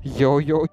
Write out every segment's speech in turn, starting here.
Yo, yo.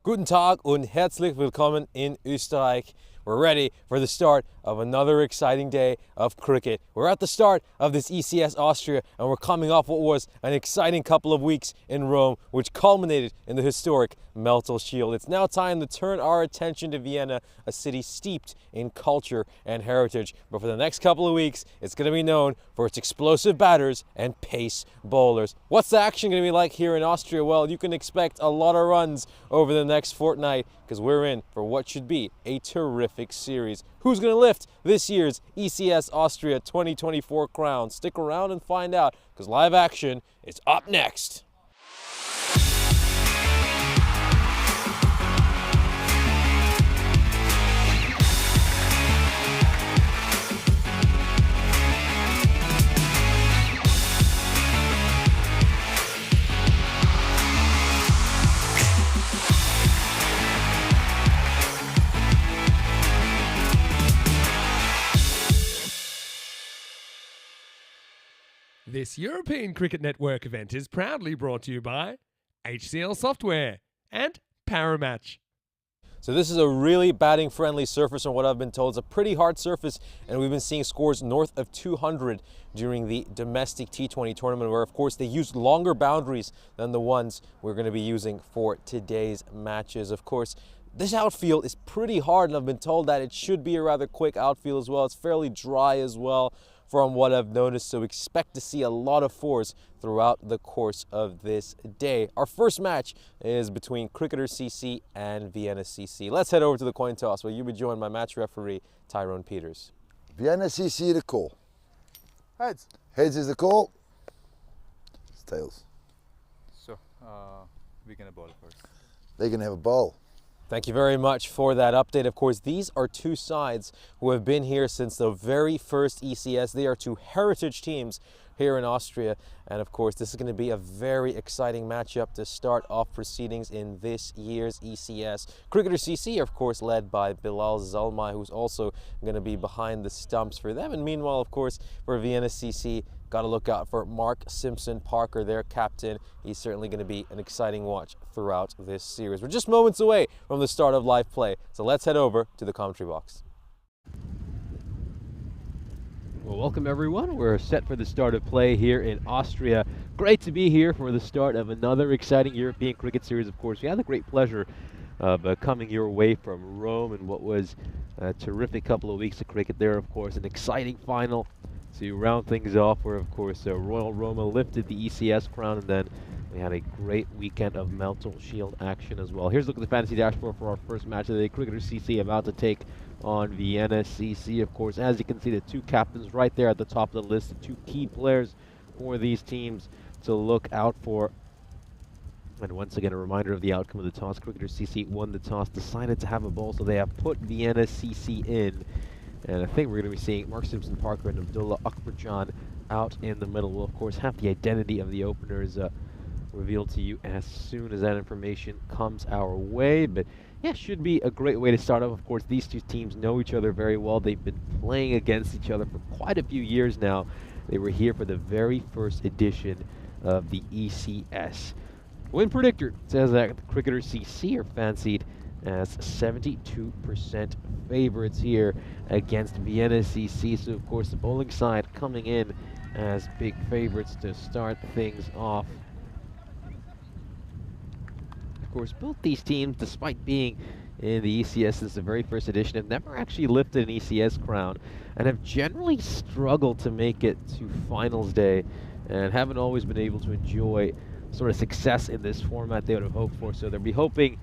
Guten Tag und herzlich willkommen in Österreich. We're ready for the start of another exciting day of cricket. We're at the start of this ECS Austria, and we're coming off what was an exciting couple of weeks in Rome, which culminated in the historic Meltel Shield. It's now time to turn our attention to Vienna, a city steeped in culture and heritage. But for the next couple of weeks, it's going to be known for its explosive batters and pace bowlers. What's the action going to be like here in Austria? Well, you can expect a lot of runs over the next fortnight because we're in for what should be a terrific series. Who's going to lift this year's ECS Austria 2024 crown? Stick around and find out because live action is up next. This European Cricket Network event is proudly brought to you by HCL Software and Paramatch. So this is a really batting friendly surface from what I've been told. It's a pretty hard surface, and we've been seeing scores north of 200 during the domestic T20 tournament, where of course they used longer boundaries than the ones we're going to be using for today's matches. Of course, this outfield is pretty hard, and I've been told that it should be a rather quick outfield as well. It's fairly dry as well from what I've noticed, so expect to see a lot of fours throughout the course of this day. Our first match is between Cricketer CC and Vienna CC. Let's head over to the coin toss where you'll be joined by match referee Tyrone Peters. Vienna CC the call. Heads. Heads is the call. It's tails. So, we're gonna bowl first. They're going to have a bowl. Thank you very much for that update. Of course, these are two sides who have been here since the very first ECS. They are two heritage teams here in Austria. And of course, this is going to be a very exciting matchup to start off proceedings in this year's ECS. Cricketer CC, of course, led by Bilal Zalmai, who's also going to be behind the stumps for them. And meanwhile, of course, for Vienna CC, got to look out for Mark Simpson Parker, their captain. He's certainly going to be an exciting watch throughout this series. We're just moments away from the start of live play, so let's head over to the commentary box. Well, welcome everyone. We're set for the start of play here in Austria. Great to be here for the start of another exciting European cricket series. Of course, we had the great pleasure of coming your way from Rome and what was a terrific couple of weeks of cricket there. Of course, an exciting final to round things off where, of course, Royal Roma lifted the ECS crown, and then we had a great weekend of Meltel Shield action as well. Here's a look at the fantasy dashboard for our first match of the day. Cricketer CC about to take on Vienna CC. Of course, as you can see, the two captains right there at the top of the list, the two key players for these teams to look out for. And once again, a reminder of the outcome of the toss. Cricketer CC won the toss, decided to have a ball, so they have put Vienna CC in. And I think we're going to be seeing Mark Simpson Parker and Abdullah Akbarjan out in the middle. We'll, of course, have the identity of the openers revealed to you as soon as that information comes our way. But yeah, should be a great way to start off. Of course, these two teams know each other very well. They've been playing against each other for quite a few years now. They were here for the very first edition of the ECS. Win predictor says that the Cricketer CC are fancied as 72% favorites here against Vienna CC. So, of course, the bowling side coming in as big favorites to start things off. Of course, both these teams, despite being in the ECS since the very first edition, have never actually lifted an ECS crown and have generally struggled to make it to finals day and haven't always been able to enjoy sort of success in this format they would have hoped for. So they'll be hoping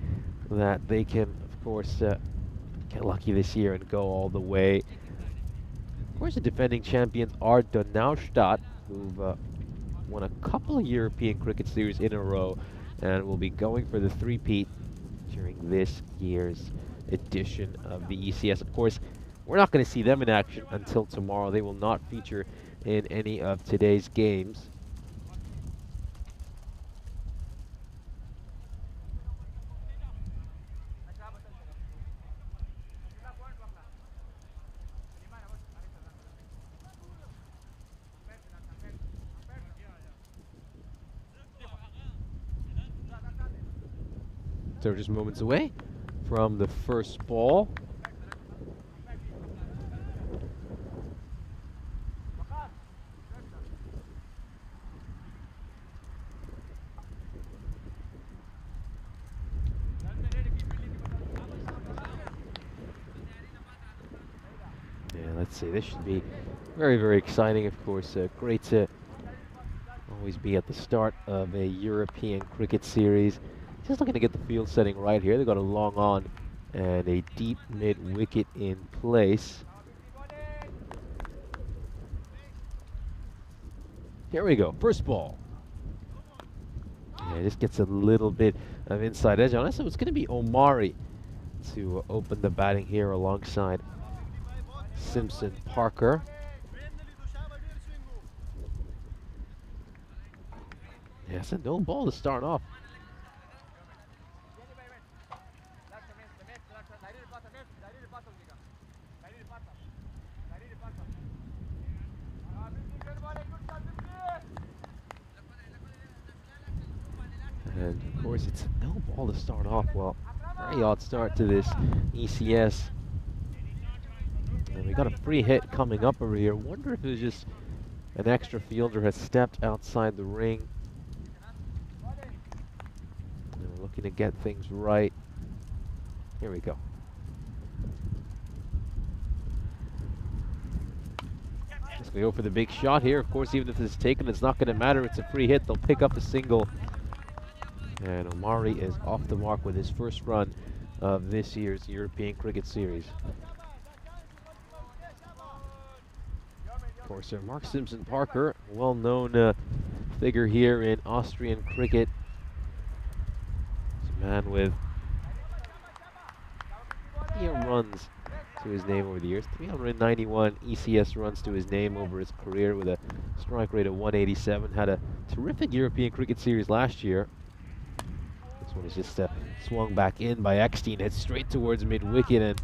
that they can, of course, get lucky this year and go all the way. Of course, the defending champions are Donaustadt, who've won a couple of European cricket series in a row and will be going for the three-peat during this year's edition of the ECS. Of course, we're not going to see them in action until tomorrow. They will not feature in any of today's games. So we're just moments away from the first ball. Yeah, let's see. This should be very, very exciting. Of course, great to always be at the start of a European cricket series. Just looking to get the field setting right here. They've got a long on and a deep mid wicket in place. Here we go. First ball. Yeah, just gets a little bit of inside edge on it. So it's going to be Omari to open the batting here alongside Simpson Parker. Yeah, it's a no ball to start off. And of course, it's a no ball to start off. Well, very odd start to this ECS. And we got a free hit coming up over here. Wonder if it was just an extra fielder has stepped outside the ring. And we're looking to get things right. Here we go. Just gonna go for the big shot here. Of course, even if it's taken, it's not gonna matter. It's a free hit. They'll pick up a single. And Omari is off the mark with his first run of this year's European Cricket Series. Of course, Mark Simpson Parker, well-known figure here in Austrian cricket. He's a man with 3 runs to his name over the years. 391 ECS runs to his name over his career with a strike rate of 187. Had a terrific European Cricket Series last year. This one is just swung back in by Eckstein, hit straight towards mid-wicket, and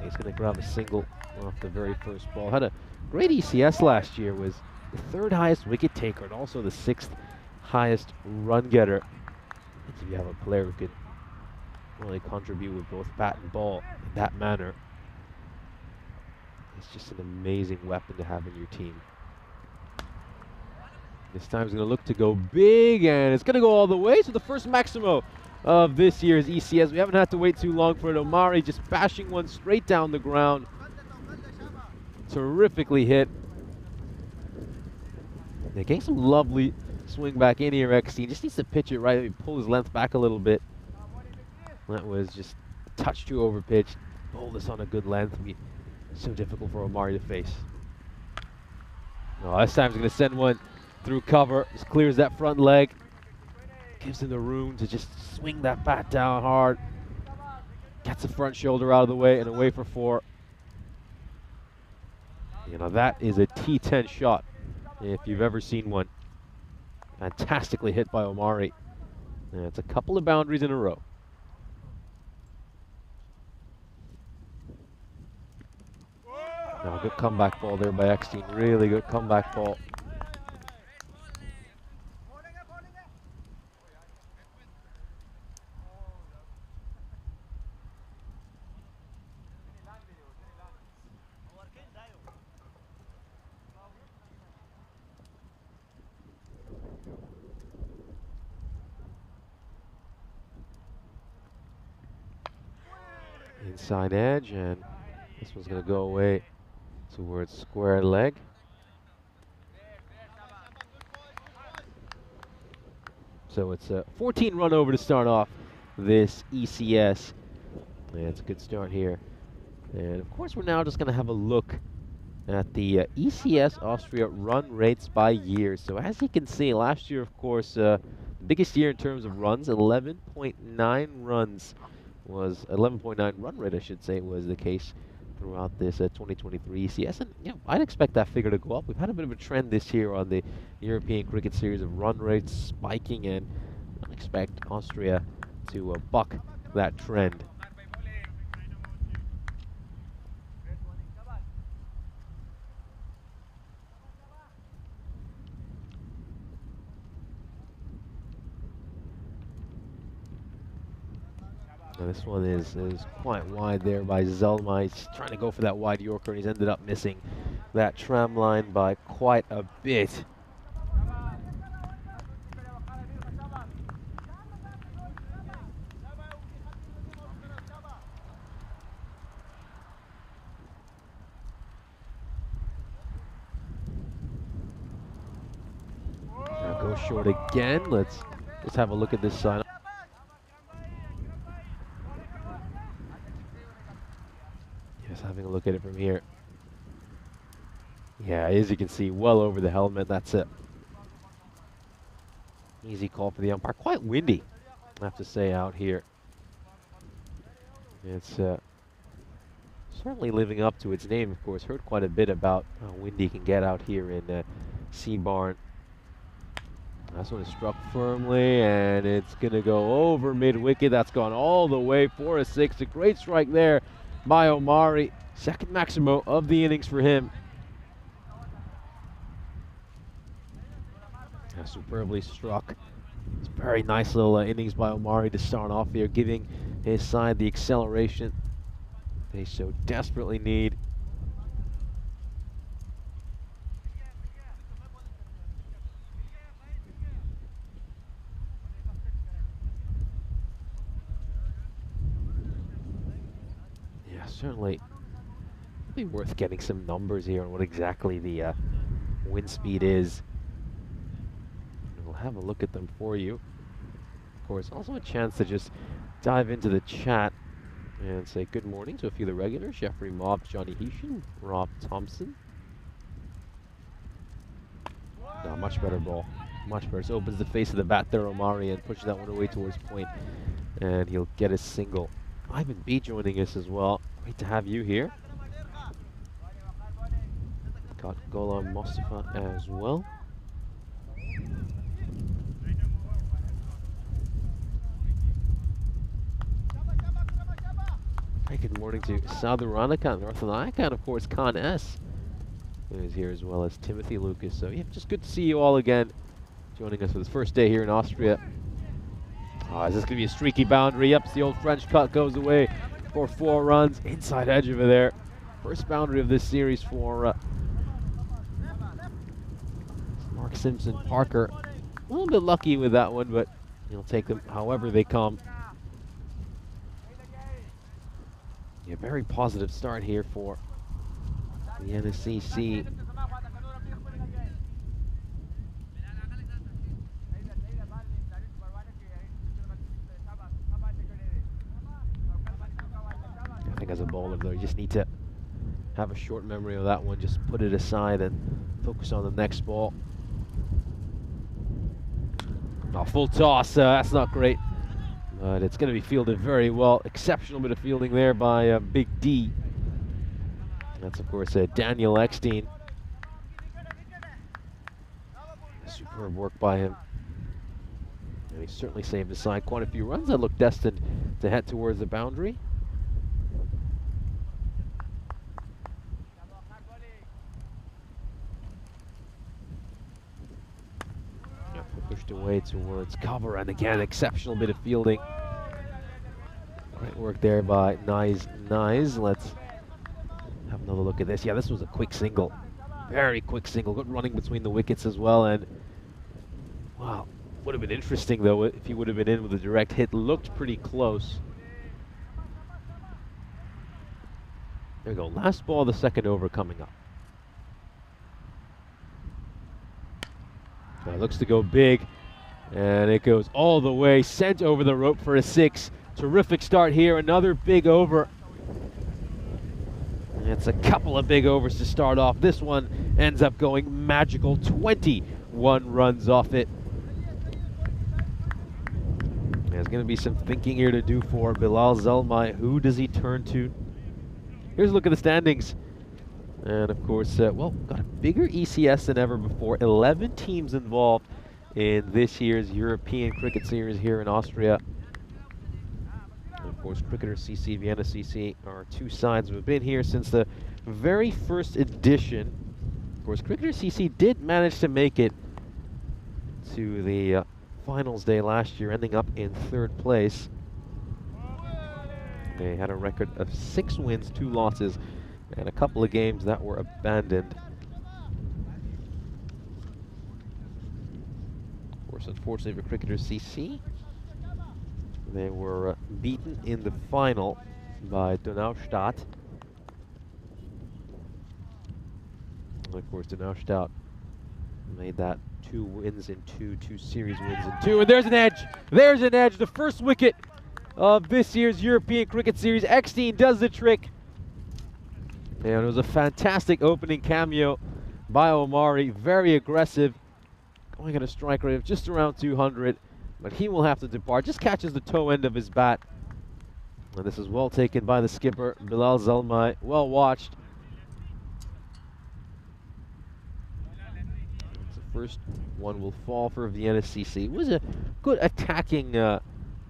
he's going to grab a single off the very first ball. Had a great ECS last year, was the 3rd highest wicket taker and also the 6th highest run getter. If you have a player who could really contribute with both bat and ball in that manner, it's just an amazing weapon to have in your team. This time he's going to look to go big, and it's going to go all the way. So the first Maximo of this year's ECS. We haven't had to wait too long for it. Omari just bashing one straight down the ground. Terrifically hit. They're getting some lovely swing back in here, Eckstein. Just needs to pitch it right. Maybe pull his length back a little bit. That was just a touch too overpitched. Pull this on a good length. It'd be so difficult for Omari to face. Oh, this time he's going to send one through cover. Just clears that front leg. Gives him the room to just swing that bat down hard. Gets the front shoulder out of the way and away for 4. You know, that is a T10 shot if you've ever seen one. Fantastically hit by Omari. And it's a couple of boundaries in a row. No, good comeback ball there by Eckstein. Really good comeback ball. Inside edge, and this one's going to go away towards square leg. So it's a 14 run over to start off this ECS. Yeah, it's a good start here. And of course, we're now just going to have a look at the ECS Austria run rates by year. So as you can see, last year, of course, the biggest year in terms of runs, 11.9 runs. Was 11.9 run rate, I should say, was the case throughout this 2023 ECS. And you know, I'd expect that figure to go up. We've had a bit of a trend this year on the European Cricket Series of run rates spiking, and I expect Austria to buck that trend. Now this one is quite wide there by Zelma. He's trying to go for that wide Yorker, and he's ended up missing that tram line by quite a bit. Now go short again. Let's have a look at this side. Just having a look at it from here. Yeah, as you can see, well over the helmet. That's it. Easy call for the umpire. Quite windy, I have to say, out here. It's certainly living up to its name, of course. Heard quite a bit about how windy can get out here in Sea Barn. This one is struck firmly, and it's going to go over mid-wicket. That's gone all the way for a 6. A great strike there by Omari. Second maximo of the innings for him. Superbly struck. It's a very nice little innings by Omari to start off here, giving his side the acceleration they so desperately need. Yeah, certainly be worth getting some numbers here on what exactly the wind speed is. We'll have a look at them for you. Of course, also a chance to just dive into the chat and say good morning to a few of the regulars. Jeffrey Mobb, Johnny Heeshin, Rob Thompson. No, much better ball. Much better. So opens the face of the bat there, Omari, and pushes that one away towards point. And he'll get a single. Ivan B joining us as well. Great to have you here. Got Golam Mustafa as well. Hey, good morning to Sadhu Ranaka, Northanaika, and of course Khan S, who is here, as well as Timothy Lucas. So yeah, just good to see you all again, joining us for this first day here in Austria. Is this going to be a streaky boundary? Yep, the old French cut goes away for 4 runs. Inside edge over there. First boundary of this series for Mark Simpson Parker. A little bit lucky with that one, but he'll take them however they come. Yeah, very positive start here for the NSCC. I think as a bowler, though, you just need to have a short memory of that one. Just put it aside and focus on the next ball. Oh, full toss. That's not great. But it's going to be fielded very well. Exceptional bit of fielding there by Big D. That's, of course, Daniel Eckstein. Superb work by him. And he certainly saved his side quite a few runs that look destined to head towards the boundary. Pushed away towards cover, and again, exceptional bit of fielding. Great work there by Nice. Let's have another look at this. Yeah, this was a quick single. Very quick single. Good running between the wickets as well, and wow, would have been interesting though if he would have been in with a direct hit. Looked pretty close. There we go. Last ball of the second over coming up. Looks to go big, and it goes all the way, sent over the rope for a 6. Terrific start here, another big over. And it's a couple of big overs to start off. This one ends up going magical, 21 runs off it. There's going to be some thinking here to do for Bilal Zelmai. Who does he turn to? Here's a look at the standings. And of course, well, got a bigger ECS than ever before. 11 teams involved in this year's European Cricket Series here in Austria. And of course, Cricketer CC, Vienna CC are 2 sides who have been here since the very first edition. Of course, Cricketer CC did manage to make it to the finals day last year, ending up in 3rd place. They had a record of 6 wins, 2 losses, and a couple of games that were abandoned. Of course, unfortunately for Cricketers CC, they were beaten in the final by Donaustadt. And of course, Donaustadt made that 2 wins in 2, 2 series wins in 2, and there's an edge! There's an edge! The first wicket of this year's European Cricket Series. Eckstein does the trick. And it was a fantastic opening cameo by Omari, very aggressive, going at a strike rate of just around 200, but he will have to depart. Just catches the toe end of his bat. And this is well taken by the skipper, Bilal Zalmai, well watched. The first one will fall for Vienna CC. It was a good attacking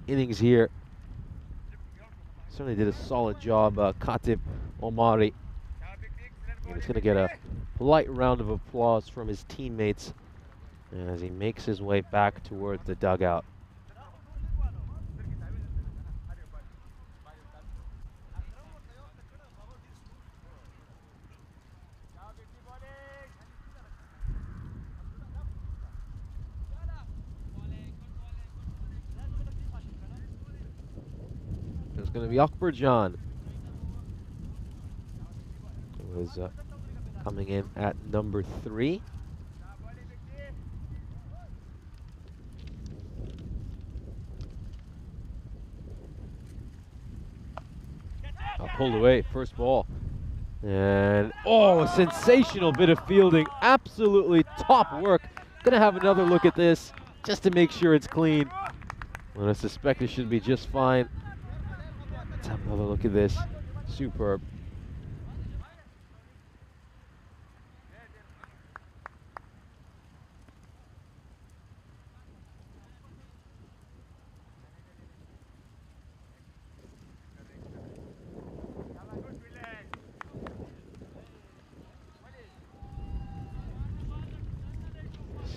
innings here. Certainly did a solid job, Katib Omari. And he's going to get a polite round of applause from his teammates as he makes his way back towards the dugout. It's going to be Akbar Jan, who is coming in at number 3. Pulled away, first ball. And, oh, a sensational bit of fielding. Absolutely top work. Gonna have another look at this just to make sure it's clean. And I suspect it should be just fine. Let's have another look at this. Superb.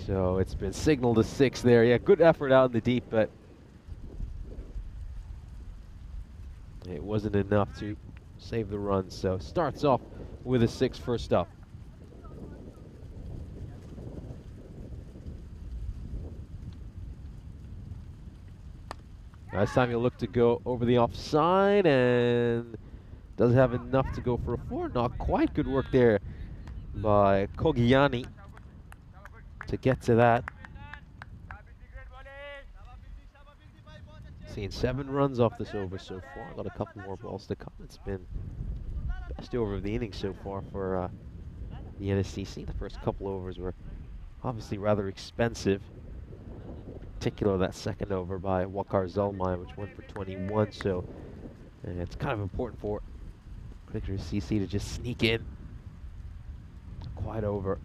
So it's been signaled to 6 there. Yeah, good effort out in the deep, but it wasn't enough to save the run. So starts off with a 6 first up. Last time you look to go over the offside and doesn't have enough to go for a 4. Not quite. Good work there by Kogiani to get to that. Seeing 7 runs off this over so far. Got a couple more balls to come. It's been best over of the innings so far for the NSCC. The first couple overs were obviously rather expensive. In particular, that second over by Wakar Zalmai, which went for 21. So it's kind of important for Cricketers CC to just sneak in. Quiet over.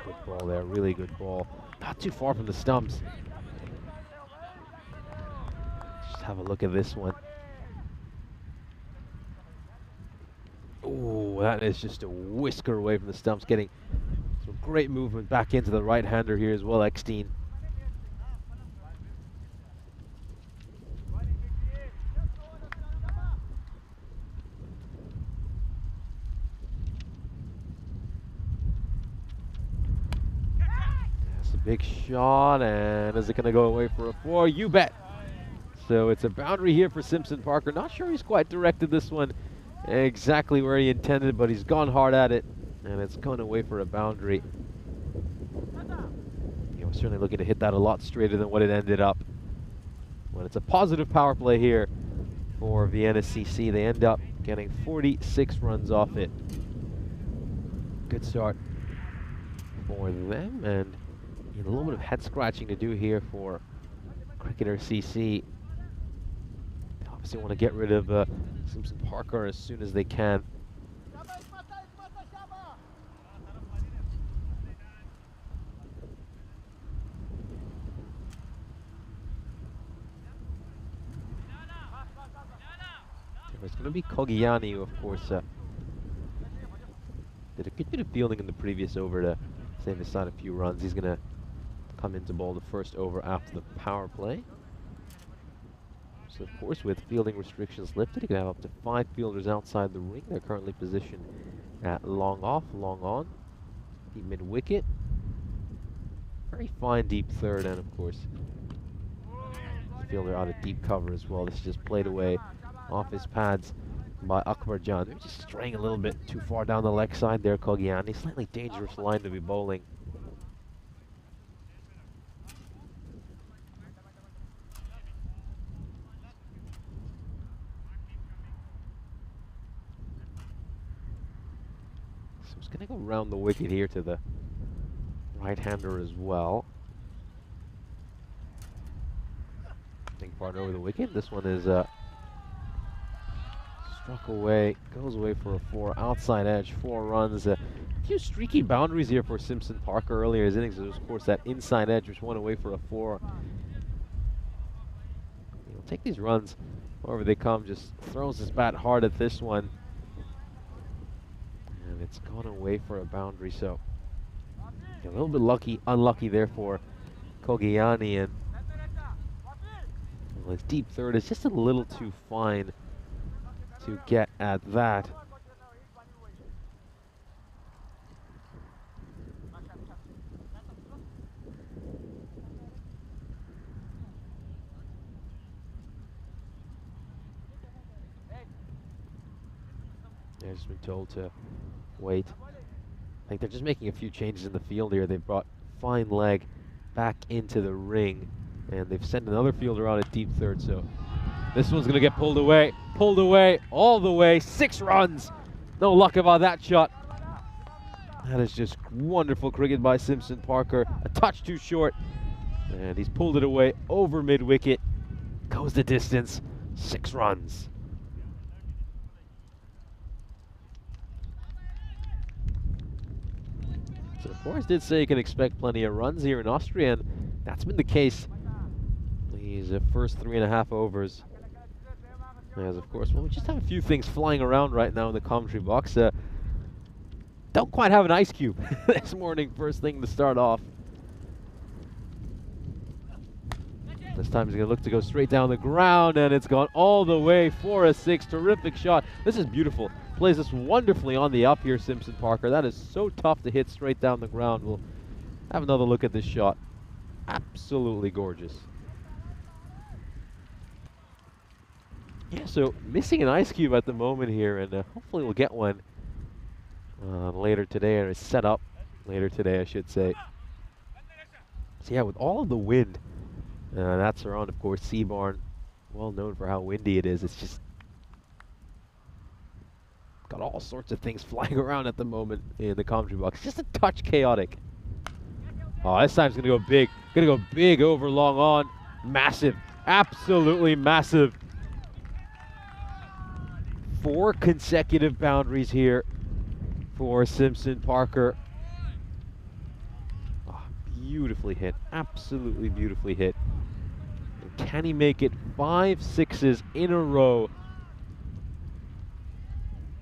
Good ball there, really good ball. Not too far from the stumps. Just have a look at this one. Oh, that is just a whisker away from the stumps, getting some great movement back into the right-hander here as well, Eckstein. Big shot, and is it going to go away for a 4? You bet. So it's a boundary here for Simpson Parker. Not sure he's quite directed this one exactly where he intended, but he's gone hard at it, and it's going away for a boundary. We're certainly looking to hit that a lot straighter than what it ended up. Well, it's a positive power play here for Vienna CC. They end up getting 46 runs off it. Good start for them, and a little bit of head scratching to do here for Cricketer CC. They obviously want to get rid of Simpson Parker as soon as they can. It's going to be Kogiani, who of course did a good bit of fielding in the previous over to save his side a few runs. He's going to come in to bowl the first over after the power play. So of course, with fielding restrictions lifted, you can have up to 5 fielders outside the ring. They're currently positioned at long off, long on, deep mid wicket. Very fine deep third, and of course, fielder out of deep cover as well. This is just played away off his pads by Akbar Jan. They're just straying a little bit too far down the leg side there, Kogiani. Slightly dangerous line to be bowling. So it's going to go around the wicket here to the right-hander as well. Big partner over the wicket. This one is struck away, goes away for a 4, outside edge, 4 runs. A few streaky boundaries here for Simpson Parker earlier in his innings. There was, of course, that inside edge, which went away for a 4. He'll take these runs wherever they come, just throws his bat hard at this one. And it's gone away for a boundary, so a little bit unlucky there for Kogiani, and well, his deep third is just a little too fine to get at that. They've just been told to wait. I think they're just making a few changes in the field here. They've brought fine leg back into the ring, and they've sent another fielder out at deep third, so this one's gonna get pulled away, all the way, 6 runs. No luck about that shot. That is just wonderful cricket by Simpson Parker. A touch too short, and he's pulled it away over mid-wicket. Goes the distance, 6 runs. So Forrest did say you can expect plenty of runs here in Austria, and that's been the case these first 3.5 overs. As of course, well, we just have a few things flying around right now in the commentary box. Don't quite have an ice cube this morning, first thing to start off. This time he's going to look to go straight down the ground, and it's gone all the way for a 6. Terrific shot. This is beautiful. Plays this wonderfully on the up here, Simpson Parker. That is so tough to hit straight down the ground. We'll have another look at this shot. Absolutely gorgeous. Yeah, so missing an ice cube at the moment here, and hopefully we'll get one later today, or set up later today, I should say. So yeah, with all of the wind that's around, of course, Seaborn, well known for how windy it is. It's just got all sorts of things flying around at the moment in the commentary box. Just a touch chaotic. Oh, this time's gonna go big. Gonna go big over long on. Massive, absolutely massive. 4 consecutive boundaries here for Simpson Parker. Oh, beautifully hit, absolutely beautifully hit. And can he make it 5 6s in a row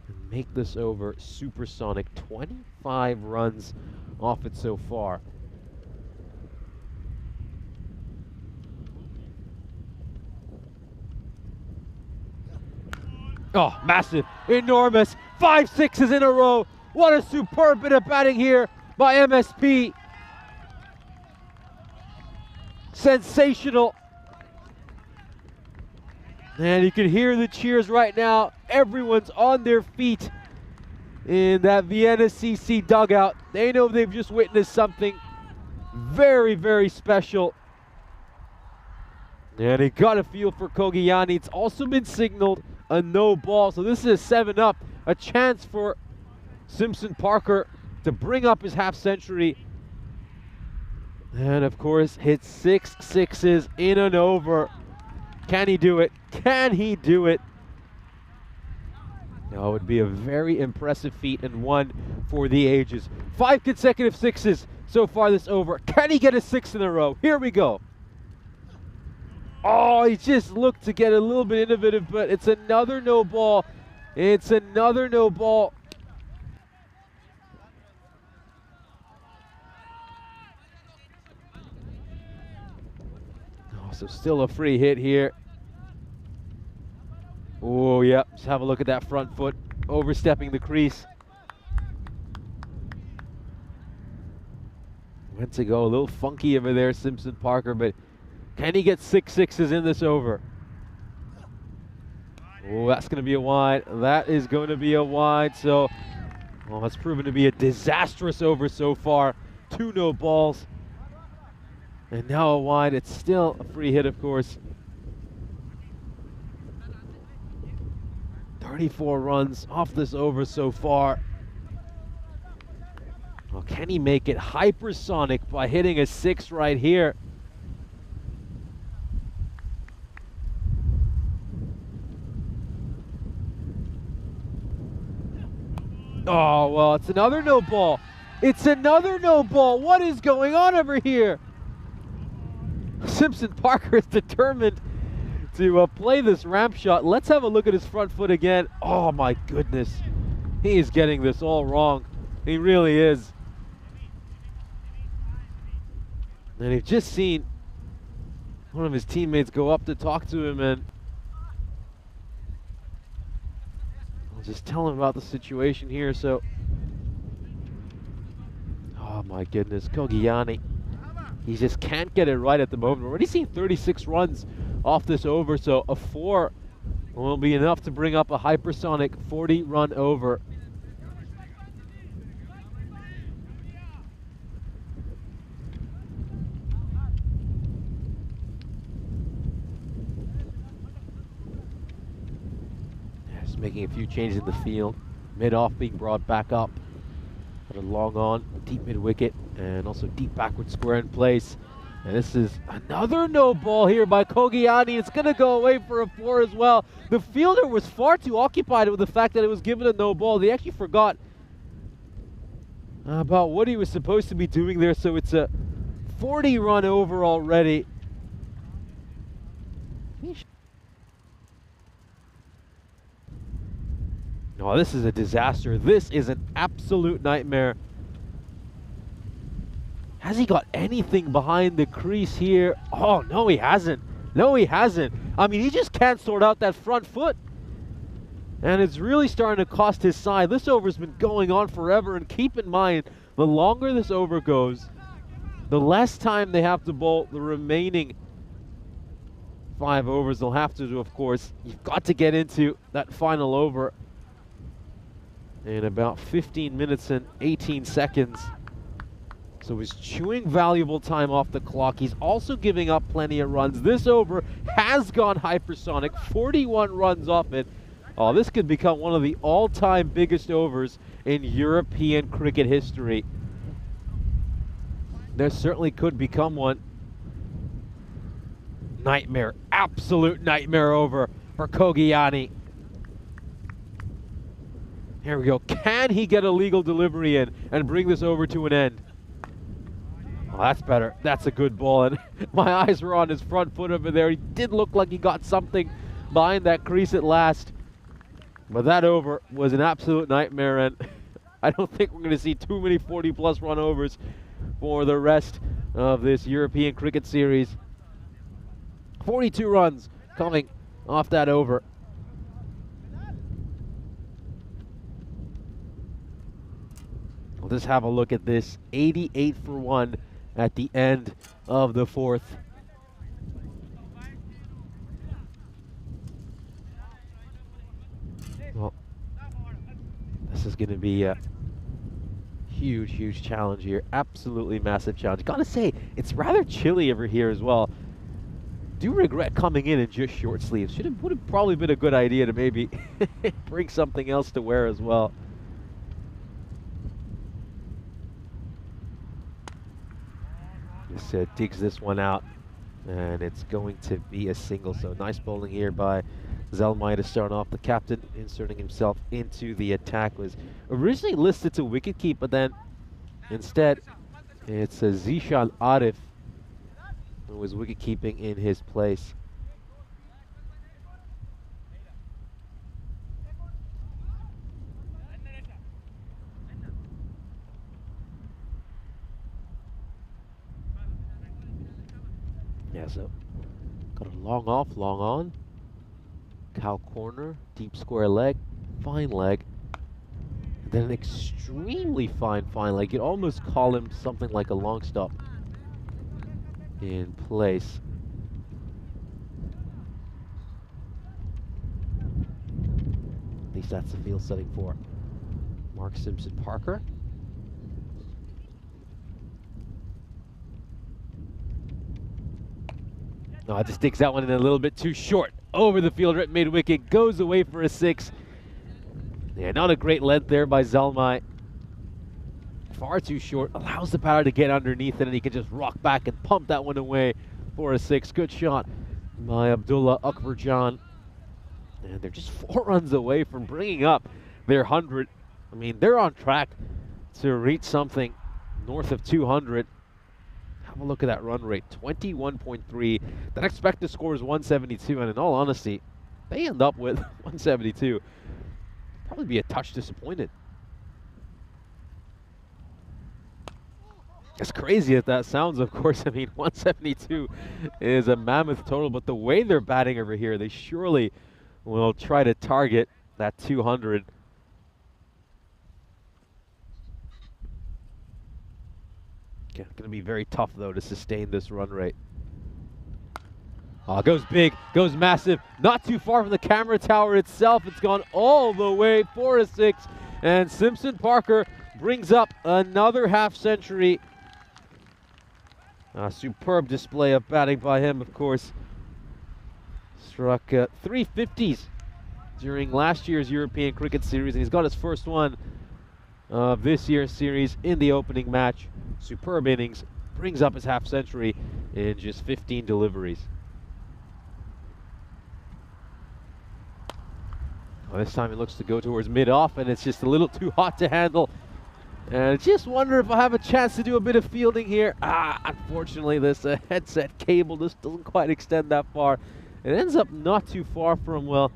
and make this over supersonic? 25 runs off it so far. Oh, massive, enormous, 5 6s in a row. What a superb bit of batting here by MSP. Sensational. And you can hear the cheers right now. Everyone's on their feet in that Vienna CC dugout. They know they've just witnessed something very, very special. And he got a feel for Kogiani. It's also been signaled a no ball. So this is a 7-up, a chance for Simpson Parker to bring up his half century. And of course, hit 6 6s in and over. Can he do it? Can he do it? Now, it would be a very impressive feat and one for the ages. 5 consecutive 6s so far this over. Can he get a 6 in a row? Here we go. Oh, he just looked to get a little bit innovative, but it's another no ball. It's another no ball. Oh, so still a free hit here. yeah, just have a look at that front foot, overstepping the crease. Went to go a little funky over there, Simpson Parker, but can he get 6 sixes in this over? Oh, that's going to be a wide. That is going to be a wide. So, well, it's proven to be a disastrous over so far. 2 no balls. And now a wide. It's still a free hit, of course. 34 runs off this over so far. Well, can he make it hypersonic by hitting a 6 right here? Oh, well, it's another no ball. It's another no ball. What is going on over here? Simpson Parker is determined to play this ramp shot. Let's have a look at his front foot again. Oh, my goodness. He is getting this all wrong. He really is. And you've just seen one of his teammates go up to talk to him and just tell him about the situation here. So, oh my goodness, Kogiani, he just can't get it right at the moment. We're already seeing 36 runs off this over, so a 4 will be enough to bring up a hypersonic 40-run over. Making a few changes in the field. Mid-off being brought back up. Got a long on, deep mid-wicket, and also deep backward square in place. And this is another no ball here by Kogiani. It's going to go away for a 4 as well. The fielder was far too occupied with the fact that it was given a no ball. They actually forgot about what he was supposed to be doing there. So it's a 40-run over already. Oh, this is a disaster. This is an absolute nightmare. Has he got anything behind the crease here? Oh, no, he hasn't. No, he hasn't. I mean, he just can't sort out that front foot. And it's really starting to cost his side. This over's been going on forever. And keep in mind, the longer this over goes, the less time they have to bowl the remaining 5 overs. They'll have to do, of course. You've got to get into that final over in about 15 minutes and 18 seconds. So he's chewing valuable time off the clock. He's also giving up plenty of runs. This over has gone hypersonic, 41 runs off it. Oh, this could become one of the all-time biggest overs in European cricket history. There certainly could become one. Nightmare, absolute nightmare over for Kogiani. Here we go. Can he get a legal delivery in and bring this over to an end? Oh, that's better. That's a good ball. And my eyes were on his front foot over there. He did look like he got something behind that crease at last. But that over was an absolute nightmare. And I don't think we're going to see too many 40-plus run overs for the rest of this European cricket series. 42 runs coming off that over. We'll just have a look at this. 88 for 1 at the end of the 4th. Well, this is going to be a huge, huge challenge here. Absolutely massive challenge. Gotta say, it's rather chilly over here as well. Do regret coming in just short sleeves. Would have probably been a good idea to maybe bring something else to wear as well. Just digs this one out, and it's going to be a single. So nice bowling here by Zelmai to start off. The captain inserting himself into the attack. Was originally listed to wicket keep, but then instead it's Zishan Arif who was wicket keeping in his place. Yeah, so got a long off, long on. cow corner, deep square leg, fine leg. And then an extremely fine leg. You'd almost call him something like a long stop in place. At least that's the field setting for Mark Simpson Parker. No, it just sticks that one in a little bit too short. Over the field, right mid wicket, goes away for a 6. Yeah, not a great length there by Zalmai. Far too short, allows the batter to get underneath it, and he can just rock back and pump that one away for a 6. Good shot by Abdullah Akbarjan. And they're just 4 runs away from bringing up their 100. I mean, they're on track to reach something north of 200. Have a look at that run rate, 21.3. That expected score is 172, and in all honesty, they end up with 172. Probably be a touch disappointed. As crazy as that sounds, of course, I mean, 172 is a mammoth total, but the way they're batting over here, they surely will try to target that 200. Going to be very tough, though, to sustain this run rate. Goes big, goes massive, not too far from the camera tower itself. It's gone all the way for a 6, and Simpson Parker brings up another half century. A superb display of batting by him, of course. Struck 350s during last year's European Cricket Series, and he's got his first one of this year's series in the opening match. Superb innings, brings up his half century in just 15 deliveries. Well, this time he looks to go towards mid-off, and it's just a little too hot to handle. And I just wonder if I have a chance to do a bit of fielding here. Unfortunately, this headset cable just doesn't quite extend that far. It ends up not too far from, well,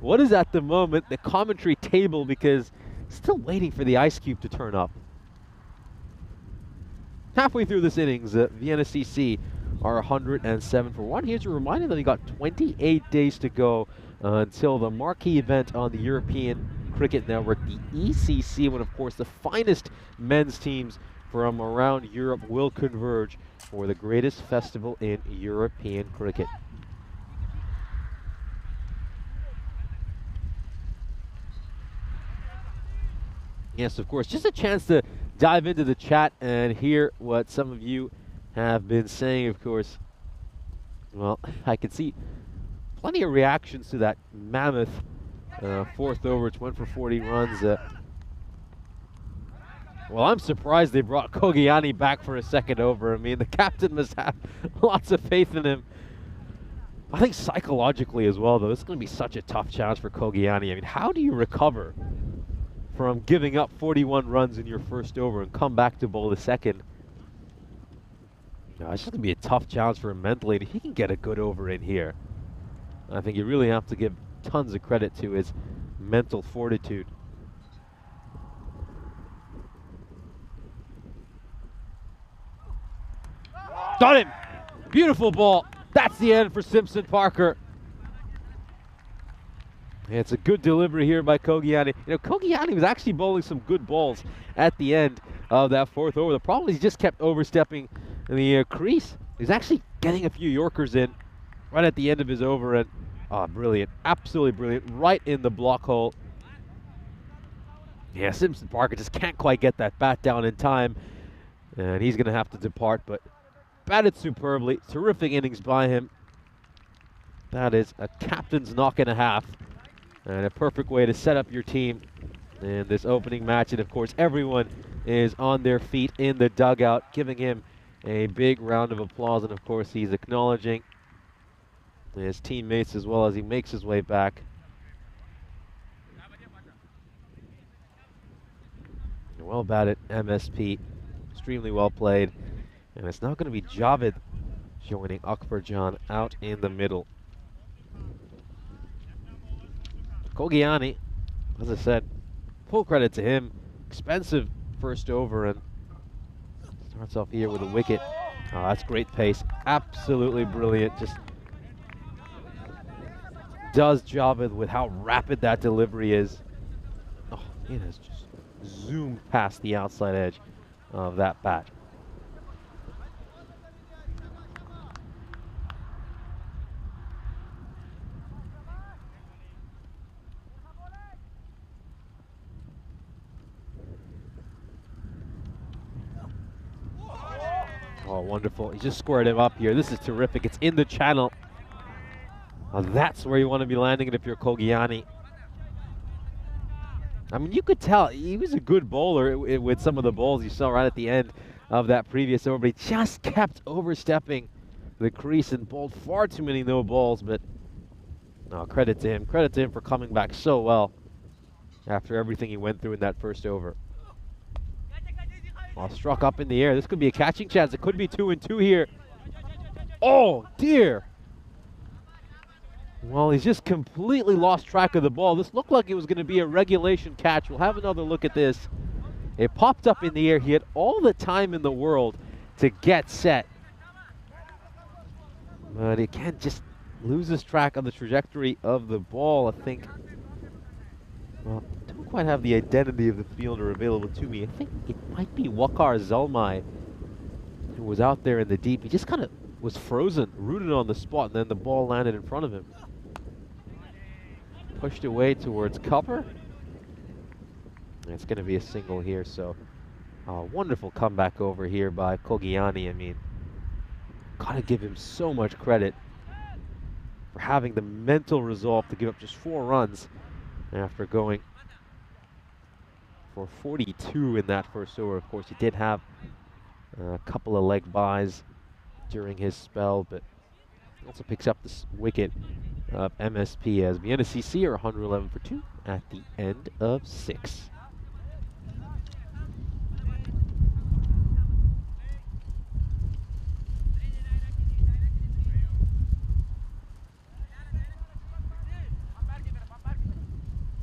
what is at the moment the commentary table, because still waiting for the ice cube to turn up. Halfway through this innings, Vienna CC are 107 for 1. Here's a reminder that we got 28 days to go until the marquee event on the European Cricket Network, the ECC, when of course the finest men's teams from around Europe will converge for the greatest festival in European cricket. Yes, of course, just a chance to dive into the chat and hear what some of you have been saying, of course. Well, I can see plenty of reactions to that mammoth 4th over, which went for 40 runs. Well, I'm surprised they brought Kogiani back for a 2nd over. I mean, the captain must have lots of faith in him. I think psychologically as well, though, it's going to be such a tough challenge for Kogiani. I mean, how do you recover from giving up 41 runs in your 1st over and come back to bowl the 2nd? No, it's just going to be a tough challenge for him mentally, and if he can get a good over in here, I think you really have to give tons of credit to his mental fortitude. Got him! Beautiful ball. That's the end for Simpson Parker. Yeah, it's a good delivery here by Kogiani. You know, Kogiani was actually bowling some good balls at the end of that 4th over. The problem is he just kept overstepping the crease. He's actually getting a few Yorkers in right at the end of his over, and brilliant, absolutely brilliant, right in the block hole. Yeah, Simpson Parker just can't quite get that bat down in time, and he's going to have to depart, but batted superbly. Terrific innings by him. That is a captain's knock and a half, and a perfect way to set up your team in this opening match. And of course, everyone is on their feet in the dugout, giving him a big round of applause. And of course, he's acknowledging his teammates as well as he makes his way back. Well batted, MSP, extremely well played. And it's now going to be Javed joining Akbarjan out in the middle. Kogiani, as I said, full credit to him. Expensive 1st over, and starts off here with a wicket. That's great pace. Absolutely brilliant. Just does Javed with how rapid that delivery is. Oh, it has just zoomed past the outside edge of that bat. Oh, wonderful. He just squared him up here. This is terrific. It's in the channel. That's where you want to be landing it if you're Kogiani. I mean, you could tell he was a good bowler with some of the balls you saw right at the end of that previous over, but he just kept overstepping the crease and bowled far too many no balls. But no, credit to him. Credit to him for coming back so well after everything he went through in that first over. Well, struck up in the air. This could be a catching chance. It could be 2-2 here. Oh, dear. Well, he's just completely lost track of the ball. This looked like it was going to be a regulation catch. We'll have another look at this. It popped up in the air. He had all the time in the world to get set. But he can't just loses track of the trajectory of the ball, I think. Well, I don't quite have the identity of the fielder available to me. I think it might be Wakar Zalmai, who was out there in the deep. He just kind of was frozen, rooted on the spot, and then the ball landed in front of him. Pushed away towards cover. And it's going to be a single here, so wonderful comeback over here by Kogiani. I mean, gotta give him so much credit for having the mental resolve to give up just 4 runs after going for 42 in that first over. Of course, he did have a couple of leg buys during his spell, but also picks up this wicket of MSP as Vienna CC are 111 for 2 at the end of 6.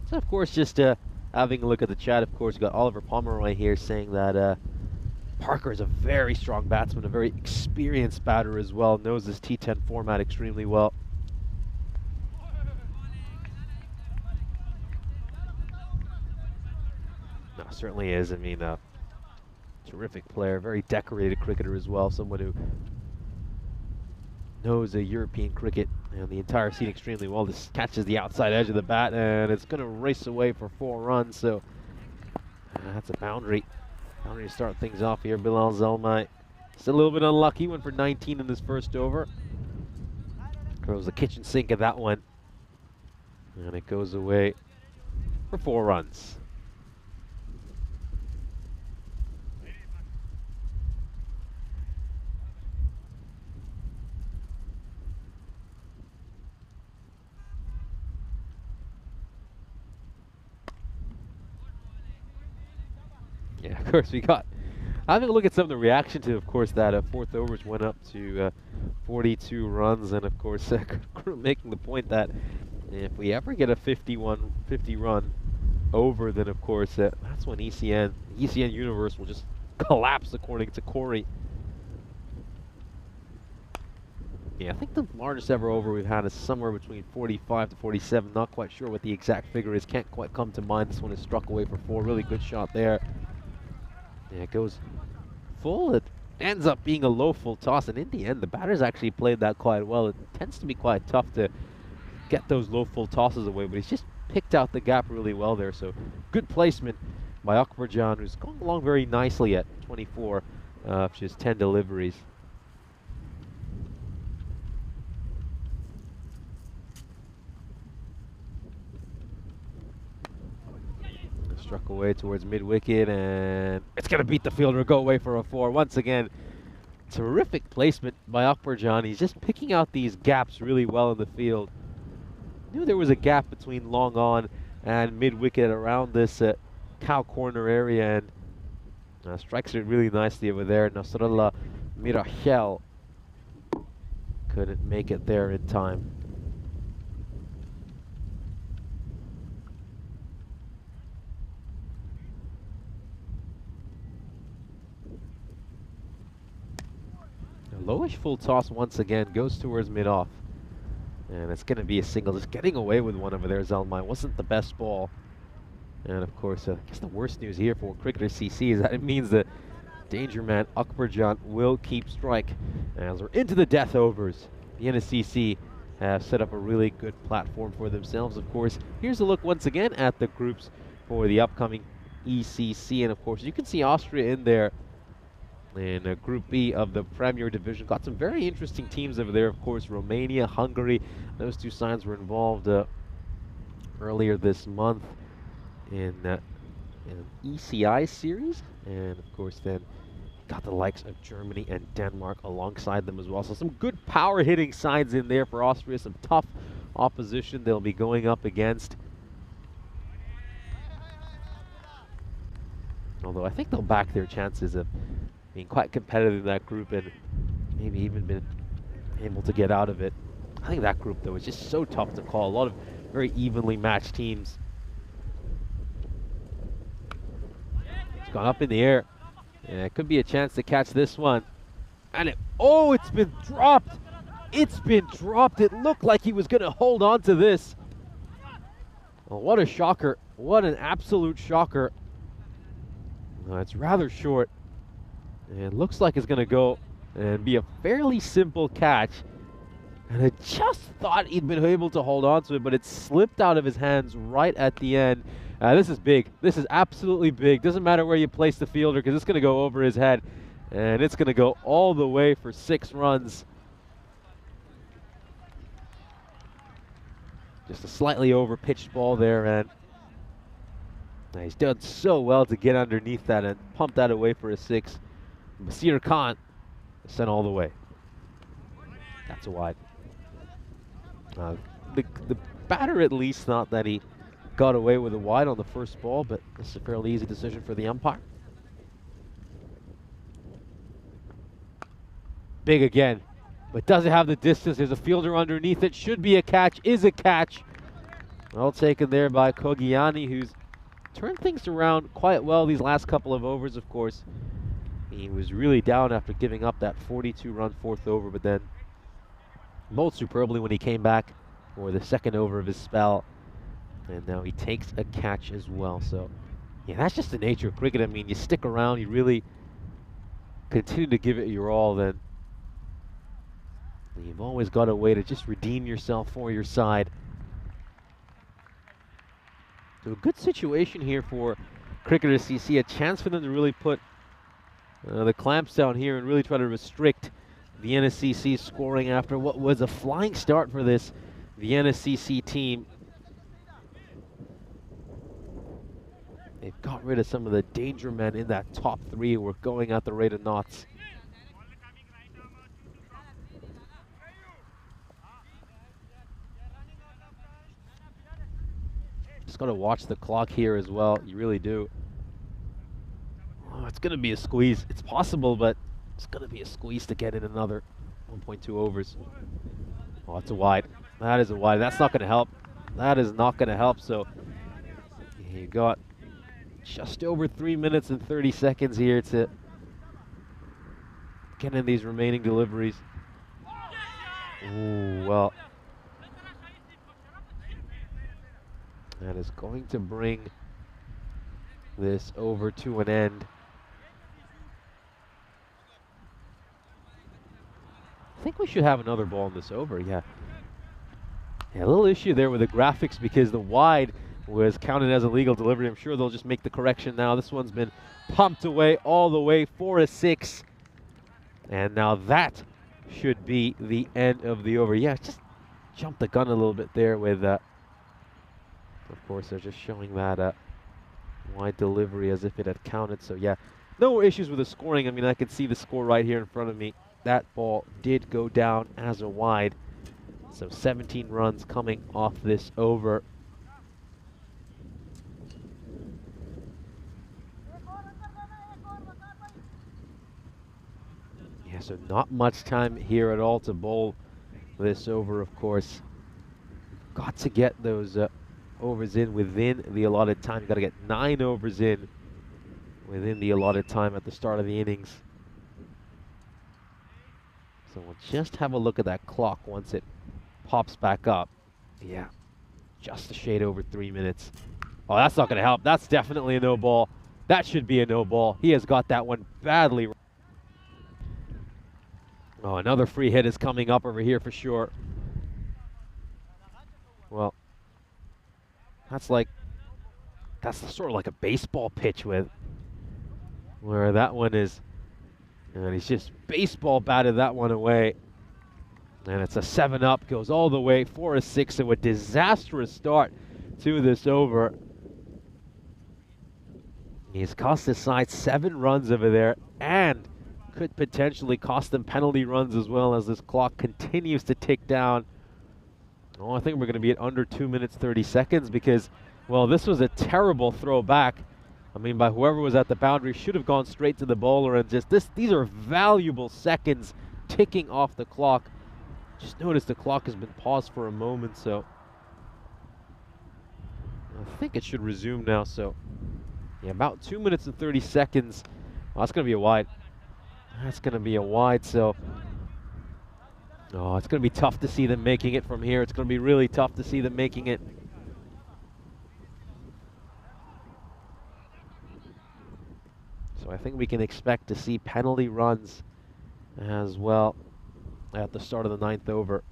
So of course, just having a look at the chat, of course, you got Oliver Pomeroy here saying that Parker is a very strong batsman, a very experienced batter as well, knows this T10 format extremely well. No, certainly is. I mean, terrific player, very decorated cricketer as well, someone who knows a European cricket and the entire scene extremely well. This catches the outside edge of the bat, and it's going to race away for 4 runs, so that's a boundary. Boundary to start things off here. Bilal Zalmai still a little bit unlucky, went for 19 in this first over. Throws the kitchen sink at that one, and it goes away for 4 runs. Yeah, of course, we got having a look at some of the reaction to, of course, that 4th overs went up to 42 runs, and of course, making the point that if we ever get a 50 run over, then of course that's when ECN universe will just collapse, according to Corey. Yeah, I think the largest ever over we've had is somewhere between 45 to 47. Not quite sure what the exact figure is. Can't quite come to mind. This one is struck away for 4. Really good shot there. Yeah, it goes full. It ends up being a low full toss, and in the end, the batters actually played that quite well. It tends to be quite tough to get those low full tosses away, but he's just picked out the gap really well there. So good placement by Akbarjan, who's going along very nicely at 24, just 10 deliveries. Struck away towards mid-wicket, and it's going to beat the fielder, go away for a 4. Once again, terrific placement by Akbarjan. He's just picking out these gaps really well in the field. Knew there was a gap between long on and mid-wicket around this cow corner area, and strikes it really nicely over there. Nasrallah Mirachel couldn't make it there in time. Lowish full toss once again, goes towards mid-off. And it's going to be a single. Just getting away with one over there, Zalmai. Wasn't the best ball. And of course, I guess the worst news here for Cricketer CC is that it means that danger man Akbarjan will keep strike. As we're into the death overs, the NSCC have set up a really good platform for themselves. Of course, here's a look once again at the groups for the upcoming ECC. And of course, you can see Austria in there in Group B of the Premier Division. Got some very interesting teams over there. Of course, Romania, Hungary, those two sides were involved earlier this month in an ECI series. And of course, then got the likes of Germany and Denmark alongside them as well. So some good power hitting sides in there for Austria. Some tough opposition they'll be going up against. Although I think they'll back their chances of being quite competitive in that group and maybe even been able to get out of it. I think that group, though, is just so tough to call. A lot of very evenly matched teams. It's gone up in the air. And it could be a chance to catch this one. And it's been dropped. It's been dropped. It looked like he was going to hold on to this. Well, what a shocker. What an absolute shocker. It's rather short. And it looks like it's going to go and be a fairly simple catch. And I just thought he'd been able to hold on to it, but it slipped out of his hands right at the end. This is big. This is absolutely big. Doesn't matter where you place the fielder because it's going to go over his head. And it's going to go all the way for 6 runs. Just a slightly over-pitched ball there, and he's done so well to get underneath that and pump that away for a 6. Basir Khan sent all the way. That's a wide. The batter at least thought that he got away with a wide on the first ball, but it's a fairly easy decision for the umpire. Big again, but doesn't have the distance. There's a fielder underneath it. Should be a catch. Is a catch. Well taken there by Kogiani, who's turned things around quite well these last couple of overs, of course. He was really down after giving up that 42-run 4th over, but then bowled superbly when he came back for the 2nd over of his spell. And now he takes a catch as well. So, yeah, that's just the nature of cricket. I mean, you stick around, you really continue to give it your all, then you've always got a way to just redeem yourself for your side. So a good situation here for Cricketer CC, a chance for them to really put the clamps down here and really try to restrict the NSCC scoring after what was a flying start for this the NSCC team. They've got rid of some of the danger men in that top 3 who were going at the rate of knots. Just got to watch the clock here as well. You really do. Oh, it's going to be a squeeze. It's possible, but it's going to be a squeeze to get in another 1.2 overs. Oh, it's a wide. That is a wide. That's not going to help. That is not going to help. So you got just over 3 minutes and 30 seconds here to get in these remaining deliveries. Ooh, well. That is going to bring this over to an end. I think we should have another ball in this over, yeah. A little issue there with the graphics because the wide was counted as a legal delivery. I'm sure they'll just make the correction now. This one's been pumped away all the way for a 6. And now that should be the end of the over. Yeah, just jumped the gun a little bit there with, of course, they're just showing that wide delivery as if it had counted. So yeah, no issues with the scoring. I mean, I can see the score right here in front of me. That ball did go down as a wide. So 17 runs coming off this over. Yeah, so not much time here at all to bowl this over, of course. Got to get those overs in within the allotted time. You've got to get 9 overs in within the allotted time at the start of the innings. So we'll just have a look at that clock once it pops back up. Yeah, just a shade over 3 minutes. Oh, that's not going to help. That's definitely a no ball. That should be a no ball. He has got that one badly. Oh, another free hit is coming up over here for sure. Well, that's sort of like a baseball pitch where that one is, and he's just baseball batted that one away. And it's a 7-up, goes all the way for a 6, so a disastrous start to this over. He's cost his side 7 runs over there, and could potentially cost them penalty runs as well as this clock continues to tick down. Oh, I think we're going to be at under 2 minutes 30 seconds because, well, this was a terrible throw back. I mean, by whoever was at the boundary, should have gone straight to the bowler, and just these are valuable seconds ticking off the clock. Just noticed the clock has been paused for a moment, so I think it should resume now. So yeah, about 2 minutes and 30 seconds. Oh, that's going to be a wide. That's going to be a wide, so oh, it's going to be tough to see them making it from here. It's going to be really tough to see them making it. So I think we can expect to see penalty runs as well at the start of the 9th over.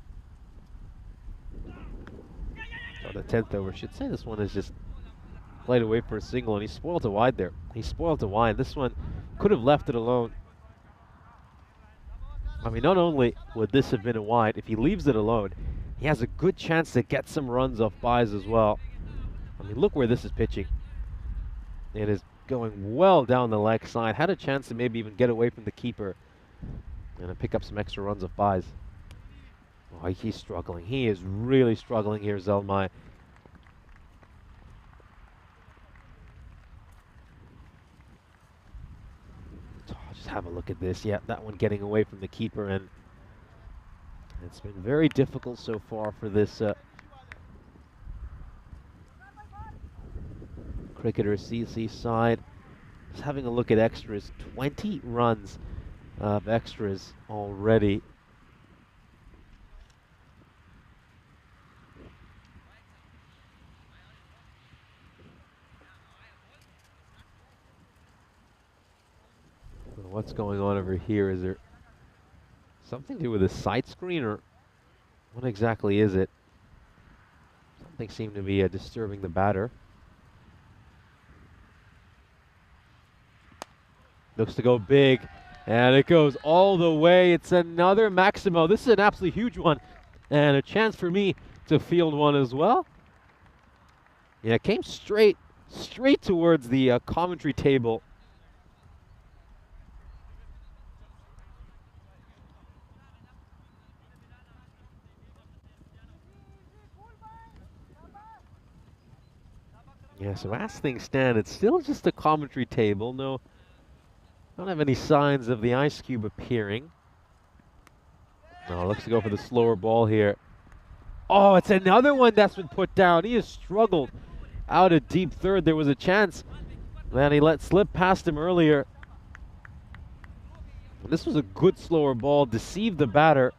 Or the 10th over, I should say. This one is just played away for a single, and he spoiled a wide there. He spoiled a wide. This one could have left it alone. I mean, not only would this have been a wide, if he leaves it alone, he has a good chance to get some runs off buys as well. I mean, look where this is pitching. It is going well down the leg side. Had a chance to maybe even get away from the keeper and pick up some extra runs off buys. Oh, he's struggling. He is really struggling here, Zelmai. Oh, just have a look at this. Yeah, that one getting away from the keeper, and it's been very difficult so far for this cricketer CC side. Just having a look at extras. 20 runs of extras already. What's going on over here? Is there something to do with a side screen, or what exactly is it? Something seemed to be disturbing the batter. Looks to go big, and it goes all the way. It's another Maximo. This is an absolutely huge one, and a chance for me to field one as well. Yeah, it came straight towards the commentary table. Yeah, so as things stand, it's still just a commentary table. No, don't have any signs of the ice cube appearing. No, looks to go for the slower ball here. Oh, it's another one that's been put down. He has struggled out of deep third. There was a chance that he let slip past him earlier. This was a good slower ball, deceived the batter,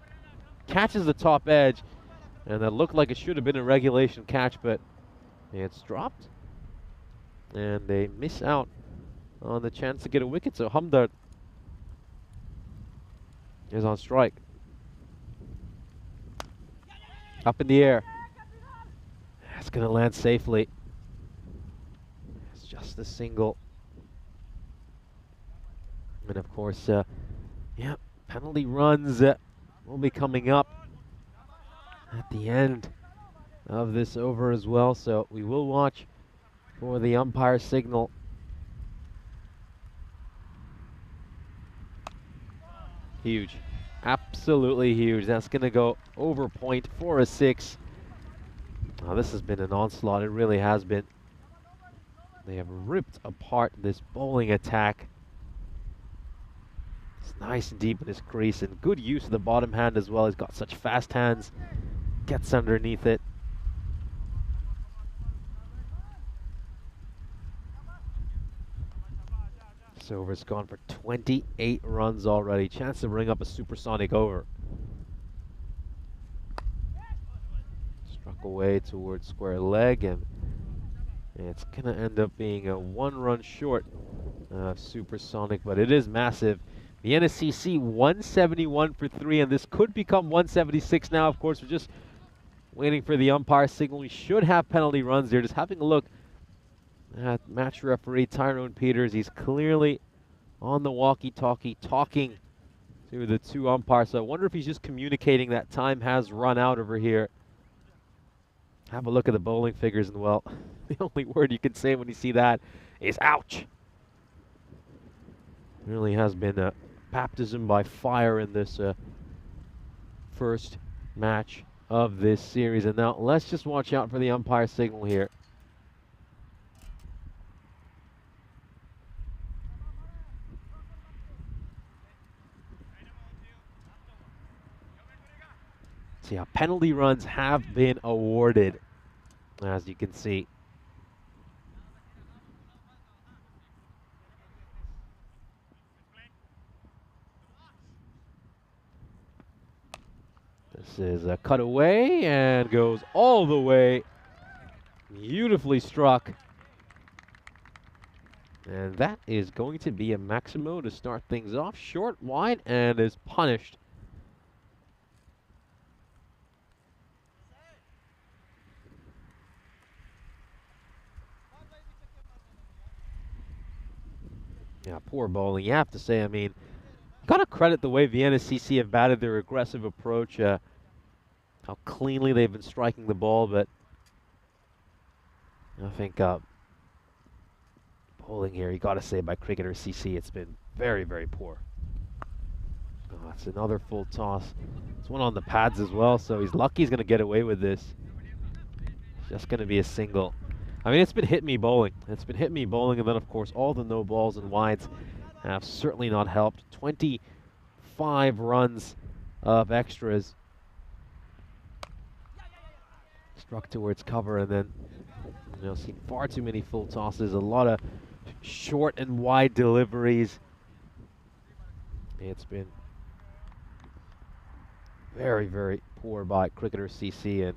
catches the top edge, and that looked like it should have been a regulation catch, but it's dropped. And they miss out on the chance to get a wicket, so Hamdard is on strike. Up in the air. It's going to land safely. It's just a single. And of course, yeah, penalty runs will be coming up at the end of this over as well, so we will watch for the umpire signal. Huge. Absolutely huge. That's going to go over point for a 6. Oh, this has been an onslaught. It really has been. They have ripped apart this bowling attack. It's nice and deep in his crease, and good use of the bottom hand as well. He's got such fast hands. Gets underneath it. This over's gone for 28 runs already. Chance to bring up a supersonic over. Struck away towards square leg, and it's going to end up being a 1-run short of Supersonic, but it is massive. Vienna CC 171 for 3, and this could become 176 now. Of course, we're just waiting for the umpire signal. We should have penalty runs there. Just having a look at match referee Tyrone Peters. He's clearly on the walkie-talkie talking to the two umpires. So I wonder if he's just communicating that time has run out over here. Have a look at the bowling figures, and well, the only word you can say when you see that is ouch. Really has been a baptism by fire in this first match of this series. And now let's just watch out for the umpire signal here. So yeah, penalty runs have been awarded, as you can see. This is a cutaway and goes all the way. Beautifully struck. And that is going to be a Maximo to start things off. Short, wide, and is punished. Yeah, poor bowling. You have to say, I mean, gotta credit the way Vienna CC have batted their aggressive approach, how cleanly they've been striking the ball, but I think bowling here, you gotta say by Cricketer CC, it's been very, very poor. Oh, it's another full toss. It's one on the pads as well, so he's lucky he's gonna get away with this. It's just gonna be a single. I mean, it's been hit me bowling. It's been hit me bowling, and then of course all the no balls and wides have certainly not helped. 25 runs of extras. Struck towards cover, and then seen far too many full tosses, a lot of short and wide deliveries. It's been very, very poor by Cricketer CC, and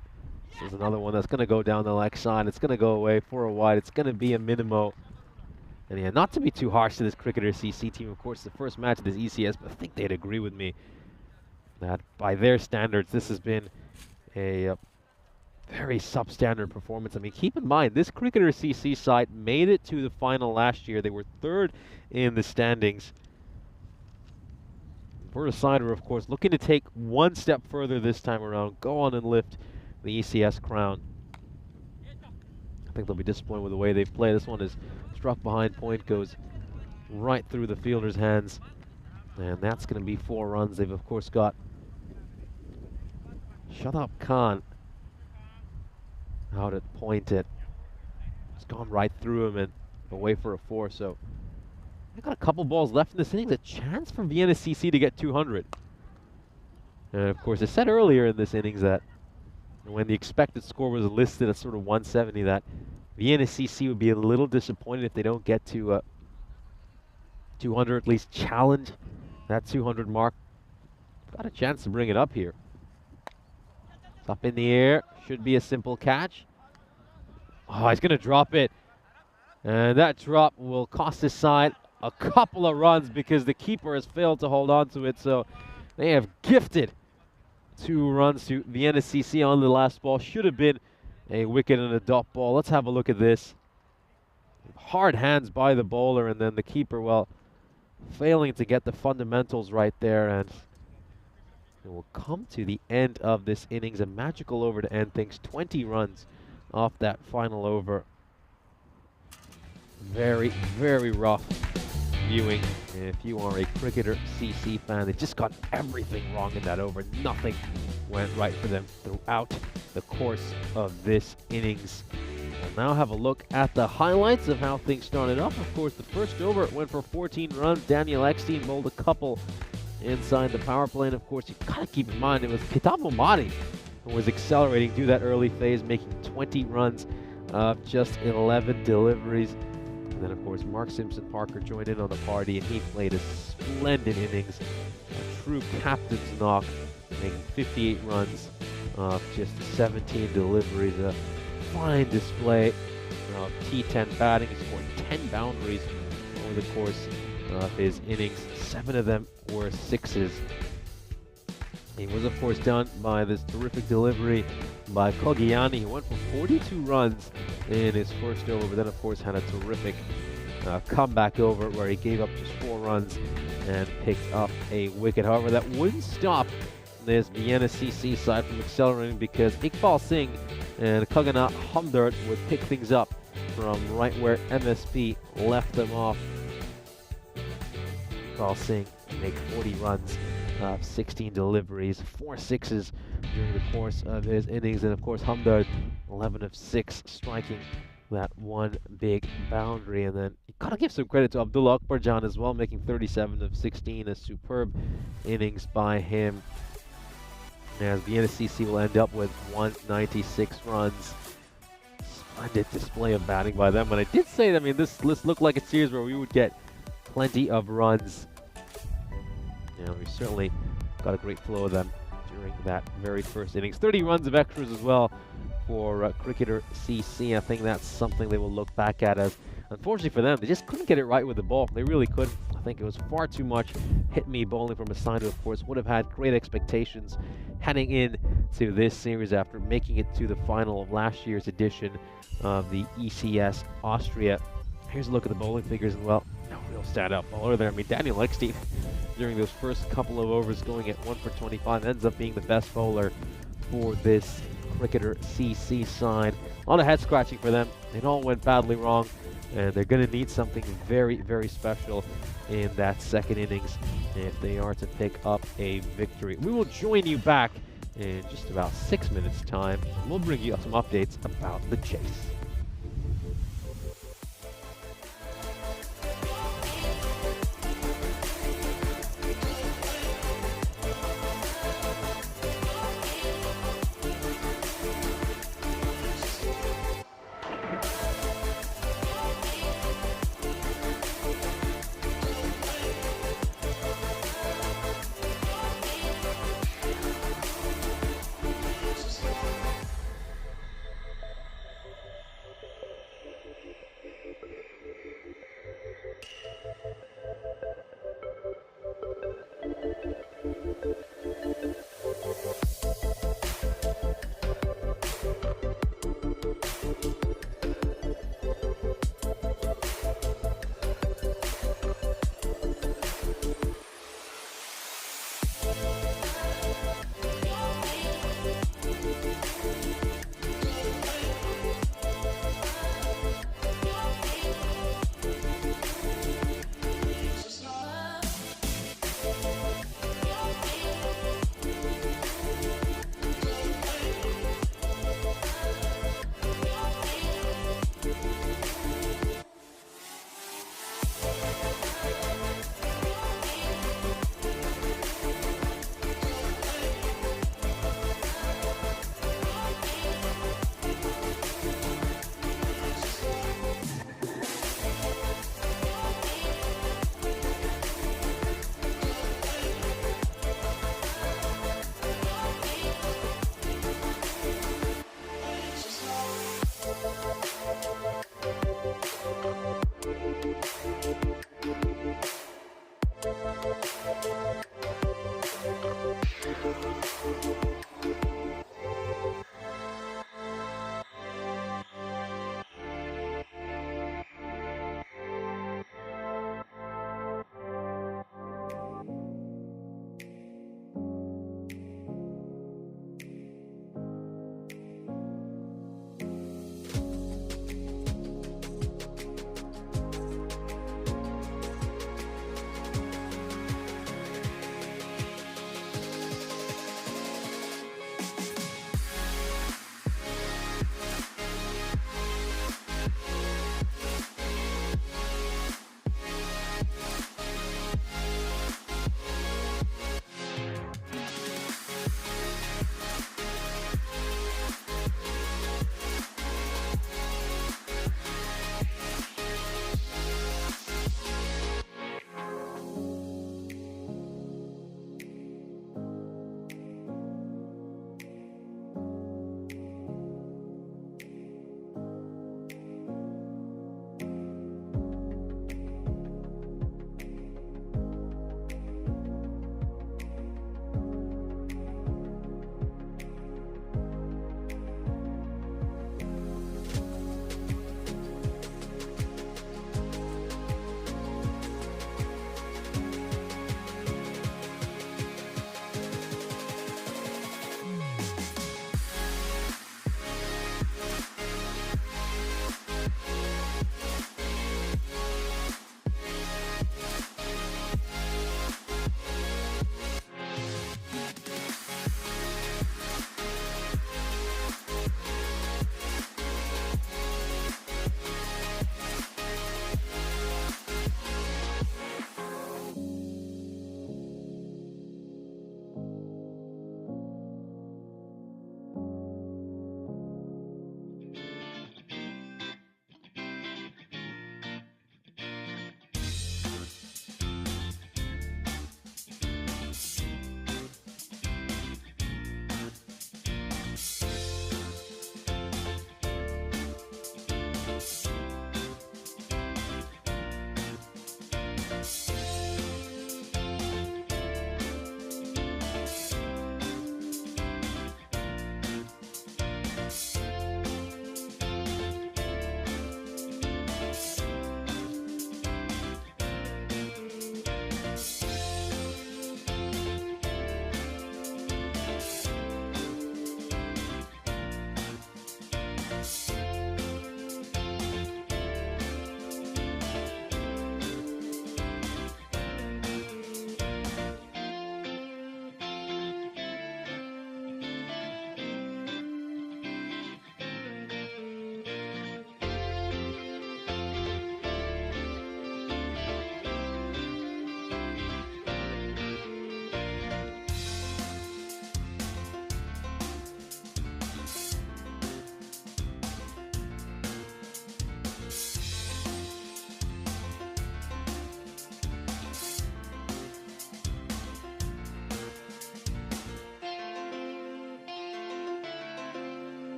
this is another one that's going to go down the leg side. It's going to go away for a wide. It's going to be a minimo. And yeah, not to be too harsh to this Cricketer CC team, of course, the first match of this ECS, but I think they'd agree with me that by their standards, this has been a very substandard performance. I mean, keep in mind, this Cricketer CC side made it to the final last year. They were third in the standings. Vertisider, of course, looking to take one step further this time around, go on and lift the ECS crown. I think they'll be disappointed with the way they've played. This one is struck behind point, goes right through the fielder's hands, and that's going to be 4 runs. They've of course got Shut Up Khan out at point. It's gone right through him and away for a 4. So they've got a couple balls left in this inning. A chance for Vienna CC to get 200. And of course, I said earlier in this innings that when the expected score was listed at sort of 170, that Vienna CC would be a little disappointed if they don't get to 200, at least challenge that 200 mark. Got a chance to bring it up here. It's up in the air. Should be a simple catch. Oh, he's going to drop it. And that drop will cost his side a couple of runs because the keeper has failed to hold on to it. So they have gifted 2 runs to Vienna CC on the last ball. Should have been a wicket and a dot ball. Let's have a look at this. Hard hands by the bowler, and then the keeper, well, failing to get the fundamentals right there. And it will come to the end of this innings. A magical over to end things. 20 runs off that final over. Very, very rough viewing. If you are a Cricketer CC fan, they just got everything wrong in that over. Nothing went right for them throughout the course of this innings. We'll now have a look at the highlights of how things started off. Of course, the first over went for 14 runs. Daniel Eckstein bowled a couple inside the power play. And of course, you gotta keep in mind, it was Kitab Omari who was accelerating through that early phase, making 20 runs of just 11 deliveries. And then, of course, Mark Simpson Parker joined in on the party, and he played a splendid innings. A true captain's knock, making 58 runs of just 17 deliveries. A fine display of T10 batting. He scored 10 boundaries over the course of his innings. 7 of them were sixes. He was, of course, done by this terrific delivery by Kogiani. He went for 42 runs in his first over, but then, of course, had a terrific comeback over where he gave up just 4 runs and picked up a wicket. However, that wouldn't stop this Vienna CC side from accelerating, because Iqbal Singh and Kagana Hamdard would pick things up from right where MSP left them off. Iqbal Singh would make 40 runs, 16 deliveries, 4 sixes during the course of his innings, and of course Hamdard 11 of 6, striking that one big boundary. And then you gotta give some credit to Abdullah Akbarjan as well, making 37 of 16, a superb innings by him, as Vienna CC will end up with 196 runs. Splendid display of batting by them. And I did say, I mean, this looked like a series where we would get plenty of runs. Yeah, we certainly got a great flow of them during that very first innings. 30 runs of extras as well for cricketer CC. I think that's something they will look back at as, unfortunately for them, they just couldn't get it right with the ball. They really couldn't. I think it was far too much hit-me bowling from a side who, of course, would have had great expectations heading in to this series after making it to the final of last year's edition of the ECS Austria. Here's a look at the bowling figures, and well, no real standout bowler there. I mean, Daniel Eckstein, during those first couple of overs, going at 1 for 25, ends up being the best bowler for this cricketer CC side. A lot of head scratching for them. It all went badly wrong, and they're going to need something very, very special in that second innings if they are to pick up a victory. We will join you back in just about 6 minutes' time. We'll bring you some updates about the chase.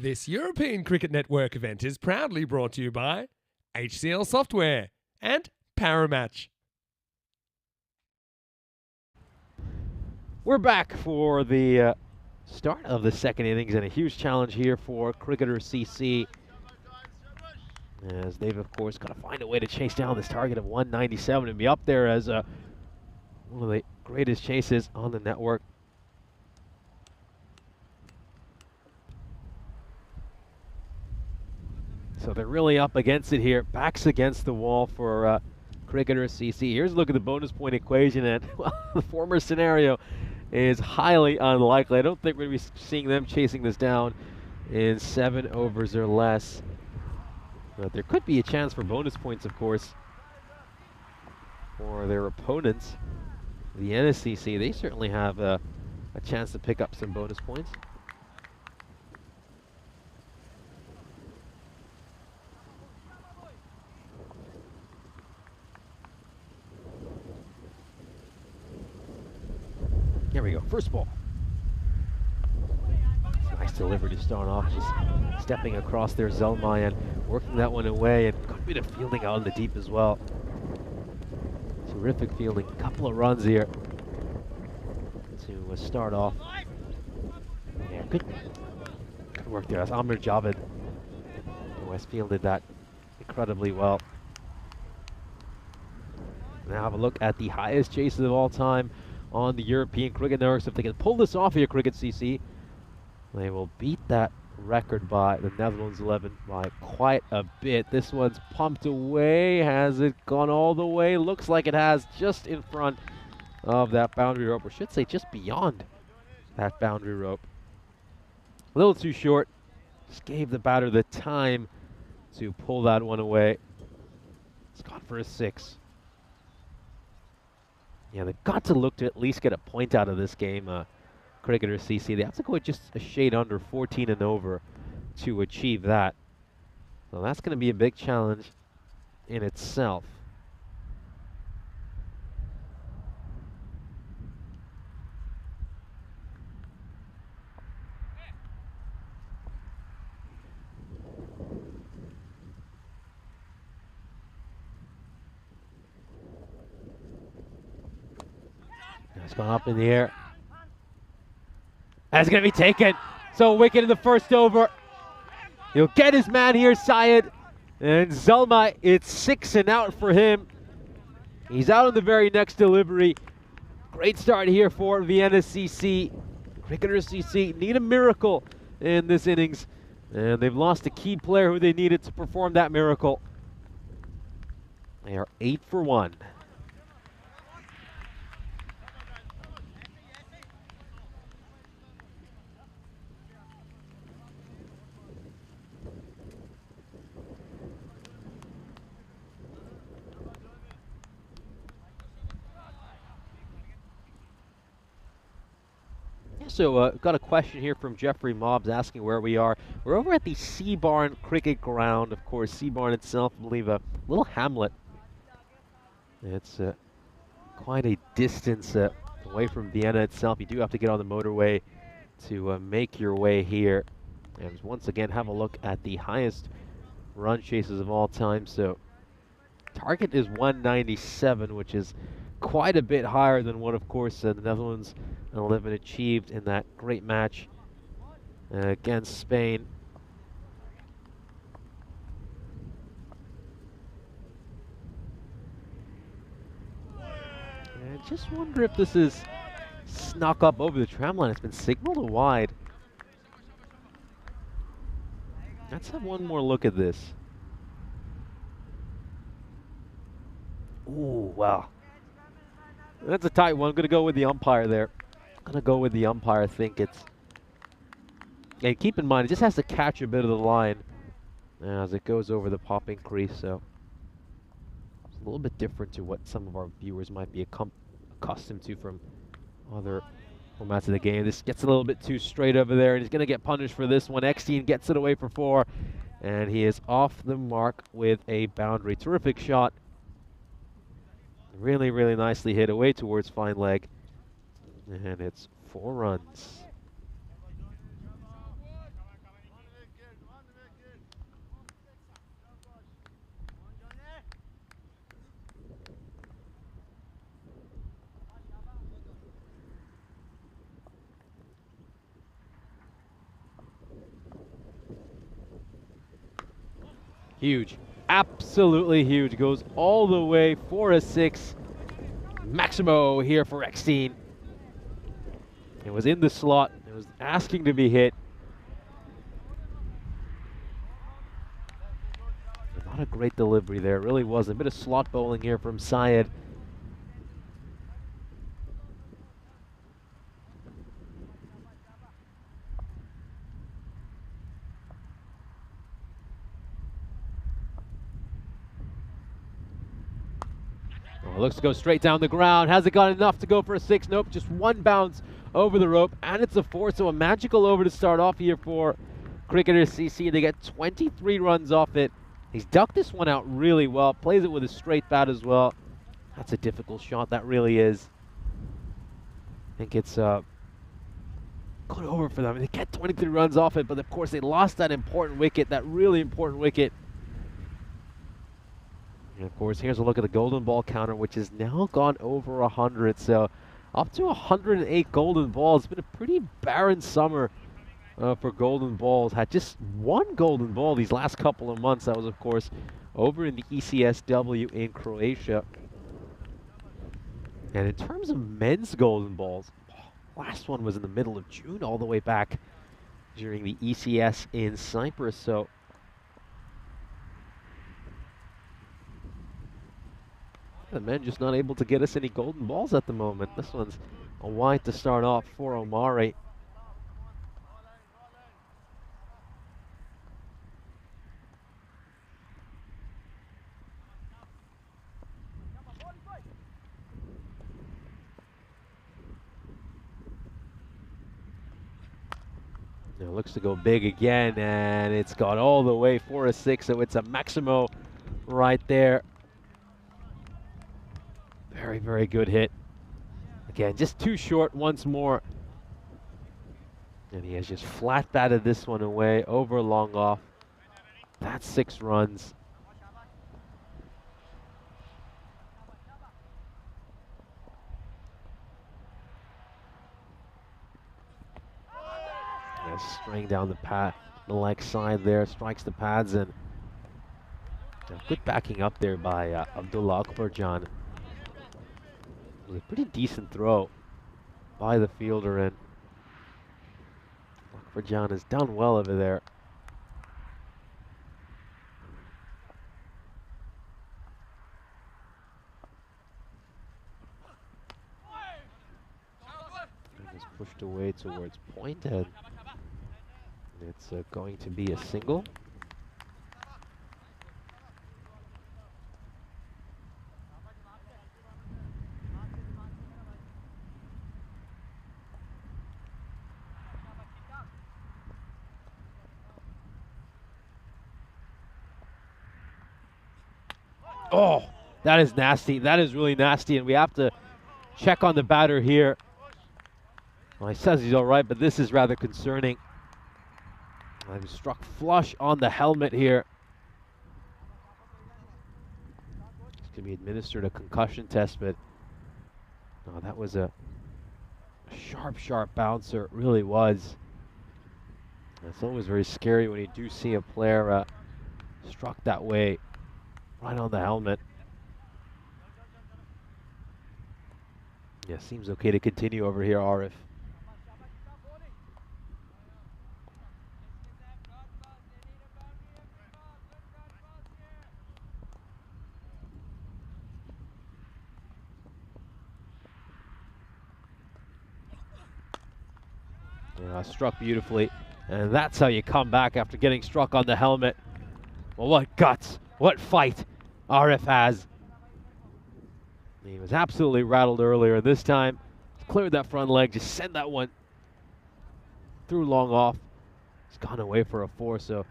This European Cricket Network event is proudly brought to you by HCL Software and Paramatch. We're back for the start of the second innings, and a huge challenge here for Cricketer CC, as they've, of course, got to find a way to chase down this target of 197 and be up there as one of the greatest chases on the network. So they're really up against it here. Backs against the wall for Cricketer CC. Here's a look at the bonus point equation, and well, the former scenario is highly unlikely. I don't think we're going to be seeing them chasing this down in 7 overs or less. But there could be a chance for bonus points, of course, for their opponents. The NSCC, they certainly have a chance to pick up some bonus points. Here we go, first ball. Nice delivery to start off, just stepping across there, Zelmai, and working that one away, and got a bit of fielding out in the deep as well. Terrific fielding, couple of runs here to start off. Yeah, good work there. That's Amir Javed, who has fielded that incredibly well. Now have a look at the highest chases of all time on the European Cricket Network. So if they can pull this off here, Cricket CC, they will beat that record by the Netherlands 11 by quite a bit. This one's pumped away. Has it gone all the way? Looks like it has, just in front of that boundary rope, or should say just beyond that boundary rope. A little too short. Just gave the batter the time to pull that one away. It's gone for a 6. Yeah, they've got to look to at least get a point out of this game, Cricketer CC. They have to go just a shade under 14 and over to achieve that. So that's going to be a big challenge in itself. It's gone up in the air. That's going to be taken. So wicket in the first over. He'll get his man here, Syed. And Zelma, it's 6 and out for him. He's out on the very next delivery. Great start here for Vienna CC. Cricketer CC need a miracle in this innings. And they've lost a key player who they needed to perform that miracle. They are 8 for 1. So got a question here from Jeffrey Mobbs asking where we are. We're over at the Sea Barn Cricket Ground. Of course, Sea Barn itself, I believe, a little hamlet. It's quite a distance away from Vienna itself. You do have to get on the motorway to make your way here. And once again, have a look at the highest run chases of all time. So target is 197, which is quite a bit higher than what, of course, the Netherlands 11 achieved in that great match against Spain. And I just wonder if this is snuck up over the tramline. It's been signaled wide. Let's have one more look at this. Ooh, wow. That's a tight one. I'm going to go with the umpire there. I'm going to go with the umpire. I think it's... And keep in mind, it just has to catch a bit of the line as it goes over the popping crease. So it's a little bit different to what some of our viewers might be accustomed to from other formats of the game. This gets a little bit too straight over there, and he's going to get punished for this one. Eckstein gets it away for 4, and he is off the mark with a boundary. Terrific shot. Really, really nicely hit away towards fine leg. And it's 4 runs. Huge. Absolutely huge. Goes all the way for a 6. Maximo here for Eckstein. It was in the slot. It was asking to be hit. Not a great delivery there. Really wasn't. A bit of slot bowling here from Syed. Oh, looks to go straight down the ground. Hasn't got enough to go for a 6. Nope, just one bounce over the rope, and it's a 4. So a magical over to start off here for Cricketer CC. They get 23 runs off it. He's ducked this one out really well. Plays it with a straight bat as well. That's a difficult shot. That really is. I think it's good over for them. They get 23 runs off it, but of course they lost that important wicket, that really important wicket. And of course, here's a look at the golden ball counter, which has now gone over 100. So up to 108 golden balls. It's been a pretty barren summer for golden balls. Had just one golden ball these last couple of months. That was, of course, over in the ECSW in Croatia. And in terms of men's golden balls, last one was in the middle of June, all the way back during the ECS in Cyprus. So the men just not able to get us any golden balls at the moment. This one's a wide to start off for Omari. Now looks to go big again, and it's gone all the way for a 6, so it's a Maximo right there. Very, very good hit. Again, just too short once more. And he has just flat batted this one away, over long off. That's 6 runs. Straying down the pad, the leg side there, strikes the pads, and good backing up there by Abdullah Akbarjan. It was a pretty decent throw by the fielder, and Akbarjan has done well over there. He's pushed away towards point, and it's going to be a single. Oh, that is nasty. That is really nasty, and we have to check on the batter here. Well, he says he's all right, but this is rather concerning. I'm struck flush on the helmet here. It's going to be administered a concussion test, but no, that was a sharp, sharp bouncer. It really was. It's always very scary when you do see a player struck that way, right on the helmet. Yeah, seems okay to continue over here, Arif. Struck beautifully, and that's how you come back after getting struck on the helmet. Well, what guts, what fight Arif has. He was absolutely rattled earlier. This time, cleared that front leg, just sent that one through long off. It's gone away for a 4, so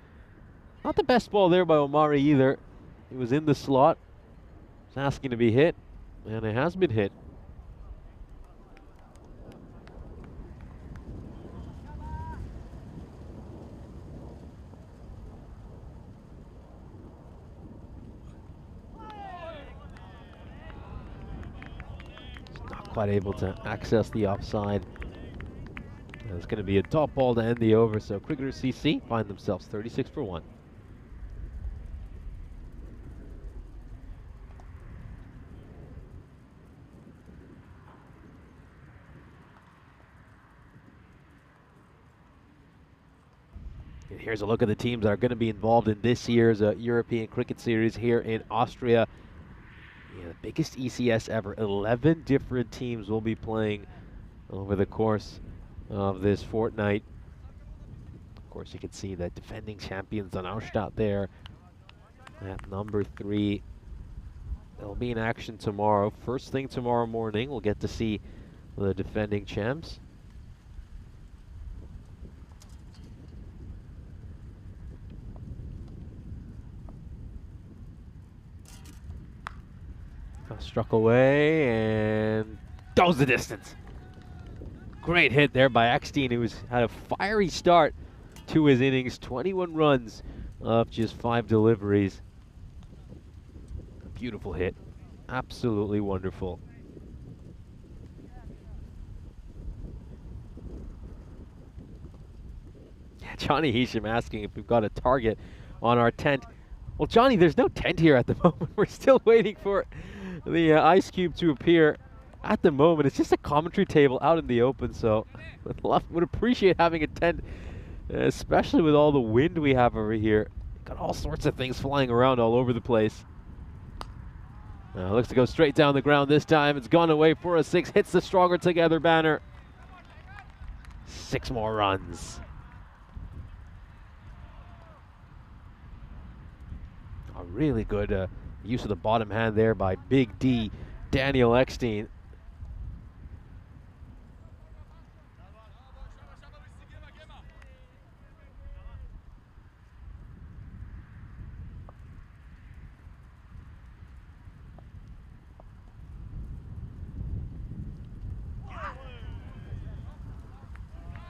not the best ball there by Omari either. It was in the slot. It's asking to be hit, and it has been hit. Quite able to access the offside. And it's going to be a top ball to end the over, so Cricketer CC find themselves 36 for 1. here's a look at the teams that are going to be involved in this year's European Cricket Series here in Austria. Yeah, the biggest ECS ever. 11 different teams will be playing over the course of this fortnight. Of course, you can see the defending champions on Austria there at number 3. They'll be in action tomorrow. First thing tomorrow morning, we'll get to see the defending champs. Struck away and goes the distance. Great hit there by Eckstein, who's had a fiery start to his innings. 21 runs off just 5 deliveries. Beautiful hit. Absolutely wonderful. Johnny Heesham asking if we've got a target on our tent. Well, Johnny, there's no tent here at the moment. We're still waiting for the ice cube to appear. At the moment, it's just a commentary table out in the open, so would appreciate having a tent, especially with all the wind we have over here. Got all sorts of things flying around all over the place. Looks to go straight down the ground this time. It's gone away for a 6. Hits the Stronger Together banner. 6 more runs. A really good use of the bottom hand there by Big D, Daniel Eckstein.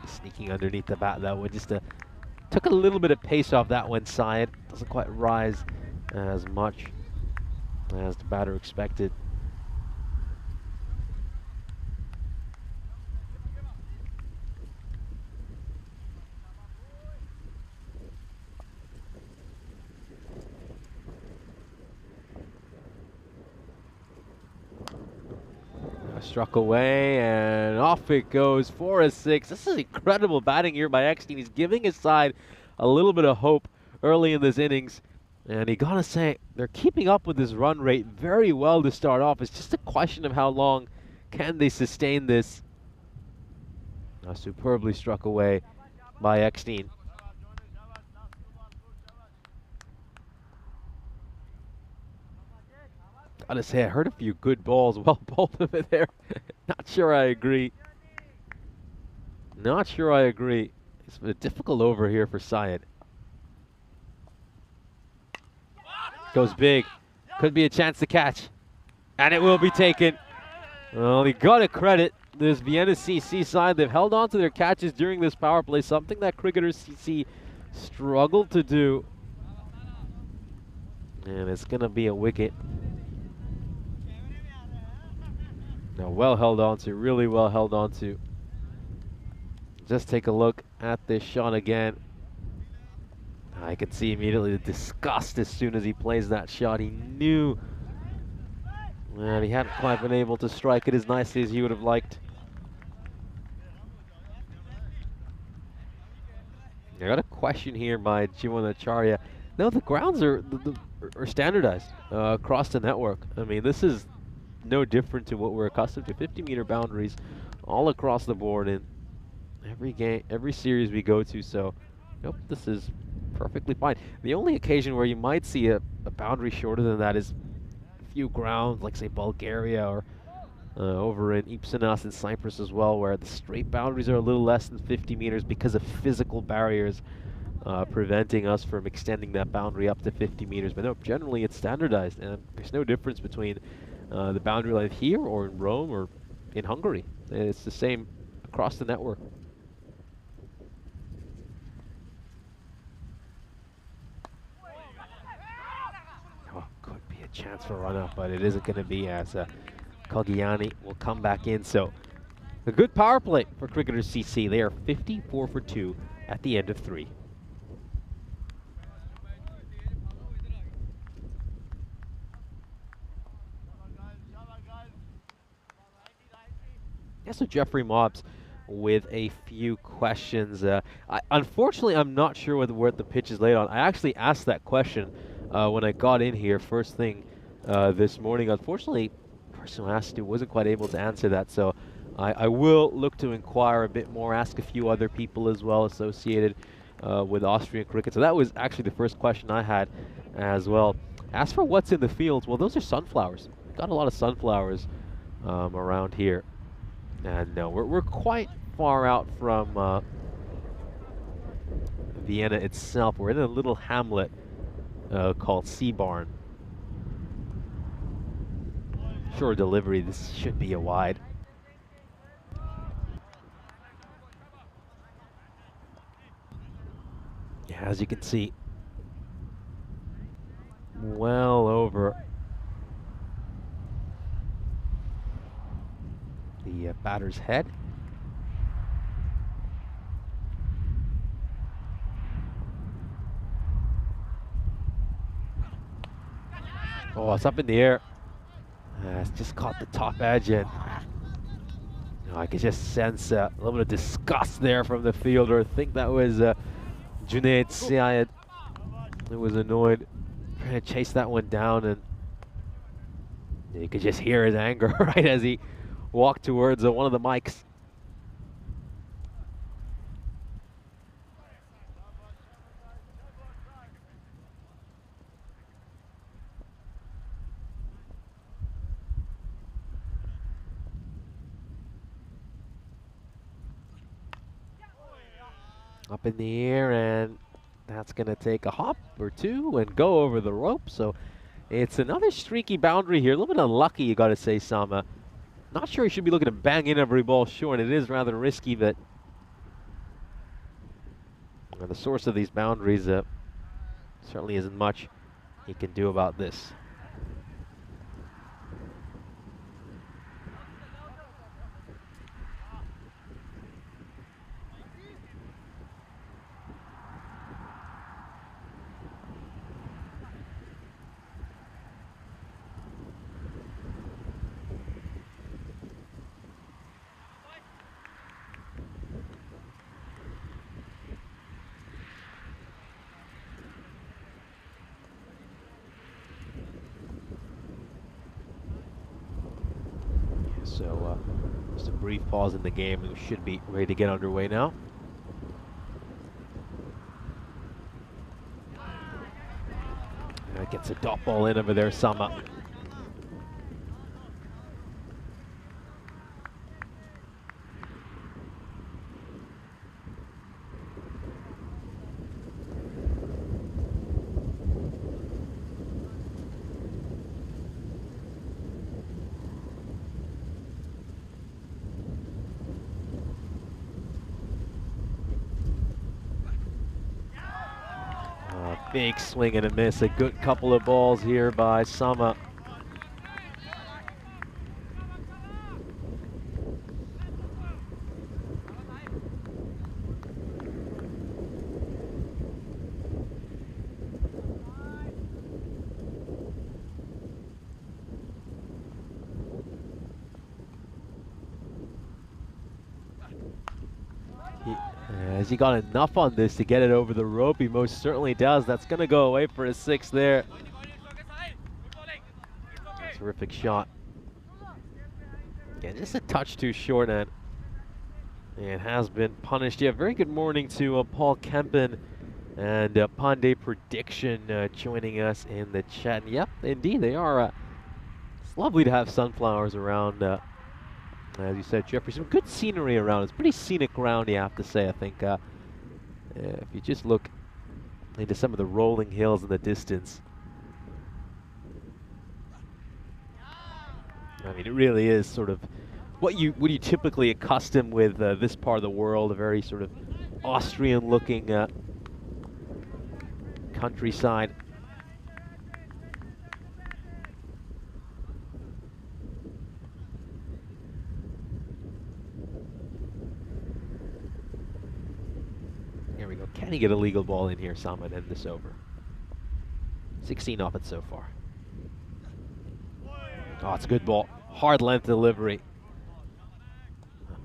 Sneaking underneath the bat that one, just took a little bit of pace off that one side. Doesn't quite rise as much as the batter expected. Struck away and off it goes for a 6. This is incredible batting here by Eckstein. He's giving his side a little bit of hope early in this innings. And you gotta say, they're keeping up with this run rate very well to start off. It's just a question of how long can they sustain this. Superbly struck away by Eckstein. Gotta say, I heard a few good balls. Well, both of it there. Not sure I agree. Not sure I agree. It's a difficult over here for Syed. Goes big. Could be a chance to catch. And it will be taken. Well, you got to credit this Vienna CC side. They've held on to their catches during this power play, something that Cricketers CC struggled to do. And it's going to be a wicket. Now, well held on to, really well held on to. Just take a look at this shot again. I could see immediately the disgust as soon as he plays that shot. He knew that he hadn't quite been able to strike it as nicely as he would have liked. I got a question here by Jiwan Acharya. No, the grounds are standardized across the network. I mean, this is no different to what we're accustomed to. 50-meter boundaries all across the board in every game, every series we go to. So, nope, this is perfectly fine. The only occasion where you might see a boundary shorter than that is a few grounds, like say Bulgaria or over in Ipsanas in Cyprus as well, where the straight boundaries are a little less than 50 meters because of physical barriers preventing us from extending that boundary up to 50 meters. But no, generally it's standardized, and there's no difference between the boundary line here or in Rome or in Hungary. It's the same across the network. Oh, could be a chance for a run-up, but it isn't going to be, as Kogiani will come back in. So a good power play for Cricketers CC. They are 54 for 2 at the end of 3. Yeah, so Jeffrey Mobbs with a few questions. Unfortunately, I'm not sure where the pitch is laid on. I actually asked that question when I got in here first thing this morning. Unfortunately, the person who asked it wasn't quite able to answer that, so I will look to inquire a bit more, ask a few other people as well associated with Austrian cricket. So that was actually the first question I had as well. As for what's in the fields, well, those are sunflowers. Got a lot of sunflowers around here. And we're quite far out from Vienna itself. We're in a little hamlet called Seabarn. Short delivery, this should be a wide. Yeah, as you can see, well over the batter's head. Oh, it's up in the air. It's just caught the top edge, and I could just sense a little bit of disgust there from the fielder. I think that was Junaid Syed, who was annoyed, trying to chase that one down, and you could just hear his anger right as he walked towards one of the mics. Up in the air, and that's going to take a hop or two and go over the rope. So it's another streaky boundary here. A little bit unlucky, you got to say, Sama. Not sure he should be looking to bang in every ball short. It is rather risky, but the source of these boundaries certainly isn't much he can do about this. So just a brief pause in the game. We should be ready to get underway now. Gets a dot ball in over there, Sama. Big swing and a miss. A good couple of balls here by Sama. Has he got enough on this to get it over the rope? He most certainly does. That's going to go away for a six there. Terrific shot. Again, just a touch too short, and it has been punished. Yeah, very good morning to Paul Kempen and Pandey Prediction joining us in the chat. And yep, indeed, they are. It's lovely to have sunflowers around. As you said, Jeffrey, some good scenery around. It's pretty scenic ground, you have to say. I think if you just look into some of the rolling hills in the distance, I mean, it really is sort of what you typically accustom with this part of the world. A very sort of Austrian-looking countryside. Can he get a legal ball in here, Sama, and end this over? 16 off it so far. Oh, it's a good ball. Hard length delivery.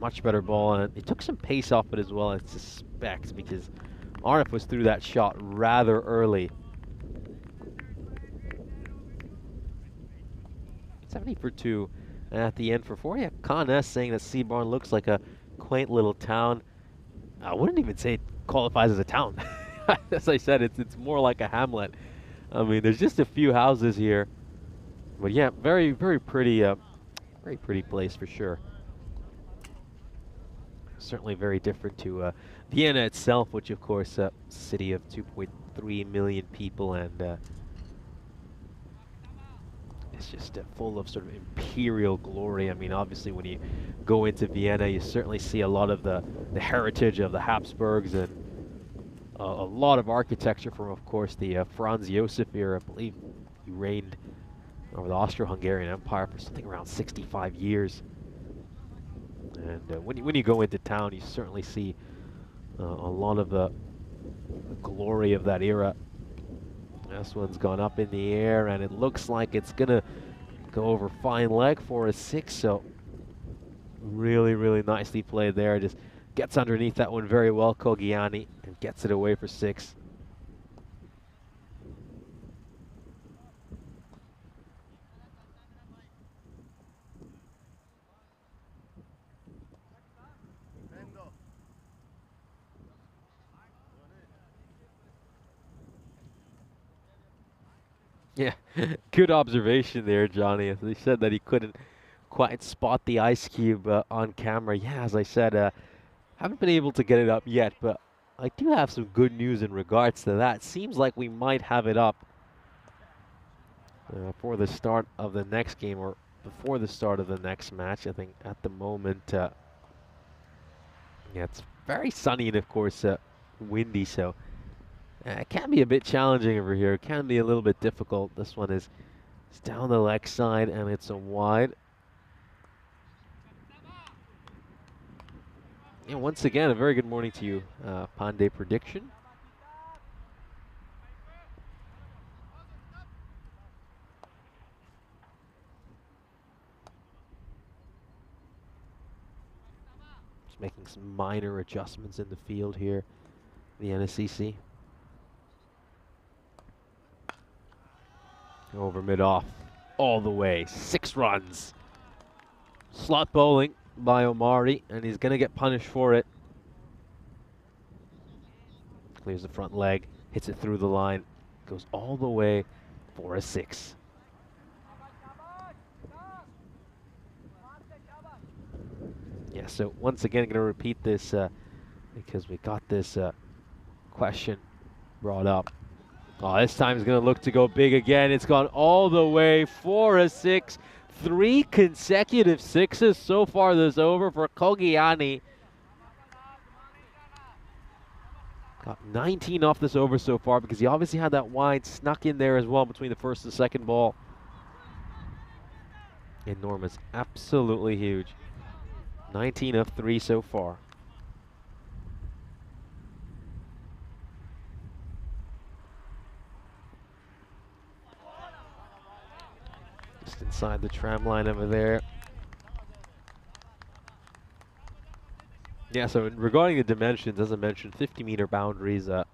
much better ball, and he took some pace off it as well, I suspect, because Arnif was through that shot rather early. 70 for 2 at the end for 4. Yeah, Con S saying that Seaborn looks like a quaint little town. I wouldn't even say it qualifies as a town. As I said, it's more like a hamlet. I mean, there's just a few houses here. But yeah, very, very pretty place for sure. Certainly very different to Vienna itself, which of course, city of 2.3 million people, and it's just full of sort of imperial glory. I mean, obviously when you go into Vienna, you certainly see a lot of the heritage of the Habsburgs, and a lot of architecture from, of course, the Franz Josef era. I believe he reigned over the Austro-Hungarian Empire for something around 65 years. And when you go into town, you certainly see a lot of the glory of that era. This one's gone up in the air, and it looks like it's gonna go over fine leg for a 6. So really, really nicely played there. Just gets underneath that one very well, Kogiani, and gets it away for 6. Yeah, good observation there, Johnny. They said that he couldn't quite spot the ice cube on camera. Yeah, as I said, haven't been able to get it up yet, but I do have some good news in regards to that. Seems like we might have it up for the start of the next game, or before the start of the next match. I think at the moment, yeah, it's very sunny and of course windy, so it can be a bit challenging over here. It can be a little bit difficult. This one is down the leg side, and it's a wide. And once again, a very good morning to you, Pandey Prediction. Just making some minor adjustments in the field here, the NSCC. Over mid-off, all the way, 6 runs. Slot bowling by Omari, and he's going to get punished for it. Clears the front leg, hits it through the line, goes all the way for a 6. Yeah, so once again, going to repeat this because we got this question brought up. Oh, this time he's going to look to go big again. It's gone all the way for a 6. 3 consecutive 6s so far this over for Kogiani. Got 19 off this over so far because he obviously had that wide snuck in there as well between the first and second ball. Enormous, absolutely huge. 19 of 3 so far. Just inside the tram line over there. Yeah, so regarding the dimensions, as I mentioned, 50-meter boundaries. That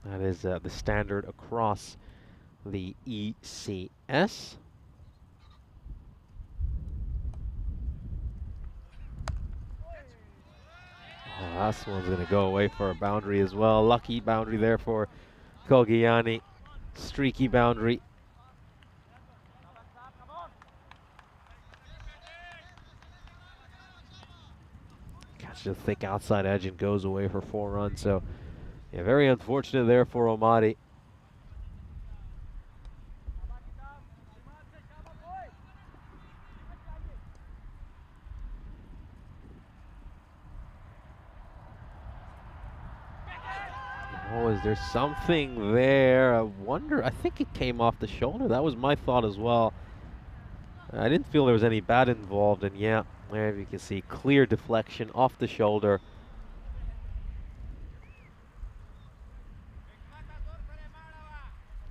is the standard across the ECS. Oh, this one's going to go away for a boundary as well. Lucky boundary there for Kogiani. Streaky boundary. Catches a thick outside edge and goes away for 4 runs. So, yeah, very unfortunate there for Omari. Oh, is there something there? I wonder. I think it came off the shoulder. That was my thought as well. I didn't feel there was any bat involved, and yeah, there you can see clear deflection off the shoulder.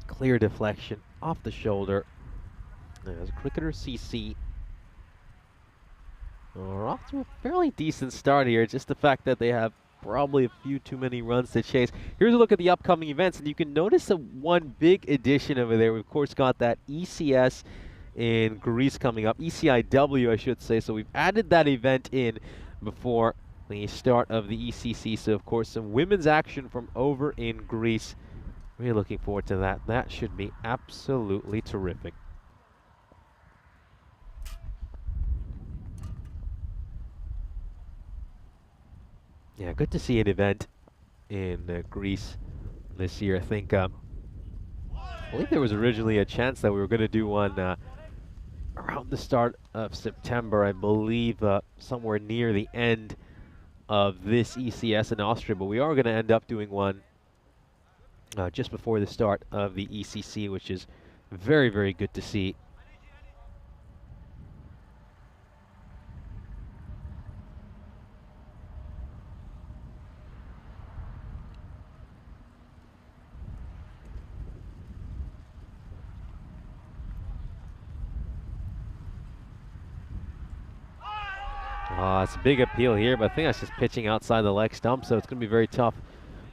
Clear deflection off the shoulder. There's cricketer CC. We're off to a fairly decent start here. Just the fact that they have probably a few too many runs to chase. Here's a look at the upcoming events, and you can notice one big addition over there. We've, of course, got that ECS in Greece coming up. ECIW, I should say. So we've added that event in before the start of the ECC. So, of course, some women's action from over in Greece. Really looking forward to that. That should be absolutely terrific. Yeah, good to see an event in Greece this year. I think, I believe there was originally a chance that we were going to do one around the start of September, I believe, somewhere near the end of this ECS in Austria, but we are going to end up doing one just before the start of the ECC, which is very, very good to see. It's a big appeal here, but I think that's just pitching outside the leg stump, so it's going to be very tough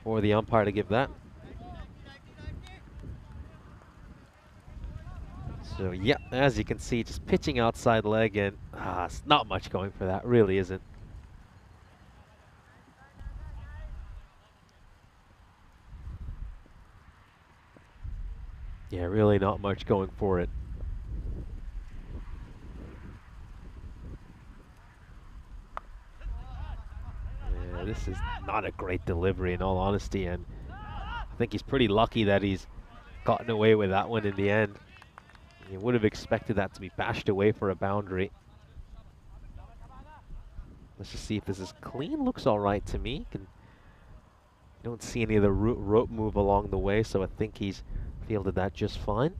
for the umpire to give that. So, yeah, as you can see, just pitching outside leg, and it's not much going for that, really isn't. Yeah, really not much going for it. This is not a great delivery, in all honesty, and I think he's pretty lucky that he's gotten away with that one in the end. You would have expected that to be bashed away for a boundary. Let's just see if this is clean. Looks all right to me. Don't see any of the rope move along the way, so I think he's fielded that just fine.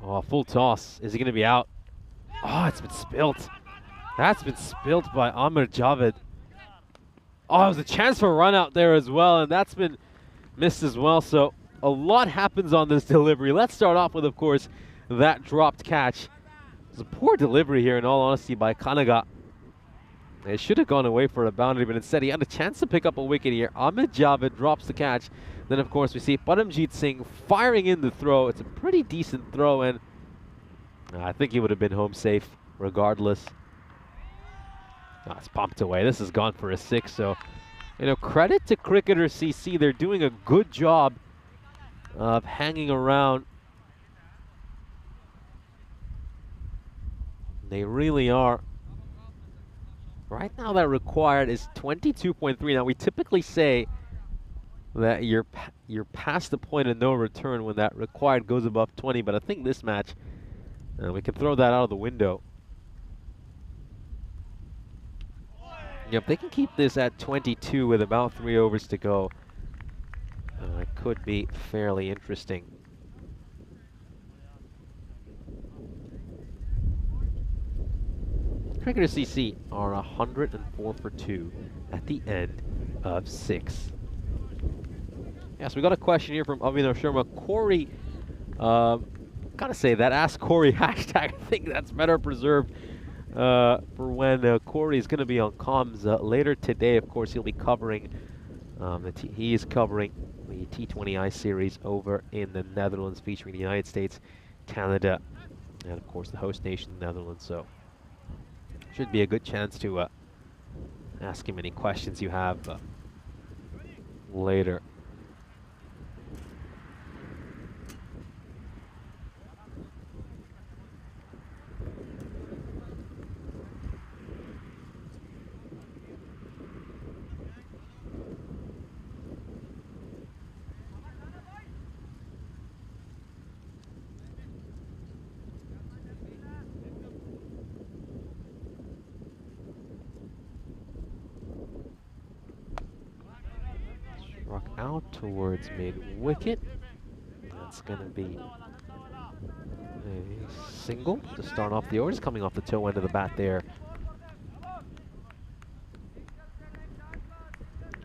Oh, full toss. Is he going to be out? Oh, it's been spilt. That's been spilt by Amir Javed. Oh, there was a chance for a run out there as well, and that's been missed as well. So a lot happens on this delivery. Let's start off with, of course, that dropped catch. It was a poor delivery here, in all honesty, by Kanaga. It should have gone away for a boundary, but instead he had a chance to pick up a wicket here. Ahmed Javed drops the catch. Then, of course, we see Paramjit Singh firing in the throw. It's a pretty decent throw, and I think he would have been home safe regardless. It's pumped away. This has gone for a 6, so, you know, credit to Cricketer CC. They're doing a good job of hanging around. They really are. Right now, that required is 22.3. Now, we typically say that you're past the point of no return when that required goes above 20, but I think this match, we can throw that out of the window. If they can keep this at 22 with about 3 overs to go, it could be fairly interesting. Cricketer CC are 104 for 2 at the end of 6. Yes, we got a question here from Avinav Sharma. Corey, gotta say that Ask Corey hashtag, I think that's better preserved for when Corey is going to be on comms later today. Of course, he'll be covering, he is covering the T20I series over in the Netherlands, featuring the United States, Canada, and of course the host nation, the Netherlands. So should be a good chance to ask him any questions you have later. Out towards mid-wicket. That's going to be a single to start off the over. Just coming off the toe end of the bat there.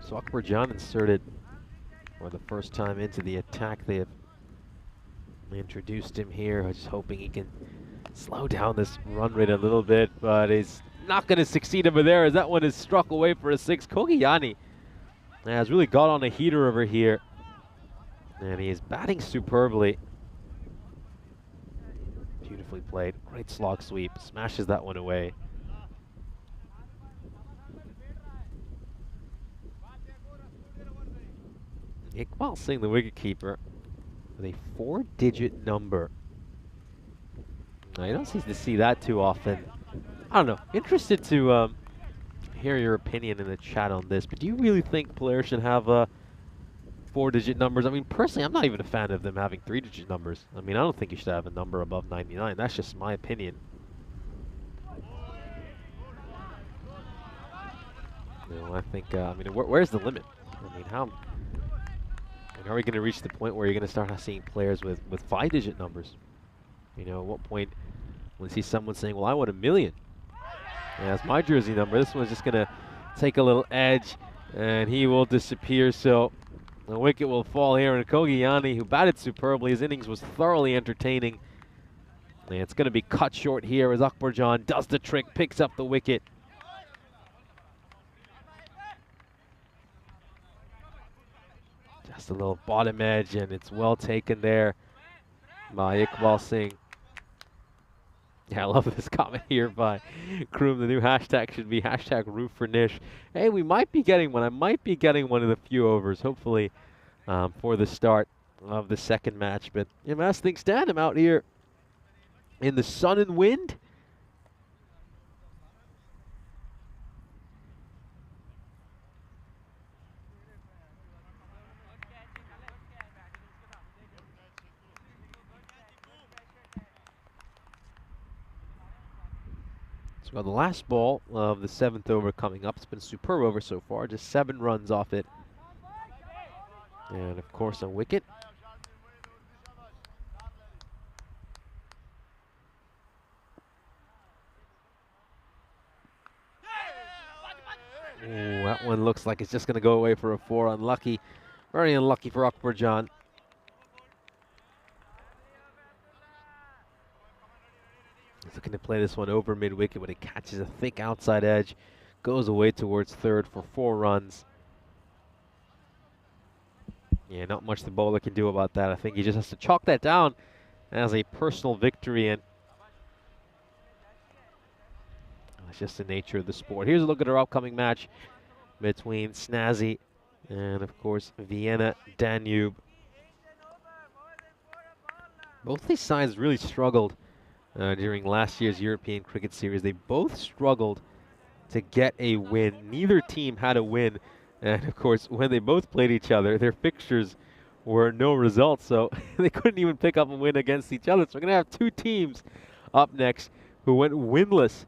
So Akbar Jan inserted for the first time into the attack. They have Introduced him here, just hoping he can slow down this run rate a little bit, but he's not going to succeed over there as that one is struck away for a 6. Kogiani has really got on a heater over here, and he is batting superbly. Beautifully played, great slog sweep, smashes that one away. Iqbal Singh, the wicketkeeper, with a 4-digit number. Now, you don't seem to see that too often. I don't know. Interested to hear your opinion in the chat on this, but do you really think players should have 4-digit numbers? I mean, personally, I'm not even a fan of them having 3-digit numbers. I mean, I don't think you should have a number above 99. That's just my opinion. You know, I think, I mean, where's the limit? I mean, how are we going to reach the point where you're going to start seeing players with 5-digit numbers? You know, at what point when you see someone saying, well, I want 1 million. Yeah, that's my jersey number. This one's just going to take a little edge, and he will disappear. So the wicket will fall here, and Kogiani, who batted superbly, his innings was thoroughly entertaining. And it's going to be cut short here as Akbarjan does the trick, picks up the wicket. Just a little bottom edge, and it's well taken there by Iqbal Singh. Yeah, I love this comment here by Kroom. The new hashtag should be hashtag root for Nish. Hey, we might be getting one. I might be getting one in a few overs, hopefully, for the start of the second match. But you know, as things stand, I'm out here in the sun and wind. So we got the last ball of the 7th over coming up. It's been a superb over so far, just 7 runs off it. And of course a wicket. Ooh, that one looks like it's just going to go away for a 4. Unlucky, very unlucky for Akbarjan. He's looking to play this one over mid-wicket, but it catches a thick outside edge, goes away towards third for 4 runs. Yeah, not much the bowler can do about that. I think he just has to chalk that down as a personal victory, and it's just the nature of the sport. Here's a look at our upcoming match between Snazzy and, of course, Vienna Danube. Both these sides really struggled during last year's European Cricket Series. They both struggled to get a win. Neither team had a win. And of course, when they both played each other, their fixtures were no results. So they couldn't even pick up a win against each other. So we're going to have 2 teams up next who went winless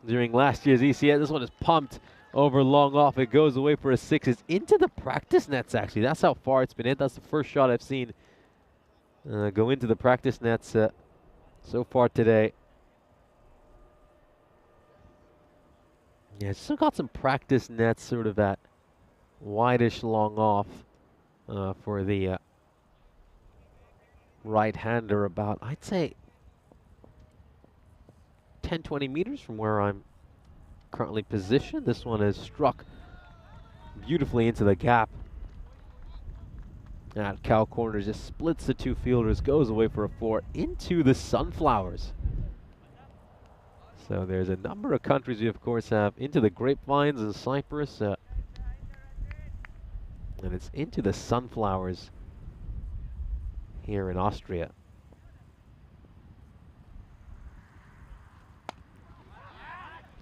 during last year's ECS. This one is pumped over long off. It goes away for a 6. It's into the practice nets, actually. That's how far it's been hit. That's the first shot I've seen go into the practice nets so far today. Yeah, still got some practice nets sort of at wideish long off for the right-hander, about, I'd say, 10-20 meters from where I'm currently positioned. This one is struck beautifully into the gap. At cow corner, just splits the 2 fielders, goes away for a 4 into the sunflowers. So there's a number of countries we, of course, have into the grapevines and Cyprus. And it's into the sunflowers here in Austria.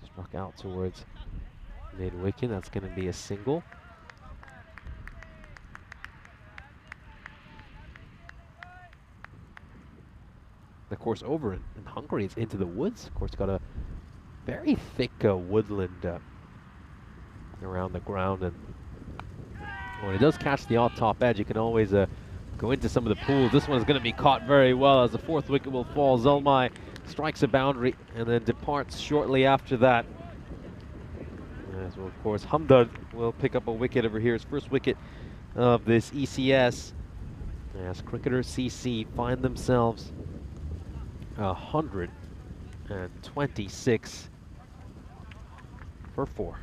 Struck out towards mid-wicket. That's going to be a single. Of course, over in Hungary, it's into the woods. Of course, got a very thick woodland around the ground, and when it does catch the off-top edge, you can always go into some of the pools. This one is going to be caught very well as the 4th wicket will fall. Zulmai strikes a boundary and then departs shortly after that. As well, of course, Hamdard will pick up a wicket over here, his first wicket of this ECS. as Cricketer CC find themselves 126 for 4.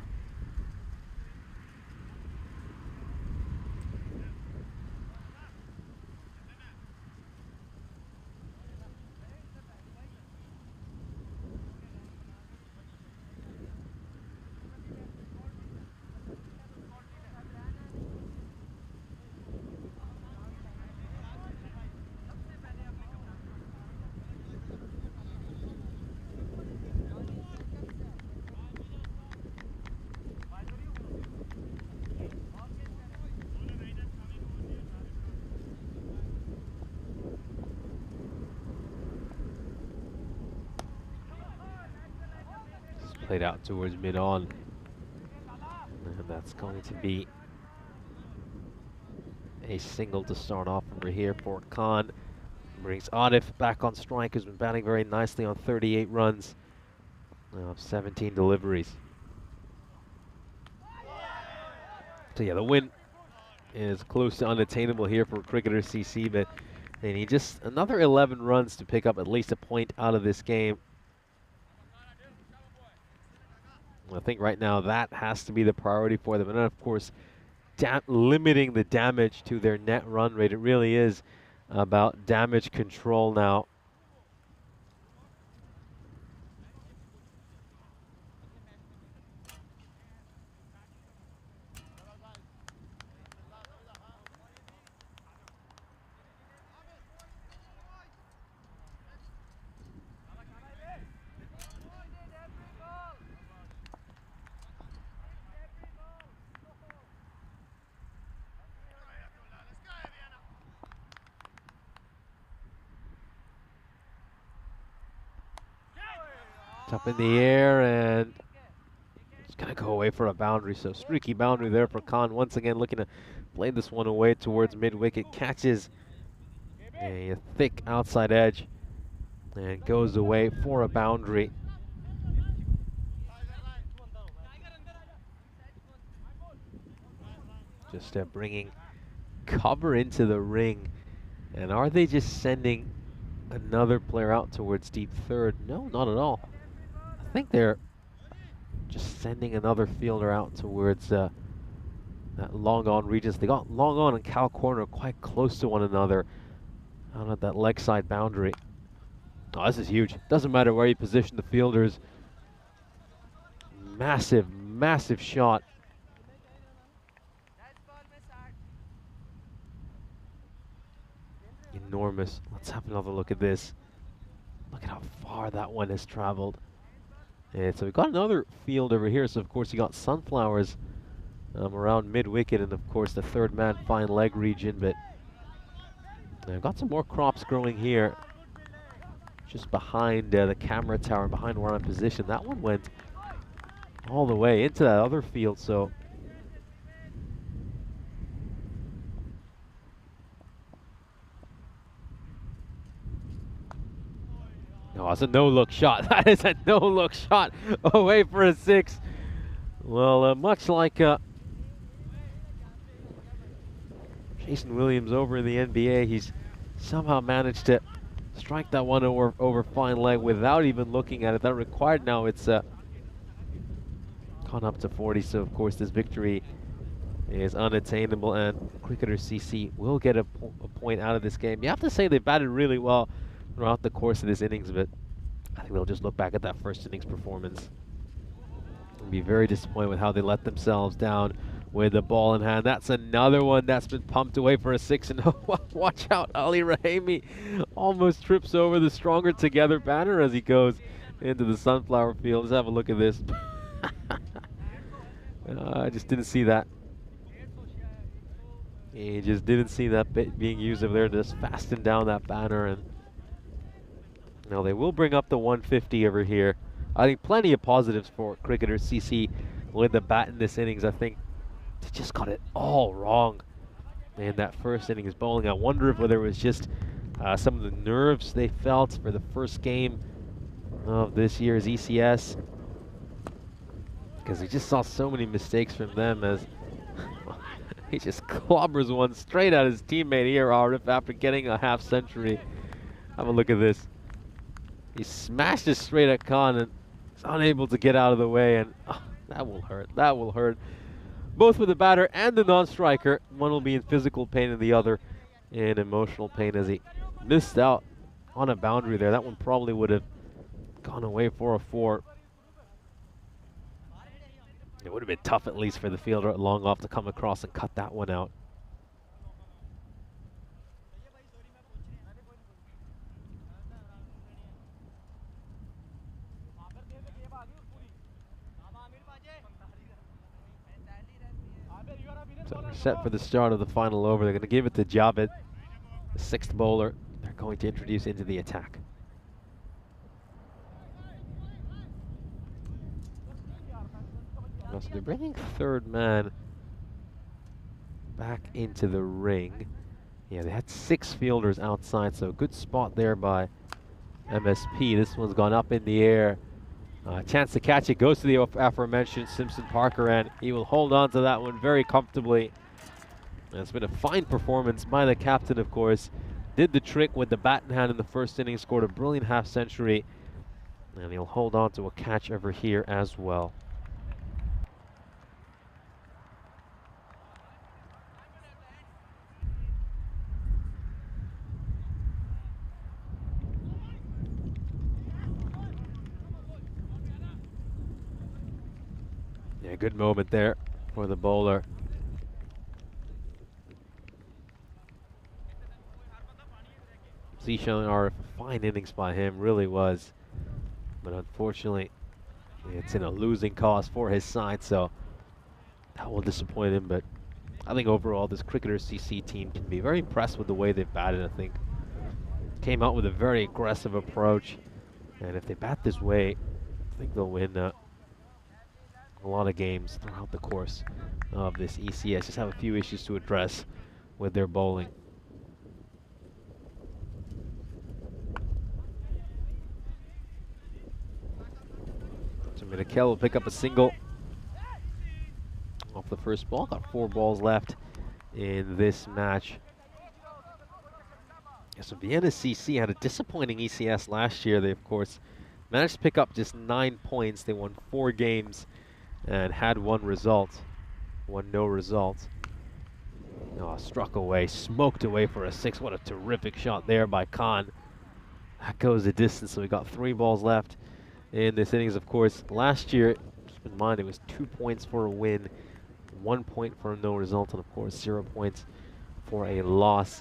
Played out towards mid-on. And that's going to be a single to start off over here for Khan. Brings Atif back on strike, who's been batting very nicely on 38 runs of 17 deliveries. So yeah, the win is close to unattainable here for Cricketer CC, but they need just another 11 runs to pick up at least a point out of this game. I think right now that has to be the priority for them. And then, of course, limiting the damage to their net run rate. It really is about damage control now. Up in the air, and it's going to go away for a boundary. So streaky boundary there for Khan. Once again looking to play this one away towards mid-wicket. Catches a thick outside edge and goes away for a boundary. Just bringing cover into the ring. And are they just sending another player out towards deep third? No, not at all. I think they're just sending another fielder out towards that long on regions. They got long on and cow corner quite close to one another out at that leg side boundary. Oh, this is huge. Doesn't matter where you position the fielders. Massive, massive shot. Enormous. Let's have another look at this. Look at how far that one has traveled. And so we've got another field over here. So, of course, you got Sunflowers around mid-wicket, and, of course, the third man fine leg region. But I've got some more crops growing here just behind the camera tower, behind where I'm positioned. That one went all the way into that other field. So oh, it's a no-look shot. That is a no-look shot away for a 6. Well, much like Jason Williams over in the NBA, he's somehow managed to strike that one over fine leg without even looking at it. That required now it's gone up to 40. So, of course, this victory is unattainable, and Cricketer CC will get a point out of this game. You have to say they batted really well throughout the course of this innings, but I think they'll just look back at that first innings performance and be very disappointed with how they let themselves down with the ball in hand. That's another one that's been pumped away for a 6. And watch out, Ali Rahimi almost trips over the Stronger Together banner as he goes into the sunflower field. Let's have a look at this. I just didn't see that. He just didn't see that bit being used over there, just fasten down that banner. And now they will bring up the 150 over here. I think plenty of positives for Cricketer CC with the bat in this innings. I think they just got it all wrong in that first innings bowling. I wonder if whether it was just some of the nerves they felt for the first game of this year's ECS, because we just saw so many mistakes from them as he just clobbers one straight at his teammate here, Arif, after getting a half century. Have a look at this. He smashed it straight at Khan and is unable to get out of the way, and that will hurt. That will hurt. Both with the batter and the non-striker. One will be in physical pain and the other in emotional pain as he missed out on a boundary there. That one probably would have gone away for a 4. It would have been tough at least for the fielder at long off to come across and cut that one out. So we're set for the start of the final over. They're going to give it to Javed, the 6th bowler. They're going to introduce into the attack. So they're bringing 3rd man back into the ring. Yeah, they had 6 fielders outside, so good spot there by MSP. This one's gone up in the air. Chance to catch it goes to the aforementioned Simpson Parker, and he will hold on to that one very comfortably. And it's been a fine performance by the captain, of course. Did the trick with the bat in hand in the first inning, scored a brilliant half century, and he'll hold on to a catch over here as well. Yeah, good moment there for the bowler. Zishan are fine innings by him, really was. But unfortunately, it's in a losing cause for his side, so that will disappoint him. But I think overall, this Cricketer CC team can be very impressed with the way they've batted, I think. Came out with a very aggressive approach, and if they bat this way, I think they'll win a lot of games throughout the course of this ECS. Just have a few issues to address with their bowling. So Mikel will pick up a single off the first ball. Got 4 balls left in this match. Yeah, so Vienna CC had a disappointing ECS last year. They, of course, managed to pick up just 9 points. They won 4 games and had 1 no result. Oh, struck away, smoked away for a 6. What a terrific shot there by Khan. That goes the distance, so we got 3 balls left in this innings. Of course, last year, keep in mind, it was 2 points for a win, 1 point for a no result, and of course, 0 points for a loss.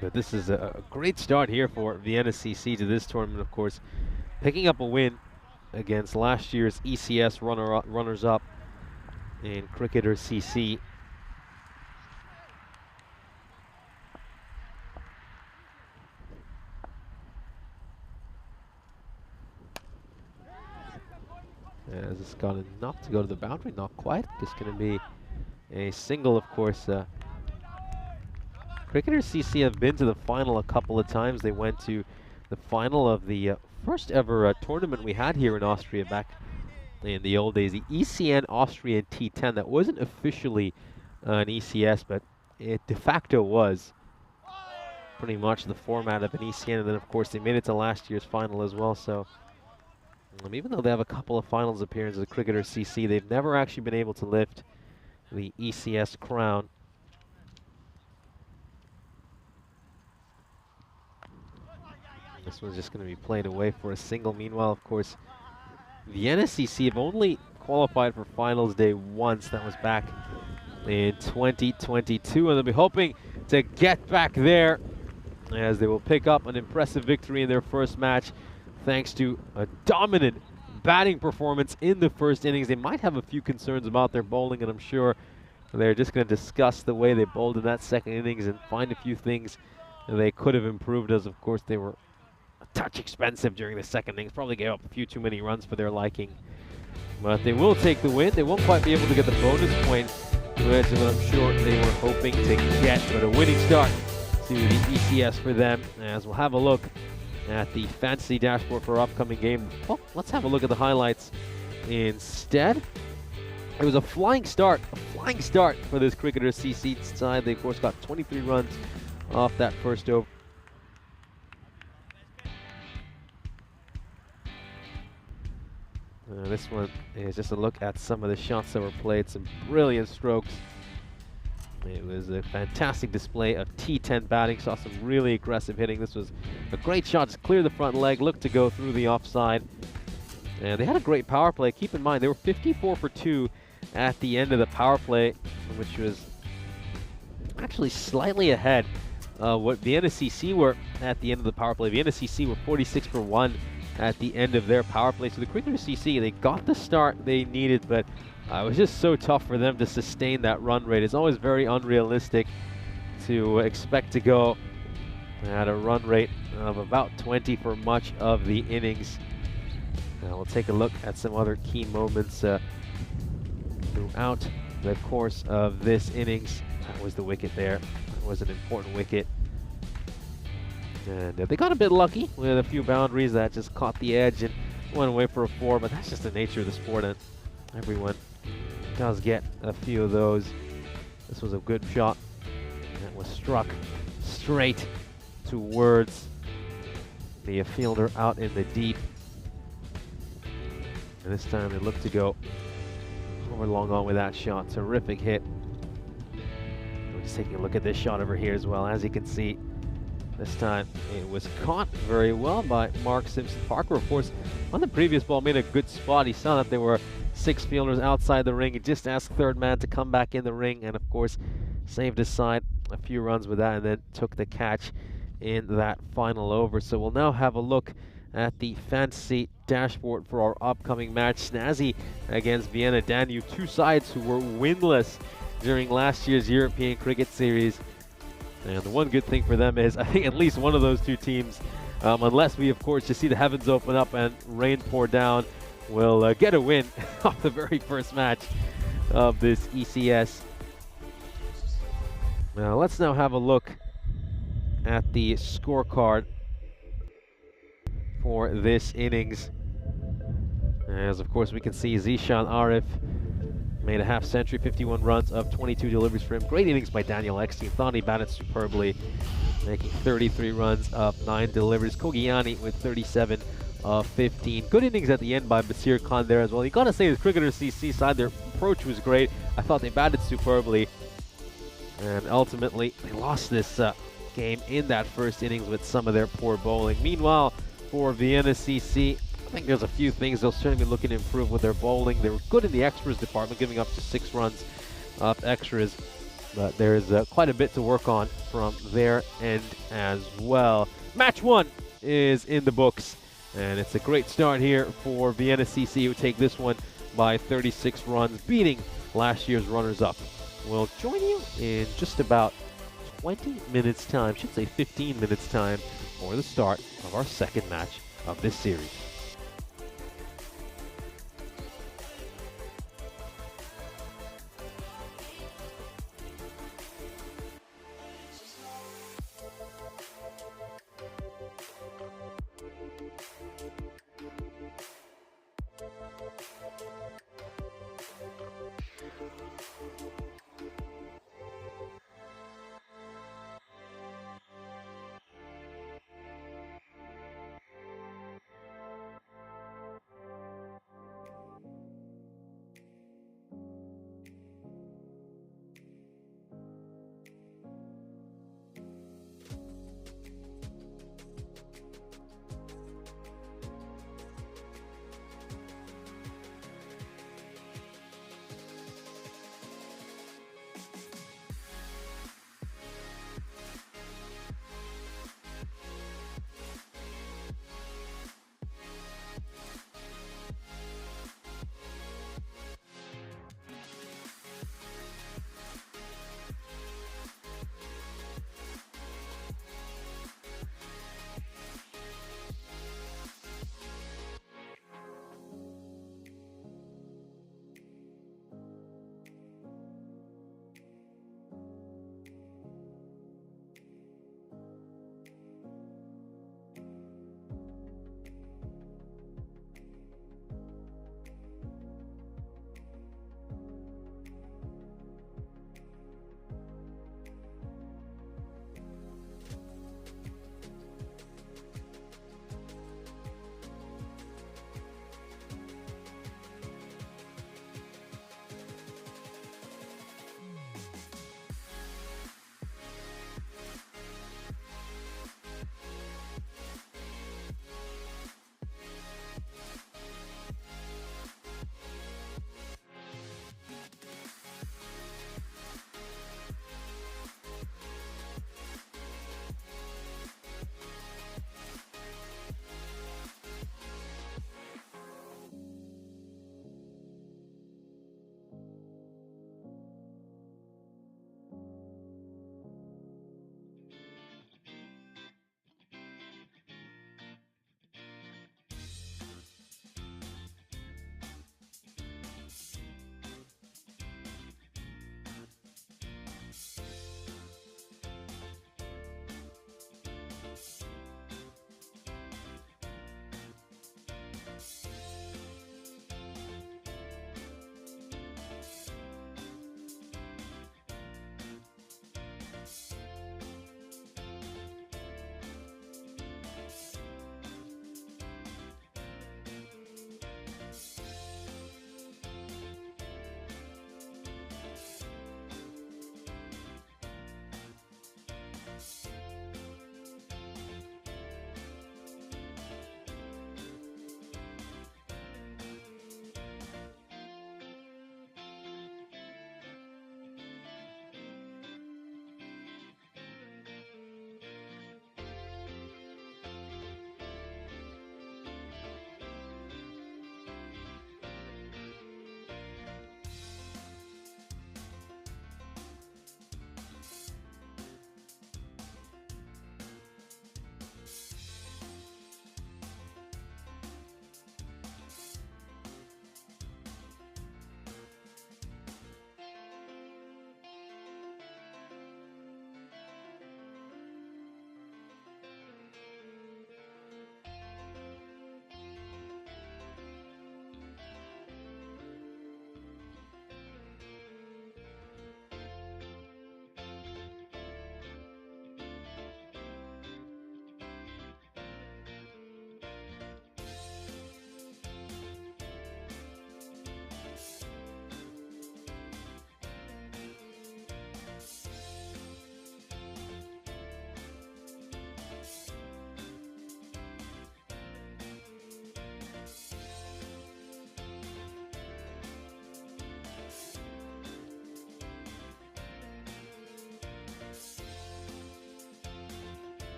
But this is a great start here for Vienna CC to this tournament, of course. Picking up a win against last year's ECS runners-up in Cricketer CC. As it's got enough to go to the boundary, not quite. Just going to be a single, of course. Cricketer CC have been to the final a couple of times. They went to the final of the first ever tournament we had here in Austria back in the old days, the ECN Austrian T10. That wasn't officially an ECS, but it de facto was pretty much the format of an ECN. And then, of course, they made it to last year's final as well. So even though they have a couple of finals appearances at Cricketer CC, they've never actually been able to lift the ECS crown. This one's just going to be played away for a single. Meanwhile, of course, Vienna CC have only qualified for finals day once. That was back in 2022, and they'll be hoping to get back there as they will pick up an impressive victory in their first match thanks to a dominant batting performance in the first innings. They might have a few concerns about their bowling, and I'm sure they're just going to discuss the way they bowled in that second innings and find a few things that they could have improved, as of course they were a touch expensive during the second innings. Probably gave up a few too many runs for their liking. But they will take the win. They won't quite be able to get the bonus point, which I'm sure they were hoping to get. But a winning start to the ECS for them, as we'll have a look at the fantasy dashboard for our upcoming game. Well, let's have a look at the highlights instead. It was a flying start for this cricketer CC side. They, of course, got 23 runs off that first over. This one is just a look at some of the shots that were played, some brilliant strokes. It was a fantastic display of T10 batting, saw some really aggressive hitting. This was a great shot, just clear the front leg, looked to go through the offside. And they had a great power play. Keep in mind, they were 54 for 2 at the end of the power play, which was actually slightly ahead of what Vienna CC were at the end of the power play. Vienna CC were 46 for 1 at the end of their power play. So the cricketer CC, they got the start they needed, but it was just so tough for them to sustain that run rate. It's always very unrealistic to expect to go at a run rate of about 20 for much of the innings. Now we'll take a look at some other key moments throughout the course of this innings. That was the wicket there. That was an important wicket. And they got a bit lucky with a few boundaries that just caught the edge and went away for a 4, but that's just the nature of the sport, and everyone does get a few of those. This was a good shot that was struck straight towards the fielder out in the deep. And this time they look to go over long on with that shot. Terrific hit. We're just taking a look at this shot over here as well. As you can see, this time it was caught very well by Mark Simpson. Parker, of course, on the previous ball made a good spot. He saw that there were 6 fielders outside the ring. He just asked third man to come back in the ring and, of course, saved his side a few runs with that and then took the catch in that final over. So we'll now have a look at the fantasy dashboard for our upcoming match. Snazzy against Vienna Danube, two sides who were winless during last year's European Cricket Series. And the one good thing for them is I think at least one of those two teams, unless we of course just see the heavens open up and rain pour down, will get a win off the very first match of this ECS. Now let's now have a look at the scorecard for this innings. As of course we can see, Zishan Arif made a half century, 51 runs of 22 deliveries for him. Great innings by Daniel Eckstein. Thought he batted superbly, making 33 runs of 9 deliveries. Kogiani with 37 of 15. Good innings at the end by Basir Khan there as well. You gotta say, the cricketer CC side, their approach was great. I thought they batted superbly, and ultimately they lost this game in that first innings with some of their poor bowling. Meanwhile, for Vienna CC, I think there's a few things they'll certainly be looking to improve with their bowling. They were good in the extras department, giving up to 6 runs of extras, but there's quite a bit to work on from their end as well. Match 1 is in the books, and it's a great start here for Vienna CC, who take this one by 36 runs, beating last year's runners-up. We'll join you in just about 20 minutes time, should say 15 minutes time, for the start of our second match of this series.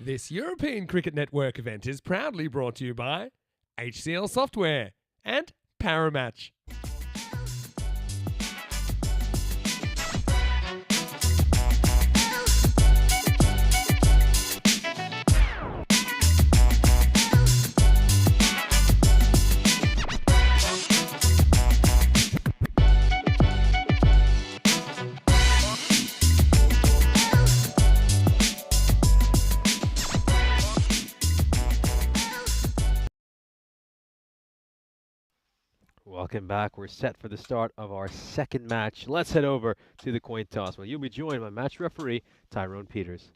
This European Cricket Network event is proudly brought to you by HCL Software and Paramatch. Welcome back. We're set for the start of our second match. Let's head over to the coin toss. Well, you'll be joined by match referee Tyrone Peters.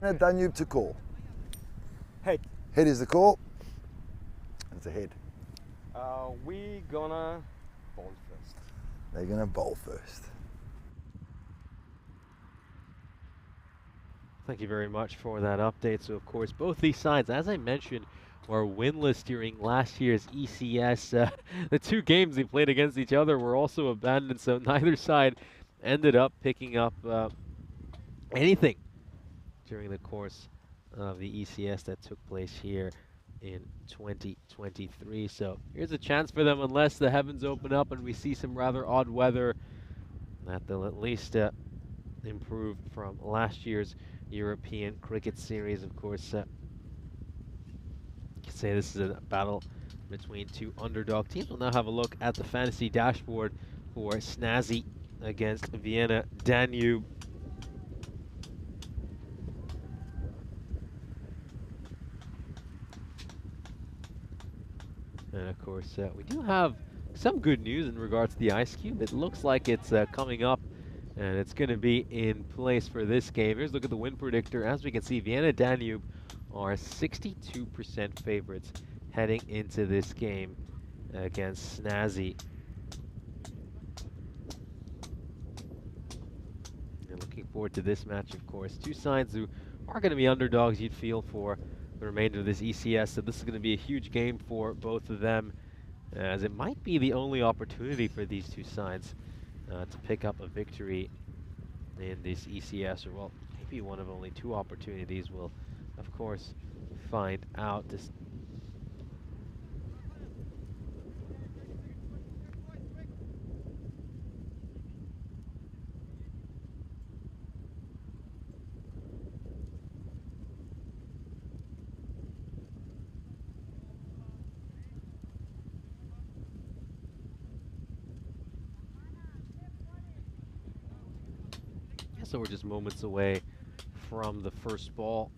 Danube to call. Head. Head is the call. It's a head. We gonna bowl first. They're going to bowl first. Thank you very much for that update. So, of course, both these sides, as I mentioned, were winless during last year's ECS. The two games they played against each other were also abandoned, so neither side ended up picking up anything during the course of the ECS that took place here in 2023. So here's a chance for them, unless the heavens open up and we see some rather odd weather, that they'll at least improve from last year's European Cricket Series. Of course, you could say this is a battle between two underdog teams. We'll now have a look at the fantasy dashboard for Snazzy against Vienna Danube. And of course, we do have some good news in regards to the Ice Cube. It looks like it's coming up, and it's going to be in place for this game. Here's a look at the win predictor. As we can see, Vienna Danube are 62% favorites heading into this game against Snazzy. And looking forward to this match, of course. Two sides who are going to be underdogs, you'd feel, for the remainder of this ECS. So this is going to be a huge game for both of them, as it might be the only opportunity for these two sides to pick up a victory in this ECS, or well, maybe one of only two opportunities. We'll, of course, find out. So we're just moments away from the first ball.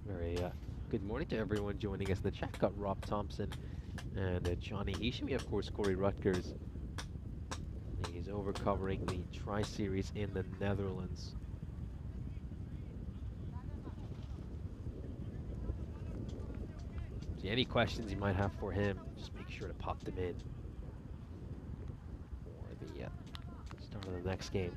Very good morning to everyone joining us in the chat. Got Rob Thompson and Johnny Ishimi, of course, Corey Rutgers. He's over covering the Tri-Series in the Netherlands. So any questions you might have for him, just make sure to pop them in for the start of the next game.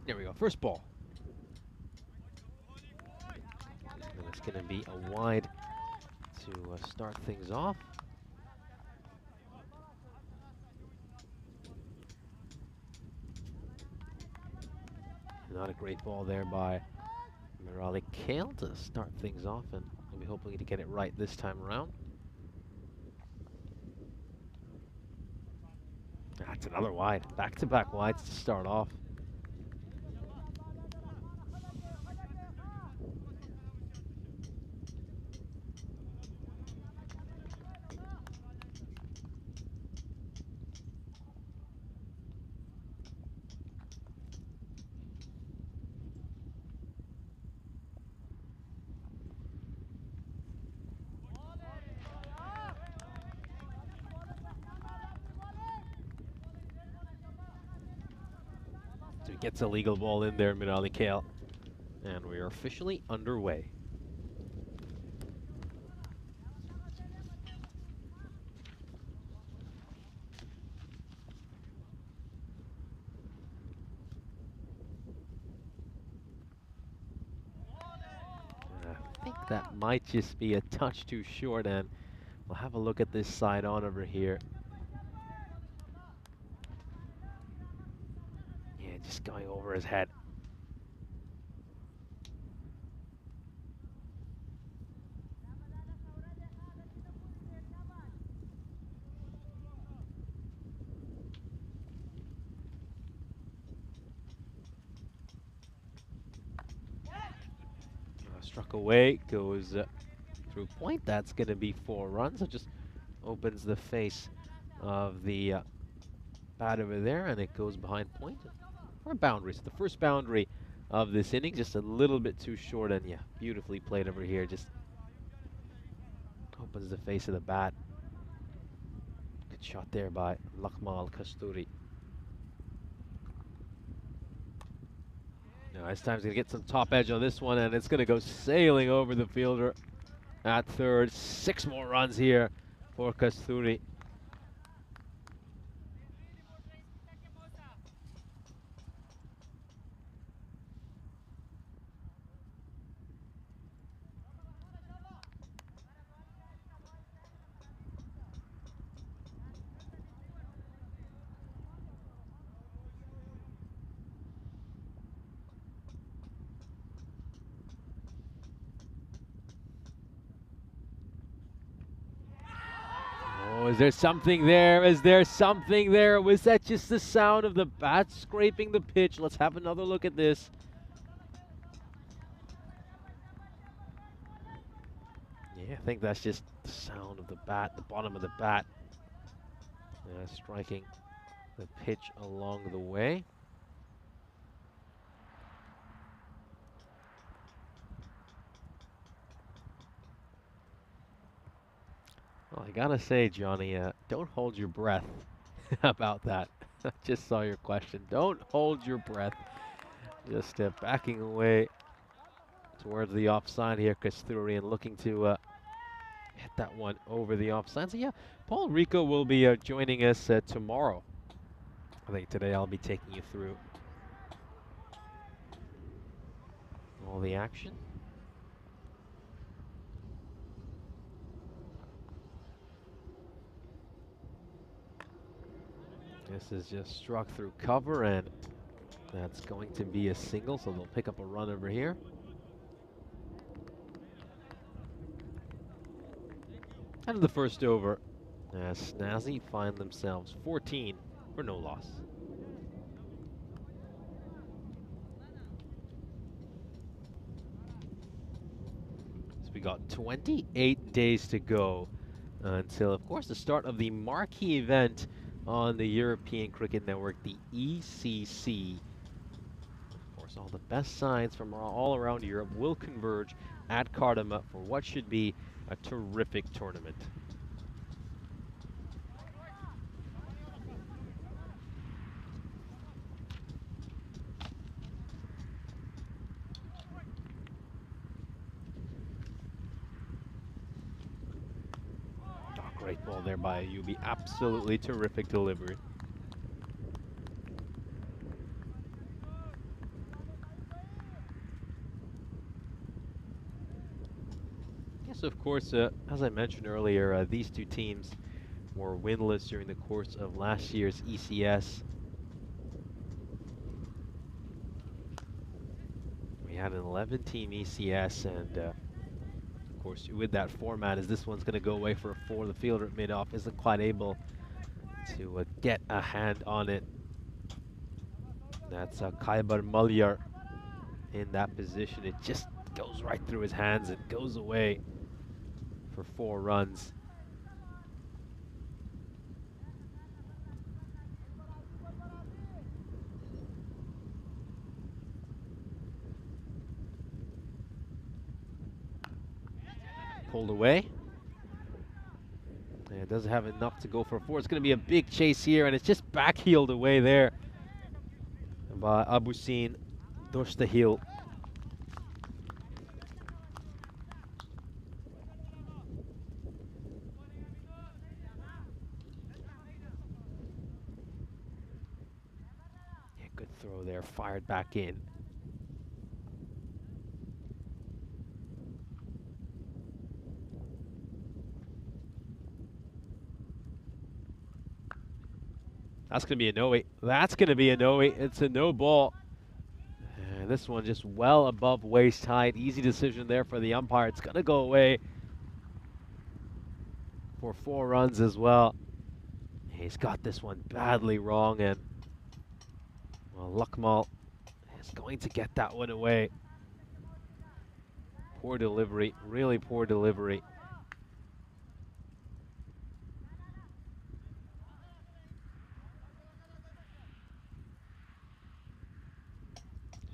There we go, first ball. And it's going to be a wide to start things off. Not a great ball there by Mirali Kale to start things off, and we'll be hoping to get it right this time around. That's another wide. Back-to-back wides to start off. So he gets a legal ball in there, Mirali Kale. And we are officially underway. think that might just be a touch too short, and we'll have a look at this side on over here. Yeah, just going over his head. Struck away, goes through point. That's going to be 4 runs. It just opens the face of the bat over there, and it goes behind point for a boundary. So the first boundary of this inning, just a little bit too short, and yeah, beautifully played over here. Just opens the face of the bat. Good shot there by Lakmal Kasturi. Now this time's going to get some top edge on this one, and it's going to go sailing over the fielder at third. 6 more runs here for Kasturi. Oh, is there something there? Is there something there? Was that just the sound of the bat scraping the pitch? Let's have another look at this. Yeah, I think that's just the sound of the bat, the bottom of the bat. Striking the pitch along the way. Well, I gotta say, Johnny, don't hold your breath about that. I just saw your question. Don't hold your breath. Just backing away towards the offside here, Kasturi, and looking to hit that one over the offside. So yeah, Paul Rico will be joining us tomorrow. I think today I'll be taking you through all the action. This is just struck through cover, and that's going to be a single, so they'll pick up a run over here. Out of the first over, Snazzy find themselves 14 for no loss. So we got 28 days to go until, of course, the start of the marquee event on the European Cricket Network, the ECC. Of course, all the best sides from all around Europe will converge at Cardamom for what should be a terrific tournament. Great ball there by Ayubi. Absolutely terrific delivery. Yes, of course, as I mentioned earlier, these two teams were winless during the course of last year's ECS. We had an 11-team ECS, and of course, with that format, as this one's going to go away for a 4, the fielder at mid-off isn't quite able to get a hand on it. That's Kaibar Malyar in that position. It just goes right through his hands and goes away for 4 runs. Pulled away. And it doesn't have enough to go for a 4. It's going to be a big chase here, and it's just backheeled away there by Abusin Dostahil. Yeah, good throw there, fired back in. That's going to be a no. That's going to be a no. It's a no ball. And this one just well above waist height. Easy decision there for the umpire. It's going to go away for 4 runs as well. He's got this one badly wrong, and well, Luckmal is going to get that one away. Poor delivery, really poor delivery.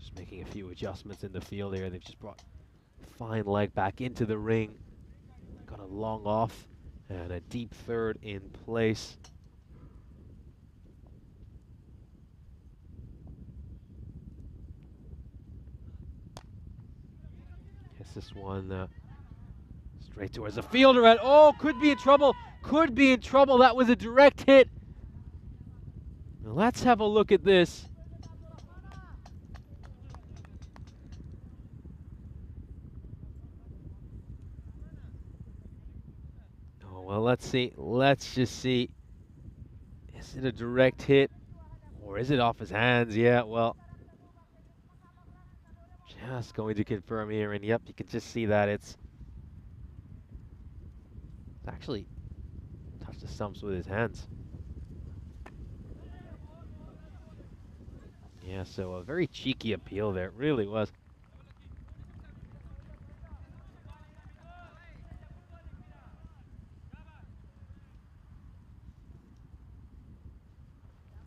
Just making a few adjustments in the field here. They've just brought fine leg back into the ring. Got a long off and a deep third in place. Guess this one straight towards the fielder, and oh, could be in trouble. Could be in trouble. That was a direct hit. Now let's have a look at this. Oh, well, let's see. Let's just see. Is it a direct hit, or is it off his hands? Yeah, well, just going to confirm here, and yep, you can just see that it's actually touched the stumps with his hands. Yeah, so a very cheeky appeal there. It really was.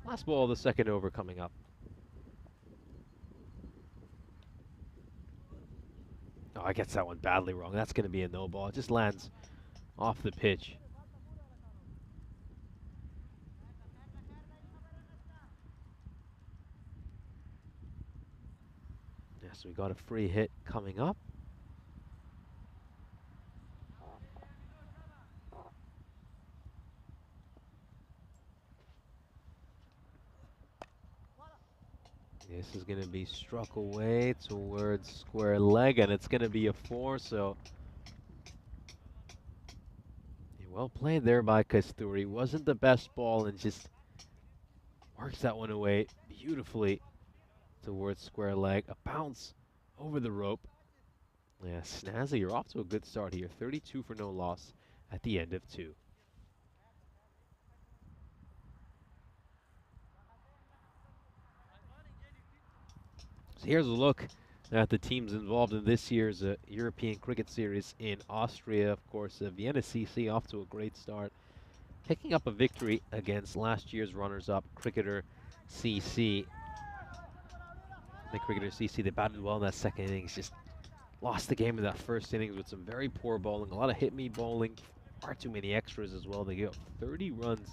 Last ball of the second over coming up. Oh, I gets that one badly wrong. That's going to be a no ball. It just lands off the pitch. Yeah, so we got a free hit coming up. This is going to be struck away towards square leg, and it's going to be a 4, so well played there by Kasturi. Wasn't the best ball and just works that one away beautifully towards square leg. A bounce over the rope. Yeah, Snazzy, you're off to a good start here. 32 for no loss at the end of 2. So here's a look at the teams involved in this year's European Cricket Series in Austria. Of course, Vienna CC off to a great start, picking up a victory against last year's runners-up Cricketer CC. The Cricketer CC, they batted well in that second innings, just lost the game in that first innings with some very poor bowling, a lot of hit-me bowling, far too many extras as well. They got 30 runs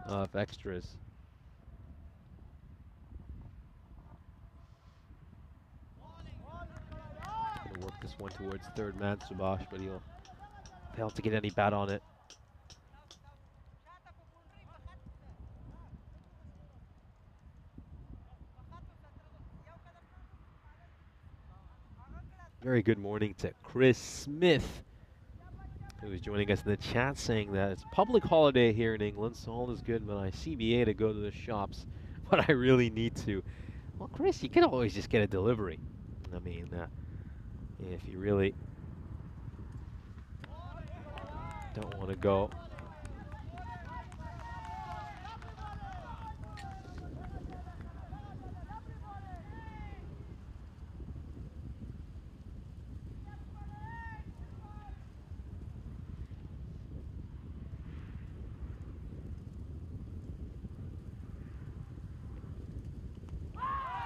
of extras. Work this one towards third man, Subhash, but he'll fail to get any bat on it. Very good morning to Chris Smith, who is joining us in the chat, saying that it's public holiday here in England, so all is good, but I CBA to go to the shops, but I really need to. Well, Chris, you can always just get a delivery. I mean, if you really don't want to go.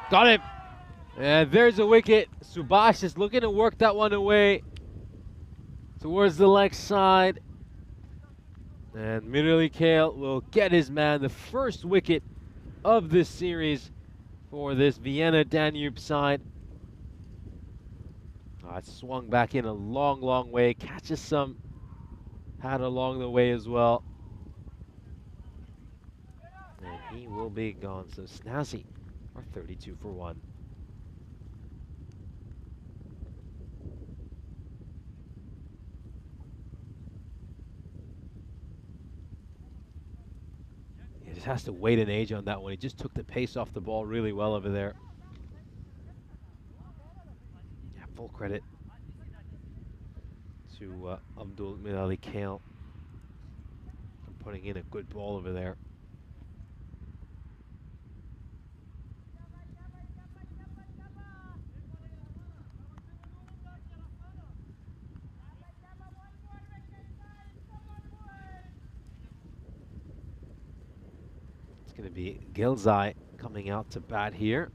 Got it. And there's a wicket. Subhash is looking to work that one away towards the leg side. And Mirali Kale will get his man, the first wicket of this series for this Vienna Danube side. It swung back in a long, long way. Catches some hat along the way as well. And he will be gone. So Snazzy are 32 for 1. just has to wait an age on that one. He just took the pace off the ball really well over there. Yeah, full credit to Abdul Milali Kale for putting in a good ball over there. It's going to be Gilzai coming out to bat here.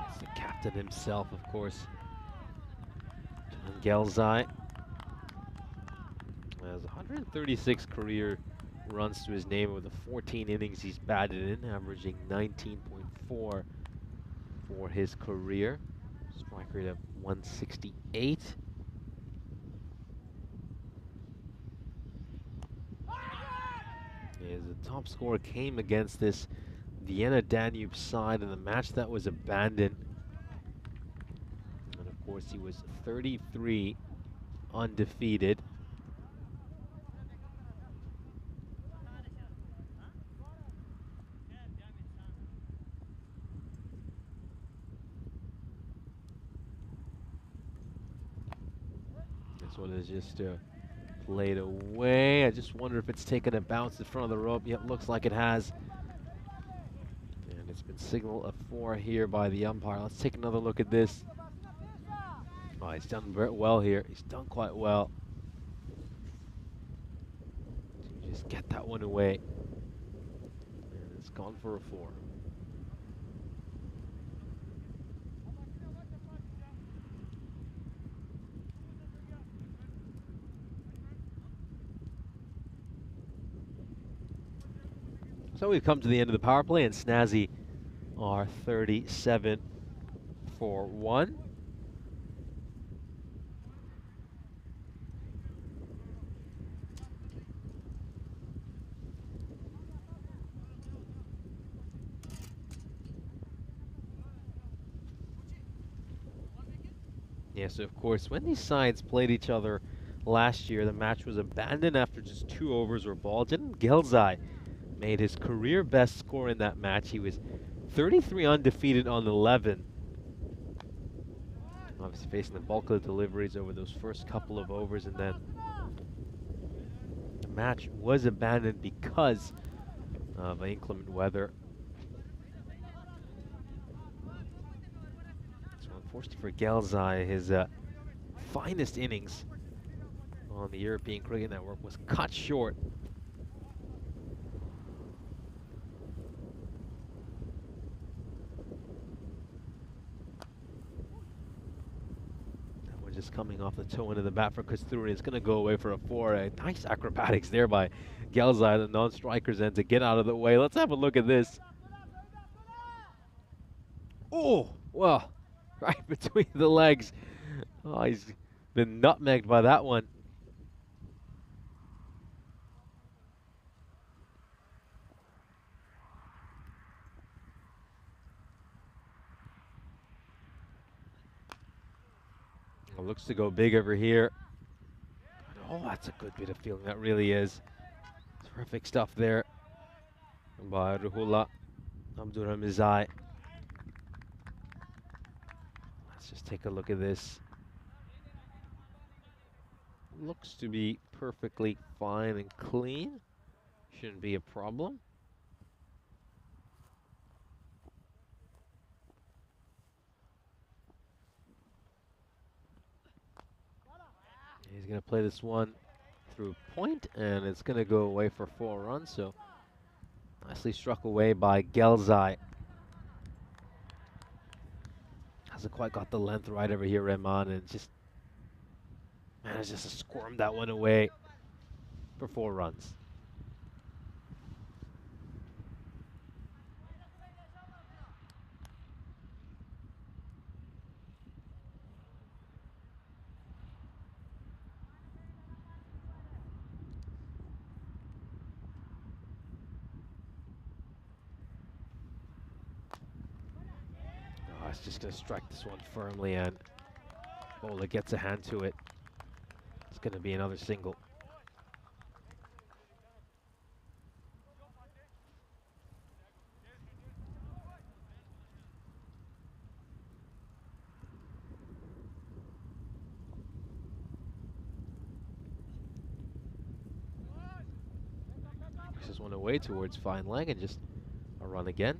It's the captain himself, of course. John Gilzai has 136 career runs to his name with the 14 innings he's batted in, averaging 19.4 for his career. Strike rate of 168. The top score came against this Vienna Danube side in the match that was abandoned. And of course he was 33 undefeated. This one is just played away. I just wonder if it's taken a bounce in front of the rope. Yep, looks like it has. And it's been signaled a 4 here by the umpire. Let's take another look at this. Oh, he's done very well here. He's done quite well. To just get that one away. And it's gone for a 4. So we've come to the end of the power play, and Snazzy are 37 for 1. Yes, of course, when these sides played each other last year, the match was abandoned after just 2 overs were balled. And Gilzai made his career best score in that match. He was 33 undefeated on 11. Obviously facing the bulk of the deliveries over those first couple of overs, and then the match was abandoned because of inclement weather. So unfortunately for Gilzai, his finest innings on the European Cricket Network was cut short. Just coming off the toe end of the bat for Kasturi. It's going to go away for a 4. Nice acrobatics there by Gilzai, the non-strikers end, to get out of the way. Let's have a look at this. Oh, well, right between the legs. Oh, he's been nutmegged by that one. Looks to go big over here. Oh, that's a good bit of fielding. That really is. Terrific stuff there by Ruhullah Abdurhamizai. Let's just take a look at this. Looks to be perfectly fine and clean. Shouldn't be a problem. He's going to play this one through point, and it's going to go away for 4 runs. So nicely struck away by Gilzai. Hasn't quite got the length right over here, Rehman, and just manages to squirm that one away for 4 runs. just going to strike this one firmly, and bowler gets a hand to it. It's going to be another single. This one away towards fine leg and just a run again.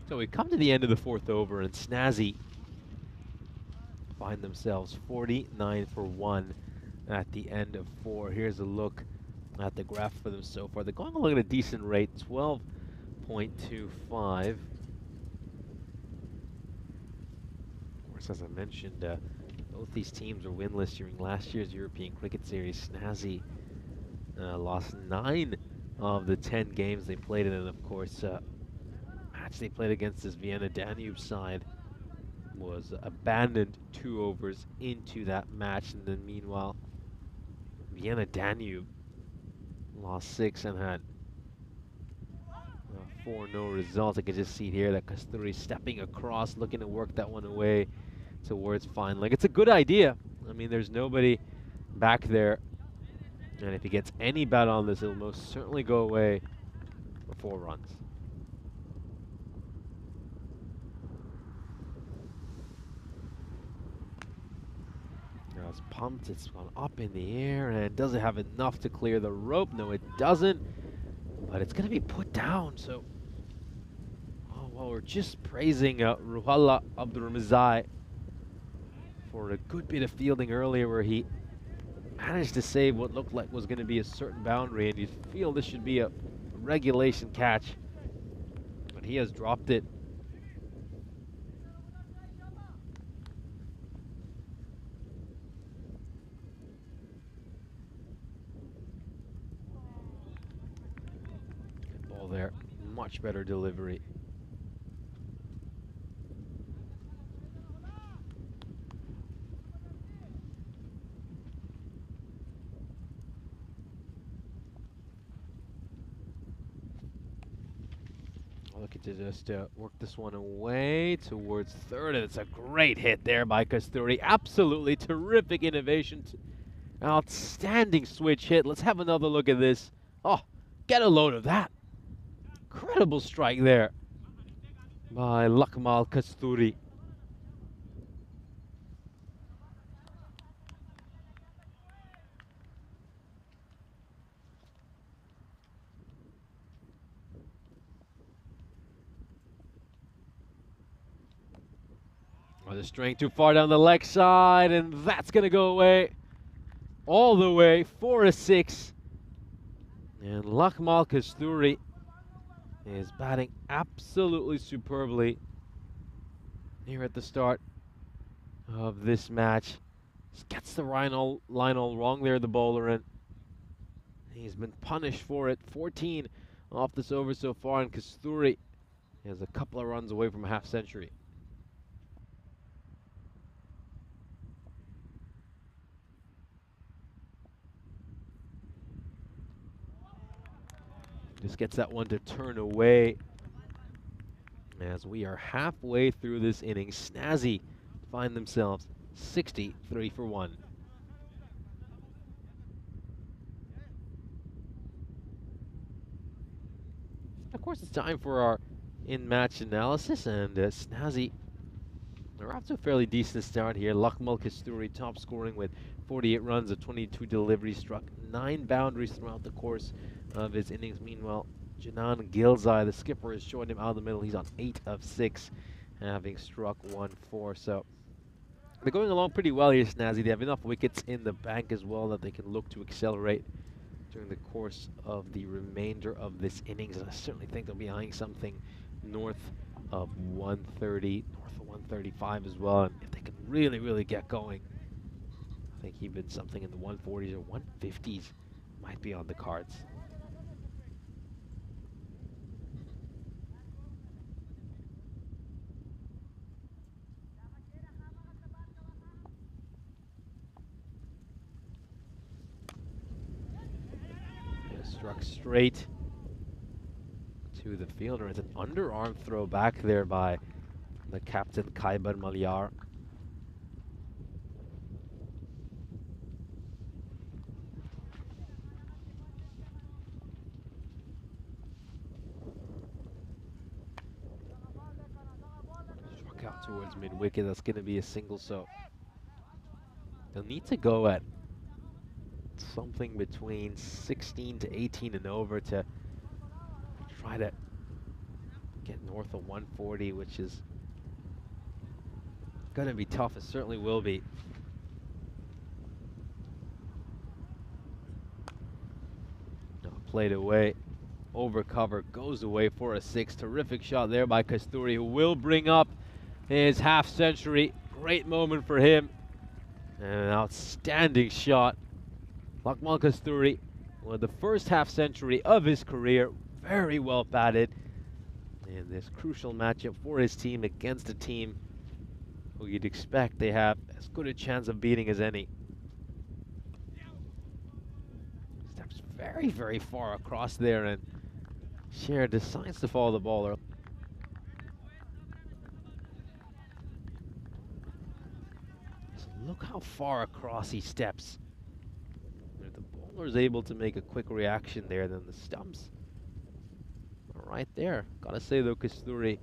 So we come to the end of the fourth over, and Snazzy find themselves 49 for 1 at the end of 4. Here's a look at the graph for them so far. They're going along at a decent rate, 12.25. Of course, as I mentioned, both these teams were winless during last year's European Cricket Series. Snazzy lost 9 of the 10 games they played in, and of course, match they played against this Vienna Danube side was abandoned 2 overs into that match, and then meanwhile Vienna Danube lost 6 and had a 4-0 result. I can just see here that Kasturi stepping across, looking to work that one away towards fine leg. It's a good idea. I mean, there's nobody back there, and if he gets any bat on this, it'll most certainly go away for 4 runs. It's pumped, it's gone up in the air, and does it have enough to clear the rope? No, it doesn't, but it's going to be put down. So, well, we're just praising Ruhollah Abdurramizai for a good bit of fielding earlier, where he managed to save what looked like was going to be a certain boundary, and you'd feel this should be a regulation catch, but he has dropped it. There, much better delivery. Looking to just work this one away towards third, and it's a great hit there by Kasturi. Absolutely terrific innovation. Outstanding switch hit. Let's have another look at this. Oh, get a load of that. Incredible strike there by Lakmal Kasturi. Oh, the string too far down the leg side, and that's going to go away. All the way, 4-6. And Lakmal Kasturi is batting absolutely superbly here at the start of this match. Just gets the line all wrong there, the bowler, and he's been punished for it. 14 off this over so far, and Kasturi is a couple of runs away from a half century. Just gets that one to turn away. As we are halfway through this inning, Snazzy find themselves 63 for 1. Of course, it's time for our in-match analysis, and Snazzy, they're off to a fairly decent start here. Lakmal Kasturi top scoring with 48 runs of 22 deliveries, struck 9 boundaries throughout the course of his innings. Meanwhile, Janan Gilzai, the skipper, has joined him out of the middle. He's on 8 of 6, having struck 1-4. So they're going along pretty well here, Snazzy. They have enough wickets in the bank as well that they can look to accelerate during the course of the remainder of this innings. And I certainly think they'll be eyeing something north of 130, north of 135 as well. And if they can really get going, I think even something in the 140s or 150s might be on the cards. Struck straight to the fielder. It's an underarm throw back there by the captain, Kaiban Malyar. Struck out towards mid-wicket. That's going to be a single, so they'll need to go at something between 16 to 18 and over to try to get north of 140, which is going to be tough. It certainly will be. No, played away, over cover, goes away for a 6. Terrific shot there by Kasturi, who will bring up his half century. Great moment for him. And an outstanding shot. Lakmal Kasturi with the first half century of his career. Very well batted in this crucial matchup for his team against a team who you'd expect they have as good a chance of beating as any. Steps very, very far across there, and Sher decides to follow the ball early. So look how far across he steps. If the bowler is able to make a quick reaction there, then the stumps are right there. Gotta say though, Kasturi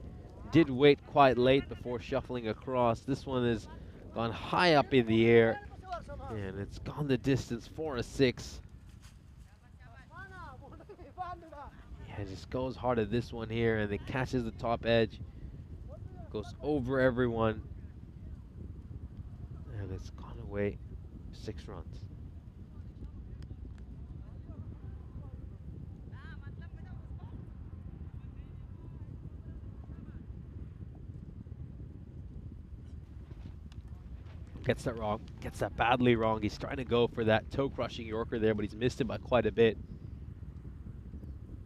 did wait quite late before shuffling across. This one has gone high up in the air, and it's gone the distance for a 6. Yeah, just goes hard at this one here, and it catches the top edge, goes over everyone, and it's gone away 6 runs. Gets that wrong, gets that badly wrong. He's trying to go for that toe-crushing Yorker there, but he's missed it by quite a bit.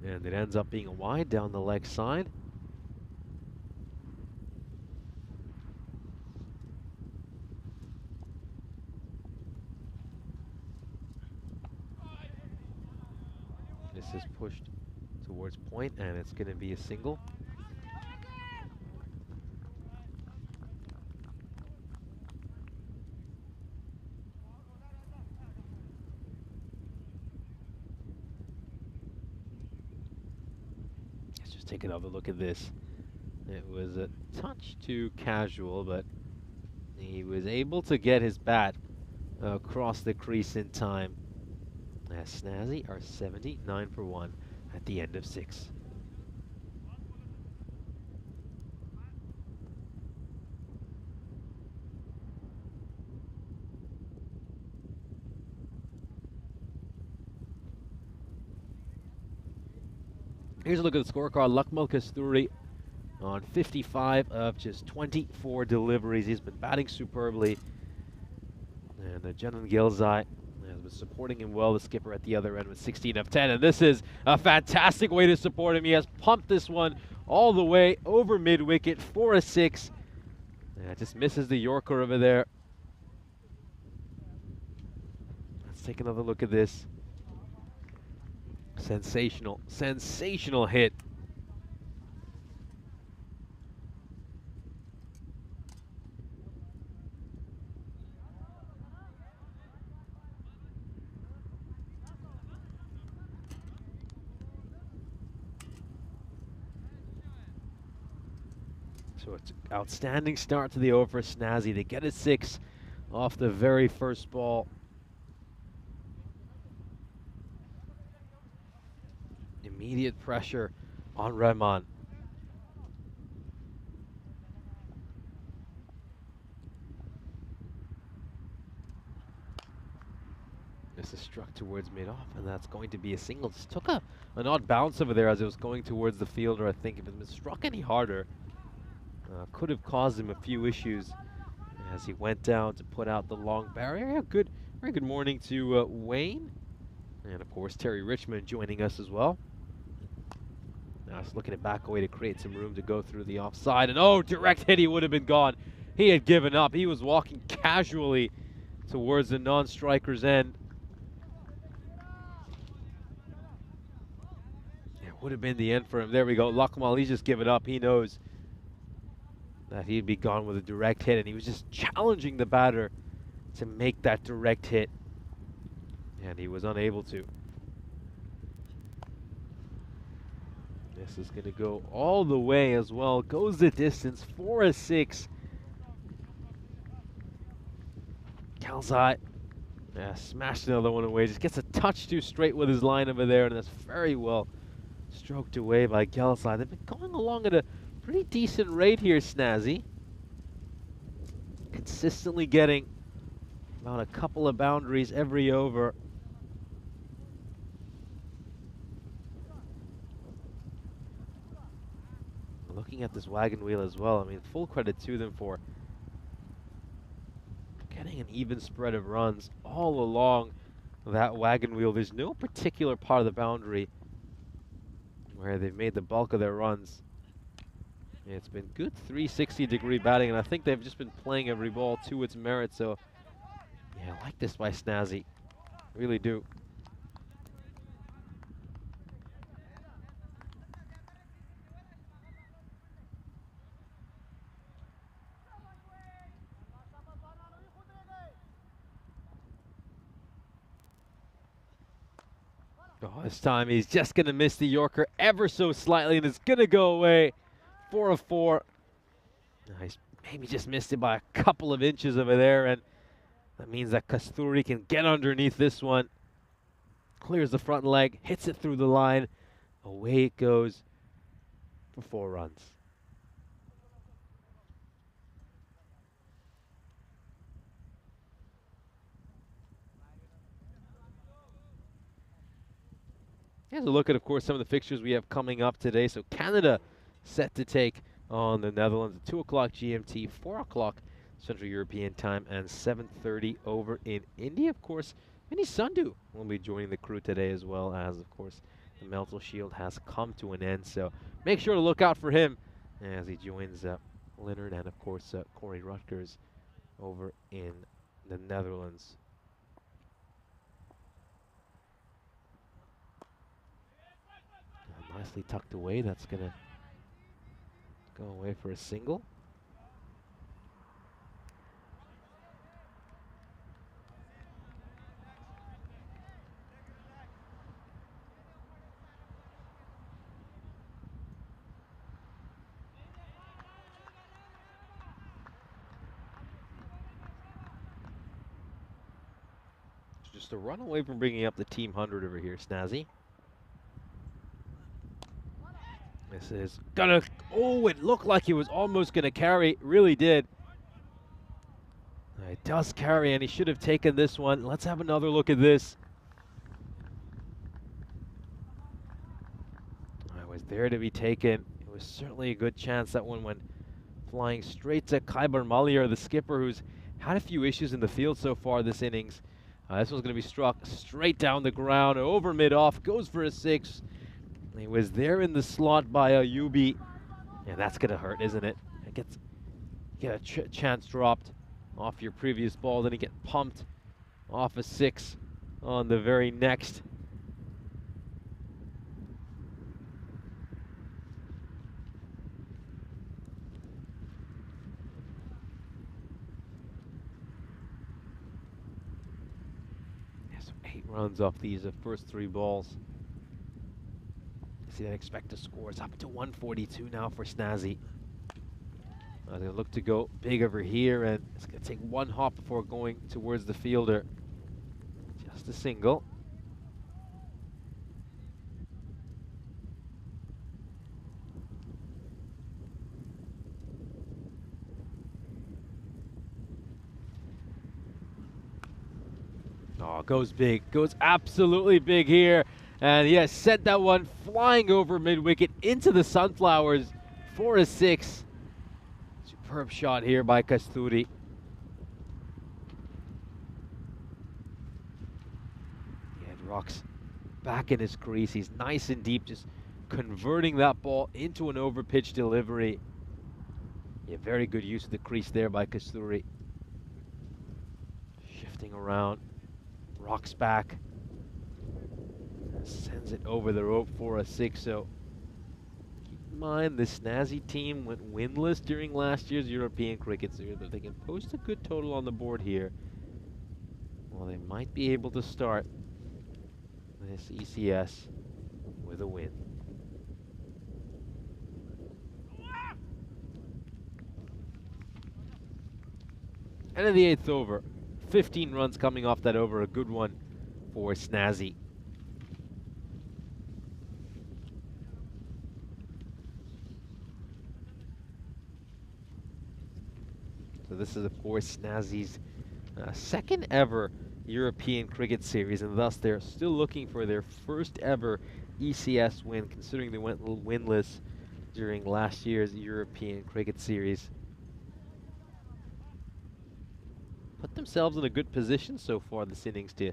And it ends up being a wide down the leg side. This is pushed towards point, and it's going to be a single. Take another look at this. It was a touch too casual, but he was able to get his bat across the crease in time. As Snazzy are 79 for 1 at the end of 6. Here's a look at the scorecard. Lakmal Kasturi on 55 of just 24 deliveries. He's been batting superbly. And Janan Gilzai has been supporting him well. The skipper at the other end with 16 of 10. And this is a fantastic way to support him. He has pumped this one all the way over mid-wicket for a 6. Yeah, just misses the Yorker over there. Let's take another look at this. Sensational, sensational hit. So it's an outstanding start to the over for Snazzy. They get a 6 off the very first ball. Immediate pressure on Rahman. This is struck towards mid-off, and that's going to be a single. Just took an odd bounce over there as it was going towards the fielder. I think if it was struck any harder, could have caused him a few issues as he went down to put out the long barrier. Yeah, good, very good morning to Wayne, and of course Terry Richmond joining us as well. Now he's looking to back away to create some room to go through the offside. And oh, direct hit, he would have been gone. He had given up. He was walking casually towards the non-striker's end. would have been the end for him. There we go. Lakmal, he's just given up. He knows that he'd be gone with a direct hit, and he was just challenging the batter to make that direct hit, and he was unable to. This is going to go all the way as well. Goes the distance for a 6. Kalzat smashed another one away. Just gets a touch too straight with his line over there, and that's very well stroked away by Kalzat. They've been going along at a pretty decent rate here, Snazzy. Consistently getting about a couple of boundaries every over. Looking at this wagon wheel as well, I mean, full credit to them for getting an even spread of runs all along that wagon wheel. There's no particular part of the boundary where they've made the bulk of their runs. It's been good 360-degree batting, and I think they've just been playing every ball to its merit. So, yeah, I like this by Snazzy. Really do. Oh, this time he's just going to miss the Yorker ever so slightly, and it's going to go away for a 4. He's maybe just missed it by a couple of inches over there, and that means that Kasturi can get underneath this one. Clears the front leg, hits it through the line. Away it goes for 4 runs. Here's a look at, of course, some of the fixtures we have coming up today. So Canada set to take on the Netherlands at 2 o'clock GMT, 4 o'clock Central European time, and 7:30 over in India. Of course, Vinny Sandhu will be joining the crew today, as well as, of course, the Meltle Shield has come to an end. So make sure to look out for him as he joins Leonard and, of course, Corey Rutgers over in the Netherlands. Nicely tucked away. That's going to go away for a single. Just a run away from bringing up the team 100 over here, Snazzy. This is gonna, oh, it looked like it was almost gonna carry, really did. It does carry, and he should have taken this one. Let's have another look at this. It was there to be taken. It was certainly a good chance that one went flying straight to Khyber Maliar, the skipper, who's had a few issues in the field so far this innings. This one's gonna be struck straight down the ground, over mid-off, goes for a 6. He was there in the slot by Ayubi, and that's gonna hurt, isn't it? It get a chance dropped off your previous ball, then you get pumped off a 6 on the very next. Yeah, so 8 runs off these first 3 balls. See that expected score is up to 142 now for Snazzy. They're going to look to go big over here, and it's going to take 1 hop before going towards the fielder. Just a single. Oh, goes big. Goes absolutely big here. And yes, sent that one flying over mid-wicket into the sunflowers for a 6. Superb shot here by Kasturi. Yeah, Rocks back in his crease. He's nice and deep, just converting that ball into an over-pitch delivery. Yeah, very good use of the crease there by Kasturi. Shifting around. Rocks back. Sends it over the rope for a 6. So keep in mind, the Snazzy team went winless during last year's European Cricket Series, but they can post a good total on the board here. Well, they might be able to start this ECS with a win. End of the 8th over. 15 runs coming off that over. A good one for Snazzy. So this is, of course, Snazzy's second ever European Cricket Series, and thus they're still looking for their first ever ECS win, considering they went winless during last year's European Cricket Series. Put themselves in a good position so far this innings to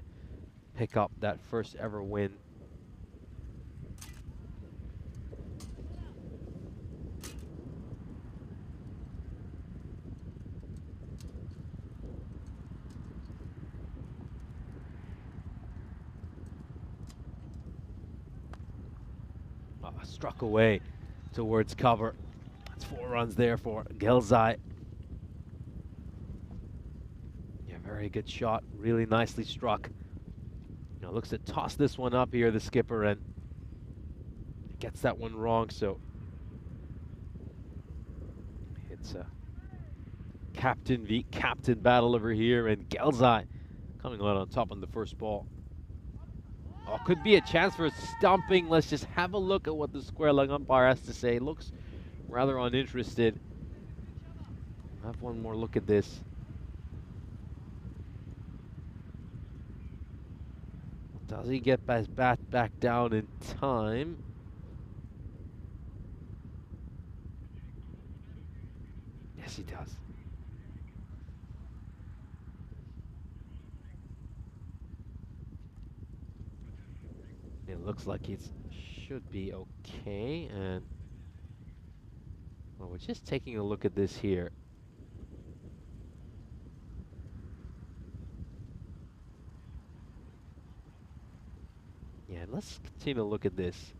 pick up that first ever win. Struck away towards cover. That's 4 runs there for Gelzai. Yeah, very good shot. Really nicely struck. Now looks to toss this one up here, the skipper, and gets that one wrong. So it's a captain v captain battle over here, and Gelzai coming out on top on the first ball. Oh, could be a chance for a stumping. Let's just have a look at what the square leg umpire has to say. Looks rather uninterested. Have one more look at this. Does he get his bat back down in time? Yes, he does. It looks like it should be okay, and well, we're just taking a look at this here. Yeah, let's continue to look at this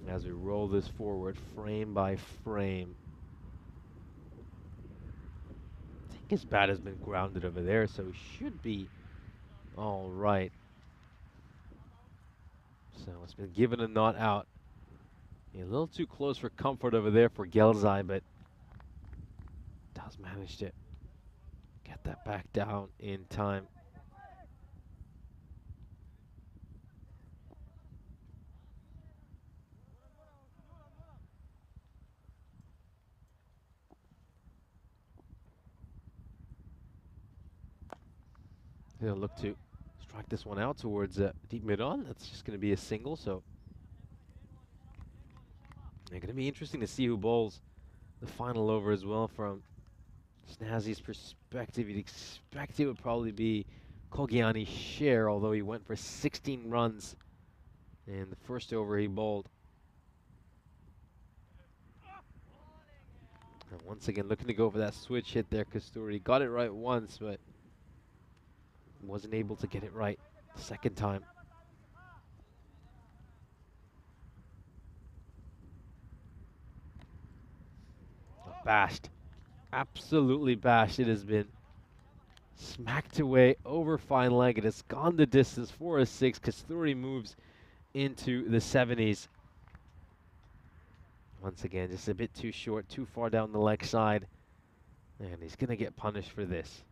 as we roll this forward frame by frame. I think his bat has been grounded over there, so he should be all right. So it's been given a not out. A little too close for comfort over there for Gelzai, but does manage to get that back down in time. They'll look to strike this one out towards deep mid-on. That's just going to be a single, so it's going to be interesting to see who bowls the final over as well. From Snazzy's perspective, you'd expect it would probably be Kogiani Sher, although he went for 16 runs in the first over he bowled. And once again, looking to go for that switch hit there, Kasturi. Got it right once, but wasn't able to get it right the second time. Bashed. Absolutely bashed. It has been smacked away over fine leg. It has gone the distance for a 6. Kasturi moves into the 70s. Once again, just a bit too short, too far down the leg side. And he's going to get punished for this.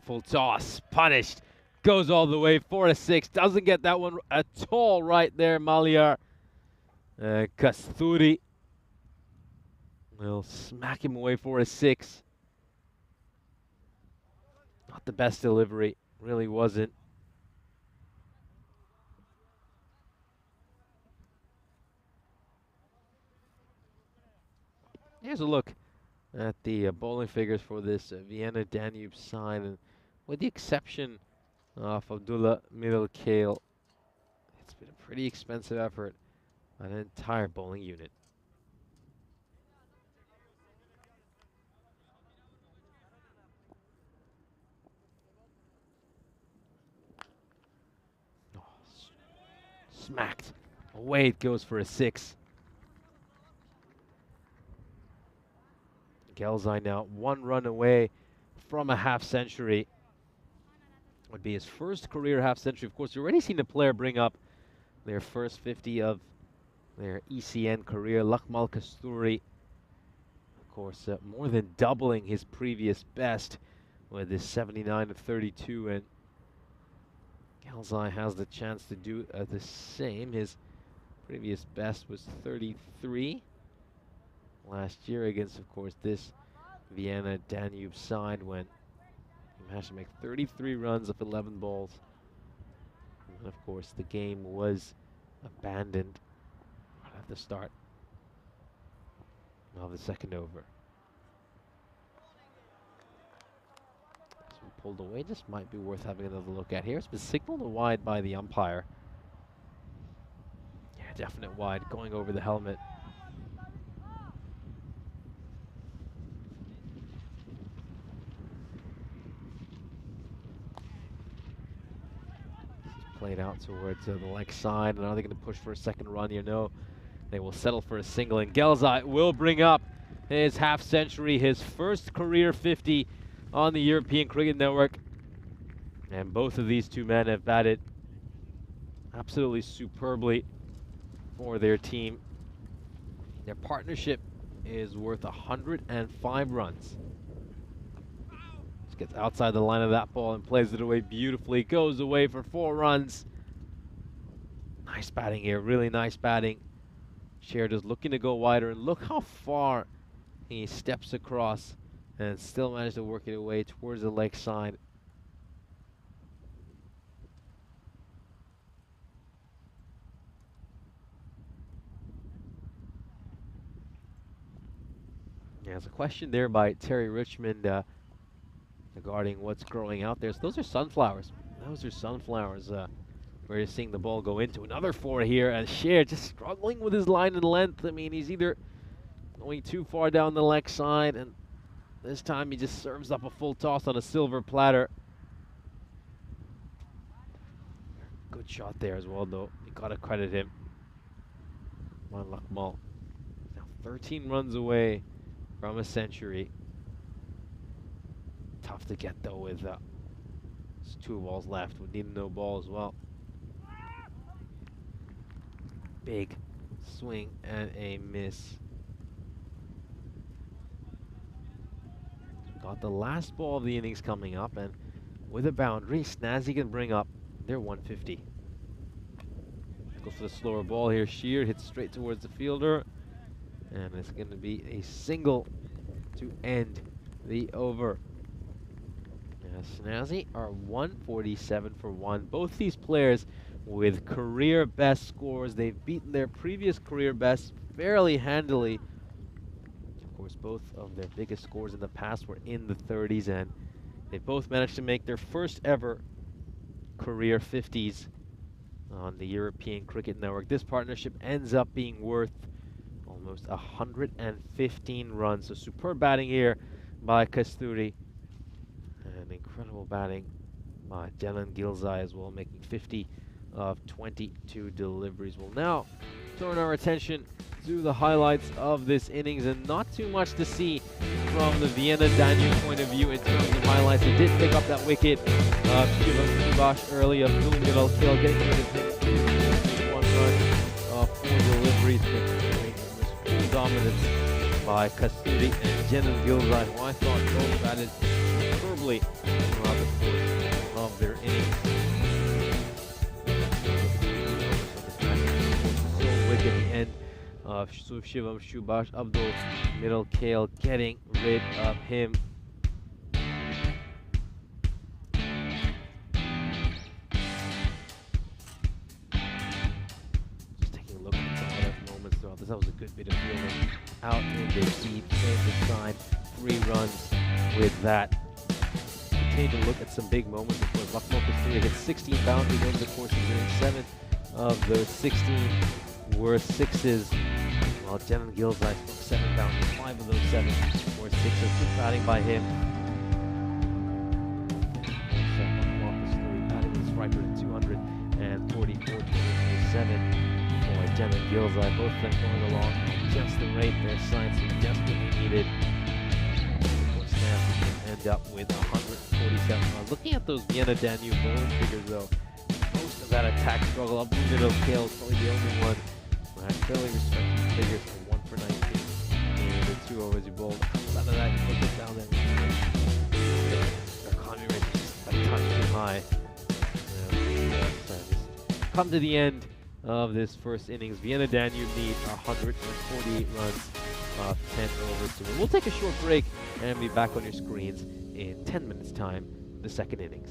Full toss, punished, goes all the way, 4-6, doesn't get that one at all right there, Maliar. Kasturi will smack him away, 4-6. Not the best delivery, really wasn't. Here's a look at the bowling figures for this Vienna Danube side, and with the exception of Abdullah Middle-Kale, it's been a pretty expensive effort by an entire bowling unit. Oh, smacked. Away it goes for a 6. Gelzai now 1 run away from a half century. Would be his first career half century. Of course, you've already seen the player bring up their first 50 of their ECN career, Lakmal Kasturi. Of course, more than doubling his previous best with his 79 of 32, and Gelzai has the chance to do the same. His previous best was 33 last year against, of course, this Vienna Danube side when he managed to make 33 runs of 11 balls. And of course, the game was abandoned right at the start of the second over. This one pulled away. Just might be worth having another look at here. It's been signaled a wide by the umpire. Yeah, definite wide, going over the helmet. Played out towards the leg side, and are they going to push for a second run here? No, they will settle for a single, and Gelzai will bring up his half century, his first career 50 on the European Cricket Network. And both of these two men have batted absolutely superbly for their team. Their partnership is worth 105 runs. Gets outside the line of that ball and plays it away beautifully. Goes away for 4 runs. Nice batting here, really nice batting. Sheard is looking to go wider, and look how far he steps across and still managed to work it away towards the leg side. Yeah, there's a question there by Terry Richmond regarding what's growing out there. So those are sunflowers. Those are sunflowers. We're just seeing the ball go into another 4 here, and Sheard just struggling with his line and length. I mean, he's either going too far down the leg side, and this time he just serves up a full toss on a silver platter. Good shot there as well, though. You gotta credit him. Come on, Lakmal. Now 13 runs away from a century. Tough to get, though, with just 2 balls left. Would need a no ball as well. Big swing and a miss. Got the last ball of the innings coming up, and with a boundary, Snazzy can bring up their 150. Go for the slower ball here. Sheard hits straight towards the fielder, and it's going to be a single to end the over. Snazzy are 147 for 1. Both these players with career best scores. They've beaten their previous career best fairly handily. Of course, both of their biggest scores in the past were in the 30s, and they both managed to make their first ever career 50s on the European Cricket Network. This partnership ends up being worth almost 115 runs. So superb batting here by Kasturi. And incredible batting by Dylan Gelzai as well, making 50 of 22 deliveries. We'll now turn our attention to the highlights of this innings, and not too much to see from the Vienna Danube point of view in terms of highlights. They did pick up that wicket of Shivash early, of Middle-Kale getting rid of him. 1 run, 4 deliveries, but full dominance by Kasturi and Dylan Gelzai, who I thought both batted superbly throughout the course of their innings. So wicket at the end of Shivam Shubash, Abdul Middle-Kale getting rid of him. Just taking a look at some other moments throughout this. That was a good bit of fielding out in the deep side. 3 runs with that. Continue to look at some big moments. Of course, Luck Focus 3 hit 16 boundaries over the course of the game. 7 of those 16 were sixes, while Jenon Gilzai took 7 boundaries. 5 of those 7 were sixes. Good batting by him. Batting with a strike rate of 244 to 7 for Jenon Gilzai. Both of them going along at just the rate their science is desperately needed. End up with 147 runs. Looking at those Vienna Danube bowling figures, though, most of that attack struggle. Abdul Kale is probably the only one who had fairly respectable figures for 1 for 19 in the 2 overs he bowled. Outside of that, you look at down there, their economy rate is just a touch too high. Come to the end of this first innings. Vienna Danube need 148 runs off 10 overs to win. We'll take a short break and be back on your screens in 10 minutes time, the second innings.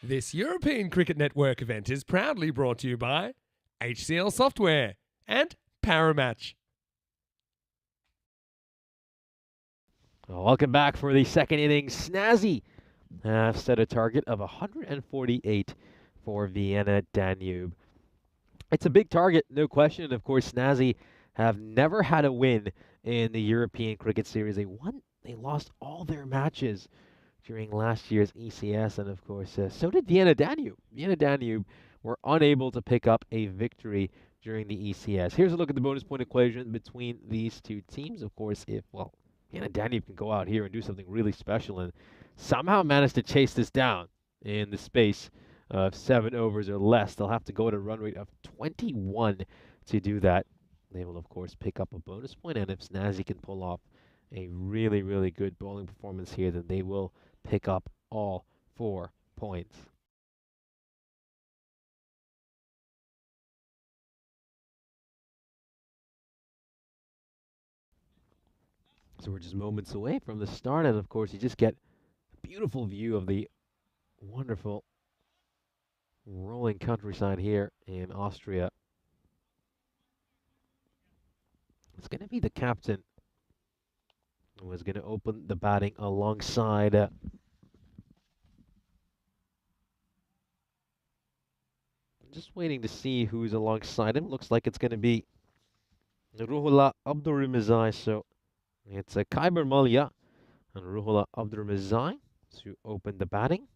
This European Cricket Network event is proudly brought to you by HCL Software and Paramatch. Welcome back for the second innings. Snazzy have set a target of 148 for Vienna Danube. It's a big target, no question. Of course, Snazzy have never had a win in the European Cricket Series. They lost all their matches during last year's ECS, and of course, so did Vienna Danube. Vienna Danube were unable to pick up a victory during the ECS. Here's a look at the bonus point equation between these two teams. Of course, if, well, Vienna Danube can go out here and do something really special and somehow manage to chase this down in the space of 7 overs or less, they'll have to go at a run rate of 21 to do that. They will, of course, pick up a bonus point, and if Snazzy can pull off a really, really good bowling performance here, then they will pick up all 4 points. So we're just moments away from the start, and of course you just get a beautiful view of the wonderful rolling countryside here in Austria. It's going to be the captain who is going to open the batting alongside just waiting to see who's alongside him. Looks like it's going to be Ruhollah Abdurrahmizai. So it's a Khyber Malia and Ruhollah Abdurrahmizai to open the batting.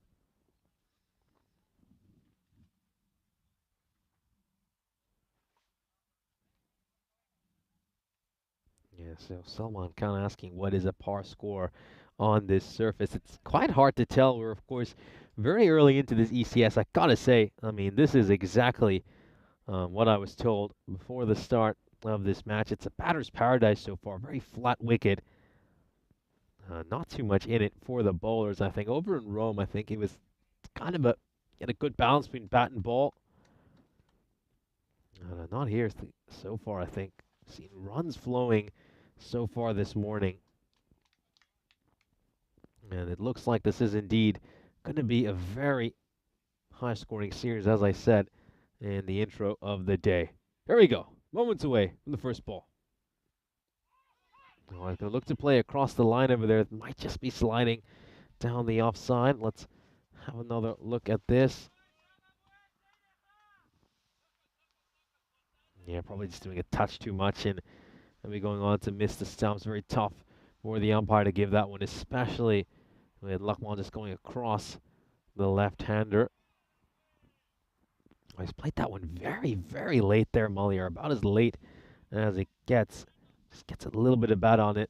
Yeah, so Salman kind of asking what is a par score on this surface. It's quite hard to tell. We're, of course, very early into this ECS. I gotta say, I mean, this is exactly what I was told before the start of this match. It's a batter's paradise so far. Very flat wicket. Not too much in it for the bowlers, I think. Over in Rome, I think it was kind of had a good balance between bat and ball. Not here so far, I think. Seen runs flowing so far this morning. And it looks like this is indeed going to be a very high-scoring series, as I said in the intro of the day. Here we go. Moments away from the first ball. Oh, I'm going to look to play across the line over there. It might just be sliding down the offside. Let's have another look at this. Yeah, probably just doing a touch too much and maybe going on to miss the stumps. Very tough for the umpire to give that one, especially with Luckman just going across the left-hander. Oh, he's played that one very, very late there, Muller. About as late as it gets. Just gets a little bit of bat on it.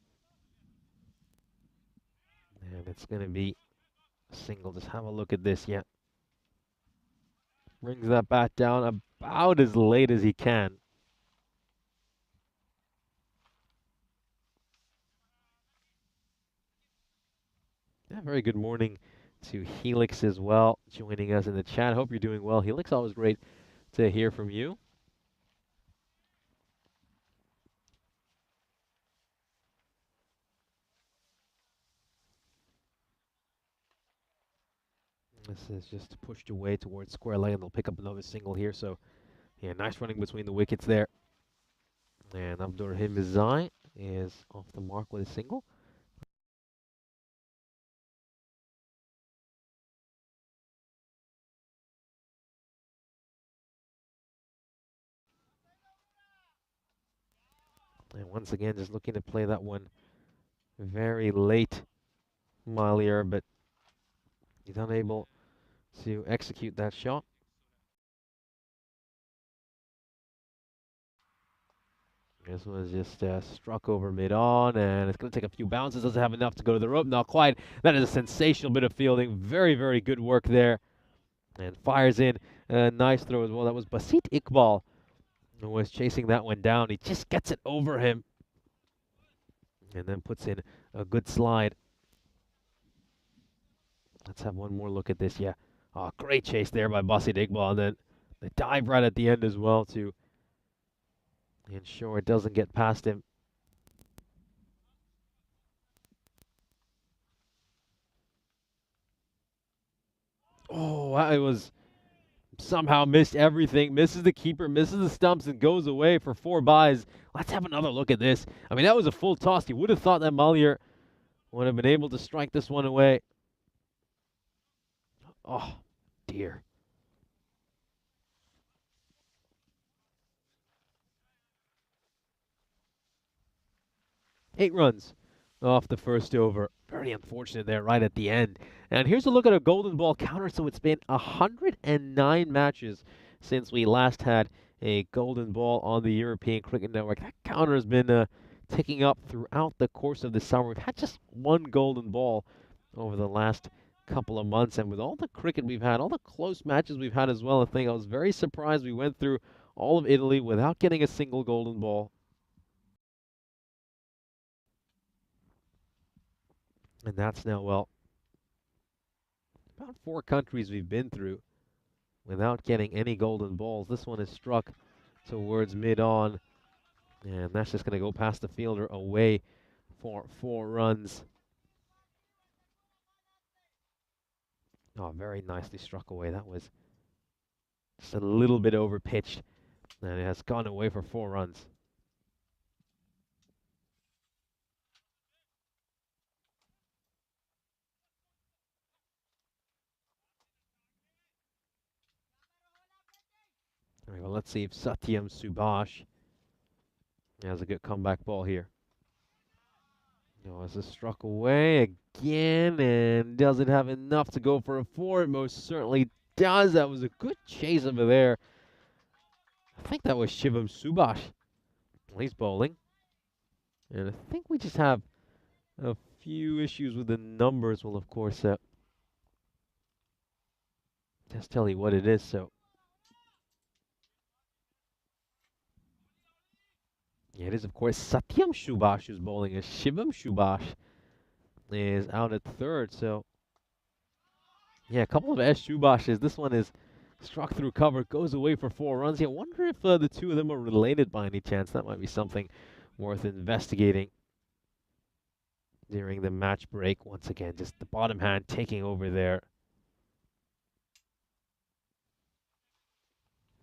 And it's going to be a single. Just have a look at this. Yeah. Brings that bat down about as late as he can. Yeah, very good morning to Helix as well, joining us in the chat. Hope you're doing well. Helix, always great to hear from you. This is just pushed away towards square leg, and they'll pick up another single here. So, yeah, nice running between the wickets there. And Abdurrahmizai is off the mark with a single. And once again, just looking to play that one very late, Malier, but he's unable to execute that shot. This was just struck over mid-on, and it's going to take a few bounces. Doesn't have enough to go to the rope. Not quite. That is a sensational bit of fielding. Very, very good work there. And fires in a nice throw as well. That was Basit Iqbal who was chasing that one down. He just gets it over him and then puts in a good slide. Let's have one more look at this. Yeah. Oh, great chase there by Basit Iqbal. And then the dive right at the end as well to ensure it doesn't get past him. Oh, Oh, it was somehow missed everything. Misses the keeper, misses the stumps, and goes away for 4 byes. Let's have another look at this. I mean, that was a full toss. You would have thought that Malier would have been able to strike this one away. Oh, dear. Eight runs off the first over. Very unfortunate there right at the end. And here's a look at a golden ball counter. So it's been 109 matches since we last had a golden ball on the European Cricket Network. That counter has been ticking up throughout the course of the summer. We've had just one golden ball over the last couple of months. And with all the cricket we've had, all the close matches we've had as well, I was very surprised we went through all of Italy without getting a single golden ball. And that's now, well, about 4 countries we've been through without getting any golden balls. This one is struck towards mid-on, and that's just going to go past the fielder away for 4 runs. Oh, very nicely struck away. That was just a little bit over-pitched, and it has gone away for 4 runs. All right, well, let's see if Satyam Subhash has a good comeback ball here. Oh, this is struck away again, and does it have enough to go for a 4? It most certainly does. That was a good chase over there. I think that was Shivam Subhash. He's bowling. And I think we just have a few issues with the numbers. Well, of course, just tell you what it is, so. Yeah, it is, of course, Satyam Subhash who's bowling, as Shivam Subhash is out at third. So, yeah, a couple of S. Subhashes. This one is struck through cover, goes away for 4 runs. Yeah, I wonder if the two of them are related by any chance. That might be something worth investigating during the match break. Once again, just the bottom hand taking over there.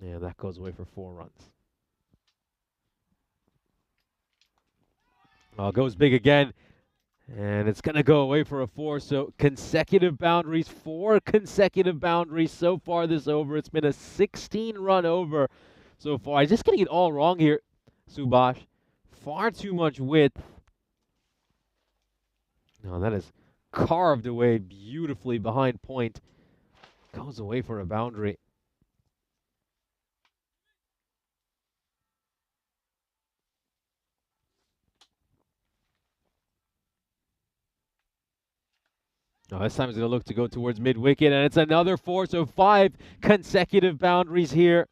Yeah, that goes away for 4 runs. Goes big again, and it's going to go away for a 4. So consecutive boundaries, 4 consecutive boundaries so far this over. It's been a 16-run over so far. Just getting it all wrong here, Subhash. Far too much width. No, that is carved away beautifully behind point. Goes away for a boundary. Now this time he's going to look to go towards mid-wicket, and it's another 4, so 5 consecutive boundaries here.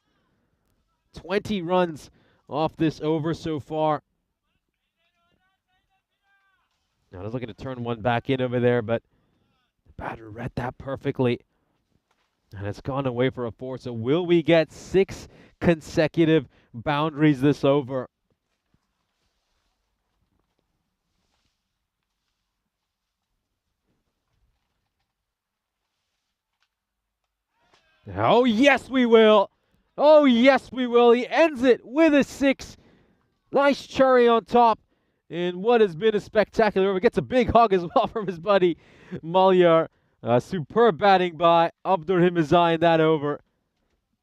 20 runs off this over so far. Now he's looking to turn one back in over there, but the batter read that perfectly. And it's gone away for a 4, so will we get 6 consecutive boundaries this over? Oh, yes, we will. Oh, yes, we will. He ends it with a 6. Nice cherry on top in what has been a spectacular over. Gets a big hug as well from his buddy Maliar. Superb batting by Abdurrahimazai in that over.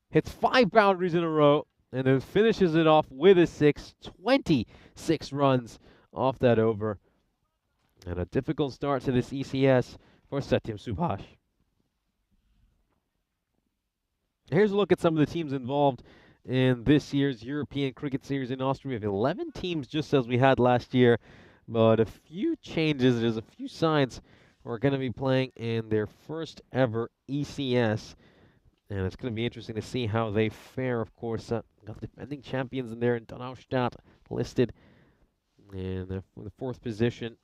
Hits 5 boundaries in a row and then finishes it off with a 6. 26 runs off that over. And a difficult start to this ECS for Satyam Subhash. Here's a look at some of the teams involved in this year's European Cricket Series in Austria. We have 11 teams just as we had last year, but a few changes. There's a few sides who are going to be playing in their first ever ECS, and it's going to be interesting to see how they fare. Of course, got defending champions in there in Donaustadt listed in the 4th position.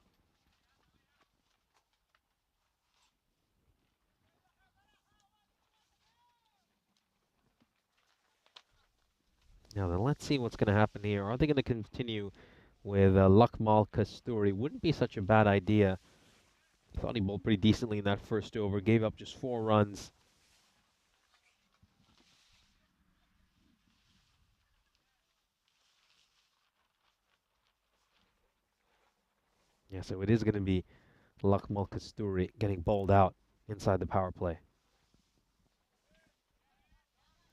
Now then, let's see what's going to happen here. Are they going to continue with Lakmal Kasturi? Wouldn't be such a bad idea. Thought he bowled pretty decently in that first over. Gave up just 4 runs. Yeah, so it is going to be Lakmal Kasturi getting bowled out inside the power play.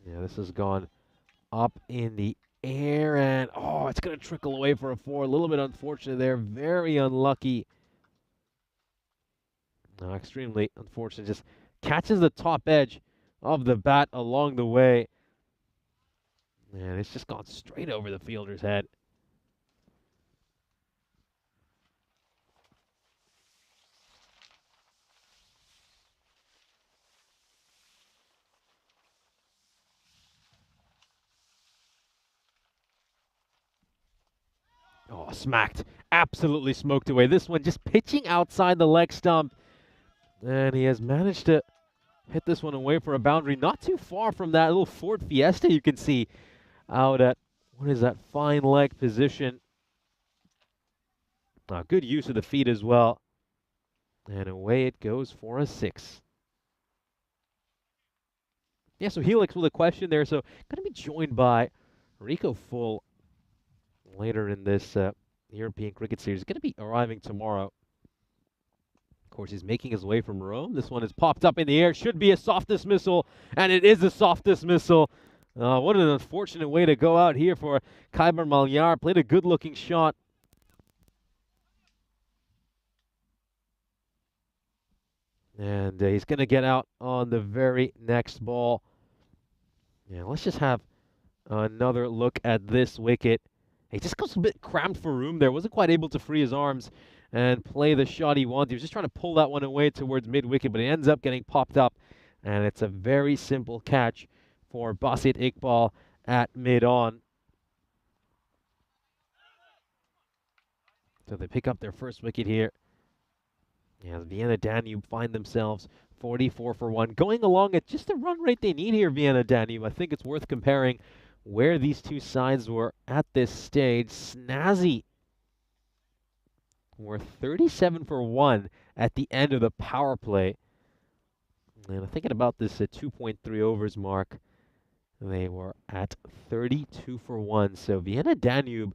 Yeah, this has gone up in the air, and oh, it's going to trickle away for a 4. A little bit unfortunate there. Very unlucky. No, extremely unfortunate. Just catches the top edge of the bat along the way. And it's just gone straight over the fielder's head. Oh, smacked. Absolutely smoked away. This one just pitching outside the leg stump. And he has managed to hit this one away for a boundary. Not too far from that little Ford Fiesta you can see out at, what is that, fine leg position. Good use of the feet as well. And away it goes for a 6. Yeah, so Helix with a question there. So going to be joined by Rico Full later in this European Cricket Series. Going to be arriving tomorrow. Of course, he's making his way from Rome. This one is popped up in the air. Should be a soft dismissal, and it is a soft dismissal. What an unfortunate way to go out here for Khyber Malyar. Played a good-looking shot. And he's going to get out on the very next ball. Yeah, let's just have another look at this wicket. He just goes a bit cramped for room there. Wasn't quite able to free his arms and play the shot he wanted. He was just trying to pull that one away towards mid-wicket, but it ends up getting popped up. And it's a very simple catch for Basit Iqbal at mid-on. So they pick up their first wicket here. As Vienna Danube find themselves 44 for 1. Going along at just the run rate they need here, Vienna Danube. I think it's worth comparing where these two sides were at this stage. Snazzy were 37 for 1 at the end of the power play. And I'm thinking about this at 2.3 overs mark. They were at 32 for 1. So Vienna Danube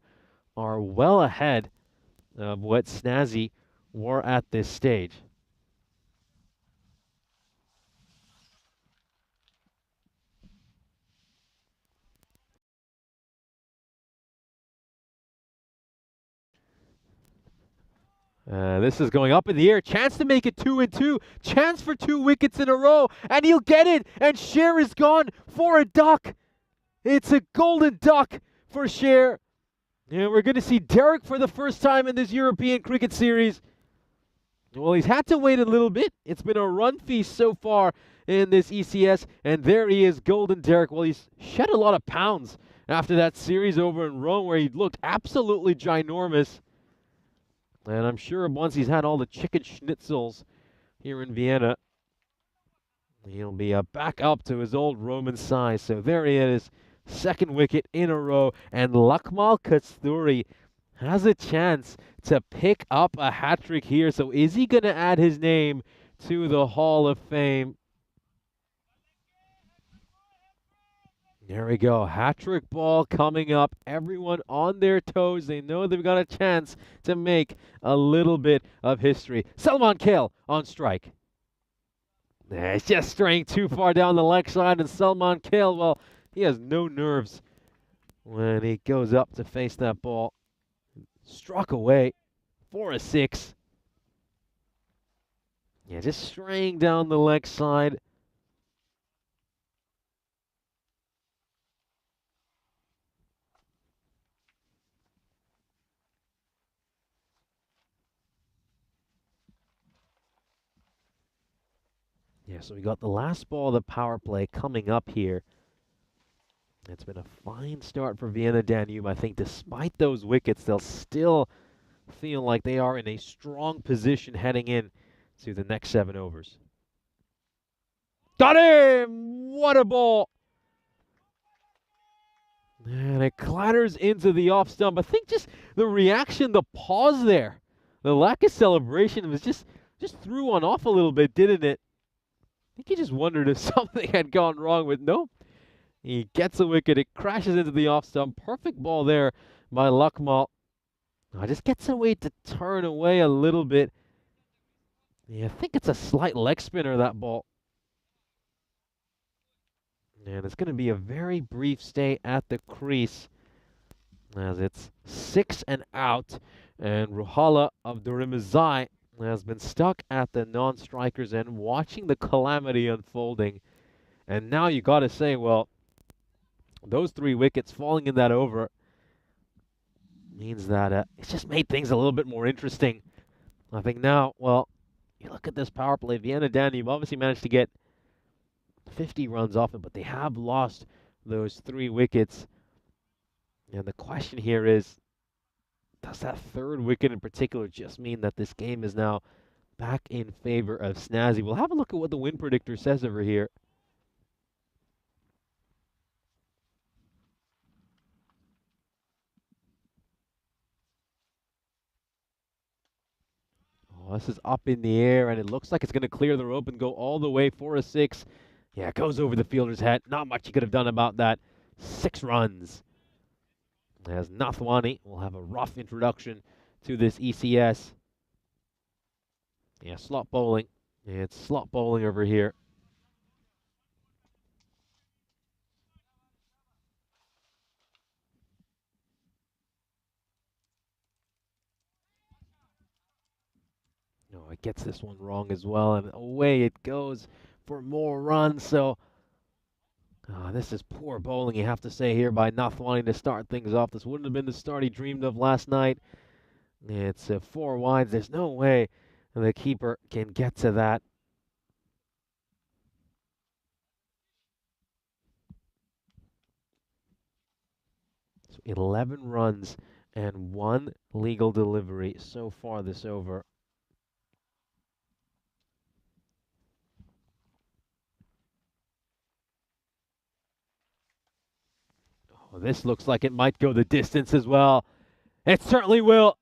are well ahead of what Snazzy were at this stage. This is going up in the air. Chance to make it 2-2. Chance for 2 wickets in a row. And he'll get it. And Sher is gone for a duck. It's a golden duck for Sher. And we're going to see Derek for the first time in this European Cricket Series. Well, he's had to wait a little bit. It's been a run feast so far in this ECS. And there he is, Golden Derek. Well, he's shed a lot of pounds after that series over in Rome where he looked absolutely ginormous. And I'm sure once he's had all the chicken schnitzels here in Vienna, he'll be back up to his old Roman size. So there he is, second wicket in a row. And Lakmal Kasturi has a chance to pick up a hat-trick here. So is he going to add his name to the Hall of Fame? There we go. Hat-trick ball coming up. Everyone on their toes. They know they've got a chance to make a little bit of history. Salman Kale on strike. It's just straying too far down the leg side, and Salman Kale, well, he has no nerves when he goes up to face that ball. Struck away for a 6. Yeah, just straying down the leg side. Yeah, so we got the last ball of the power play coming up here. It's been a fine start for Vienna Danube. I think despite those wickets, they'll still feel like they are in a strong position heading in to the next 7 overs. Got him! What a ball! And it clatters into the off stump. I think just the reaction, the pause there, the lack of celebration was just threw one off a little bit, didn't it? I think he just wondered if something had gone wrong with nope. He gets a wicket. It crashes into the off stump. Perfect ball there by Lakmal. Just gets away to turn away a little bit. Yeah, I think it's a slight leg spinner, that ball. And it's going to be a very brief stay at the crease as it's 6 and out. And Ruhala Abdurimazai has been stuck at the non-strikers end watching the calamity unfolding. And now you got to say, well, those 3 wickets falling in that over means that it's just made things a little bit more interesting. I think now, well, you look at this power play, Vienna Danube obviously managed to get 50 runs off it, but they have lost those 3 wickets. And the question here is, does that 3rd wicket in particular just mean that this game is now back in favor of Snazzy? We'll have a look at what the win predictor says over here. Oh, this is up in the air, and it looks like it's going to clear the rope and go all the way for a 6. Yeah, it goes over the fielder's head. Not much he could have done about that. 6 runs. As Nathwani will have a rough introduction to this ECS. Yeah, slot bowling. Yeah, it's slot bowling over here. No, it gets this one wrong as well, and away it goes for more runs. So, this is poor bowling, you have to say here, by Nathwani to start things off. This wouldn't have been the start he dreamed of last night. It's 4 wides. There's no way the keeper can get to that. So 11 runs and 1 legal delivery so far this over. Oh, this looks like it might go the distance as well. It certainly will.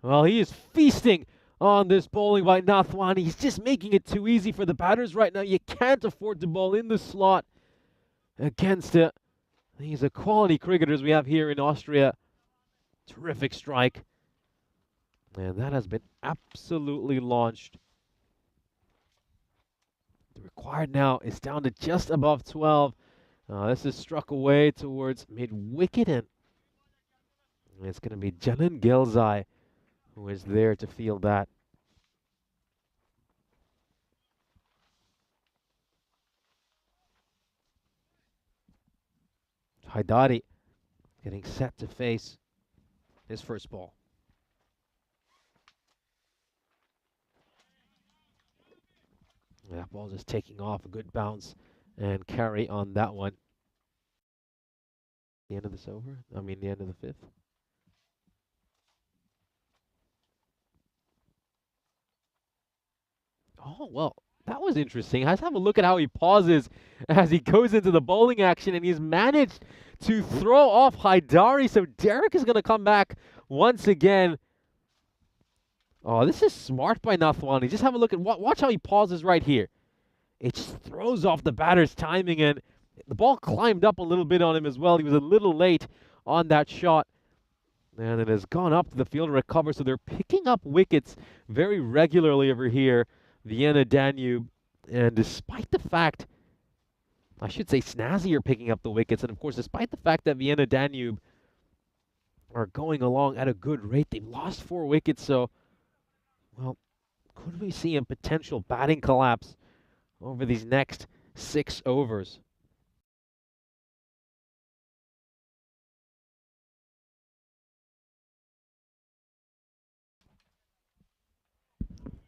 Well, he is feasting on this bowling by Nathwani. He's just making it too easy for the batters right now. You can't afford to bowl in the slot against these quality cricketers we have here in Austria. Terrific strike. And that has been absolutely launched. The required now is down to just above 12. This is struck away towards mid-wicket, and it's going to be Janan Gelzai who is there to field that. Haidari getting set to face his first ball. That ball just taking off, a good bounce and carry on that one. The end of this over? I mean, the end of the 5th. Oh, well, that was interesting. Let's have a look at how he pauses as he goes into the bowling action, and he's managed to throw off Haidari. So Derek is going to come back once again. Oh, this is smart by Nathwani. Just have a look at watch how he pauses right here. It just throws off the batter's timing, and the ball climbed up a little bit on him as well. He was a little late on that shot, and it has gone up to the field to recover. So they're picking up wickets very regularly over here, Vienna Danube. And despite the fact, I should say Snazzy are picking up the wickets, and of course, despite the fact that Vienna Danube are going along at a good rate, they've lost 4 wickets. So, well, could we see a potential batting collapse over these next 6 overs?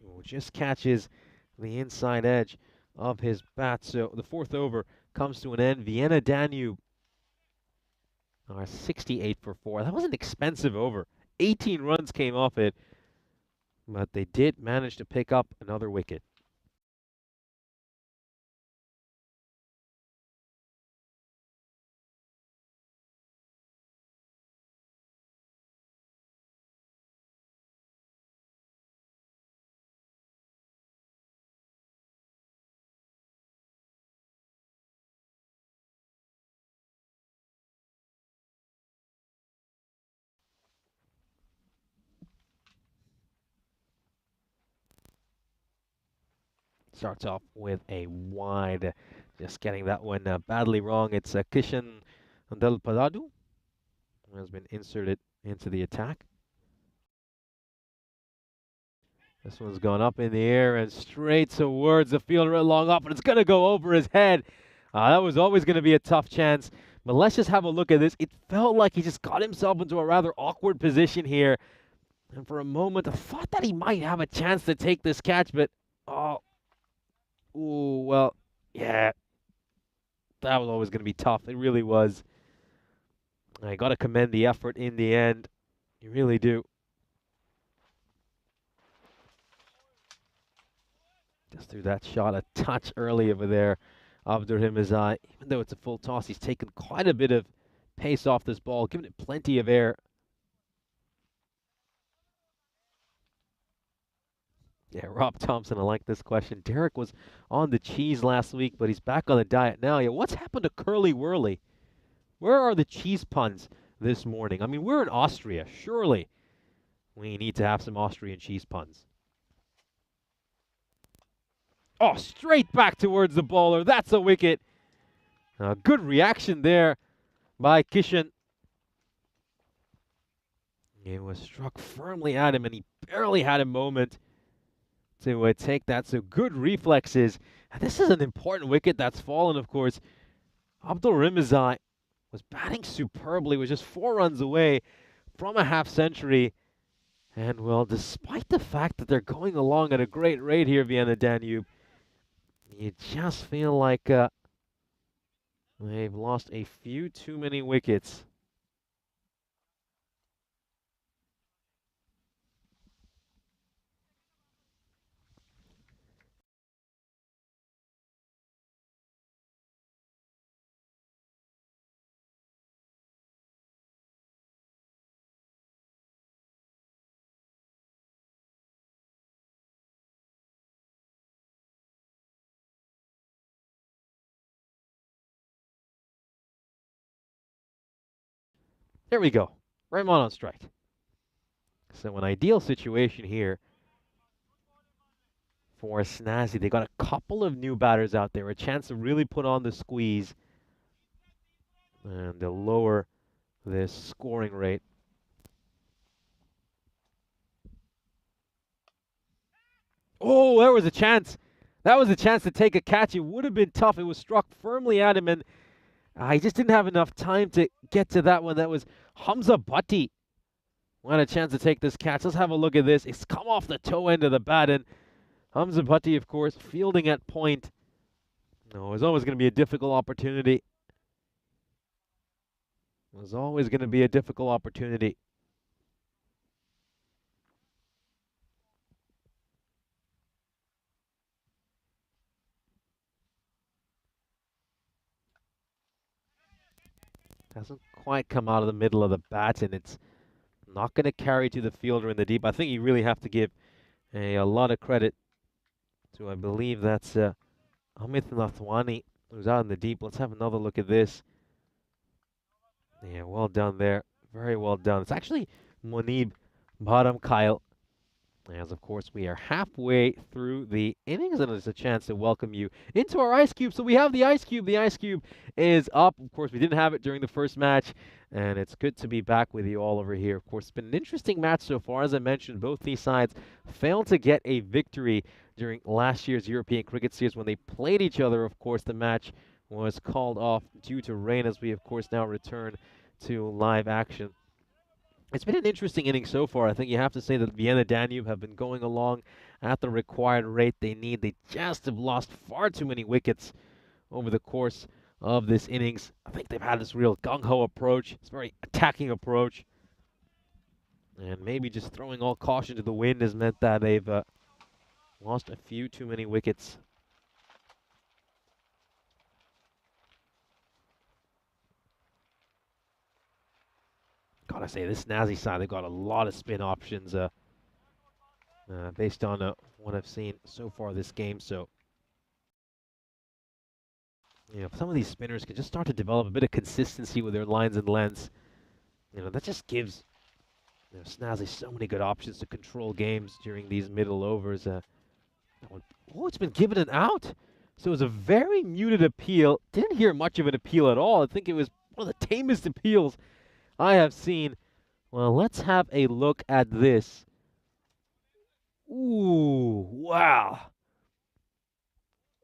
Oh, just catches the inside edge of his bat. So the 4th over comes to an end. Vienna Danube are 68 for 4. That was an expensive over. 18 runs came off it, but they did manage to pick up another wicket. Starts off with a wide, just getting that one badly wrong. It's Kishan Del Parado who has been inserted into the attack. This one's gone up in the air and straight towards the fielder long up, and it's going to go over his head. That was always going to be a tough chance, but let's just have a look at this. It felt like he just got himself into a rather awkward position here, and for a moment I thought that he might have a chance to take this catch, but well, yeah, that was always going to be tough. It really was. I got to commend the effort in the end. You really do. Just threw that shot a touch early over there. Abdurrahimazai, even though it's a full toss, he's taken quite a bit of pace off this ball, giving it plenty of air. Yeah, Rob Thompson, I like this question. Derek was on the cheese last week, but he's back on the diet now. Yeah, what's happened to Curly Whirly? Where are the cheese puns this morning? I mean, we're in Austria. Surely we need to have some Austrian cheese puns. Oh, straight back towards the bowler. That's a wicket. Good reaction there by Kishan. It was struck firmly at him, and he barely had a moment to take that. So good reflexes. And this is an important wicket that's fallen, of course. Abdulrahimazai was batting superbly, was just 4 runs away from a half century. And, well, despite the fact that they're going along at a great rate here, Vienna Danube, you just feel like they've lost a few too many wickets. There we go. Raymond on strike. So an ideal situation here for Snazzy. They got a couple of new batters out there, a chance to really put on the squeeze, and they'll lower this scoring rate. Oh, there was a chance. That was a chance to take a catch. It would have been tough. It was struck firmly at him, and he just didn't have enough time to get to that one. That was Hamza Bhatti who had a chance to take this catch. Let's have a look at this. It's come off the toe end of the bat, and Hamza Bhatti, of course, fielding at point. No, it was always going to be a difficult opportunity. It was always going to be a difficult opportunity. Hasn't quite come out of the middle of the bat, and it's not going to carry to the fielder in the deep. I think you really have to give a lot of credit to, I believe that's Amit Nathwani, who's out in the deep. Let's have another look at this. Yeah, well done there. Very well done. It's actually Monib Bharam Kyle. As, of course, we are halfway through the innings, and it's a chance to welcome you into our Ice Cube. So we have the Ice Cube. The Ice Cube is up. Of course, we didn't have it during the first match, and it's good to be back with you all over here. Of course, it's been an interesting match so far. As I mentioned, both these sides failed to get a victory during last year's European Cricket Series when they played each other. Of course, the match was called off due to rain, as we, of course, now return to live action. It's been an interesting inning so far. I think you have to say that Vienna Danube have been going along at the required rate they need. They just have lost far too many wickets over the course of this innings. I think they've had this real gung-ho approach. It's a very attacking approach. And maybe just throwing all caution to the wind has meant that they've lost a few too many wickets. Gotta say, this Snazzy side, they've got a lot of spin options based on what I've seen so far this game. So, you know, some of these spinners can just start to develop a bit of consistency with their lines and lengths. You know, that just gives Snazzy so many good options to control games during these middle overs. Oh, it's been given an out. So it was a very muted appeal. Didn't hear much of an appeal at all. I think it was one of the tamest appeals I have seen. Well, let's have a look at this. Ooh, wow.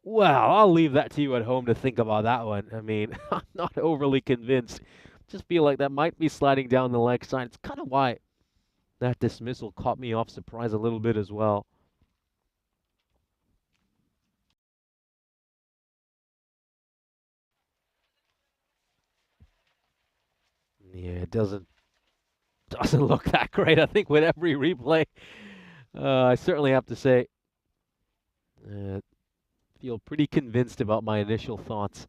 Well, I'll leave that to you at home to think about that one. I mean, I'm not overly convinced. Just feel like that might be sliding down the leg side. It's kind of why that dismissal caught me off surprise a little bit as well. Yeah, it doesn't look that great. I think with every replay, I certainly have to say, feel pretty convinced about my initial thoughts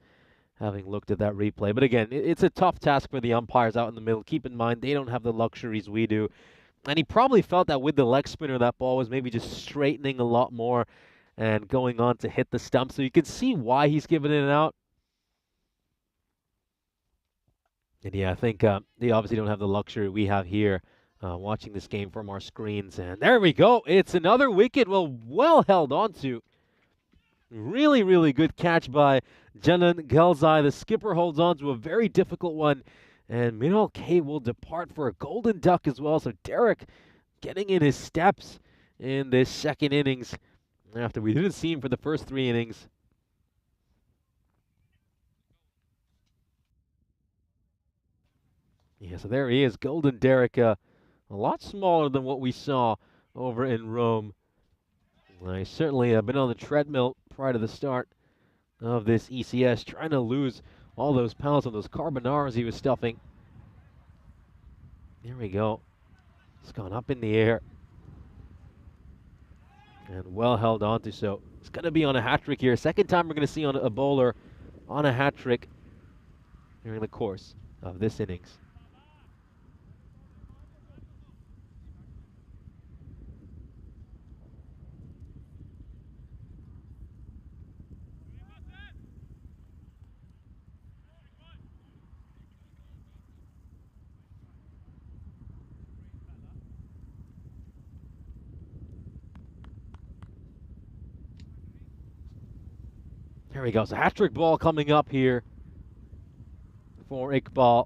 having looked at that replay. But again, it's a tough task for the umpires out in the middle. Keep in mind, they don't have the luxuries we do. And he probably felt that with the leg spinner, that ball was maybe just straightening a lot more and going on to hit the stump. So you can see why he's given it an out. And yeah, I think they obviously don't have the luxury we have here watching this game from our screens. And there we go. It's another wicket. Well held on to. Really, really good catch by Canan Gelzai. The skipper holds on to a very difficult one. And Minal K will depart for a golden duck as well. So Derek getting in his steps in this second innings after we didn't see him for the first 3 innings. Yeah, so there he is, Golden Derek, a lot smaller than what we saw over in Rome. He's certainly been on the treadmill prior to the start of this ECS, trying to lose all those pounds on those carbonaras he was stuffing. There we go. It's gone up in the air. And well held onto, so it's going to be on a hat trick here. Second time we're going to see on a bowler on a hat trick during the course of this innings. There we go. So hat-trick ball coming up here for Iqbal.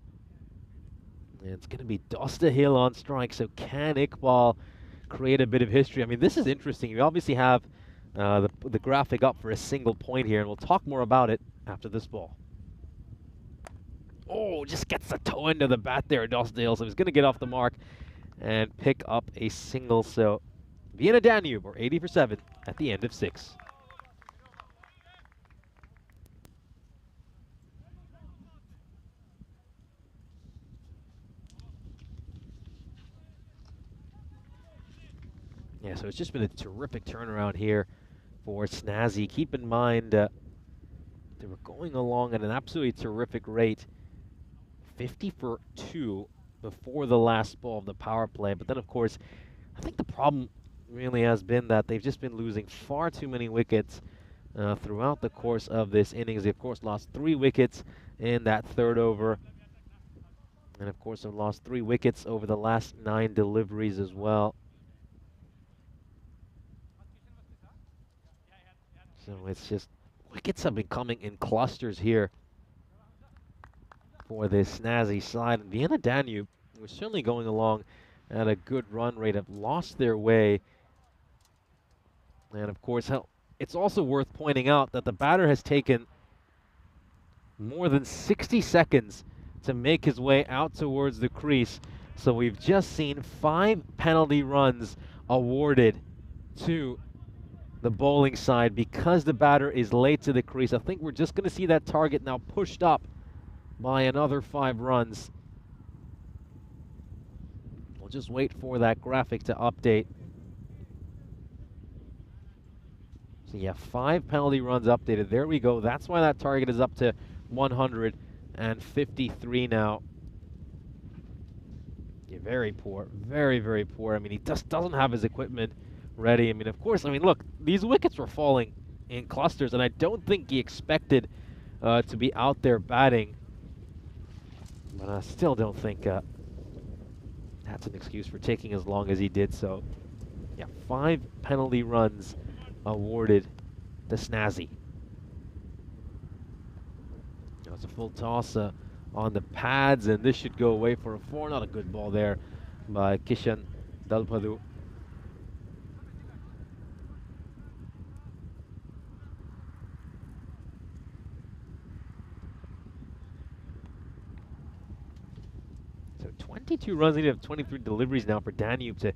And it's going to be Dosta Hill on strike. So can Iqbal create a bit of history? I mean, this is interesting. You obviously have the graphic up for a single point here, and we'll talk more about it after this ball. Oh, just gets the toe end of the bat there, Dosta Hill. So he's going to get off the mark and pick up a single. So Vienna Danube, we're 80 for 7 at the end of 6. Yeah, so it's just been a terrific turnaround here for Snazzy. Keep in mind, they were going along at an absolutely terrific rate. 50 for 2 before the last ball of the power play. But then, of course, I think the problem really has been that they've just been losing far too many wickets throughout the course of this innings. They, of course, lost 3 wickets in that third over. And, of course, have lost 3 wickets over the last 9 deliveries as well. So it's just, wickets have been coming in clusters here for this Snazzy side. And Vienna Danube, we're certainly going along at a good run rate, have lost their way. And of course, it's also worth pointing out that the batter has taken more than 60 seconds to make his way out towards the crease. So we've just seen 5 penalty runs awarded to the bowling side because the batter is late to the crease. I think we're just going to see that target now pushed up by another 5 runs. We'll just wait for that graphic to update. So yeah, 5 penalty runs updated. There we go. That's why that target is up to 153 now. Yeah, very poor. Very, very poor. I mean, he just doesn't have his equipment ready. I mean, of course, I mean, look, these wickets were falling in clusters, and I don't think he expected to be out there batting. But I still don't think that's an excuse for taking as long as he did. So, yeah, 5 penalty runs awarded to Snazzy. Now it's a full toss on the pads, and this should go away for a 4. Not a good ball there by Kishan Dalpadu. So 22 runs, they have 23 deliveries now for Danube to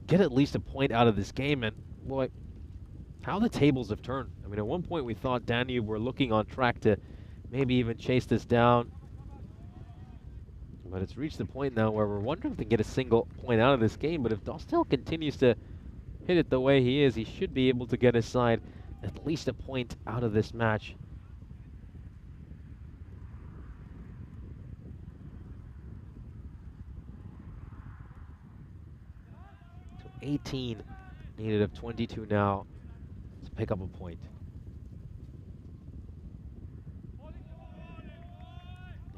get at least a point out of this game. And boy, how the tables have turned. I mean, at one point we thought Danube were looking on track to maybe even chase this down. But it's reached the point now where we're wondering if they can get a single point out of this game. But if Dostal continues to hit it the way he is, he should be able to get his side at least a point out of this match. So 18 needed of 22 now to pick up a point.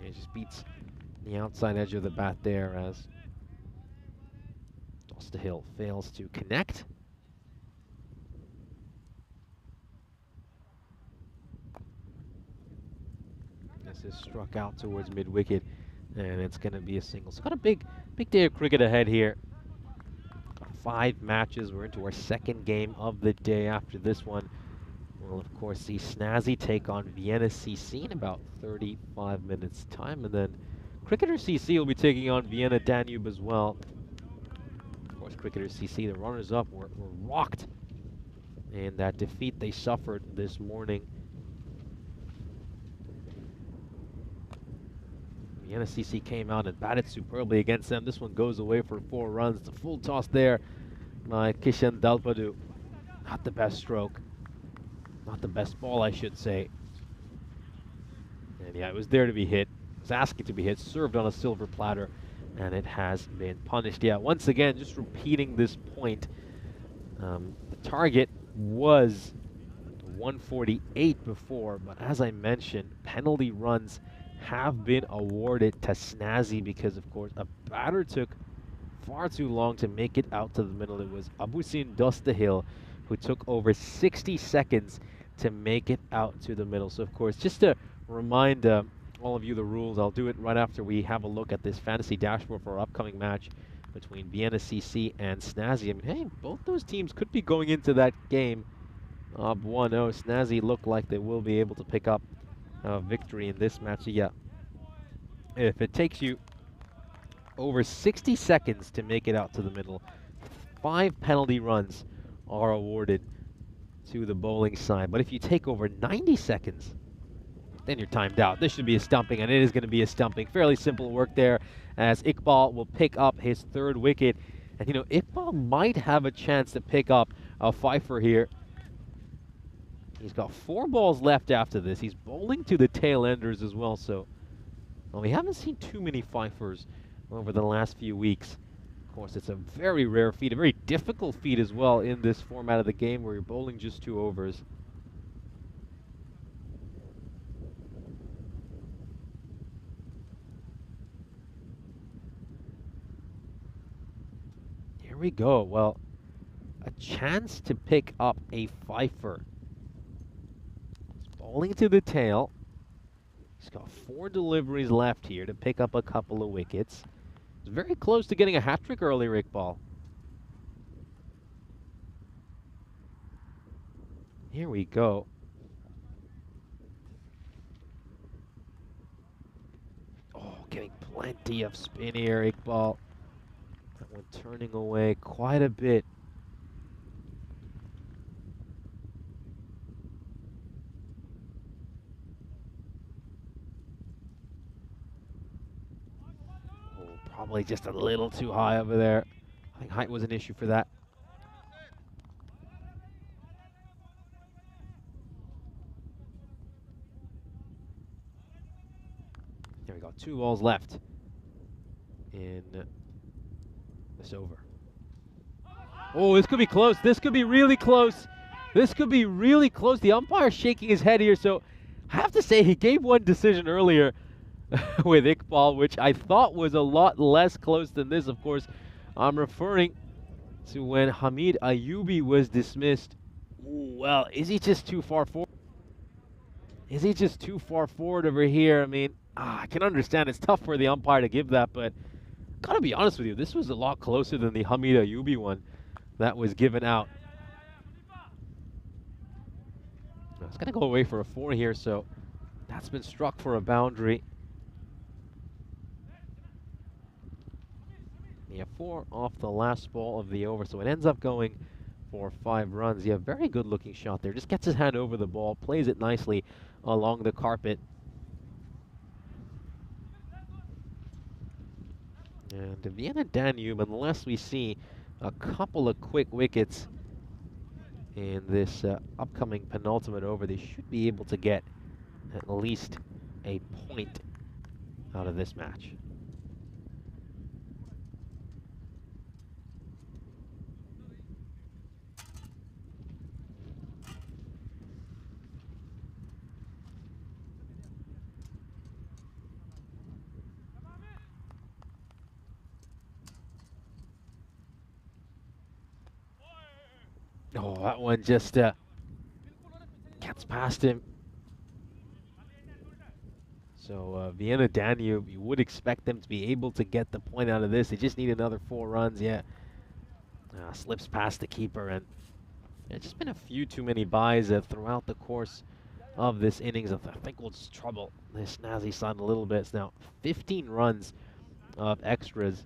He just beats the outside edge of the bat there as Dostal fails to connect. This is struck out towards mid-wicket, and it's going to be a single. So got a big day of cricket ahead here. Got 5 matches. We're into our second game of the day. After this one, we'll of course see Snazzy take on Vienna CC in about 35 minutes time, and then Cricketer CC will be taking on Vienna Danube as well. Of course, Cricketer CC, the runners-up, were rocked in that defeat they suffered this morning. Vienna CC came out and batted superbly against them. This one goes away for 4 runs. It's a full toss there by Kishan Dalpadu. Not the best stroke. Not the best ball, I should say. And yeah, it was there to be hit. Asking to be hit, served on a silver platter, and it has been punished. Yeah, once again, just repeating this point, the target was 148 before, but as I mentioned, penalty runs have been awarded to Snazzy because, of course, a batter took far too long to make it out to the middle. It was Abusin Dostal who took over 60 seconds to make it out to the middle. So, of course, just to remind all of you the rules, I'll do it right after we have a look at this fantasy dashboard for our upcoming match between Vienna CC and Snazzy. I mean, hey, both those teams could be going into that game up 1-0. Snazzy look like they will be able to pick up a victory in this match. So yeah, if it takes you over 60 seconds to make it out to the middle, 5 penalty runs are awarded to the bowling side. But if you take over 90 seconds, then you're timed out. This should be a stumping, and it is going to be a stumping. Fairly simple work there as Iqbal will pick up his 3rd wicket. And, you know, Iqbal might have a chance to pick up a fifer here. He's got 4 balls left after this. He's bowling to the tail enders as well. So, well, we haven't seen too many fifers over the last few weeks. Of course, it's a very rare feat, a very difficult feat as well in this format of the game where you're bowling just 2 overs. Here we go. Well, a chance to pick up a fifer. He's bowling to the tail. He's got 4 deliveries left here to pick up a couple of wickets. He's very close to getting a hat-trick earlier, Iqbal. Here we go. Oh, getting plenty of spin here, Iqbal. That one turning away quite a bit. Oh, probably just a little too high over there. I think height was an issue for that. There we go, 2 balls left in this over. Oh, this could be close. This could be really close. This could be really close. The umpire's shaking his head here, so I have to say he gave one decision earlier with Iqbal, which I thought was a lot less close than this. Of course, I'm referring to when Hamid Ayubi was dismissed Ooh, well, is he just too far forward? Is he just too far forward over here? I mean, I can understand it's tough for the umpire to give that, but gotta be honest with you, this was a lot closer than the Hamid Ayubi one that was given out. Now, it's gonna go away for a 4 here, so that's been struck for a boundary. Yeah, 4 off the last ball of the over, so it ends up going for 5 runs. Yeah, very good looking shot there. Just gets his hand over the ball, plays it nicely along the carpet. And Vienna Danube, unless we see a couple of quick wickets in this upcoming penultimate over, they should be able to get at least a point out of this match. Oh, that one just gets past him. So Vienna Danube, you would expect them to be able to get the point out of this. They just need another 4 runs. Yeah, slips past the keeper, and it's just been a few too many byes throughout the course of this innings. I think we'll just trouble this Nazi side a little bit. It's now 15 runs of extras,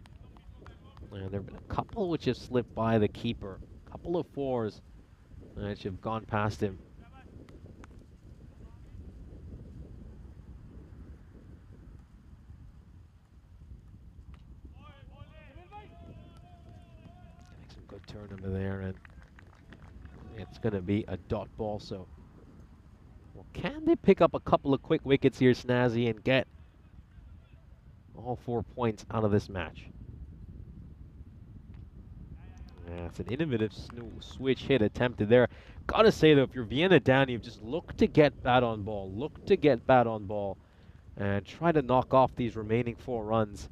and there have been a couple which have slipped by the keeper. A couple of 4s which have gone past him. Good turn over there, and it's going to be a dot ball. So, well, can they pick up a couple of quick wickets here, Snazzy, and get all 4 points out of this match? Yeah, it's an innovative switch hit attempted there. Gotta say, though, if you're Vienna Danube, just look to get bat on ball. Look to get bat on ball and try to knock off these remaining 4 runs.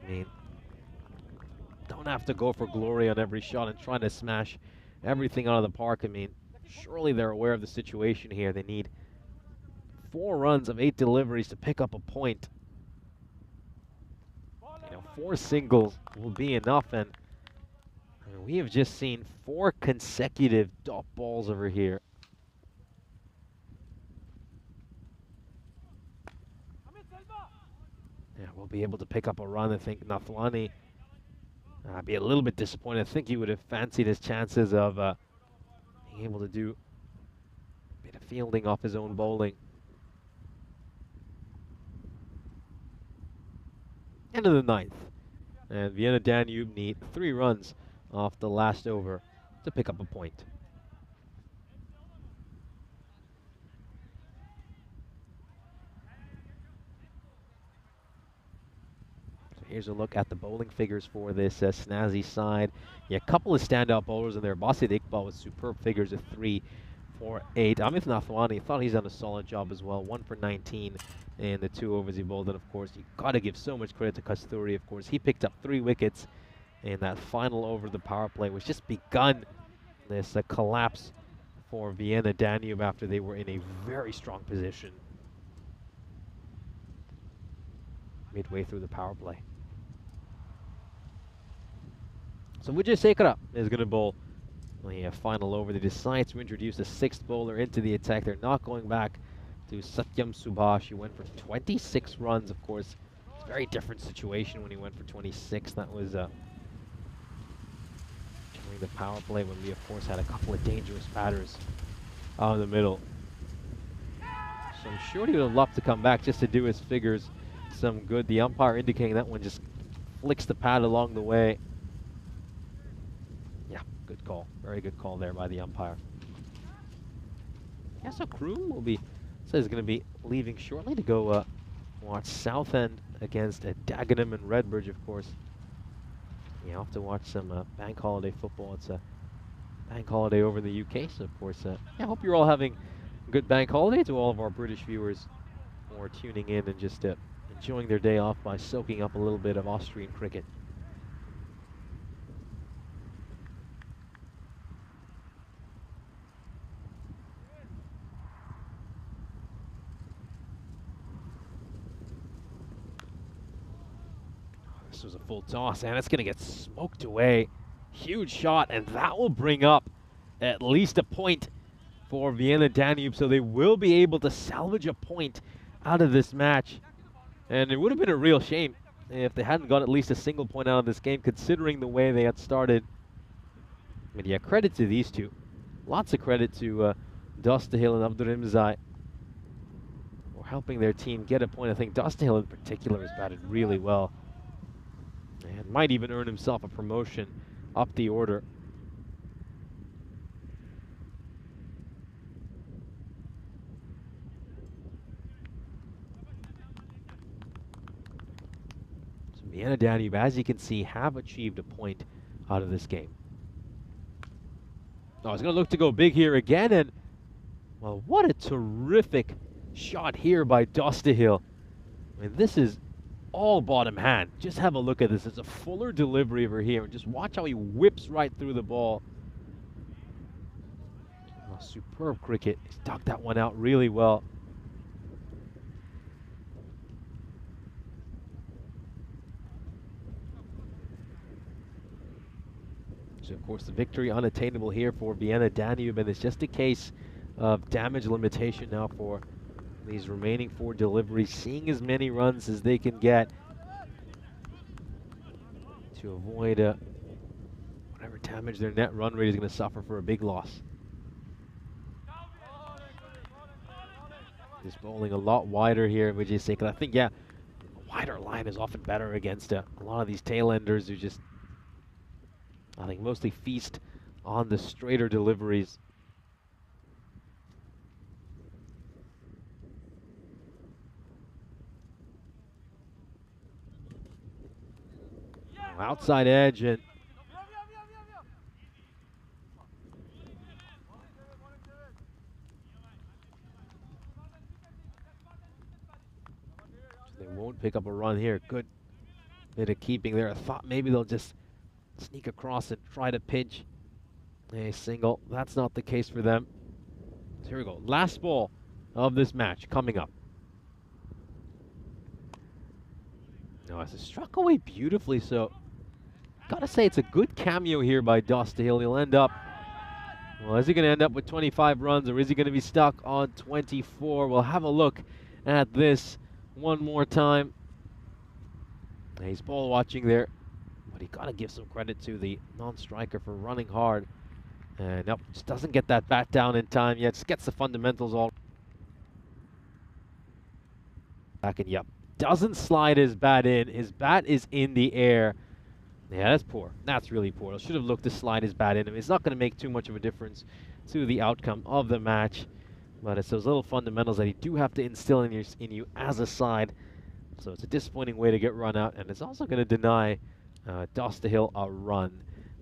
I mean, don't have to go for glory on every shot and trying to smash everything out of the park. I mean, surely they're aware of the situation here. They need 4 runs of 8 deliveries to pick up a point. You know, 4 singles will be enough, and we have just seen 4 consecutive dot balls over here. Yeah, we'll be able to pick up a run. I think Nathlani be a little bit disappointed. I think he would have fancied his chances of being able to do a bit of fielding off his own bowling. End of the 9th. And Vienna Danube need 3 runs off the last over to pick up a point. Here's a look at the bowling figures for this Snazzy side. Yeah, a couple of standout bowlers in there. Basit Iqbal with superb figures of 3 for 8. Amit Nathwani, thought he's done a solid job as well. 1 for 19 in the 2 overs he bowled. And of course, you got to give so much credit to Kasturi. Of course, he picked up 3 wickets in that final over of the power play, which just begun this collapse for Vienna Danube after they were in a very strong position midway through the power play. So Vijay Sekara is going to bowl the final over. They decide to introduce a 6th bowler into the attack. They're not going back to Satyam Subhash. He went for 26 runs, of course. It's a very different situation when he went for 26. That was during the power play when we, of course, had a couple of dangerous batters out in the middle. So I'm sure he would have loved to come back just to do his figures some good. The umpire indicating that one just flicks the pad along the way. Yeah, good call. Very good call there by the umpire. Yeah, so Kroom will be, says he's going to be leaving shortly to go watch Southend against Dagenham and Redbridge, of course. You have to watch some bank holiday football. It's a bank holiday over in the UK, so of course, I hope you're all having a good bank holiday. To all of our British viewers who are tuning in and just enjoying their day off by soaking up a little bit of Austrian cricket. this was a full toss, and it's going to get smoked away. Huge shot, and that will bring up at least a point for Vienna Danube, so they will be able to salvage a point out of this match. And it would have been a real shame if they hadn't got at least a single point out of this game, considering the way they had started. And yeah, credit to these two. Lots of credit to Dostahil and Abdurrahimzai for helping their team get a point. I think Dostahil in particular has batted really well and might even earn himself a promotion up the order. So Vienna Danube, as you can see, have achieved a point out of this game. Oh, he's going to look to go big here again, and well, what a terrific shot here by Dostahil. I mean, this is all bottom hand. Just have a look at this. It's a fuller delivery over here, and just watch how he whips right through the ball. Oh, superb cricket. He's ducked that one out really well. So, of course, the victory unattainable here for Vienna Danube, and it's just a case of damage limitation now for these remaining 4 deliveries, seeing as many runs as they can get to avoid whatever damage their net run rate is going to suffer for a big loss. Just bowling a lot wider here, Vijay Singh. I think, yeah, a wider line is often better against a lot of these tail-enders who just, I think, mostly feast on the straighter deliveries. Outside edge, and they won't pick up a run here. Good bit of keeping there. I thought maybe they'll just sneak across and try to pinch a single. That's not the case for them. So here we go. Last ball of this match coming up. No, it's struck away beautifully, so gotta say it's a good cameo here by Dostahil. He'll end up, well, is he gonna end up with 25 runs, or is he gonna be stuck on 24? We'll have a look at this one more time. He's ball watching there, but he gotta give some credit to the non-striker for running hard. And nope, just doesn't get that bat down in time yet. Just gets the fundamentals all back, and yep, doesn't slide his bat in. His bat is in the air. Yeah, that's poor. That's really poor. Should have looked to slide his bat in. I mean, it's not going to make too much of a difference to the outcome of the match, but it's those little fundamentals that you do have to instill in you as a side. So it's a disappointing way to get run out, and it's also going to deny Dostahil a run,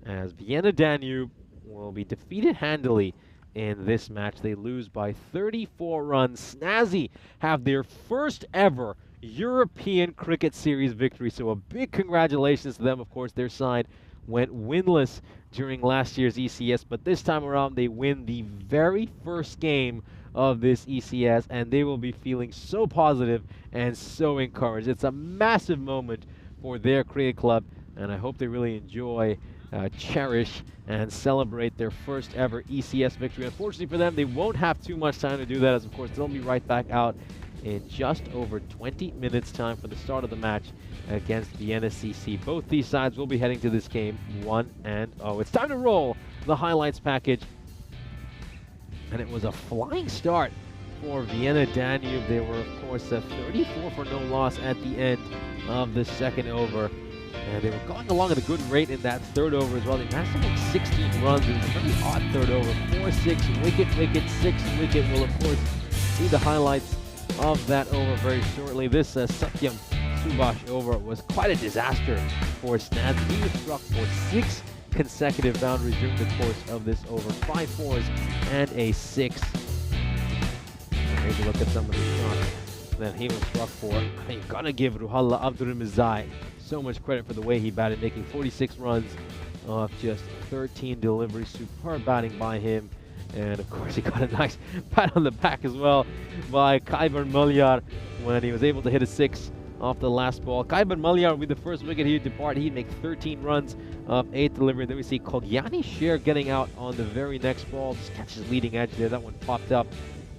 as Vienna Danube will be defeated handily in this match. They lose by 34 runs. Snazzy have their first ever European Cricket Series victory, so a big congratulations to them. Of course, their side went winless during last year's ECS, but this time around they win the very first game of this ECS, and they will be feeling so positive and so encouraged. It's a massive moment for their cricket club, and I hope they really enjoy, cherish, and celebrate their first ever ECS victory. Unfortunately for them, they won't have too much time to do that, as of course they'll be right back out in just over 20 minutes time for the start of the match against Vienna CC. Both these sides will be heading to this game 1-0. It's time to roll the highlights package. And it was a flying start for Vienna Danube. They were, of course, 34 for no loss at the end of the second over. And they were going along at a good rate in that third over as well. They managed to make 16 runs. It was a very odd third over. 4-6, wicket, 6 wicket. We'll, of course, see the highlights of that over very shortly. This Satyam Subhash over was quite a disaster for Snaz. He was struck for 6 consecutive boundaries during the course of this over. 5 fours and a 6. Here's a look at some of the shots that he was struck for. I think gotta give Ruhollah Abdurrahimzai so much credit for the way he batted, making 46 runs off just 13 deliveries. Superb batting by him. And of course he got a nice pat on the back as well by Kaiber Mulyar when he was able to hit a 6 off the last ball. Kaiban Malyar with the first wicket here depart. He'd make 13 runs of 8 delivery. Then we see Kogyani Sher getting out on the very next ball. Just catches leading edge there. That one popped up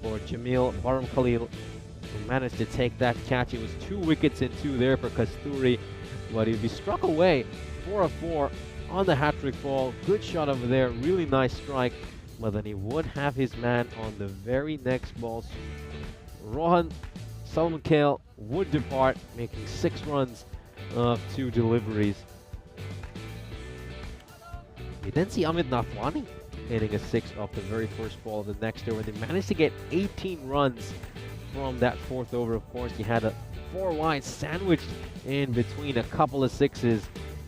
for Jamil Baram Khalil, who managed to take that catch. It was 2 wickets and 2 there for Kasturi, but he'd be struck away 4 of 4 on the hat-trick ball. Good shot over there, really nice strike, but then he would have his man on the very next ball. Rohan Salman Kale would depart, making 6 runs of 2 deliveries. We then see Amit Nathwani hitting a 6 off the very first ball of the next over. They managed to get 18 runs from that 4th over. Of course, he had a 4 wide sandwiched in between a couple of 6s,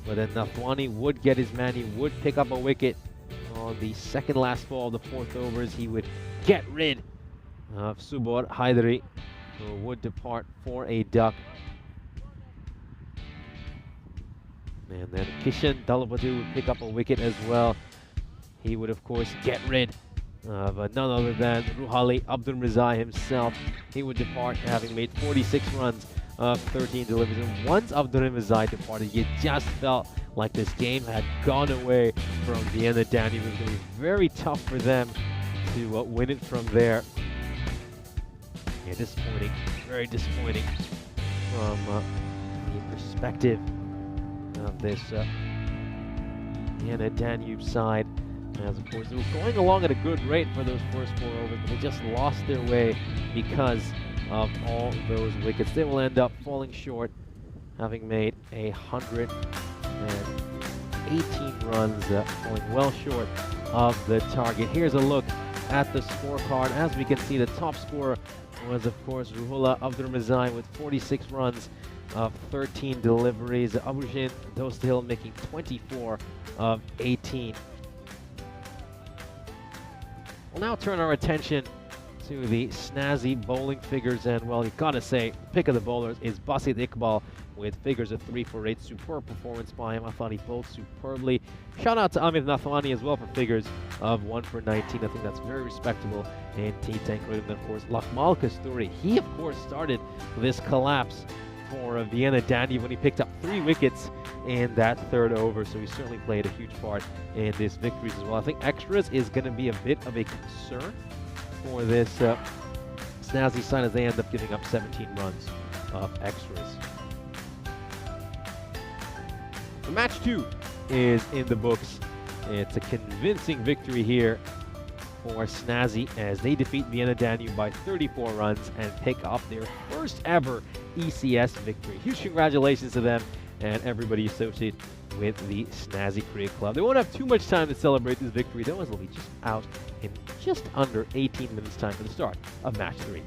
but then Nathwani would get his man. He would pick up a wicket on the second last ball of the 4th overs. He would get rid of Subor Haidari, who would depart for a duck. And then Kishan Dalapadu would pick up a wicket as well. He would, of course, get rid of none other than Ruhali Abdul Rizai himself. He would depart, having made 46 runs of 13 deliveries. And once Abdul Rizai departed, it just felt like this game had gone away from Vienna Danube. It was going to be very tough for them to win it from there. Yeah, disappointing, very disappointing from the perspective of this Vienna Danube side. As of course, they were going along at a good rate for those first 4 overs, but they just lost their way because of all those wickets. They will end up falling short, having made 118 runs, falling well short of the target. Here's a look at the scorecard. As we can see, the top scorer was, of course, Ruhullah Abdur Mazai with 46 runs of 13 deliveries. Abushin Dosthill making 24 of 18. We'll now turn our attention to the snazzy bowling figures, and well, you've got to say, pick of the bowlers is Basit Iqbal with figures of 3 for 8. Superb performance by him. I thought he bowled superbly. Shout out to Amit Nathwani as well for figures of 1 for 19. I think that's very respectable in T10 cricket. And of course, Lakmal Kasturi, he of course started this collapse for Vienna Danube when he picked up 3 wickets in that 3rd over, so he certainly played a huge part in this victory as well. I think extras is going to be a bit of a concern for this snazzy side as they end up giving up 17 runs of extras. The match 2 is in the books. It's a convincing victory here for Snazzy as they defeat Vienna Danube by 34 runs and pick up their first ever ECS victory. Huge congratulations to them and everybody associated with the Snazzy Cricket Club. They won't have too much time to celebrate this victory, though, as they'll be just out in just under 18 minutes time for the start of match 3.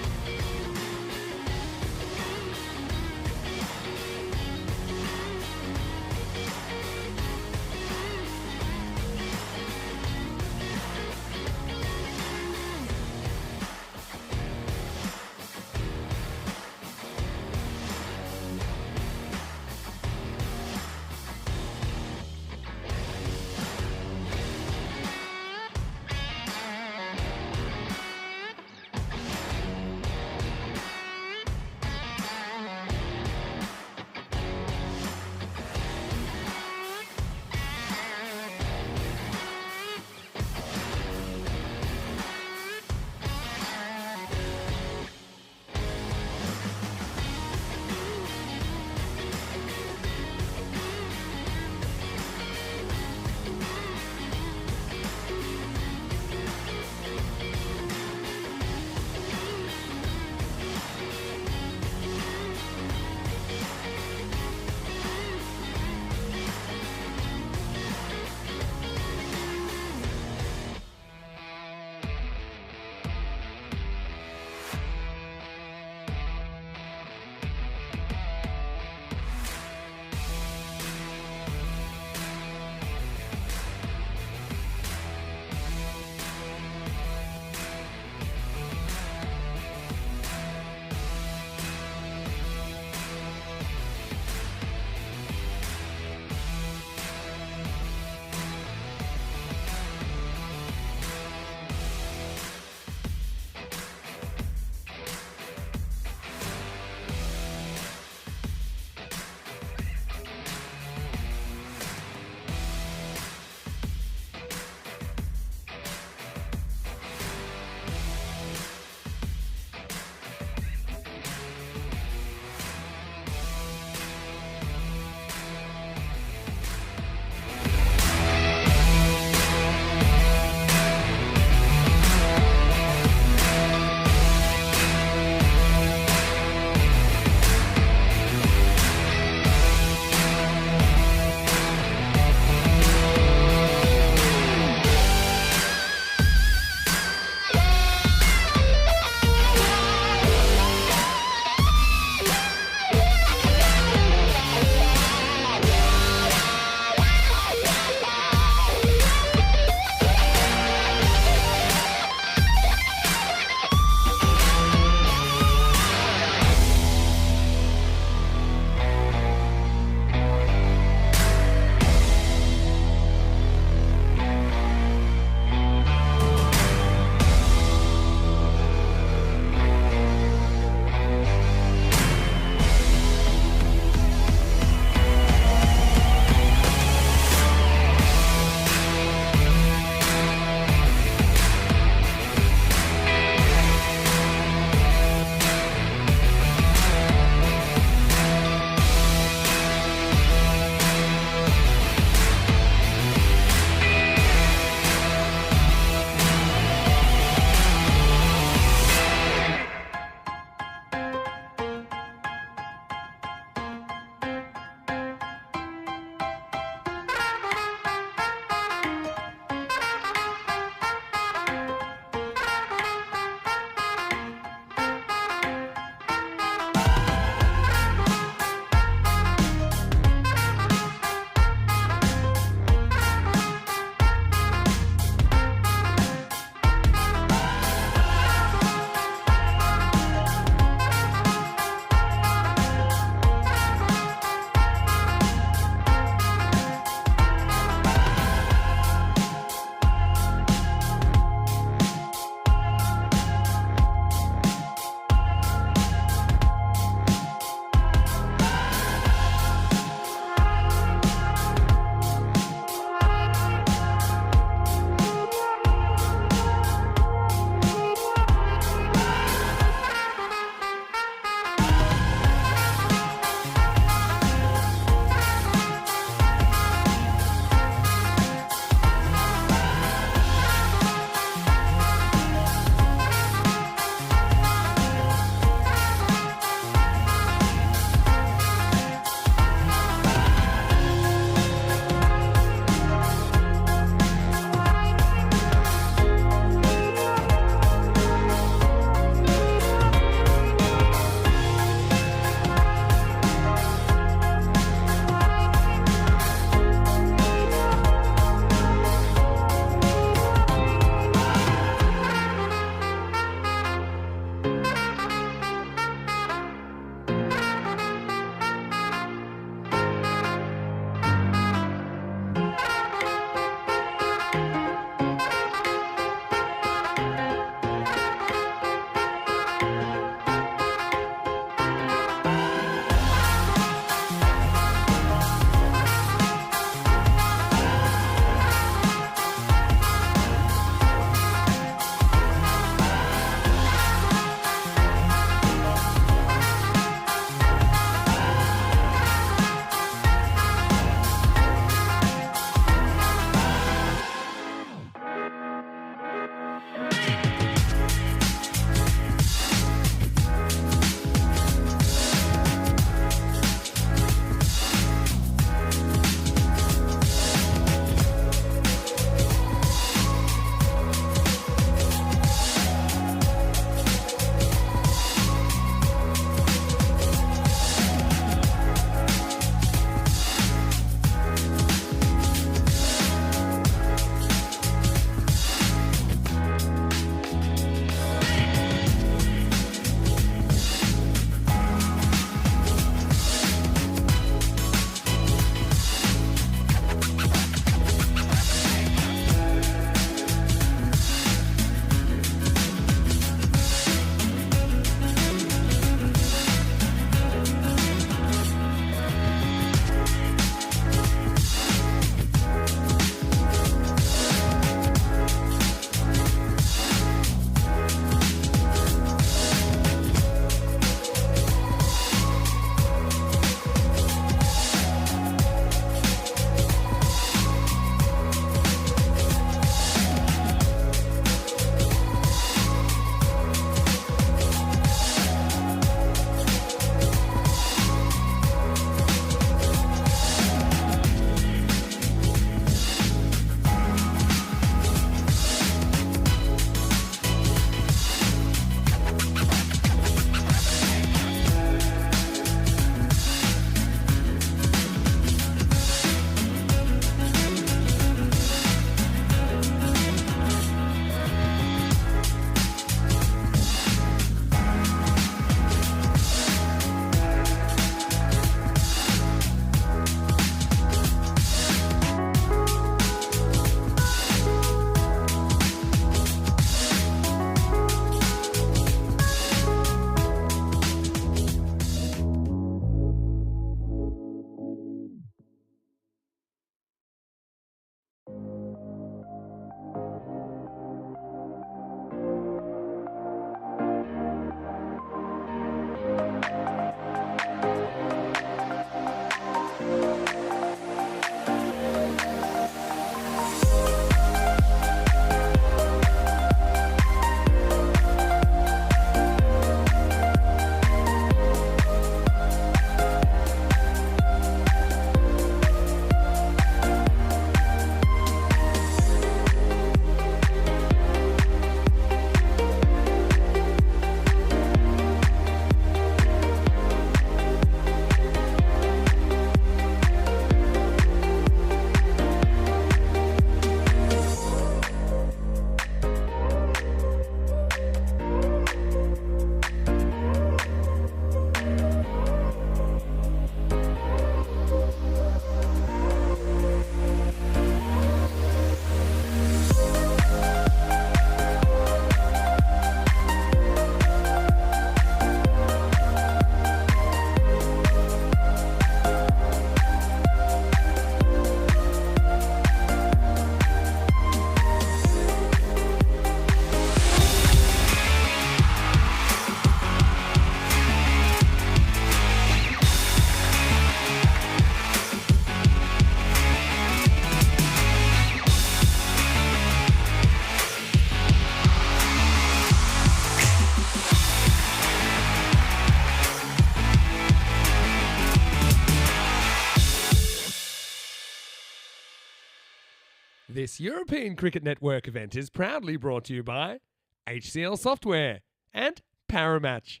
This European Cricket Network event is proudly brought to you by HCL Software and Paramatch.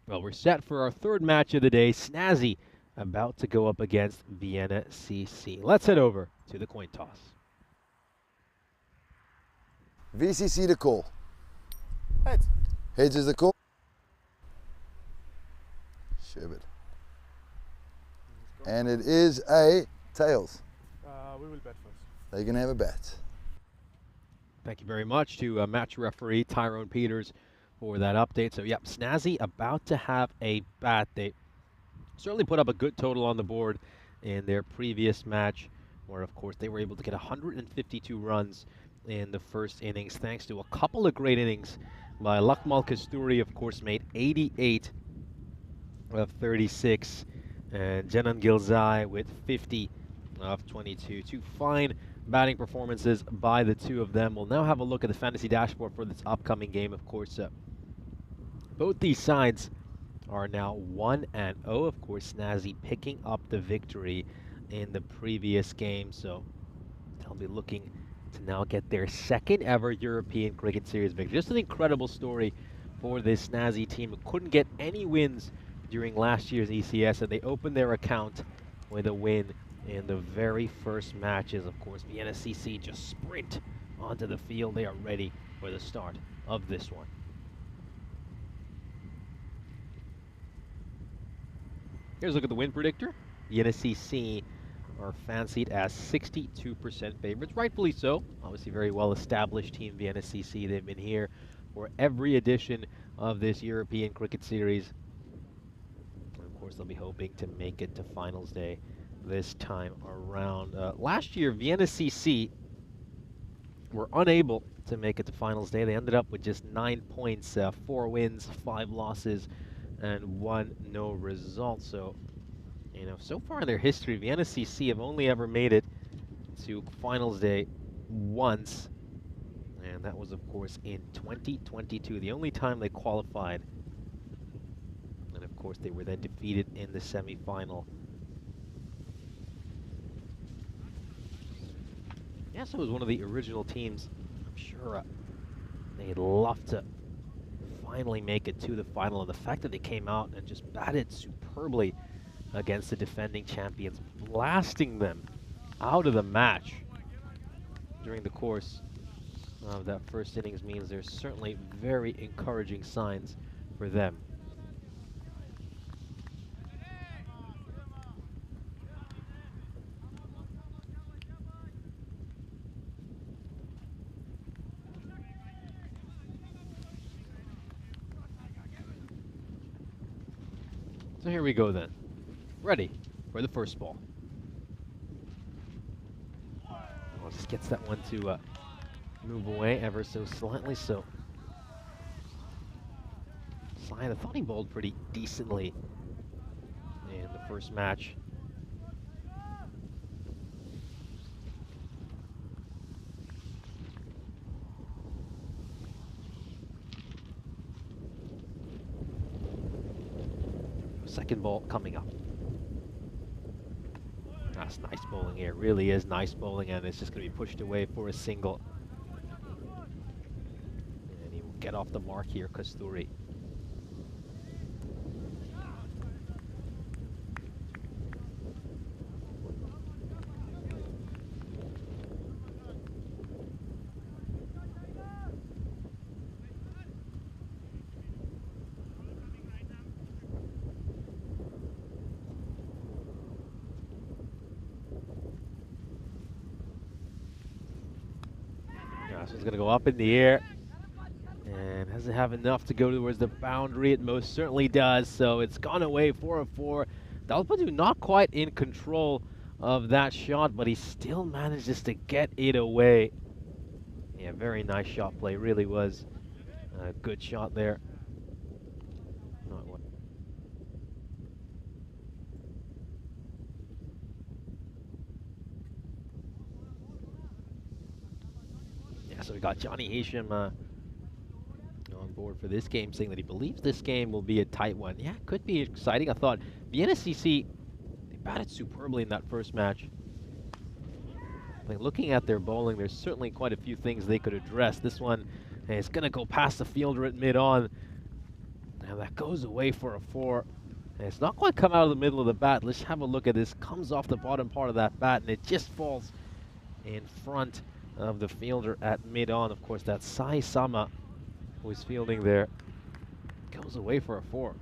Well, we're set for our third match of the day. Snazzy about to go up against Vienna CC. Let's head over to the coin toss. VCC the call. Heads. Heads is the call. Sherbet. And it is a tails. We will bet first. They can have a bet. Thank you very much to match referee Tyrone Peters for that update. So, yep, Snazzy about to have a bat. They certainly put up a good total on the board in their previous match, where, of course, they were able to get 152 runs in the first innings, thanks to a couple of great innings by Lakmal Kasturi, of course, made 88 of 36, and Jenan Gilzai with 50 of 22. Two fine batting performances by the two of them. We'll now have a look at the fantasy dashboard for this upcoming game, of course. Both these sides are now 1-0. Of course, Snazzy picking up the victory in the previous game, so they'll be looking to now get their second ever European Cricket Series victory. Just an incredible story for this Snazzy team who couldn't get any wins during last year's ECS, and they opened their account with a win in the very first matches. Of course, Vienna CC just sprint onto the field. They are ready for the start of this one. Here's a look at the win predictor. Vienna CC are fancied as 62% favorites, rightfully so. Obviously, very well-established team, Vienna CC. They've been here for every edition of this European Cricket Series. And of course, they'll be hoping to make it to finals day this time around. Last year, Vienna CC were unable to make it to finals day. They ended up with just 9 points, 4 wins, 5 losses, and 1 no result. So, you know, so far in their history, Vienna CC have only ever made it to finals day once, and that was, of course, in 2022, the only time they qualified. And of course, they were then defeated in the semifinal. Yes, it was one of the original teams. I'm sure they'd love to finally make it to the final, and the fact that they came out and just batted superbly against the defending champions, blasting them out of the match during the course of that first innings, means there's certainly very encouraging signs for them. So here we go then. Ready for the first ball. Oh, just gets that one to move away ever so slightly. So I thought he bowled pretty decently in the first match. Second ball coming up. That's nice bowling here. Really is nice bowling, and it's just going to be pushed away for a single. And he will get off the mark here, Kasturi. This one's going to go up in the air. And does it have enough to go towards the boundary? It most certainly does. So it's gone away for a 4. Dalpadu not quite in control of that shot, but he still manages to get it away. Yeah, very nice shot play. Really was a good shot there. Not one. Yeah, so we got Johnny Hisham on board for this game, saying that he believes this game will be a tight one. Yeah, it could be exciting. I thought Vienna CC, they batted superbly in that first match. Like, looking at their bowling, there's certainly quite a few things they could address. This one is going to go past the fielder at mid-on. And that goes away for a 4. And it's not quite come out of the middle of the bat. Let's have a look at this. Comes off the bottom part of that bat, and it just falls in front of the fielder at mid-on. Of course, that's Sai Sama who is fielding there. Goes away for a 4.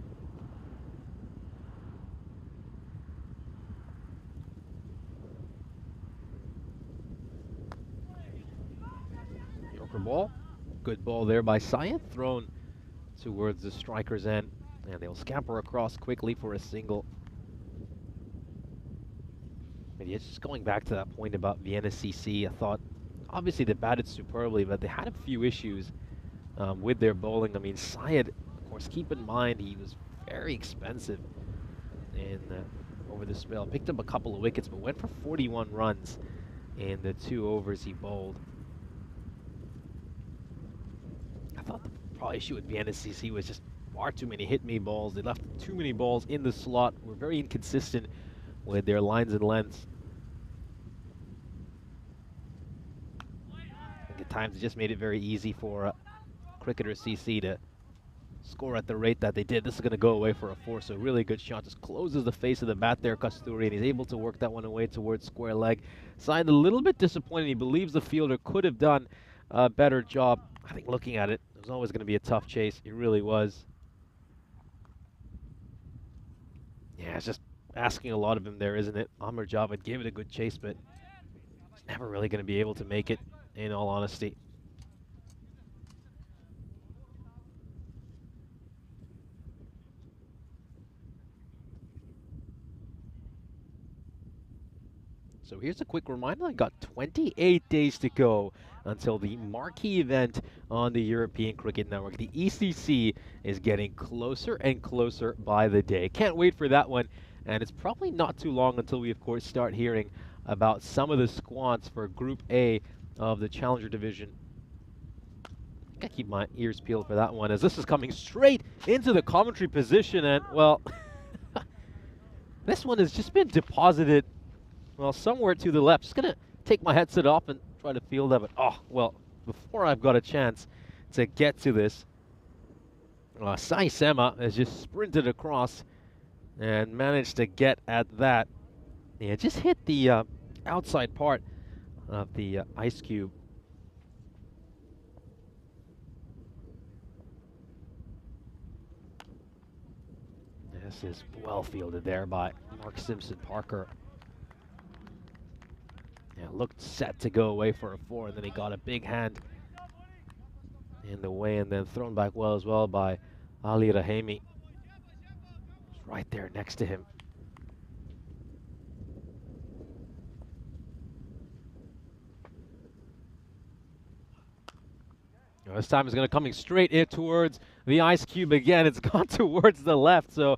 Yorker ball. Good ball there by Syed. Thrown towards the striker's end. And they'll scamper across quickly for a single. But yeah, just going back to that point about Vienna CC, I thought, obviously they batted superbly, but they had a few issues with their bowling. I mean, Syed, of course, keep in mind, he was very expensive in over the spell. Picked up a couple of wickets, but went for 41 runs in the 2 overs he bowled. I thought the probably issue with Vienna CC was just far too many hit-me balls. They left too many balls in the slot. Were very inconsistent with their lines and lengths. I think at times it just made it very easy for Cricketer CC to score at the rate that they did. This is going to go away for a 4, so really good shot. Just closes the face of the bat there, Kasturi, and he's able to work that one away towards square leg. Signed a little bit disappointed. He believes the fielder could have done a better job. I think looking at it, it was always going to be a tough chase. It really was. Yeah, it's just asking a lot of him there, isn't it? Amr Javed gave it a good chase, but he's never really going to be able to make it, in all honesty. So here's a quick reminder, I got 28 days to go until the marquee event on the European Cricket Network. The ECC is getting closer and closer by the day. Can't wait for that one, and it's probably not too long until we, of course, start hearing about some of the squads for Group A of the Challenger Division. I gotta keep my ears peeled for that one, as this is coming straight into the commentary position, and, well, this one has just been deposited, well, somewhere to the left. Just going to take my headset off and try to field of it. Oh, well, before I've got a chance to get to this, Sai Sema has just sprinted across and managed to get at that. Yeah, just hit the outside part of the ice cube. This is well fielded there by Mark Simpson Parker. Yeah, looked set to go away for a 4, and then he got a big hand in the way, and then thrown back well as well by Ali Rahimi. Right there next to him. Now this time it's going to coming straight in towards the ice cube again. It's gone towards the left, so,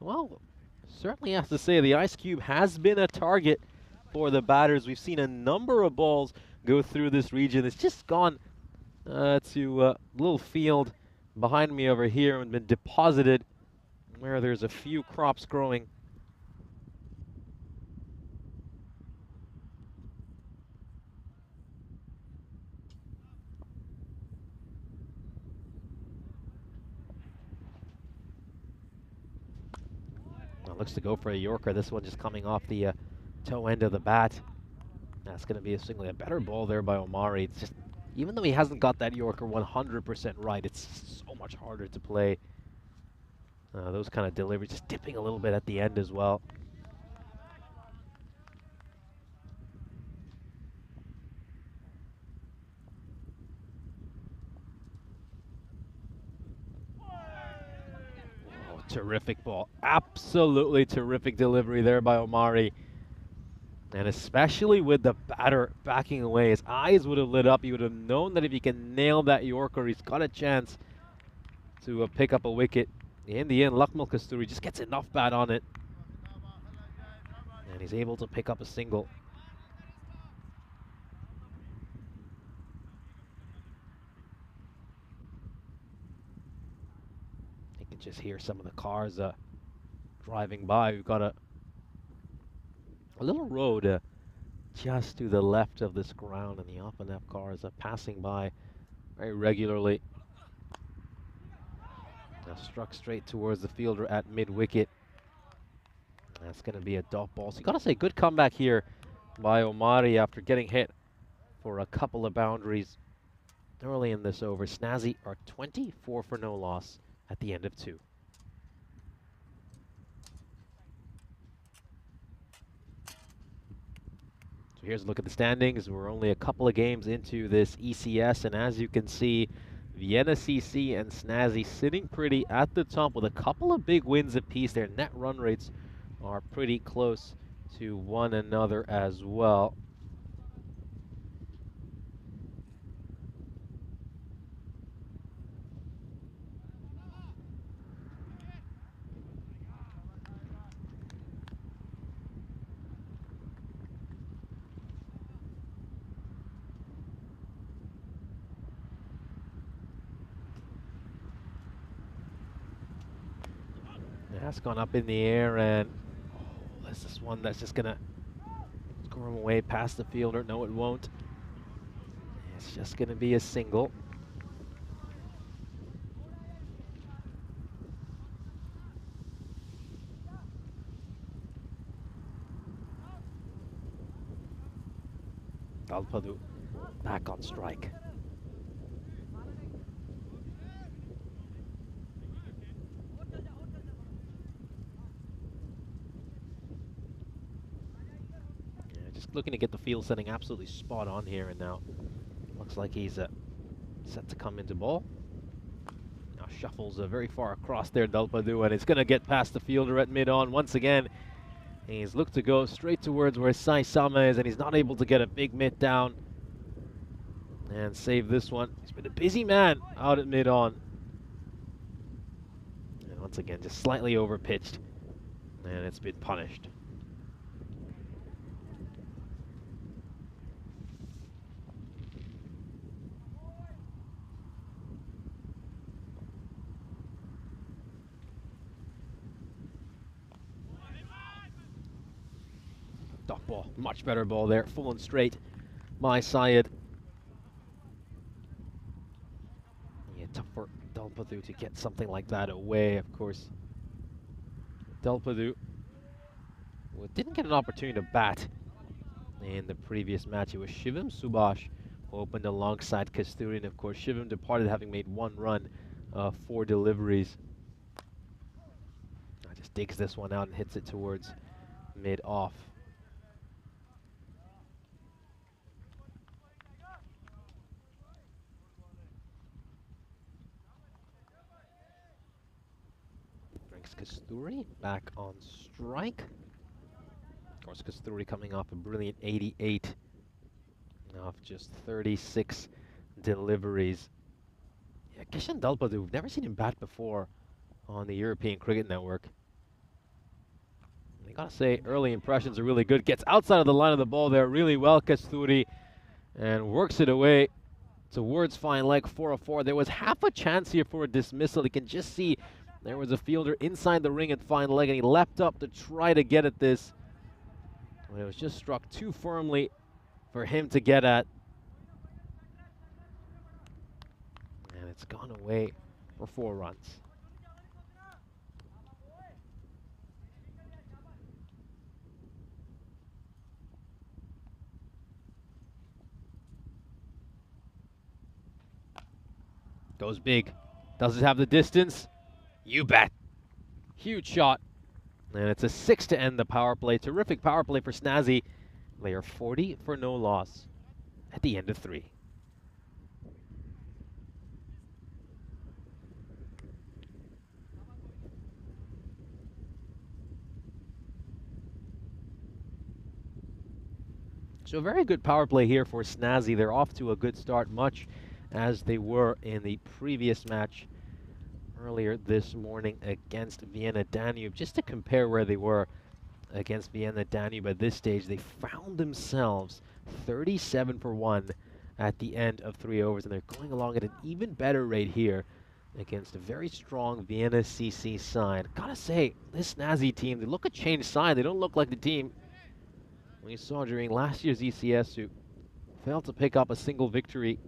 well, certainly have to say the ice cube has been a target for the batters. We've seen a number of balls go through this region. It's just gone to a little field behind me over here and been deposited where there's a few crops growing. Well, looks to go for a Yorker. This one just coming off the toe end of the bat. That's going to be a better ball there by Omari. It's just, even though he hasn't got that Yorker 100% right, it's so much harder to play those kind of deliveries. Just dipping a little bit at the end as well. Oh, terrific ball. Absolutely terrific delivery there by Omari. And especially with the batter backing away, his eyes would have lit up. He would have known that if he can nail that Yorker, he's got a chance to pick up a wicket. In the end, Lakmal Kasturi just gets enough bat on it. And he's able to pick up a single. You can just hear some of the cars driving by. We've got a little road just to the left of this ground, and the off and left cars are passing by very regularly. Now struck straight towards the fielder at mid-wicket. That's going to be a dot ball. So you got to say, good comeback here by Omari after getting hit for a couple of boundaries early in this over. Snazzy are 24 for no loss at the end of 2. So here's a look at the standings. We're only a couple of games into this ECS, and as you can see, Vienna CC and Snazzy sitting pretty at the top with a couple of big wins apiece. Their net run rates are pretty close to one another as well. That's gone up in the air, and this is one that's just gonna score him away past the fielder. No, it won't. It's just gonna be a single. Dalpadu back on strike. Looking to get the field setting absolutely spot on here, and now looks like he's set to come into ball. Now shuffles very far across there, Dalpadu, and it's going to get past the fielder at mid-on once again. He's looked to go straight towards where Sai Sama is, and he's not able to get a big mitt down and save this one. He's been a busy man out at mid-on. And once again, just slightly over-pitched, and it's been punished. Dot ball, much better ball there, full and straight by Syed. Yeah, tough for Dalpadu to get something like that away, of course. Dalpadu didn't get an opportunity to bat in the previous match. It was Shivam Subhash who opened alongside Kasturi, and of course Shivam departed having made 1 run, 4 deliveries. Just digs this one out and hits it towards mid-off. Kasturi back on strike. Of course, Kasturi coming off a brilliant 88 off just 36 deliveries. Yeah, Kishan Dalpadu, we've never seen him bat before on the European Cricket Network. I gotta say, early impressions are really good. Gets outside of the line of the ball there really well, Kasturi, and works it away towards fine leg 404. There was half a chance here for a dismissal. You can just see there was a fielder inside the ring at fine leg, and he leapt up to try to get at this. But it was just struck too firmly for him to get at. And it's gone away for 4 runs. Goes big. Does it have the distance? You bet. Huge shot. And it's a 6 to end the power play. Terrific power play for Snazzy. They are 40 for no loss at the end of 3. So a very good power play here for Snazzy. They're off to a good start, much as they were in the previous match earlier this morning against Vienna Danube. Just to compare where they were against Vienna Danube at this stage, they found themselves 37 for 1 at the end of 3 overs, and they're going along at an even better rate here against a very strong Vienna CC side. Gotta say, this Snazzy team, they look a changed side. They don't look like the team we saw during last year's ECS, who failed to pick up a single victory.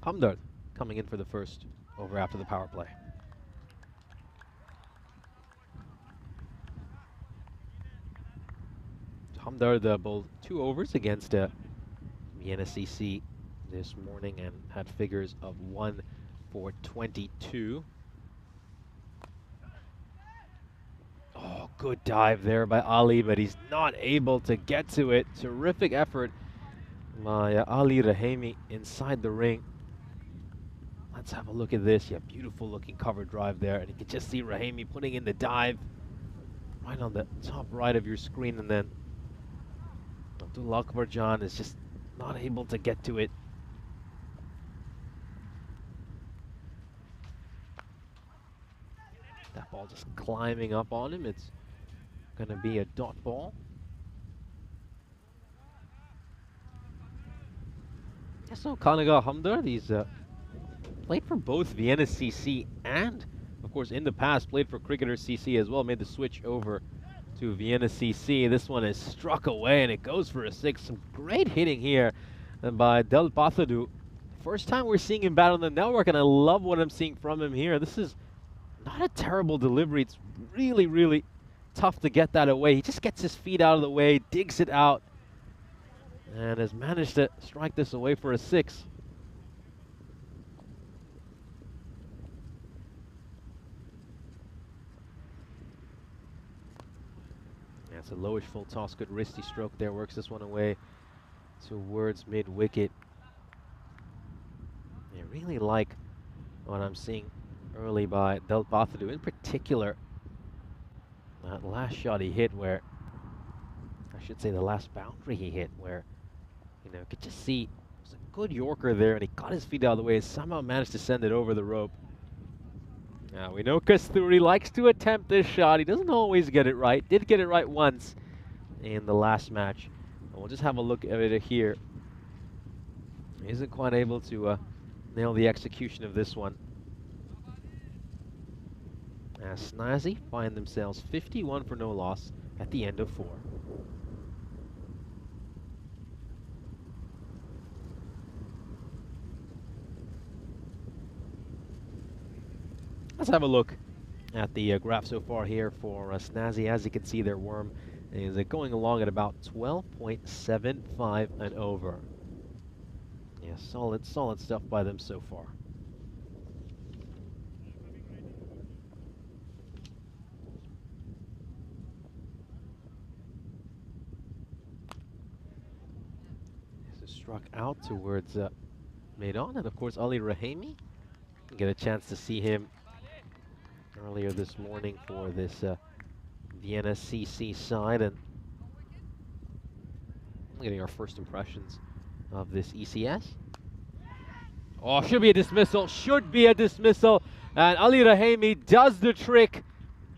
Hamdard coming in for the first over after the power play. Hamdard bowled 2 overs against Vienna CC this morning and had figures of 1 for 22. Oh, good dive there by Ali, but he's not able to get to it. Terrific effort by Ali Rahimi inside the ring. Let's have a look at this. Yeah, beautiful looking cover drive there. And you can just see Rahimi putting in the dive right on the top right of your screen. And then Abdul Akbar Jan is just not able to get to it. That ball just climbing up on him. It's going to be a dot ball. Yeah, so Kanaga Hamdard, he's played for both Vienna CC and, of course, in the past, played for Cricketer CC as well. Made the switch over to Vienna CC. This one is struck away, and it goes for a 6. Some great hitting here by Del Pathadu. First time we're seeing him bat on the network, and I love what I'm seeing from him here. This is not a terrible delivery. It's really, really tough to get that away. He just gets his feet out of the way, digs it out, and has managed to strike this away for a 6. That's a lowish full toss. Good wristy stroke there. Works this one away towards mid-wicket. I really like what I'm seeing early by Del Pathadu. In particular, that last shot he hit where, I should say the last boundary he hit where, you know, you could just see it was a good Yorker there, and he got his feet out of the way and somehow managed to send it over the rope. Now, we know Kasturi likes to attempt this shot. He doesn't always get it right. Did get it right once in the last match. And we'll just have a look at it here. He isn't quite able to nail the execution of this one. As Snazzy find themselves 51 for no loss at the end of 4. Let's have a look at the graph so far here for Snazzy. As you can see, their worm is going along at about 12.75 and over. Yeah, solid stuff by them so far. This is struck out towards Maidon, and of course Ali Rahimi. Get a chance to see him earlier this morning for this Vienna CC side, and getting our first impressions of this ECS. Oh, should be a dismissal, and Ali Rahimi does the trick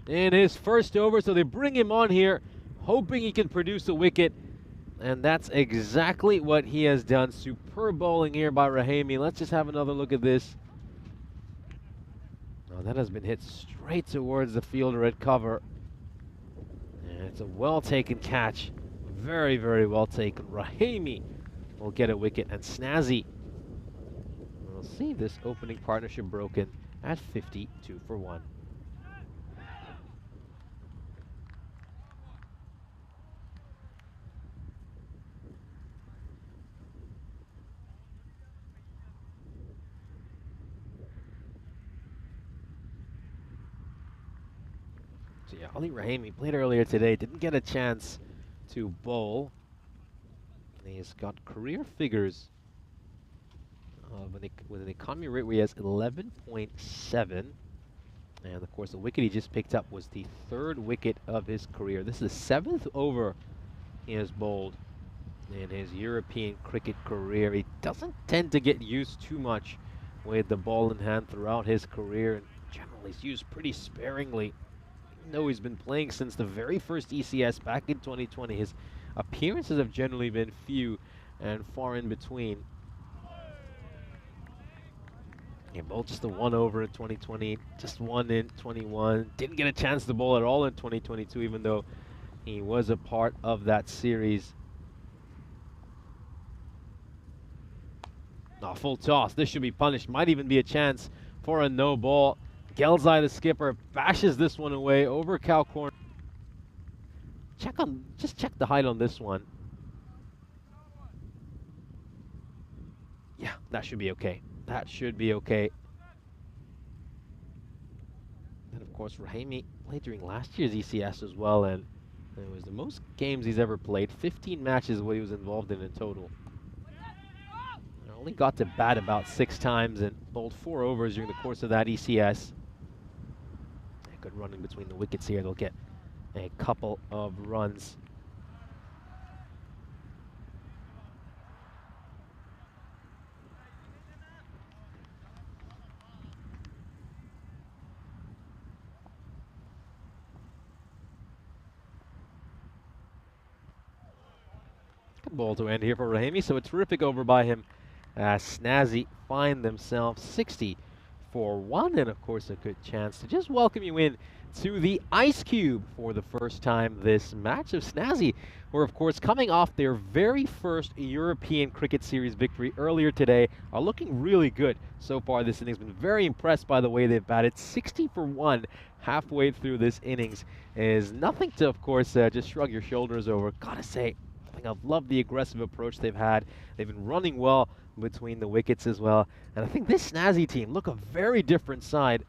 in his first over, so they bring him on here, hoping he can produce a wicket, and that's exactly what he has done. Superb bowling here by Rahimi. Let's just have another look at this. Oh, that has been hit straight towards the fielder at cover. And it's a well-taken catch. Very, very well taken. Rahimi will get a wicket, and Snazzy will see this opening partnership broken at 52 for 1. So yeah, Ali Rahimi played earlier today, didn't get a chance to bowl. He's got career figures with an economy rate where he has 11.7 And of course, the wicket he just picked up was the 3rd wicket of his career. This is the 7th over he has bowled in his European cricket career. He doesn't tend to get used too much with the ball in hand throughout his career, and generally he's used pretty sparingly. Even though he's been playing since the very first ECS back in 2020, his appearances have generally been few and far in between. He bowled just the 1 over in 2020, just 1 in 21. Didn't get a chance to bowl at all in 2022, even though he was a part of that series. Oh, full toss. This should be punished. Might even be a chance for a no ball. Gelzai, the skipper, bashes this one away over cow corner. Just check the height on this one. Yeah, that should be okay. That should be okay. And of course, Rahimi played during last year's ECS as well, and it was the most games he's ever played. 15 matches what he was involved in total. Only got to bat about 6 times and bowled 4 overs during the course of that ECS. Good running between the wickets here. They'll get a couple of runs. Good ball to end here for Rahimi, so a terrific over by him. Snazzy find themselves 60 for 1, and of course a good chance to just welcome you in to the Ice Cube for the first time this match. Of Snazzy were of course coming off their very first European Cricket Series victory earlier today, are looking really good so far this innings. Been very impressed by the way they've batted. 60 for 1 halfway through this innings is nothing to of course just shrug your shoulders over. Gotta say, I think I've loved the aggressive approach they've had. They've been running well between the wickets as well. And I think this Snazzy team look a very different side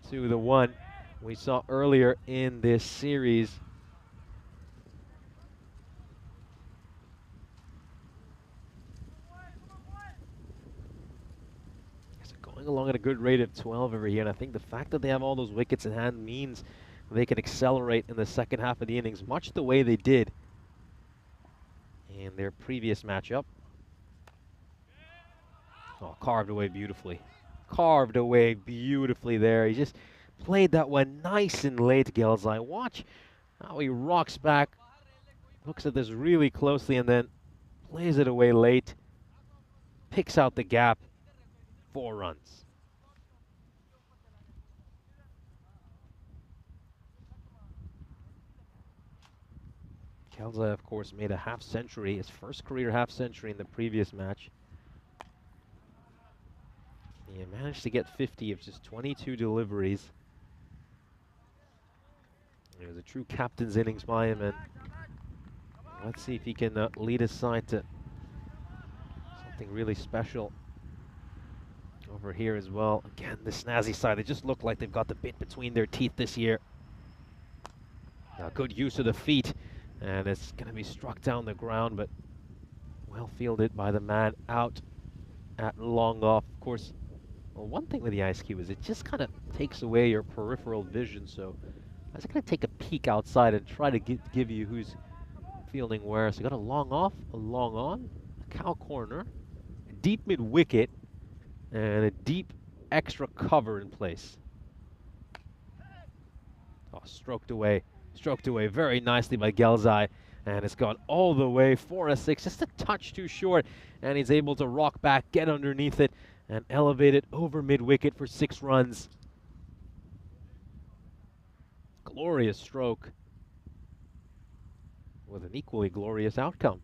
to the one we saw earlier in this series. So going along at a good rate of 12 over here, and I think the fact that they have all those wickets in hand means they can accelerate in the second half of the innings, much the way they did in their previous matchup. Oh, carved away beautifully. Carved away beautifully there. He just played that one nice and late, Gelzai. Watch how he rocks back, looks at this really closely, and then plays it away late. Picks out the gap. 4 runs. Gelzai, of course, made a half century, his first career half century in the previous match. He managed to get 50 of just 22 deliveries. It was a true captain's innings by him, and let's see if he can lead his side to something really special over here as well. Again, the Snazzy side, they just look like they've got the bit between their teeth this year. Good use of the feet, and it's going to be struck down the ground, but well fielded by the man out at long off. Of course, well, one thing with the Ice Cube is it just kind of takes away your peripheral vision, so I was going to take a peek outside and try to give you who's fielding where. So got a long off, a long on, a cow corner, a deep mid wicket, and a deep extra cover in place. Oh, stroked away very nicely by Gelzai, and it's gone all the way for a 6, just a touch too short, and he's able to rock back, get underneath it, and elevate it over mid wicket for 6 runs. Glorious stroke with an equally glorious outcome.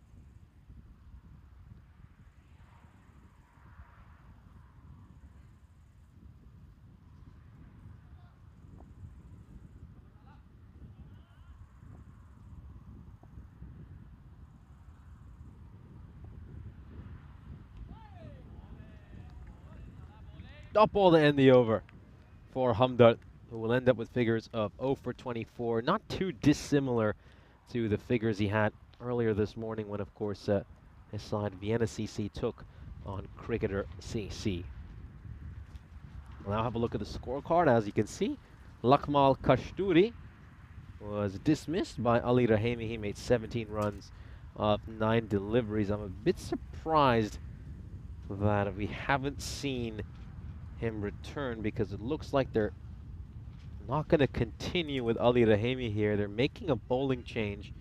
Up ball to end the over for Hamdard, who will end up with figures of 0 for 24. Not too dissimilar to the figures he had earlier this morning when, of course, his side Vienna CC took on Cricketer CC. We'll now have a look at the scorecard. As you can see, Lakmal Kashturi was dismissed by Ali Rahimi. He made 17 runs off 9 deliveries. I'm a bit surprised that we haven't seen him return, because it looks like they're not going to continue with Ali Rahimi here. They're making a bowling change.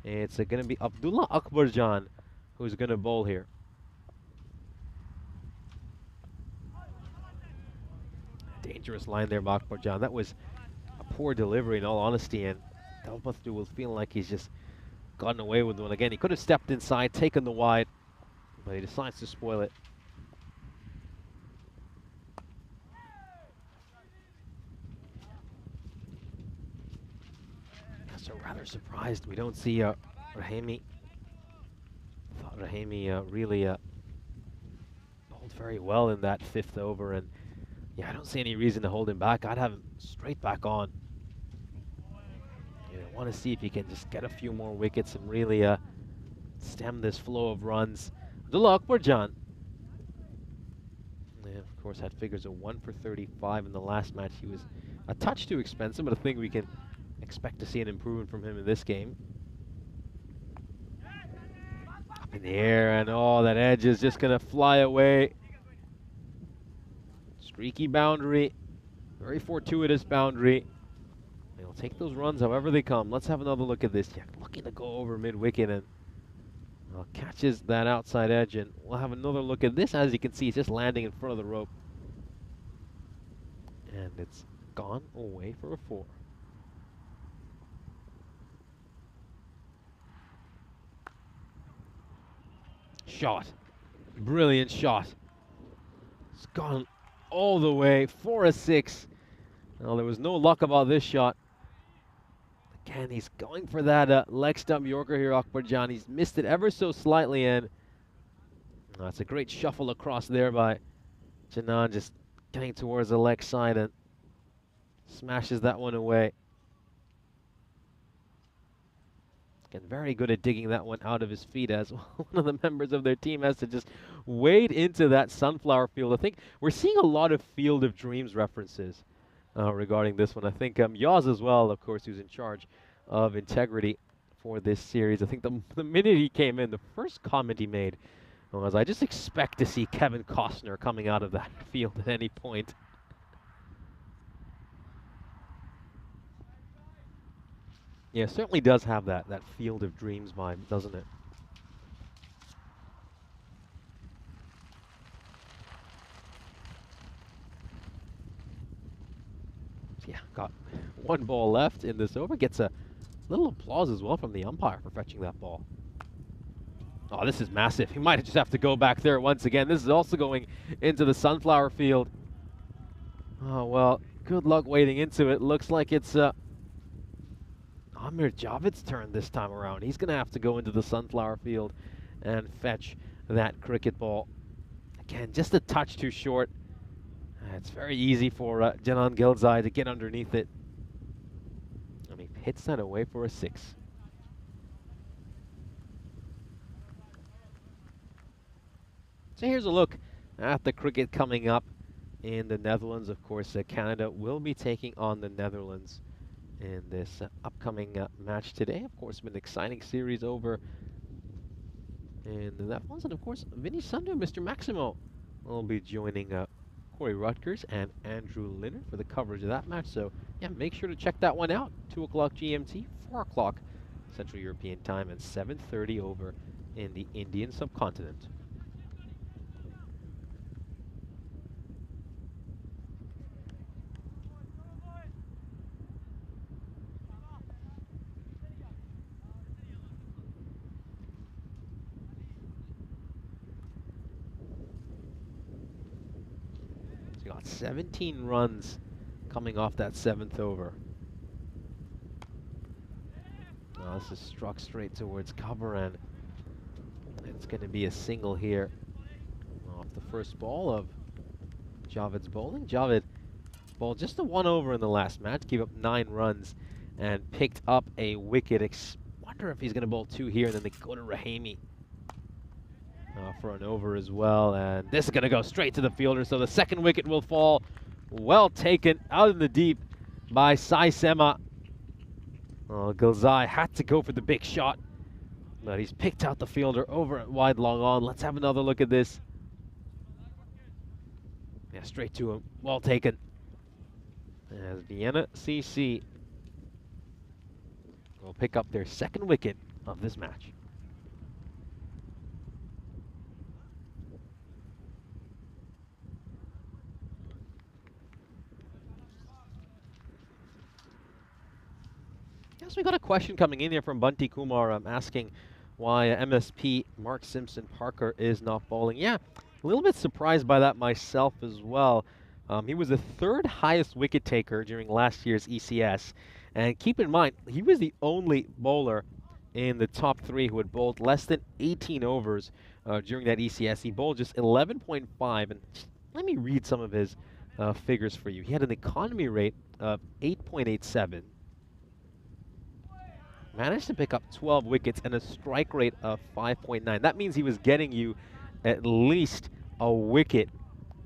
It's going to be Abdullah Akbarjan who's going to bowl here. Dangerous line there by Akbarjan. That was a poor delivery in all honesty, and Delpathu will feel like he's just gotten away with one again. He could have stepped inside, taken the wide, but he decides to spoil it. So rather surprised we don't see Rahimi. Thought Rahimi really bowled very well in that 5th over, and yeah, I don't see any reason to hold him back. I'd have him straight back on. You know, want to see if he can just get a few more wickets and really stem this flow of runs. Abdullah Akbarjan, yeah, of course, had figures of 1 for 35 in the last match. He was a touch too expensive, but I think we can expect to see an improvement from him in this game. Up in the air, and oh, that edge is just going to fly away. Streaky boundary, very fortuitous boundary. They'll take those runs however they come. Let's have another look at this. Yeah, looking to go over mid-wicket, and catches that outside edge, and we'll have another look at this. As you can see, it's just landing in front of the rope. And it's gone away for a 4. Shot. Brilliant shot. It's gone all the way for a 6. Well, there was no luck about this shot. Again, he's going for that leg stump Yorker here, Akbarjan. He's missed it ever so slightly, and that's a great shuffle across there by Janan, just getting towards the leg side and smashes that one away. And very good at digging that one out of his feet, as one of the members of their team has to just wade into that sunflower field. I think we're seeing a lot of Field of Dreams references regarding this one. I think Yaz as well, of course, who's in charge of integrity for this series. I think the minute he came in, the first comment he made was, "I just expect to see Kevin Costner coming out of that field at any point." Yeah, it certainly does have that Field of Dreams vibe, doesn't it? Yeah, got 1 ball left in this over. Gets a little applause as well from the umpire for fetching that ball. Oh, this is massive. He might just have to go back there once again. This is also going into the sunflower field. Oh, well, good luck wading into it. Looks like it's Amir Javid's turn this time around. He's going to have to go into the sunflower field and fetch that cricket ball. Again, just a touch too short. It's very easy for Janan Gilzai to get underneath it. And he hits that away for a 6. So here's a look at the cricket coming up in the Netherlands. Of course, Canada will be taking on the Netherlands in this upcoming match today. Of course, been an exciting series over in the Netherlands. And of course, Vinny Sundu, Mr. Maximo, will be joining Corey Rutgers and Andrew Linnard for the coverage of that match. So, yeah, make sure to check that one out. 2 o'clock GMT, 4 o'clock Central European Time, and 7:30 over in the Indian subcontinent. Got 17 runs coming off that 7th over. Now this is struck straight towards cover, and it's going to be a single here off the first ball of Javid's bowling. Javid bowled just a 1 over in the last match, gave up 9 runs, and picked up a wicket. Wonder if he's going to bowl 2 here, and then they go to Rahimi for an over as well. And this is going to go straight to the fielder, so the second wicket will fall Well taken out in the deep by Sai Sema. Oh, Gilzai had to go for the big shot, but he's picked out the fielder over at wide long on. Let's have another look at this. Yeah, straight to him. Well taken. As Vienna CC will pick up their second wicket of this match. Yes, we got a question coming in here from Bunty Kumar asking why MSP Mark Simpson Parker is not bowling. Yeah, a little bit surprised by that myself as well. He was the third highest wicket taker during last year's ECS. And keep in mind, he was the only bowler in the top 3 who had bowled less than 18 overs during that ECS. He bowled just 11.5. And let me read some of his figures for you. He had an economy rate of 8.87. Managed to pick up 12 wickets and a strike rate of 5.9. That means he was getting you at least a wicket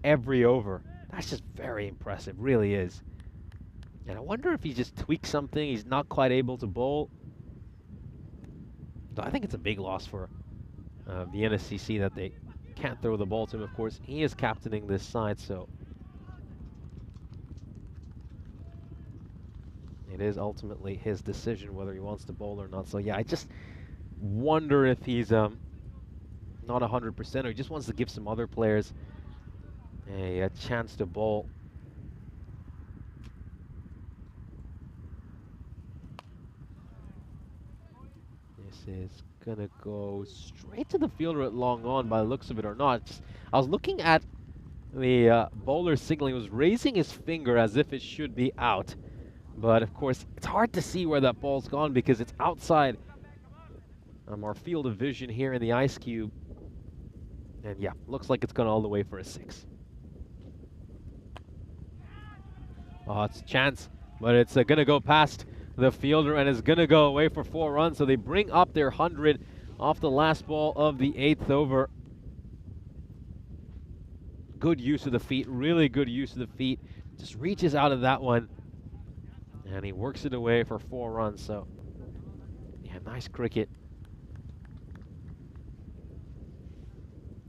every over. That's just very impressive, really is. And I wonder if he just tweaked something. He's not quite able to bowl. So I think it's a big loss for the NSCC that they can't throw the ball to him. Of course, he is captaining this side, so it is ultimately his decision whether he wants to bowl or not. So yeah, I just wonder if he's not 100% or he just wants to give some other players a chance to bowl. This is gonna go straight to the fielder at long on by the looks of it or not. I was looking at the bowler signaling. He was raising his finger as if it should be out. But of course, it's hard to see where that ball's gone because it's outside our field of vision here in the ice cube. And yeah, looks like it's gone all the way for a 6. Oh, it's a chance, but it's going to go past the fielder and is going to go away for 4 runs. So they bring up their 100 off the last ball of the 8th over. Good use of the feet, really good use of the feet. Just reaches out of that one. And he works it away for 4 runs. So, yeah, nice cricket.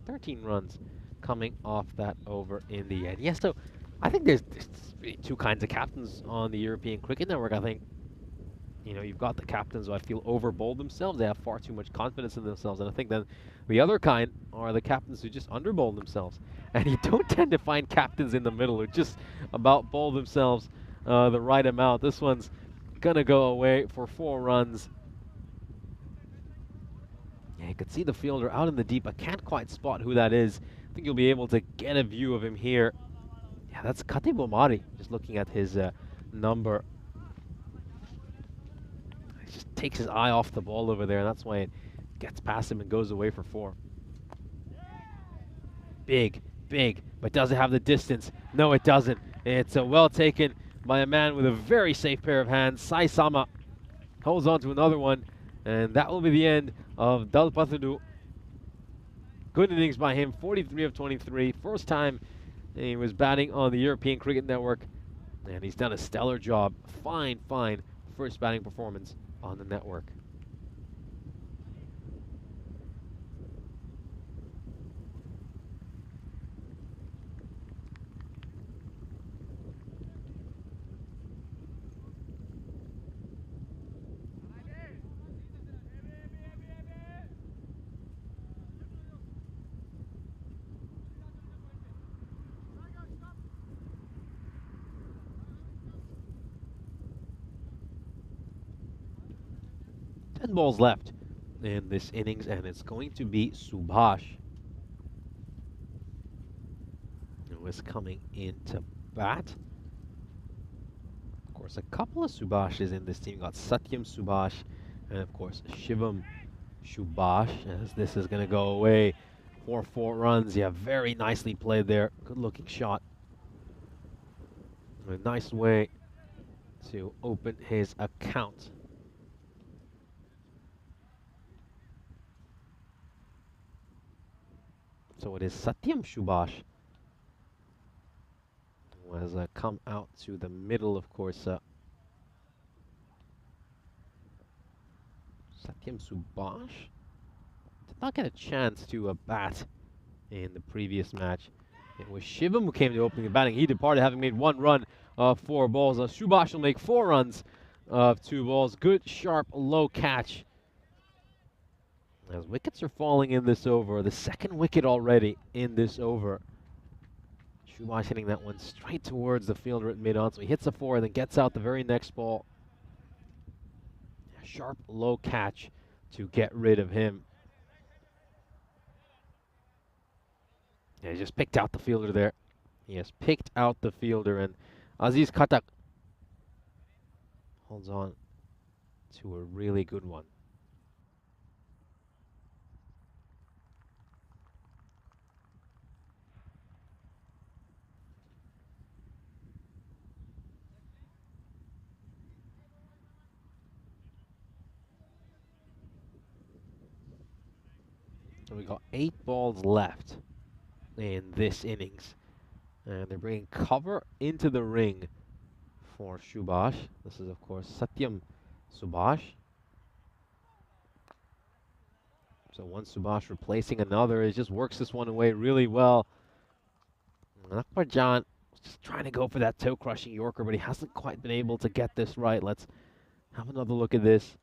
13 runs coming off that over in the end. Yes, so I think there's really 2 kinds of captains on the European Cricket Network. I think, you know, you've got the captains who I feel overbowled themselves. They have far too much confidence in themselves. And I think then the other kind are the captains who just underbowl themselves. And you don't tend to find captains in the middle who just about bowl themselves the right amount. This one's going to go away for 4 runs. Yeah, you can see the fielder out in the deep. I can't quite spot who that is. I think you'll be able to get a view of him here. Yeah, that's Kate Bomari, just looking at his number. He just takes his eye off the ball over there, and that's why it gets past him and goes away for 4. Big, but does it have the distance? No, it doesn't. It's well taken by a man with a very safe pair of hands. Sai Sama holds on to another one, and that will be the end of Dalpathudu. Good innings by him, 43 of 23. First time he was batting on the European Cricket Network, and he's done a stellar job. Fine first batting performance on the network. Balls left in this innings, and it's going to be Subhash who is coming into bat. Of course, a couple of Subhashes in this team. Got Satyam Subhash and of course Shivam Subhash, as this is going to go away for 4 runs. Yeah, very nicely played there. Good looking shot. A nice way to open his account. So it is Satyam Subhash has come out to the middle, of course. Satyam Subhash did not get a chance to bat in the previous match. It was Shivam who came to opening the batting. He departed having made 1 run of 4 balls. Subhash will make 4 runs of 2 balls. Good, sharp, low catch. As wickets are falling in this over, the 2nd wicket already in this over. Subhash hitting that one straight towards the fielder at mid-on, so he hits a 4 and then gets out the very next ball. A sharp, low catch to get rid of him. Yeah, he just picked out the fielder there. He has picked out the fielder, and Aziz Khatak holds on to a really good one. So we got 8 balls left in this innings. And they're bringing cover into the ring for Subhash. This is, of course, Satyam Subhash. So one Subhash replacing another. It just works this one away really well. And Akbar Jan was just trying to go for that toe-crushing Yorker, but he hasn't quite been able to get this right. Let's have another look at this.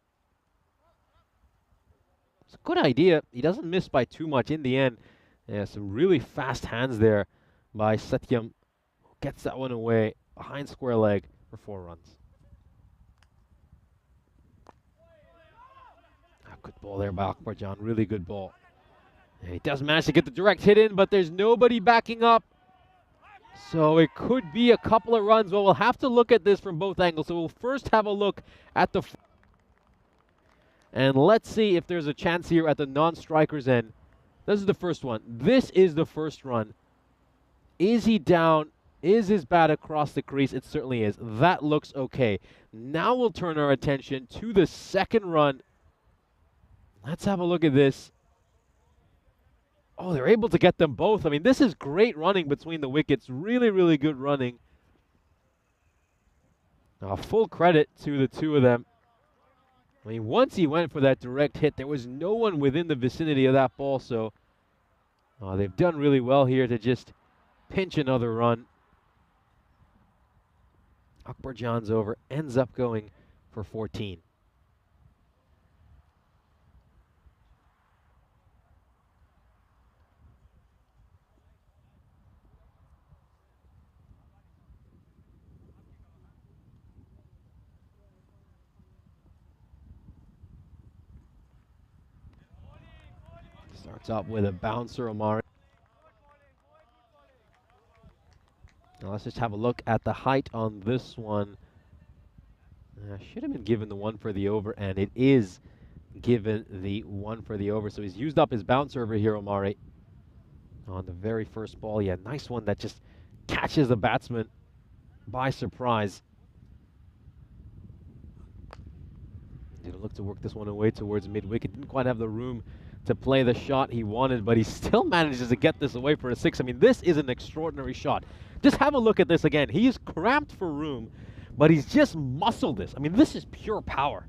It's a good idea. He doesn't miss by too much in the end. Yeah, some really fast hands there by Satyam. Gets that one away behind square leg for 4 runs. Good ball there by Akbar Jan. Really good ball. And he does manage to get the direct hit in, but there's nobody backing up. So it could be a couple of runs. Well, we'll have to look at this from both angles. So we'll first have a look at the... And let's see if there's a chance here at the non-striker's end. This is the first one. This is the first run. Is he down? Is his bat across the crease? It certainly is. That looks okay. Now we'll turn our attention to the second run. Let's have a look at this. Oh, they're able to get them both. I mean, this is great running between the wickets. Really, really good running. Full credit to the two of them. I mean, once he went for that direct hit, there was no one within the vicinity of that ball, so they've done really well here to just pinch another run. Akbar Jan's over, ends up going for 14. Starts up with a bouncer, Omari. Now let's just have a look at the height on this one. Should have been given the 1 for the over, and it is given the 1 for the over. So he's used up his bouncer over here, Omari, on the very first ball. Yeah, nice one that just catches the batsman by surprise. Didn't look to work this one away towards mid-wicket. Didn't quite have the room to play the shot he wanted, but he still manages to get this away for a 6. I mean, this is an extraordinary shot. Just have a look at this again. He is cramped for room, but he's just muscled this. I mean, this is pure power.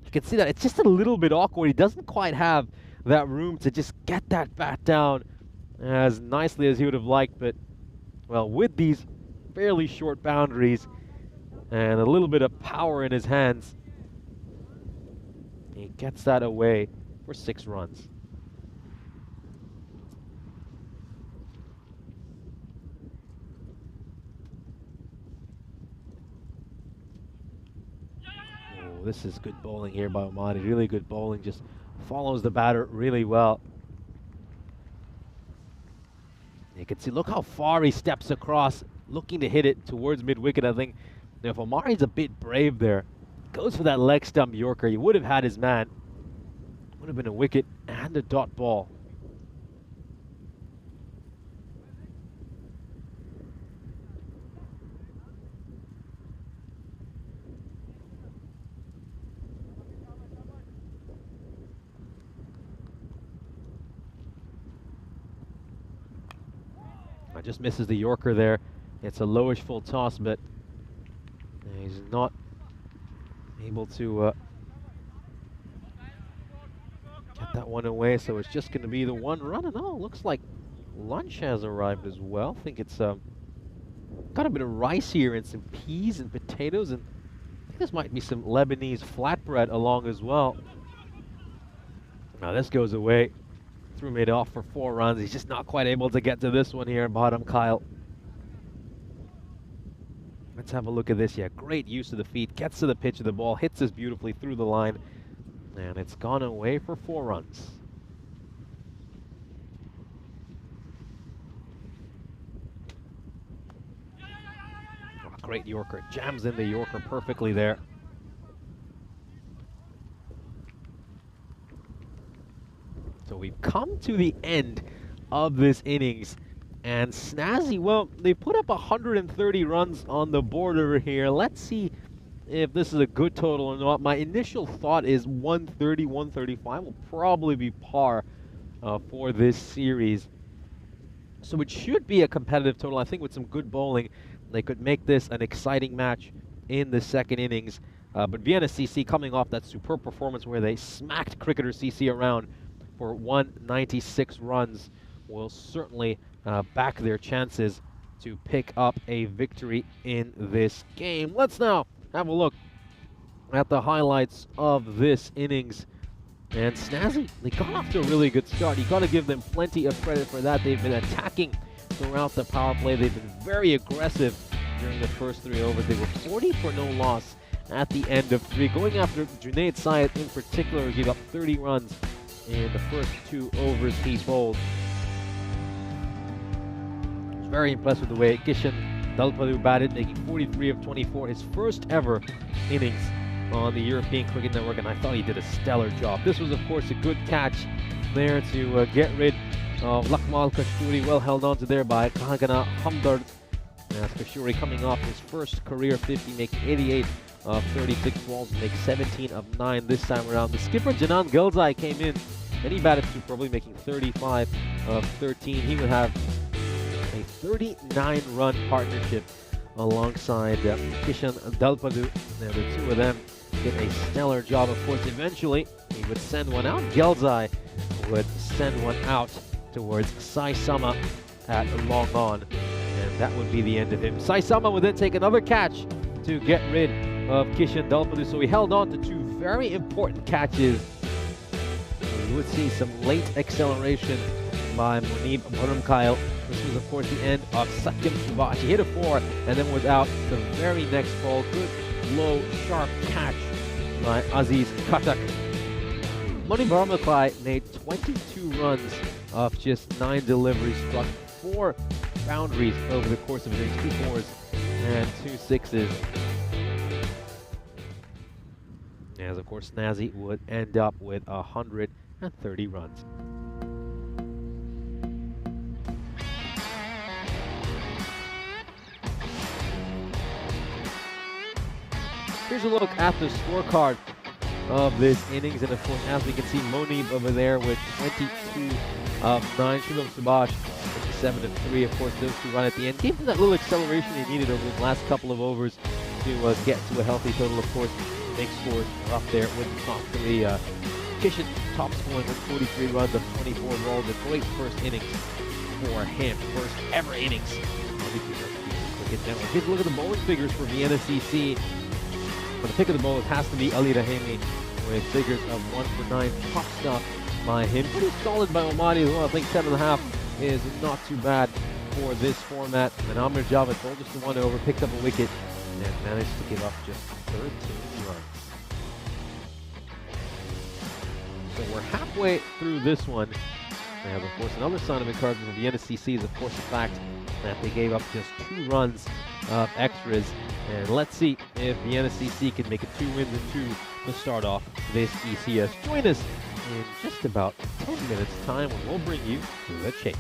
You can see that it's just a little bit awkward. He doesn't quite have that room to just get that bat down as nicely as he would have liked, but, well, with these fairly short boundaries and a little bit of power in his hands, he gets that away for 6 runs. Oh, this is good bowling here by Omari. Really good bowling. Just follows the batter really well. You can see, look how far he steps across, looking to hit it towards mid-wicket. I think if Omari's a bit brave there, goes for that leg stump Yorker, he would have had his man. Would have been a wicket and a dot ball. Just misses the Yorker there. It's a lowish full toss, but he's not able to get that one away, so it's just going to be the one run. And looks like lunch has arrived as well. I think it's got a bit of rice here and some peas and potatoes, and I think this might be some Lebanese flatbread along as well. Now this goes away. Threw it off for 4 runs. He's just not quite able to get to this one here, bottom Kyle. Let's have a look at this. Yeah, great use of the feet. Gets to the pitch of the ball, hits this beautifully through the line, and it's gone away for 4 runs. Great Yorker. Jams in the Yorker perfectly there. So we've come to the end of this innings. And Snazzy, well, they put up 130 runs on the board over here. Let's see if this is a good total or not. My initial thought is 130, 135 will probably be par for this series. So it should be a competitive total. I think with some good bowling, they could make this an exciting match in the second innings. But Vienna CC coming off that superb performance where they smacked Cricketer CC around for 196 runs will certainly back their chances to pick up a victory in this game. Let's now have a look at the highlights of this innings. And Snazzy, they got off to a really good start. You got to give them plenty of credit for that. They've been attacking throughout the power play. They've been very aggressive during the first 3 overs. They were 40 for no loss at the end of 3. Going after Junaid Syed in particular, who gave up 30 runs in the first 2 overs he bowled. I was very impressed with the way Kishan Dalpadu batted, making 43 of 24, his first ever innings on the European Cricket Network, and I thought he did a stellar job. This was, of course, a good catch there to get rid of Lakmal Kasturi, well held on to there by Kahagana Hamdard. As Kasturi coming off his first career 50, making 88 of 36 balls, make 17 of 9 this time around. The skipper Janan Gilzai came in, and he batted superbly, making 35 of 13. He would have a 39-run partnership alongside Kishan Dalpadu. Now the 2 of them did a stellar job. Of course, eventually he would send one out. Gilzai would send one out towards Sai Sama at long on, and that would be the end of him. Sai Sama would then take another catch to get rid of Kishan Dalpadu, so he held on to 2 very important catches. You would see some late acceleration by Munib Baramkyle. This was, of course, the end of Satyam Subhash. He hit a 4 and then was out the very next ball. Good, low, sharp catch by Aziz Katak. Munib Baramkyle made 22 runs off just 9 deliveries, struck 4 boundaries over the course of his innings, 2 4s and 2 6s. As, of course, Snazzy would end up with 130 runs. Here's a look at the scorecard of this innings, and of course, as we can see, Monib over there with 22 of 9. Shubham Subhash 57 of 3. Of course, those 2 run at the end gave him that little acceleration he needed over the last couple of overs to get to a healthy total. Of course, big scores are up there with the top 3. Kishan top scoring with 43 runs of 24 balls. A great first innings for him. First ever innings on the Cricket Network. Here's a look at the bowling figures for Vienna CC. For the pick of the bowlers has to be Ali Rahimi with figures of 1 for 9. Top stuff by him. Pretty solid by Omani as well. I think 7.5 is not too bad for this format. And Amir Javed bowled just the 1 over, picked up a wicket, and managed to give up just 13 runs. So we're halfway through this one. And of course, another sign of encouragement from Vienna CC is, of course, the fact that they gave up just 2 runs of extras. And let's see if Vienna CC can make it 2 wins and 2 to start off this ECS. Join us in just about 10 minutes time when we'll bring you to the chase.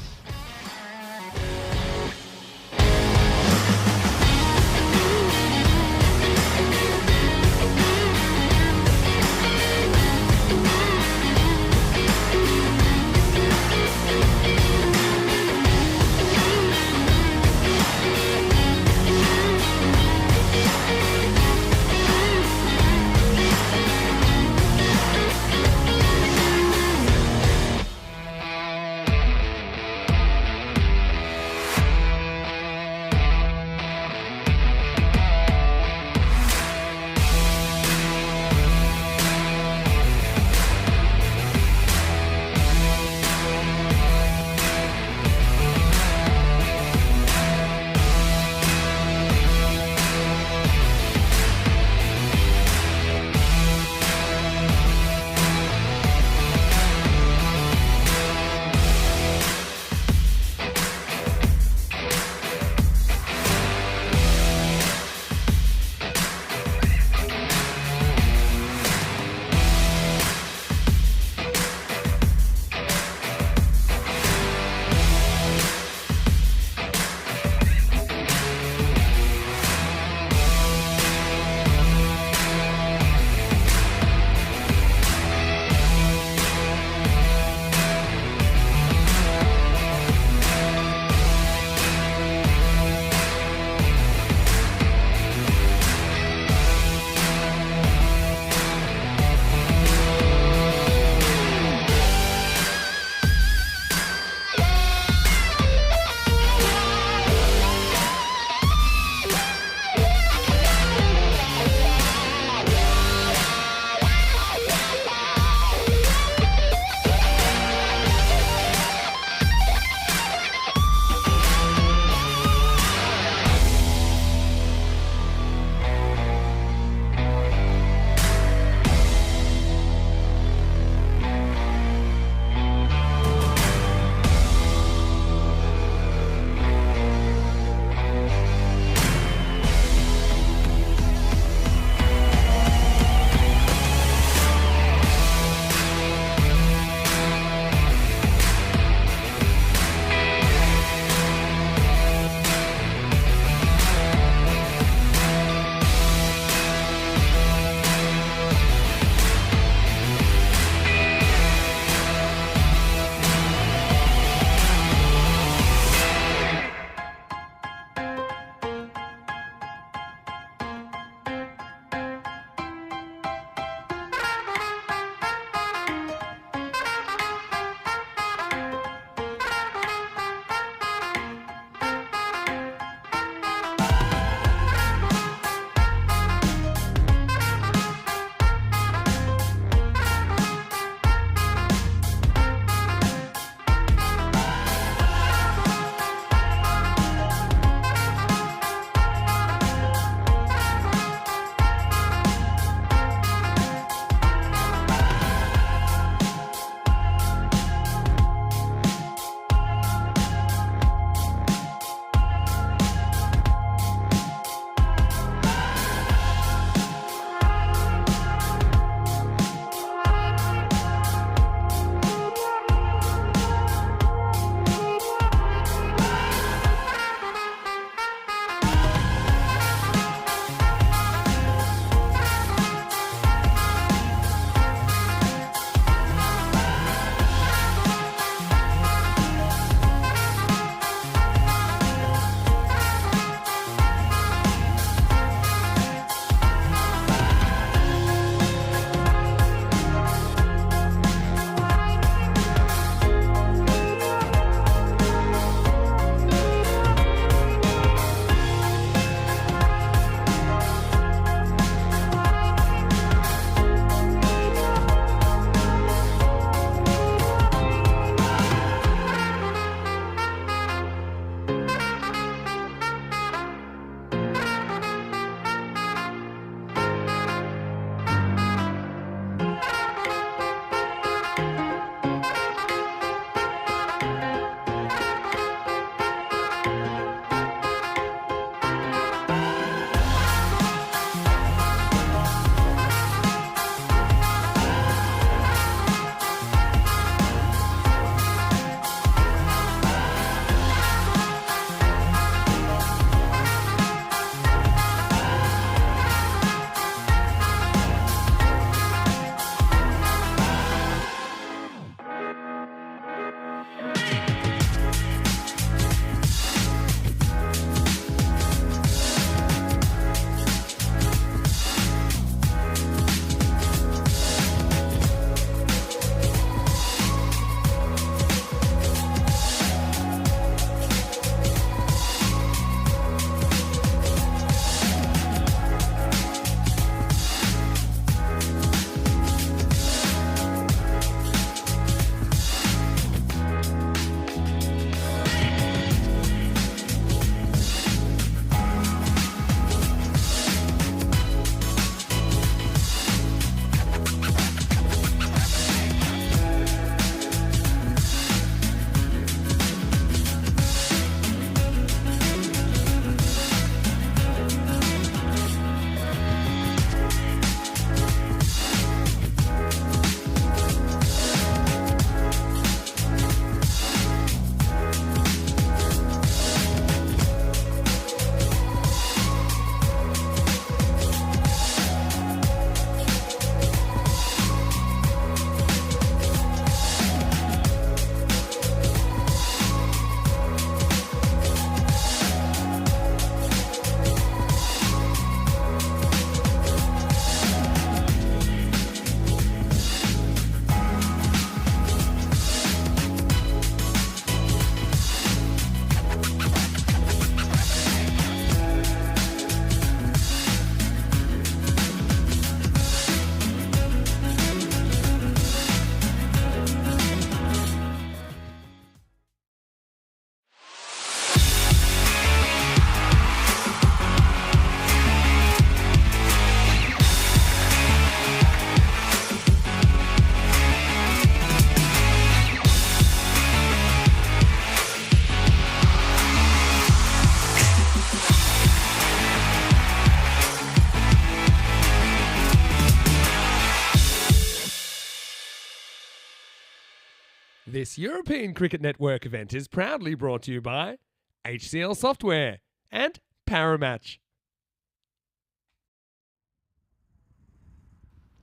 This European Cricket Network event is proudly brought to you by HCL Software and Paramatch.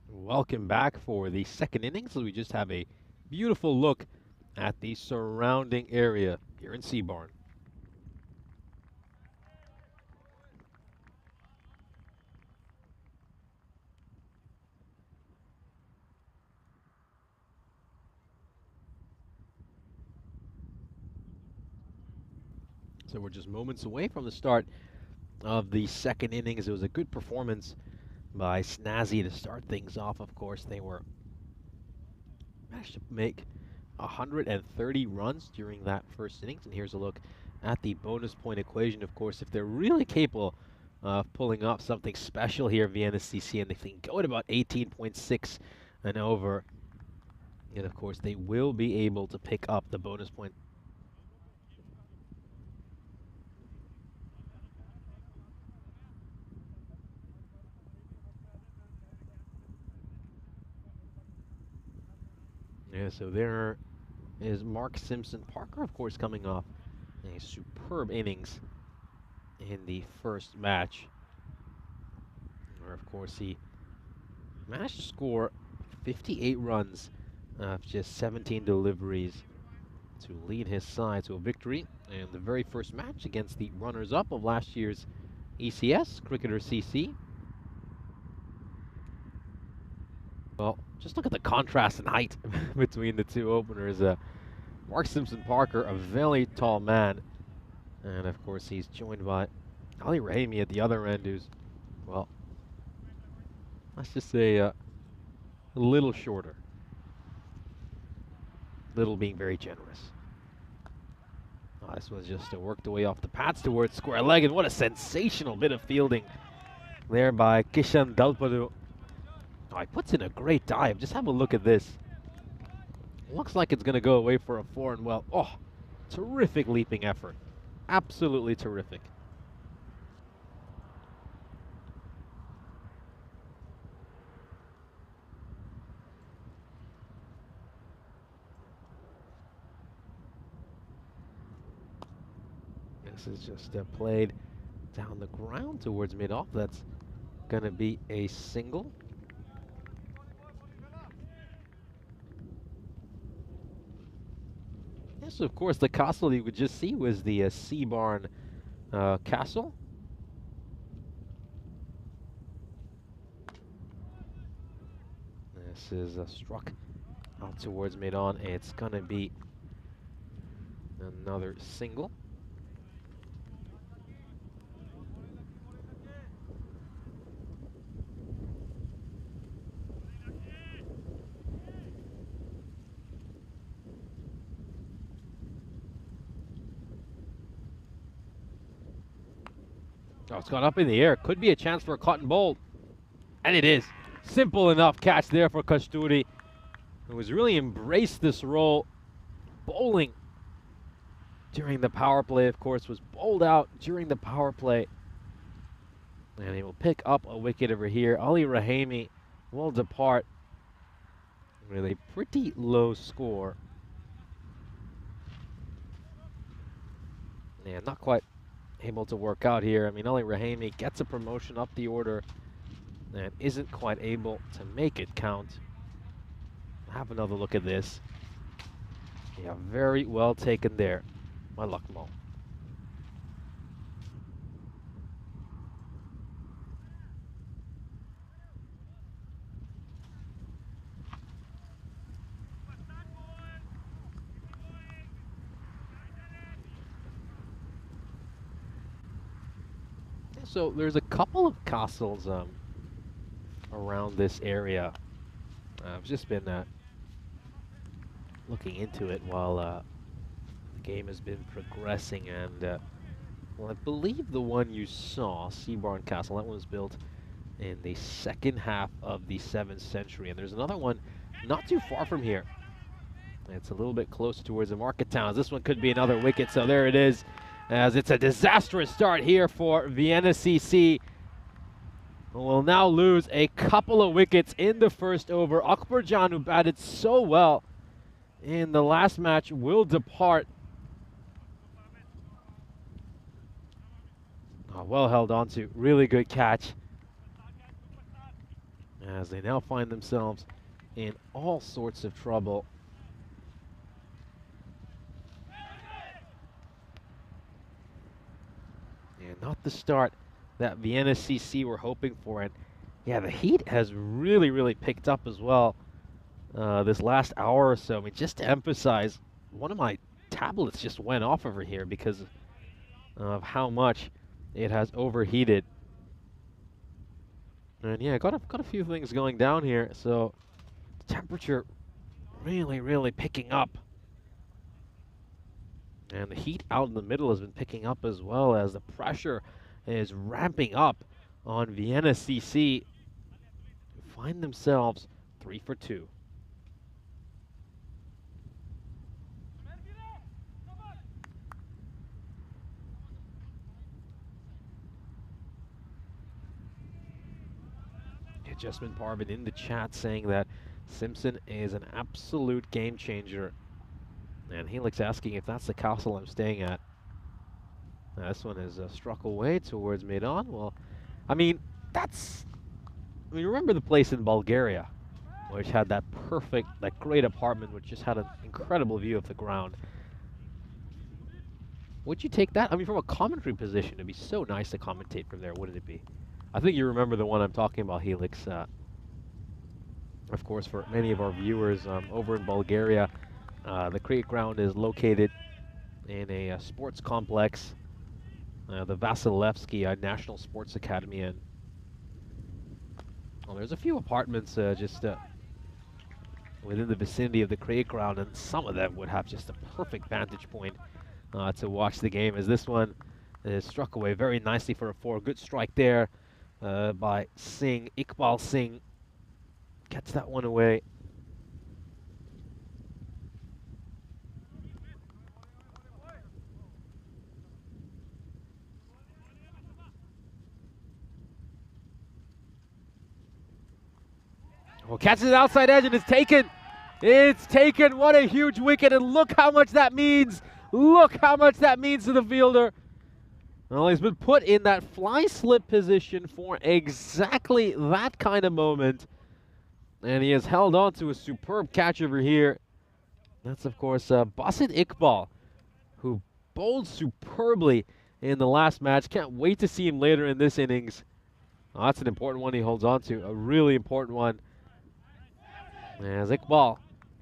Welcome back for the second innings. We just have a beautiful look at the surrounding area here in Seabarn. So we're just moments away from the start of the second innings. It was a good performance by Snazzy to start things off. Of course, they managed to make 130 runs during that first innings. And here's a look at the bonus point equation. Of course, if they're really capable of pulling off something special here, Vienna CC, and they can go at about 18.6 and over, and of course, they will be able to pick up the bonus point. Yeah, so there is Mark Simpson Parker, of course, coming off a superb innings in the first match, where, of course, he managed to score 58 runs of just 17 deliveries to lead his side to a victory in the very first match against the runners-up of last year's ECS, Cricketer CC. Well, just look at the contrast in height between the two openers. Mark Simpson Parker, a very tall man. And of course, he's joined by Ali Rahimi at the other end, who's, well, let's just say a little shorter. Little being very generous. Oh, this was just worked away off the pads towards square leg, and what a sensational bit of fielding there by Kishan Dalpadu. Oh, he puts in a great dive. Just have a look at this. Looks like it's going to go away for a 4, and well, oh, terrific leaping effort. Absolutely terrific. This is just played down the ground towards mid-off. That's going to be a single. Yes, of course, the castle you could just see was the Seabarn castle. This is struck out towards mid-on. It's going to be another single. Oh, it's gone up in the air. Could be a chance for a cotton bolt. And it is. Simple enough catch there for Kasturi, who has really embraced this role. Bowling during the power play, of course, was bowled out during the power play. And he will pick up a wicket over here. Ali Rahimi will depart with a pretty low score. Yeah, not quite able to work out here. I mean, Ali Rahimi gets a promotion up the order and isn't quite able to make it count. Have another look at this. Yeah, very well taken there by Luckmo. So there's a couple of castles around this area. I've just been looking into it while the game has been progressing, and well, I believe the one you saw, Seabarn Castle, that one was built in the second half of the 7th century, and there's another one not too far from here. It's a little bit closer towards the market towns. This one could be another wicket, so there it is, as it's a disastrous start here for Vienna CC, who will now lose a couple of wickets in the first over. Akbarjan, who batted so well in the last match will depart. Oh, well held on to. Really good catch. As they now find themselves in all sorts of trouble. And not the start that Vienna CC were hoping for. And yeah, the heat has really picked up as well this last hour or so. I mean, just to emphasize, one of my tablets just went off over here because of how much it has overheated. And yeah, got a few things going down here. So temperature really picking up. And the heat out in the middle has been picking up as well as the pressure is ramping up on Vienna CC. Find themselves 3 for 2. Adjustment Parvin in the chat saying that Simpson is an absolute game changer. And Helix asking if that's the castle I'm staying at. This one is struck away towards mid-on. Well, I mean, remember the place in Bulgaria, which had that great apartment, which just had an incredible view of the ground. Would you take that? I mean, from a commentary position, it'd be so nice to commentate from there, wouldn't it be? I think you remember the one I'm talking about, Helix. Of course, for many of our viewers over in Bulgaria, the cricket ground is located in a sports complex, the Vasilevsky National Sports Academy, and well, there's a few apartments just within the vicinity of the cricket ground, and some of them would have just a perfect vantage point to watch the game, as this one is struck away very nicely for a 4. Good strike there by Singh. Iqbal Singh gets that one away. Well, catches it outside edge and it's taken. It's taken. What a huge wicket, and look how much that means. Look how much that means to the fielder. Well, he's been put in that fly slip position for exactly that kind of moment. And he has held on to a superb catch over here. That's, of course, Basit Iqbal, who bowled superbly in the last match. Can't wait to see him later in this innings. Oh, that's an important one he holds on to, a really important one. As Iqbal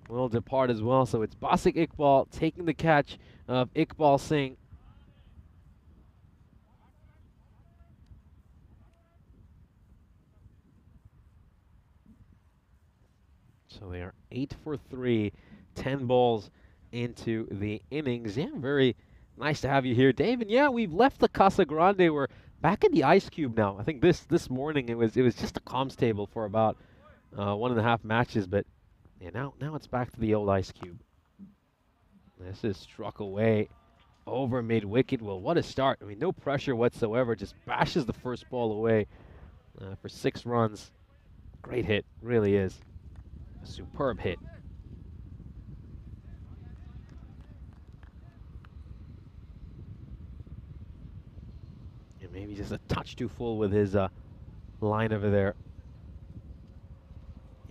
will depart as well. So it's Basit Iqbal taking the catch of Iqbal Singh. So they are 8 for 3, 10 balls into the innings. Yeah, very nice to have you here, Dave. And yeah, we've left the Casa Grande. We're back in the Ice Cube now. I think this morning it was just a comms table for about 1.5 matches, but yeah, now it's back to the old Ice Cube. This is struck away over mid-wicket. Well, what a start. I mean, no pressure whatsoever. Just bashes the first ball away for 6 runs. Great hit, really is. A superb hit. And maybe just a touch too full with his line over there.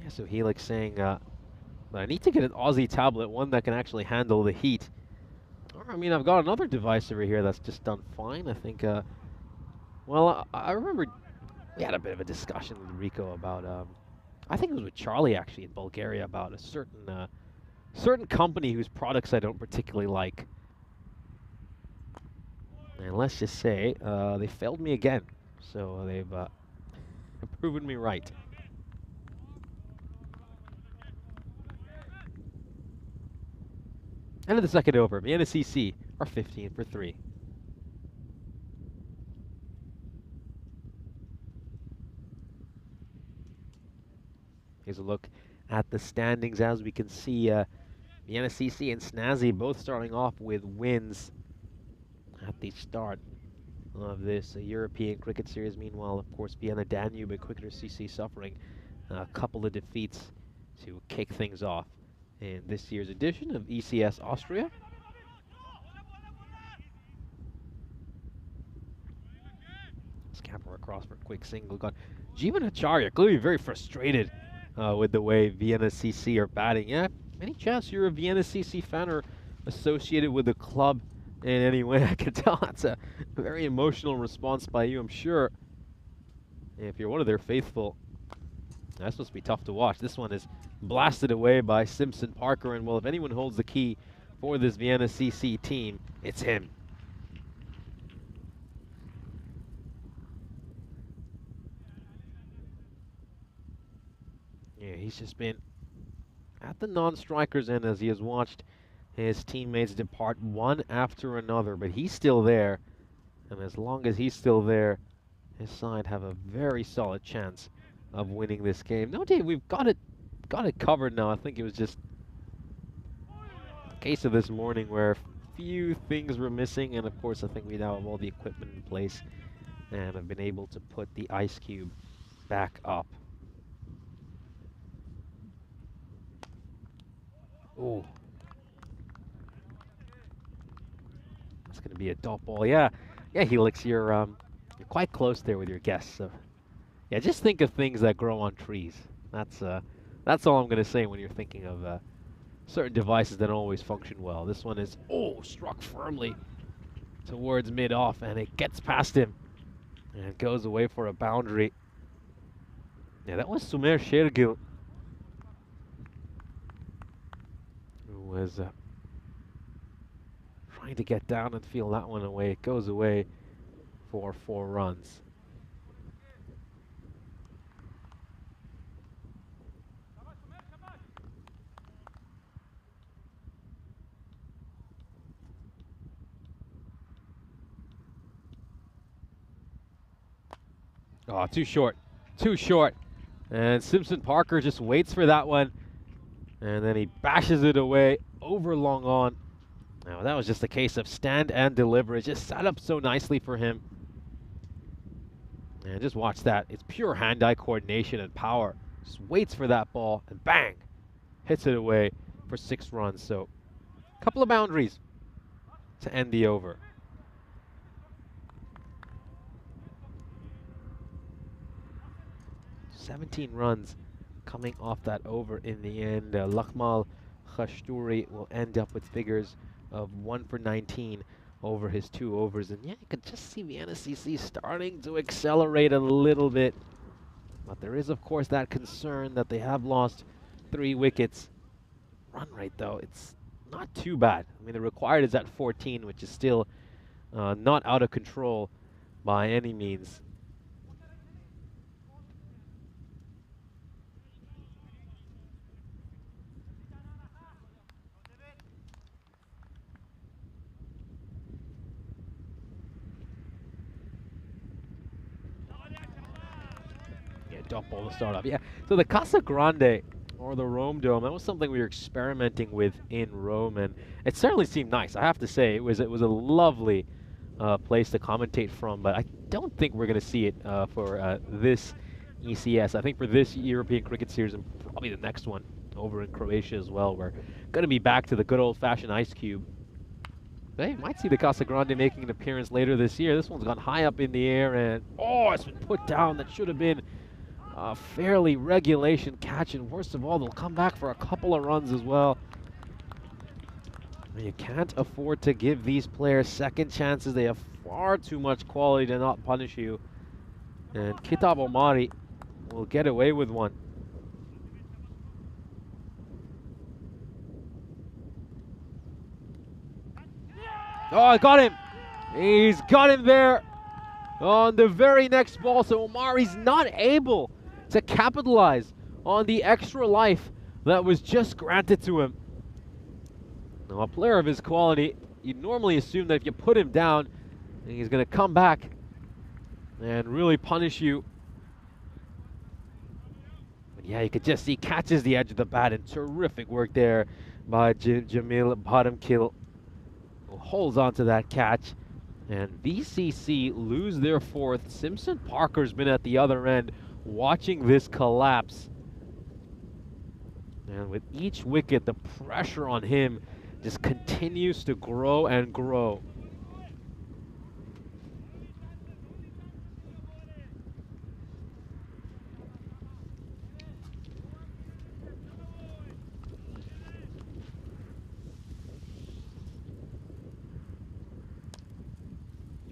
Yeah, so Helix saying, I need to get an Aussie tablet, one that can actually handle the heat. I mean, I've got another device over here that's just done fine. I think, well, I remember we had a bit of a discussion with Rico about, I think it was with Charlie actually in Bulgaria, about a certain company whose products I don't particularly like. And let's just say they failed me again. So they've proven me right. End of the second over. Vienna CC are 15 for 3. Here's a look at the standings. As we can see, Vienna CC and Snazzy both starting off with wins at the start of this European Cricket Series. Meanwhile, of course, Vienna Danube and Cricketer CC suffering a couple of defeats to kick things off in this year's edition of ECS Austria. Scamper across for a quick single. Got Jeevan Acharya clearly very frustrated with the way Vienna CC are batting. Yeah, any chance you're a Vienna CC fan or associated with the club in any way? I can tell that's a very emotional response by you, I'm sure. If you're one of their faithful, that's supposed to be tough to watch. This one is blasted away by Simpson Parker, and well, if anyone holds the key for this Vienna CC team, it's him. Yeah, he's just been at the non-strikers end as he has watched his teammates depart one after another, but he's still there, and as long as he's still there, his side have a very solid chance of winning this game. No, Dave, we've got it covered now. I think it was just a case of this morning where a few things were missing, and of course I think we now have all the equipment in place and have been able to put the ice cube back up. Oh, that's going to be a dot ball. Yeah, Helix, you're quite close there with your guess. So, yeah, just think of things that grow on trees. That's all I'm going to say when you're thinking of certain devices that don't always function well. This one is struck firmly towards mid-off, and it gets past him and goes away for a boundary. Yeah, that was Sumer Shergil, who was trying to get down and feel that one away. It goes away for 4 runs. Oh, too short. And Simpson Parker just waits for that one, and then he bashes it away over long on. Now, that was just a case of stand and deliver. It just sat up so nicely for him. And just watch that. It's pure hand-eye coordination and power. Just waits for that ball, and bang! Hits it away for 6 runs. So, a couple of boundaries to end the over. 17 runs coming off that over in the end. Lakhmal Khashturi will end up with figures of 1 for 19 over his 2 overs. And yeah, you could just see Vienna CC starting to accelerate a little bit. But there is, of course, that concern that they have lost 3 wickets. Run rate, though, it's not too bad. I mean, the required is at 14, which is still not out of control by any means. Dot ball to start off. Yeah, so the Casa Grande, or the Rome Dome, that was something we were experimenting with in Rome, and it certainly seemed nice. I have to say, it was a lovely place to commentate from, but I don't think we're going to see it for this ECS. I think for this European Cricket Series, and probably the next one over in Croatia as well, we're going to be back to the good old-fashioned ice cube. Hey, you might see the Casa Grande making an appearance later this year. This one's gone high up in the air, and it's been put down. That should have been a fairly regulation catch, and worst of all, they'll come back for a couple of runs as well. You can't afford to give these players second chances. They have far too much quality to not punish you. And Kitab Omari will get away with one. Oh, I got him. He's got him there on the very next ball. So Omari's not able to capitalize on the extra life that was just granted to him. Now, a player of his quality, you'd normally assume that if you put him down, he's going to come back and really punish you. But yeah, you could just see he catches the edge of the bat, and terrific work there by Jamil Bottomkill, who holds on to that catch. And VCC lose their 4th. Simpson Parker's been at the other end watching this collapse. And with each wicket, the pressure on him just continues to grow and grow.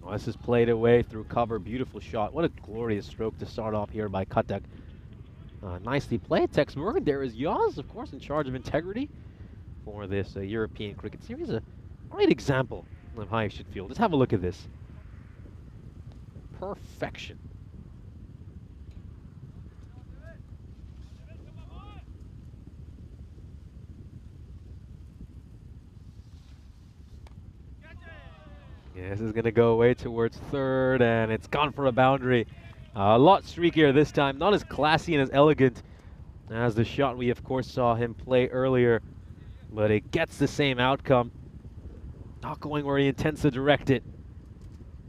Well, this is played away through cover. Beautiful shot. What a glorious stroke to start off here by Katak. Nicely played. Tex Morgan. There is Yaz, of course, in charge of integrity for this European Cricket Series. A great example of how you should feel. Just have a look at this. Perfection. Yeah, this is going to go away towards third, and it's gone for a boundary. A lot streakier this time, not as classy and as elegant as the shot we, of course, saw him play earlier, but it gets the same outcome. Not going where he intends to direct it,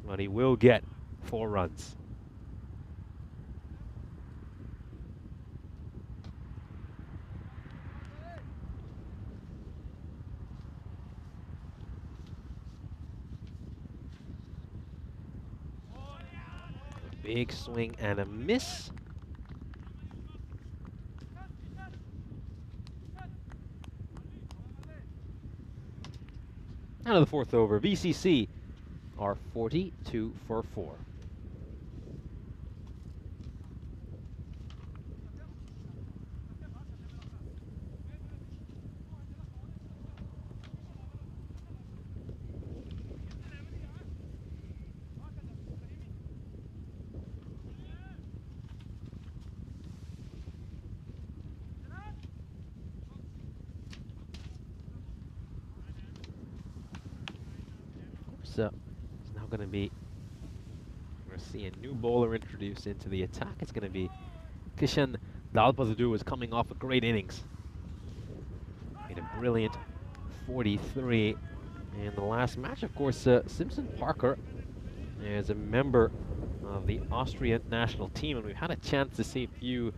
but he will get 4 runs. Big swing and a miss. Out of the 4th over, VCC are 42 for 4. So it's now going to be, we're going to see a new bowler introduced into the attack. It's going to be Kishan Dalpadu, who is coming off a great innings. Made a brilliant 43 in the last match. Of course, Simpson Parker is a member of the Austrian national team, and we've had a chance to see a few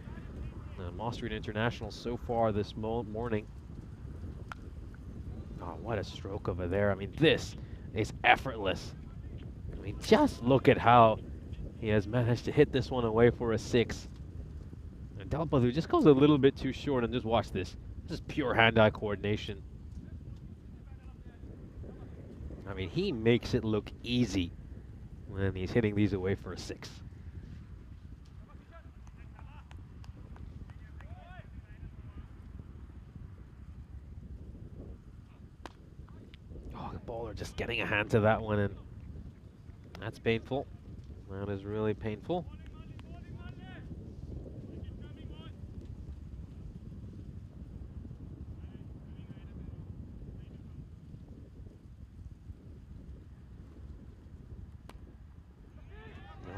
Austrian internationals so far this morning. Oh, what a stroke over there. I mean, this is effortless. I mean, just look at how he has managed to hit this one away for a 6. And Dalpadu just goes a little bit too short, and just watch this. This is pure hand-eye coordination. I mean, he makes it look easy when he's hitting these away for a 6. Bowler just getting a hand to that one, and that's painful. That is really painful.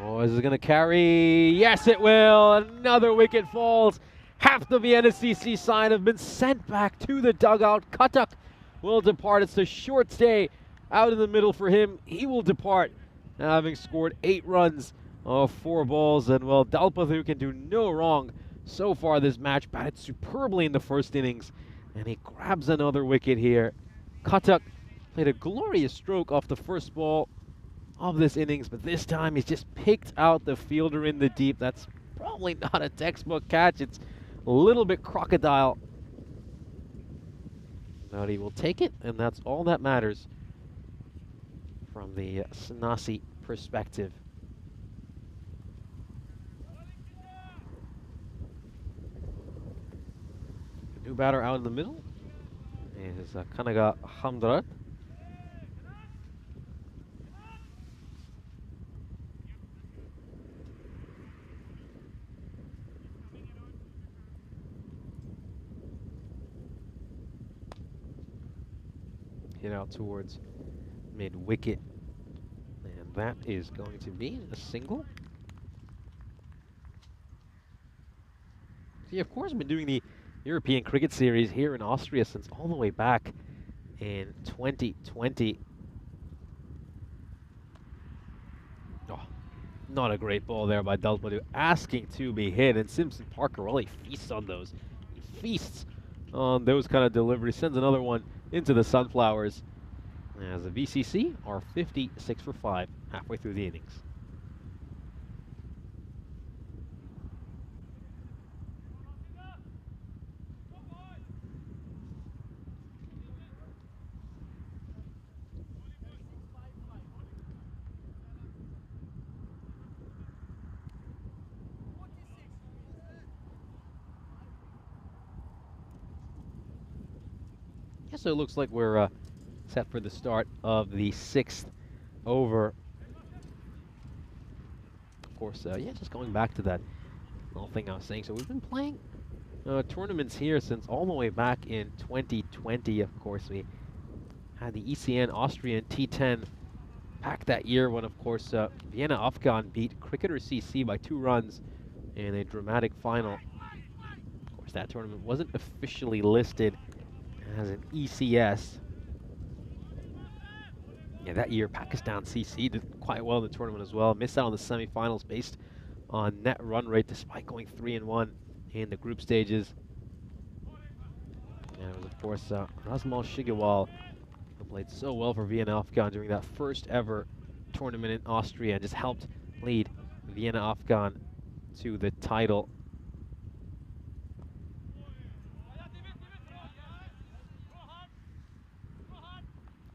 Oh, is it going to carry? Yes, it will. Another wicket falls. Half the Vienna CC side have been sent back to the dugout. Katak will depart. It's a short stay out in the middle for him. He will depart, having scored 8 runs off 4 balls. And, well, Dalpadu can do no wrong so far this match. Batted superbly in the first innings, and he grabs another wicket here. Katak played a glorious stroke off the first ball of this innings, but this time he's just picked out the fielder in the deep. That's probably not a textbook catch. It's a little bit crocodile. But he will take it, and that's all that matters from the Sanasi perspective. The new batter out in the middle is Kanaga Hamdrat. Hit out towards mid-wicket, and that is going to be a single. See, of course, been doing the European Cricket Series here in Austria since all the way back in 2020. Oh, not a great ball there by Dalpadu, asking to be hit, and Simpson Parker, well, he feasts on those. He feasts on those kind of deliveries. Sends another one into the sunflowers. As the VCC are 56 for 5 halfway through the innings. Yeah, so it looks like we're set for the start of the 6th over. Of course, yeah, just going back to that little thing I was saying. So we've been playing tournaments here since all the way back in 2020. Of course, we had the ECN Austrian T10 pack that year when, of course, Vienna Afghan beat Cricketer CC by 2 runs in a dramatic final. Of course, that tournament wasn't officially listed as an ECS. Yeah, that year Pakistan CC did quite well in the tournament as well. Missed out on the semifinals based on net run rate despite going 3-1 in the group stages. And it was, of course, Razmal Shigewal who played so well for Vienna Afghan during that first ever tournament in Austria and just helped lead Vienna Afghan to the title.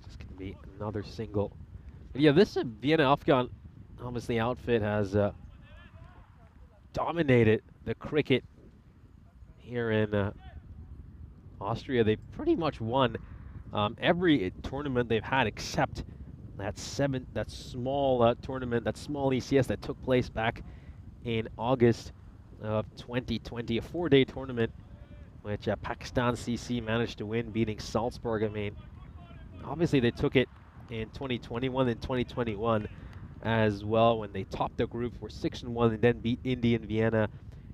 Just going to be another single. But yeah, this Vienna Afghan, obviously, outfit has dominated the cricket here in Austria. They've pretty much won every tournament they've had except that small tournament, that small ECS that took place back in August of 2020, a 4-day tournament which Pakistan CC managed to win, beating Salzburg. I mean, obviously they took it in 2021 and 2021 as well when they topped the group, were 6-1 and then beat Indian Vienna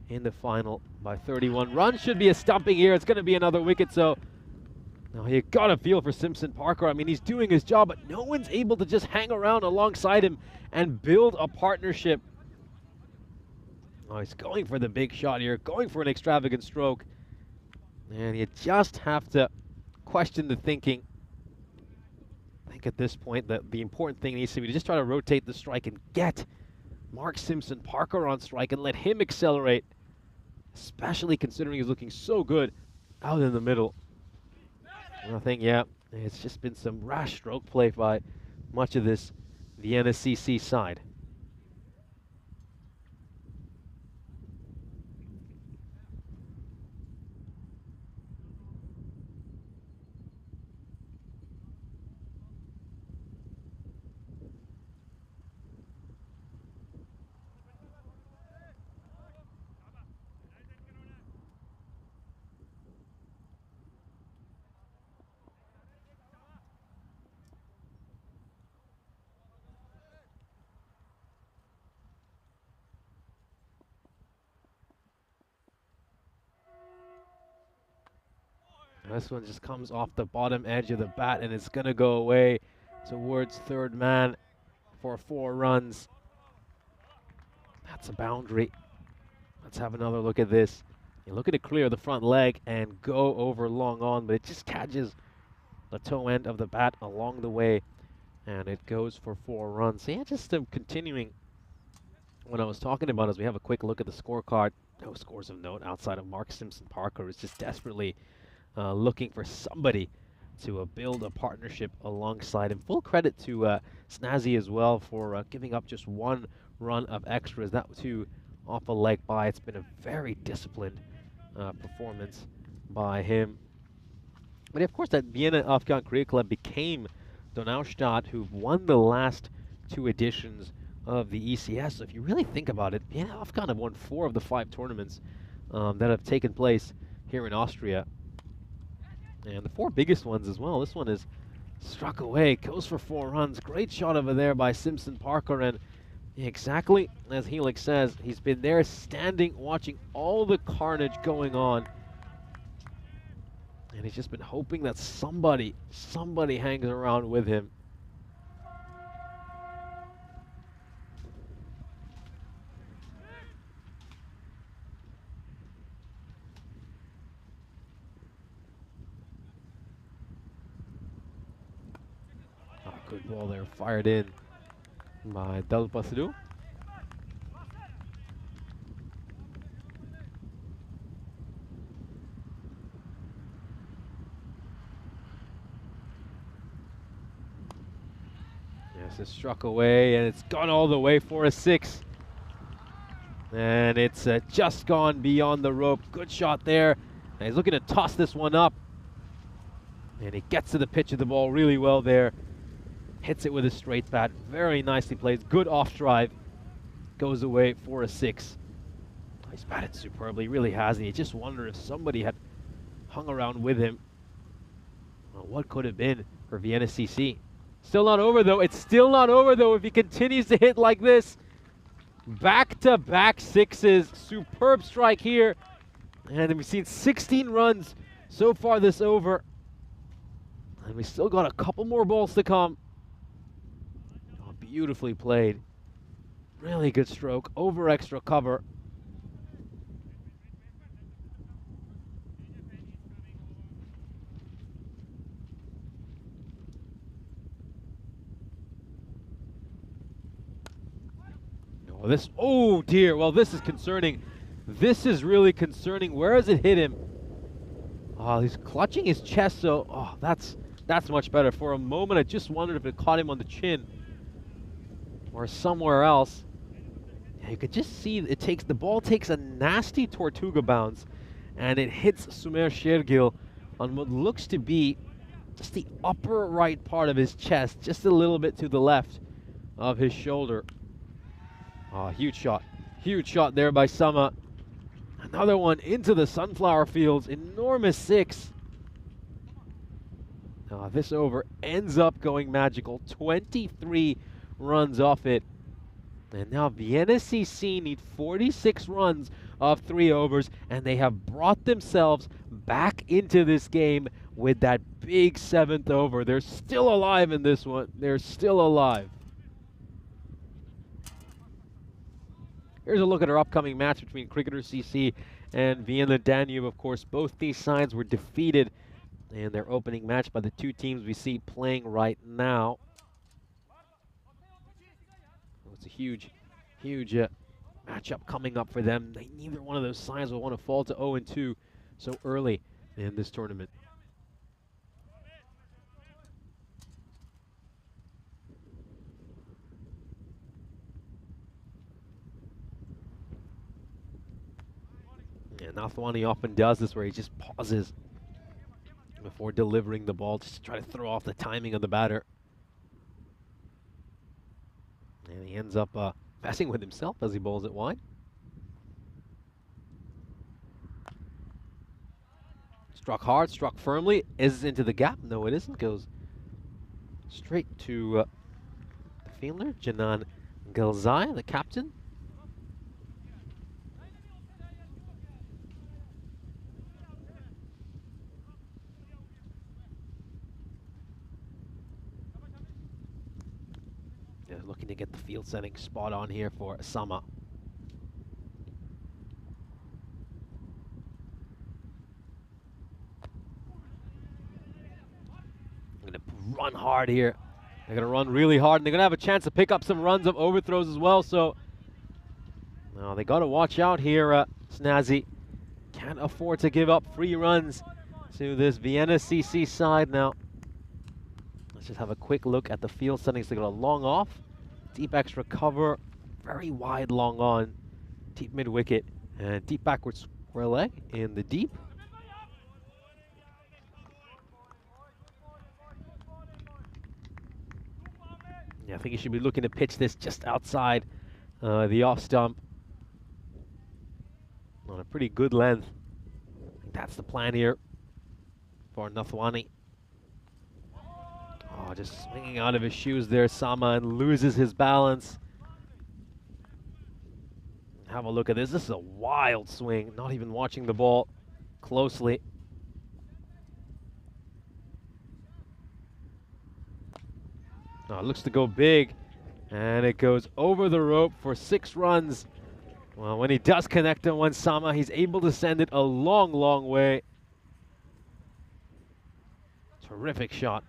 in the final by 31 runs. Should be a stumping here. It's going to be another wicket, so now you got to feel for Simpson Parker. I mean, he's doing his job, but no one's able to just hang around alongside him and build a partnership. Oh, he's going for the big shot here, going for an extravagant stroke. And you just have to question the thinking. I think at this point that the important thing needs to be to just try to rotate the strike and get Mark Simpson Parker on strike and let him accelerate, especially considering he's looking so good out in the middle. Nothing, yeah. It's just been some rash stroke play by much of this Vienna CC side. This one just comes off the bottom edge of the bat and it's going to go away towards third man for 4 runs. That's a boundary. Let's have another look at this. You're looking to clear the front leg and go over long on, but it just catches the toe end of the bat along the way and it goes for 4 runs. So yeah, just continuing what I was talking about as we have a quick look at the scorecard. No scores of note outside of Mark Simpson Parker, who's just desperately looking for somebody to build a partnership alongside him. Full credit to Snazzy as well for giving up just 1 run of extras. That too off a leg by. It's been a very disciplined performance by him. But of course, that Vienna Afghan Cricket Club became Donaustadt, who've won the last 2 editions of the ECS. So if you really think about it, Vienna Afghan have won 4 of the 5 tournaments that have taken place here in Austria. And the 4 biggest ones as well. This one is struck away, goes for 4 runs. Great shot over there by Simpson Parker. And exactly as Helix says, he's been there standing, watching all the carnage going on. And he's just been hoping that somebody hangs around with him. Good ball there, fired in by Del Pasadu. Yes, it's struck away, and it's gone all the way for a 6. And it's just gone beyond the rope. Good shot there. And he's looking to toss this one up. And he gets to the pitch of the ball really well there. Hits it with a straight bat. Very nicely played. Good off drive. Goes away for a 6. He's batted superbly. Really has. And you just wonder if somebody had hung around with him. Well, what could have been for Vienna CC? Still not over, though. It's still not over, though, if he continues to hit like this. Back-to-back 6s. Superb strike here. And we've seen 16 runs so far this over. And we still got a couple more balls to come. Oh, beautifully played. Really good stroke. Over extra cover. Oh dear, well this is concerning. This is really concerning. Where has it hit him? Oh, he's clutching his chest, so that's much better. For a moment I just wondered if it caught him on the chin or somewhere else. Yeah, you could just see the ball takes a nasty Tortuga bounce and it hits Sumer Shergil on what looks to be just the upper right part of his chest, just a little bit to the left of his shoulder. Oh, huge shot there by Sama. Another one into the sunflower fields, enormous 6. This over ends up going magical, 23 runs off it. And now Vienna CC need 46 runs of 3 overs, and they have brought themselves back into this game with that big 7th over. They're still alive in this one. They're still alive. Here's a look at our upcoming match between Cricketer CC and Vienna Danube. Of course, both these sides were defeated in their opening match by the two teams we see playing right now. It's a huge matchup coming up for them. Neither one of those sides will want to fall to 0-2 so early in this tournament. Yeah, Nathwani often does this where he just pauses before delivering the ball just to try to throw off the timing of the batter. And he ends up messing with himself as he bowls it wide. Struck hard, struck firmly. Is into the gap? No, it isn't. Goes straight to the fielder, Janan Gelzai, the captain. Looking to get the field setting spot on here for Sama. Going to run hard here. They're going to run really hard, and they're going to have a chance to pick up some runs of overthrows as well. So, now they got to watch out here, Snazzy. Can't afford to give up free runs to this Vienna CC side now. Let's just have a quick look at the field settings. They got a long off. Deep extra cover, very wide long on, deep mid wicket, and deep backward square leg in the deep. Yeah, I think he should be looking to pitch this just outside the off stump on a pretty good length. I think that's the plan here for Nathwani. Oh, just swinging out of his shoes there, Sama, and loses his balance. Have a look at this. This is a wild swing, not even watching the ball closely. Oh, it looks to go big, and it goes over the rope for 6 runs. Well, when he does connect on one, Sama, he's able to send it a long, long way. Terrific shot.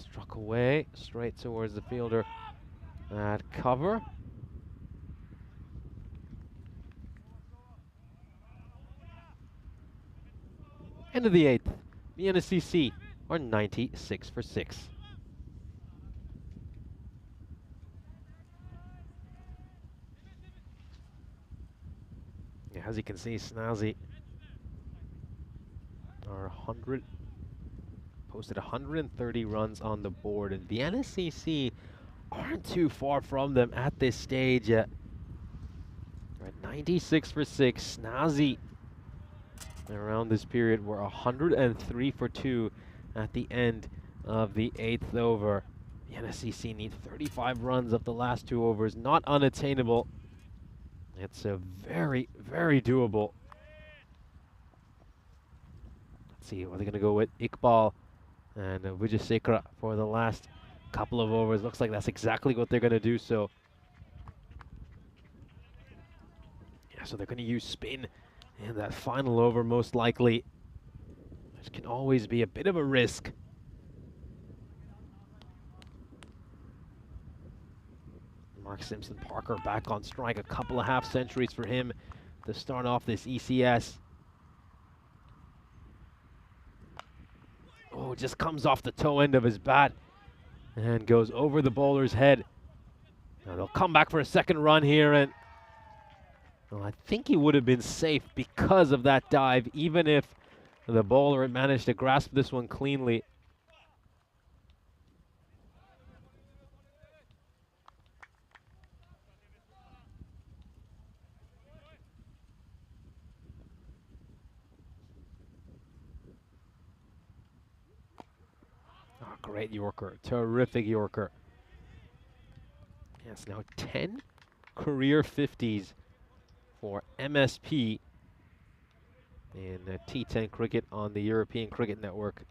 Struck away, straight towards the fielder at cover. End of the 8th. The NSCC are 96 for 6. Yeah, as you can see, Snazzy are posted 130 runs on the board, and the NSCC aren't too far from them at this stage yet. Right, 96 for 6. Snazzy around this period were 103 for 2 at the end of the 8th over. The NSCC need 35 runs of the last 2 overs. Not unattainable. It's a very, very doable. Let's see, are they going to go with Iqbal and Vijayasekara for the last couple of overs? Looks like that's exactly what they're going to do. So, yeah, so they're going to use spin in that final over, most likely. Which can always be a bit of a risk. Mark Simpson Parker back on strike. A couple of half centuries for him to start off this ECS. Oh, just comes off the toe end of his bat and goes over the bowler's head. Now they'll come back for a second run here, and well, I think he would have been safe because of that dive, even if the bowler had managed to grasp this one cleanly. Oh, great Yorker, terrific Yorker. Yes, now 10 career 50s for MSP in T10 cricket on the European Cricket Network.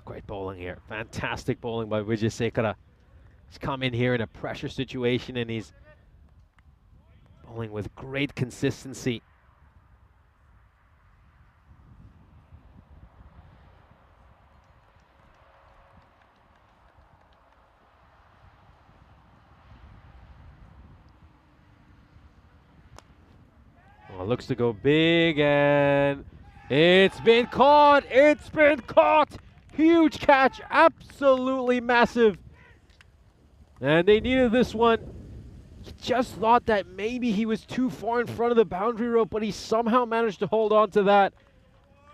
Great bowling here. Fantastic bowling by Vijayasekara. He's come in here in a pressure situation and he's bowling with great consistency. Well, looks to go big, and it's been caught. It's been caught. Huge catch, absolutely massive. And they needed this one. Just thought that maybe he was too far in front of the boundary rope, but he somehow managed to hold on to that.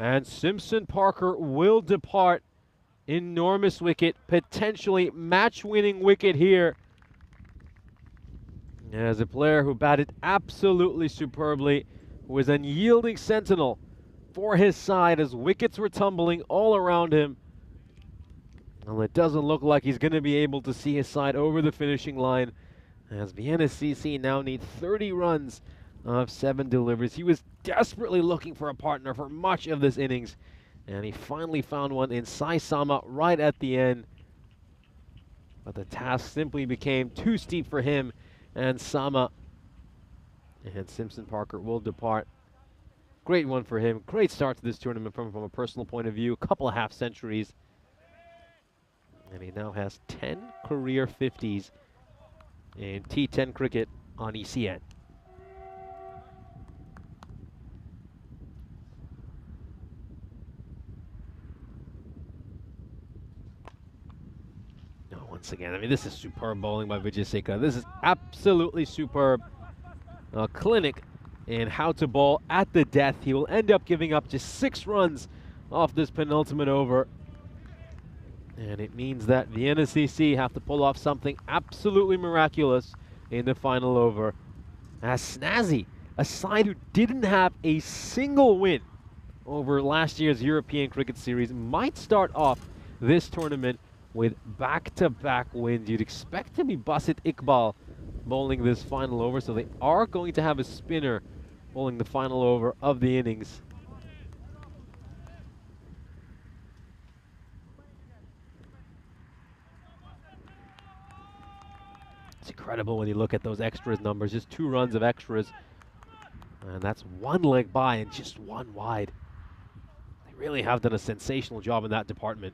And Simpson Parker will depart. Enormous wicket, potentially match-winning wicket here. As a player who batted absolutely superbly, who was an unyielding sentinel for his side as wickets were tumbling all around him. Well, it doesn't look like he's going to be able to see his side over the finishing line, as the NSCC now need 30 runs of 7 deliveries. He was desperately looking for a partner for much of this innings, and he finally found one in Sai Sama right at the end. But the task simply became too steep for him and Sama. And Simpson Parker will depart. Great one for him. Great start to this tournament from a personal point of view. A couple of half centuries. And he now has 10 career 50s in T10 cricket on ECN. Now, once again, I mean, this is superb bowling by Vijayasekara. This is absolutely superb. A clinic in how to bowl at the death. He will end up giving up just 6 runs off this penultimate over. And it means that the NSCC have to pull off something absolutely miraculous in the final over. As Snazzy, a side who didn't have a single win over last year's European Cricket Series, might start off this tournament with back-to-back wins. You'd expect to be Basit Iqbal bowling this final over, so they are going to have a spinner bowling the final over of the innings. It's incredible when you look at those extras numbers, just 2 runs of extras. And that's 1 leg by and just 1 wide. They really have done a sensational job in that department.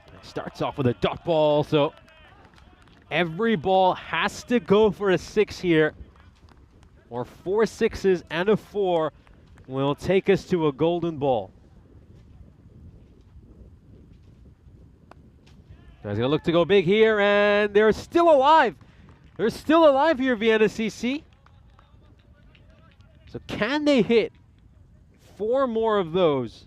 It starts off with a dot ball, so every ball has to go for a 6 here. Or 4 6s and a 4 will take us to a golden ball. Guys gonna look to go big here, and they're still alive. They're still alive here, Vienna CC. So can they hit 4 more of those?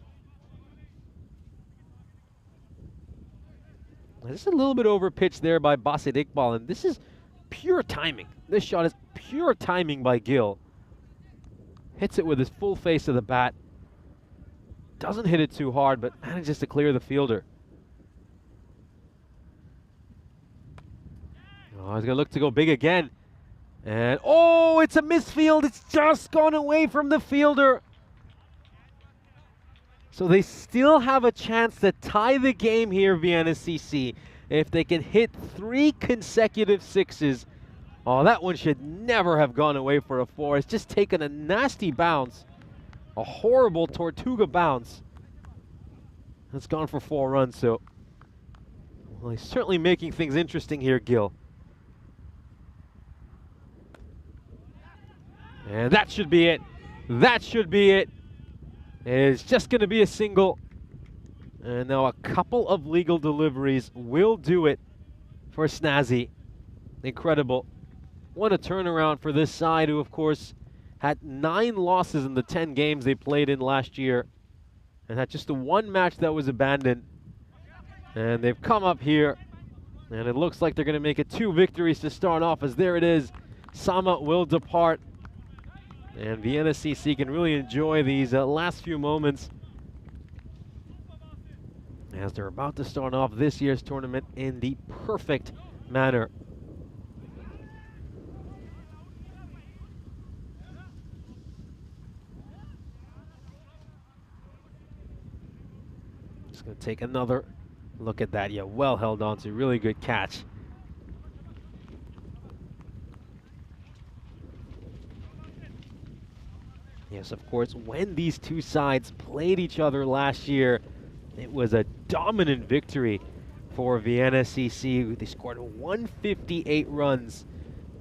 Now, this is a little bit over pitched there by Basit Iqbal, and this is pure timing. This shot is pure timing by Gil. Hits it with his full face of the bat. Doesn't hit it too hard, but manages to clear the fielder. Oh, he's going to look to go big again. And, oh, it's a misfield. It's just gone away from the fielder. So they still have a chance to tie the game here, Vienna CC. If they can hit 3 consecutive 6s. Oh, that one should never have gone away for a 4. It's just taken a nasty bounce. A horrible Tortuga bounce. It's gone for 4 runs, so... Well, he's certainly making things interesting here, Gil. And that should be it. That should be it. It's just going to be a single. And now a couple of legal deliveries will do it for Snazzy. Incredible. What a turnaround for this side, who, of course, had 9 losses in the 10 games they played in last year. And had just the 1 match that was abandoned. And they've come up here. And it looks like they're going to make it 2 victories to start off, as there it is. Sama will depart. And Vienna CC can really enjoy these last few moments as they're about to start off this year's tournament in the perfect manner. Just going to take another look at that. Yeah, well held on to. Really good catch. Yes, of course, when these 2 sides played each other last year, it was a dominant victory for Vienna CC. They scored 158 runs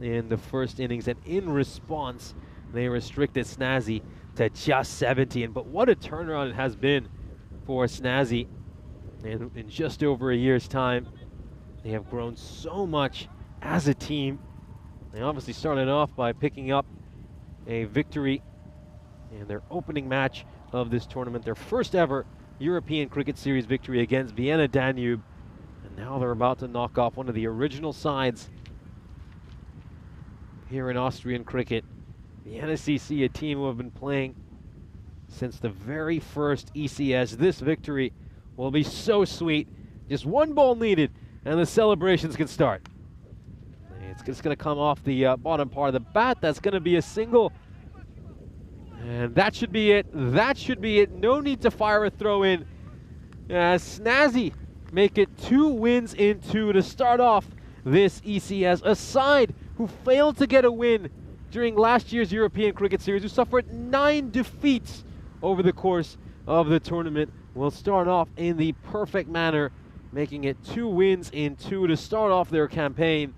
in the first innings, and in response, they restricted Snazzy to just 70. But what a turnaround it has been for Snazzy. And in just over a year's time, they have grown so much as a team. They obviously started off by picking up a victory in their opening match of this tournament, their first ever European Cricket Series victory against Vienna Danube. And now they're about to knock off one of the original sides here in Austrian cricket. Vienna CC, a team who have been playing since the very first ECS. This victory will be so sweet. Just 1 ball needed, and the celebrations can start. It's just going to come off the bottom part of the bat. That's going to be a single. And that should be it. That should be it. No need to fire a throw in. Snazzy make it 2 wins in 2 to start off this ECS. A side who failed to get a win during last year's European Cricket Series, who suffered 9 defeats over the course of the tournament, will start off in the perfect manner, making it 2 wins in 2 to start off their campaign.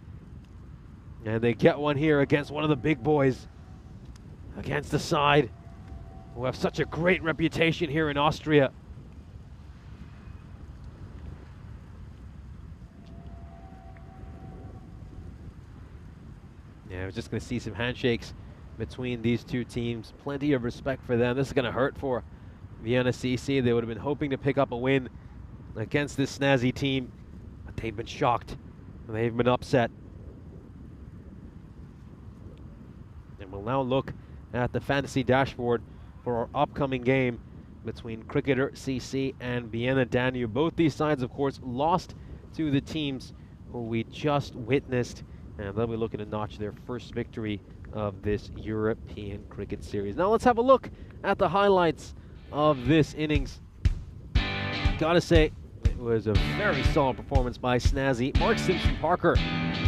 And they get one here against one of the big boys, against the side who have such a great reputation here in Austria. Yeah, we're just going to see some handshakes between these 2 teams. Plenty of respect for them. This is going to hurt for Vienna CC. They would have been hoping to pick up a win against this Snazzy team, but they've been shocked. They've been upset. And we'll now look at the fantasy dashboard for our upcoming game between Cricketer CC and Vienna Danube. Both these sides, of course, lost to the teams who we just witnessed, and they'll be looking to notch their first victory of this European Cricket Series. Now let's have a look at the highlights of this innings. Gotta say, It was a very solid performance by Snazzy. Mark Simpson-Parker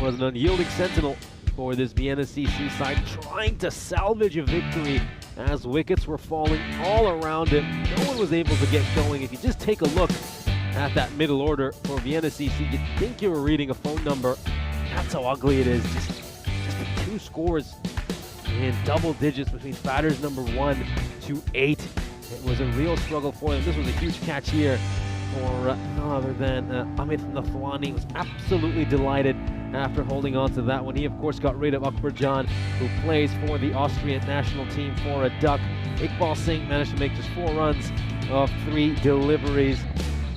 was an unyielding sentinel for this Vienna CC side, trying to salvage a victory as wickets were falling all around him. No one was able to get going. If you just take a look at that middle order for Vienna CC, you'd think you were reading a phone number. That's how ugly it is. Just the two scores in double digits between batters number 1 to 8. It was a real struggle for them. This was a huge catch here for none other than Amit Nathwani. Was absolutely delighted after holding on to that one. He, of course, got rid of Akbar Jan, who plays for the Austrian national team for a duck. Iqbal Singh managed to make just 4 runs of 3 deliveries.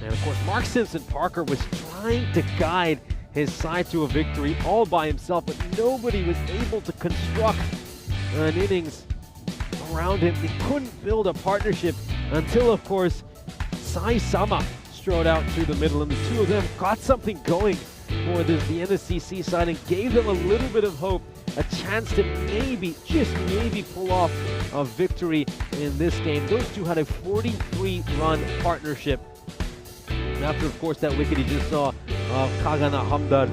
And, of course, Mark Simpson-Parker was trying to guide his side to a victory all by himself, but nobody was able to construct an innings around him. They couldn't build a partnership until, of course, Sai Sama strode out through the middle, and the two of them got something going for this Vienna CC side and gave them a little bit of hope, a chance to maybe, just maybe, pull off a victory in this game. Those two had a 43-run partnership. And after, of course, that wicket you just saw of Kagana Hamdan,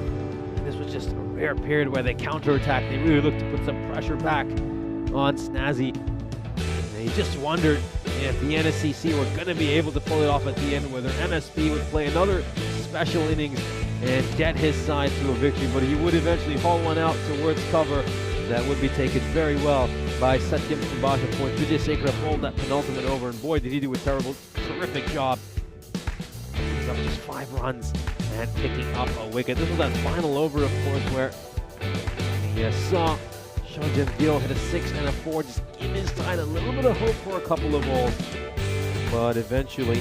this was just a rare period where they counterattacked. They really looked to put some pressure back on Snazzy. And you just wondered if the NSCC were going to be able to pull it off at the end, whether MSP would play another special innings and get his side to a victory, but he would eventually haul one out towards cover. That would be taken very well by Satyam Subhash. Of course, Vijay Sekara pulled that penultimate over, and boy, did he do a terrific job. He's up just 5 runs and picking up a wicket. This was that final over, of course, where you saw Shojin Gill hit a 6 and a 4, just give his side a little bit of hope for a couple of balls. But eventually,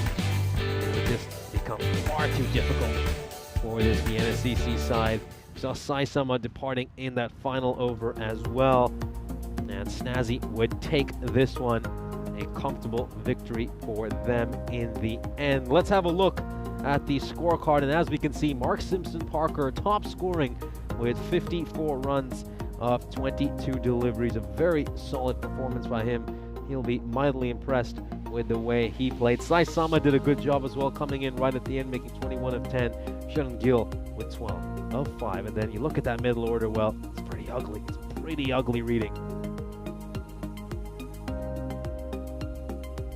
it would just become far too difficult for this Vienna CC side. We saw Sai Sama departing in that final over as well. And Snazzy would take this one. A comfortable victory for them in the end. Let's have a look at the scorecard. And as we can see, Mark Simpson-Parker top scoring with 54 runs of 22 deliveries. A very solid performance by him. He'll be mightily impressed with the way he played. Sai Sama did a good job as well, coming in right at the end, making 21 of 10. Shun Gill with 12 of 5. And then you look at that middle order, well, it's pretty ugly. It's pretty ugly reading.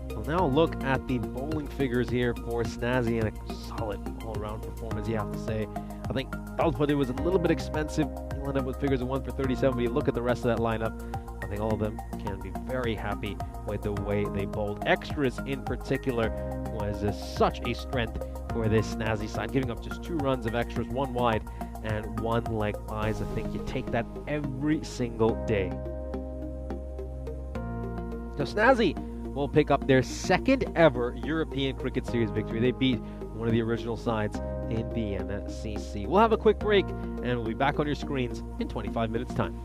We'll now look at the bowling figures here for Snazzy, and a solid all-around performance, you have to say. I think Dalpade was a little bit expensive. He'll end up with figures of 1 for 37, but you look at the rest of that lineup, I think all of them can be very happy with the way they bowled. Extras in particular was such a strength for this Snazzy side, giving up just 2 runs of extras, 1 wide and 1 leg byes. I think you take that every single day. So Snazzy will pick up their 2nd ever European Cricket Series victory. They beat one of the original sides in Vienna CC. We'll have a quick break and we'll be back on your screens in 25 minutes time.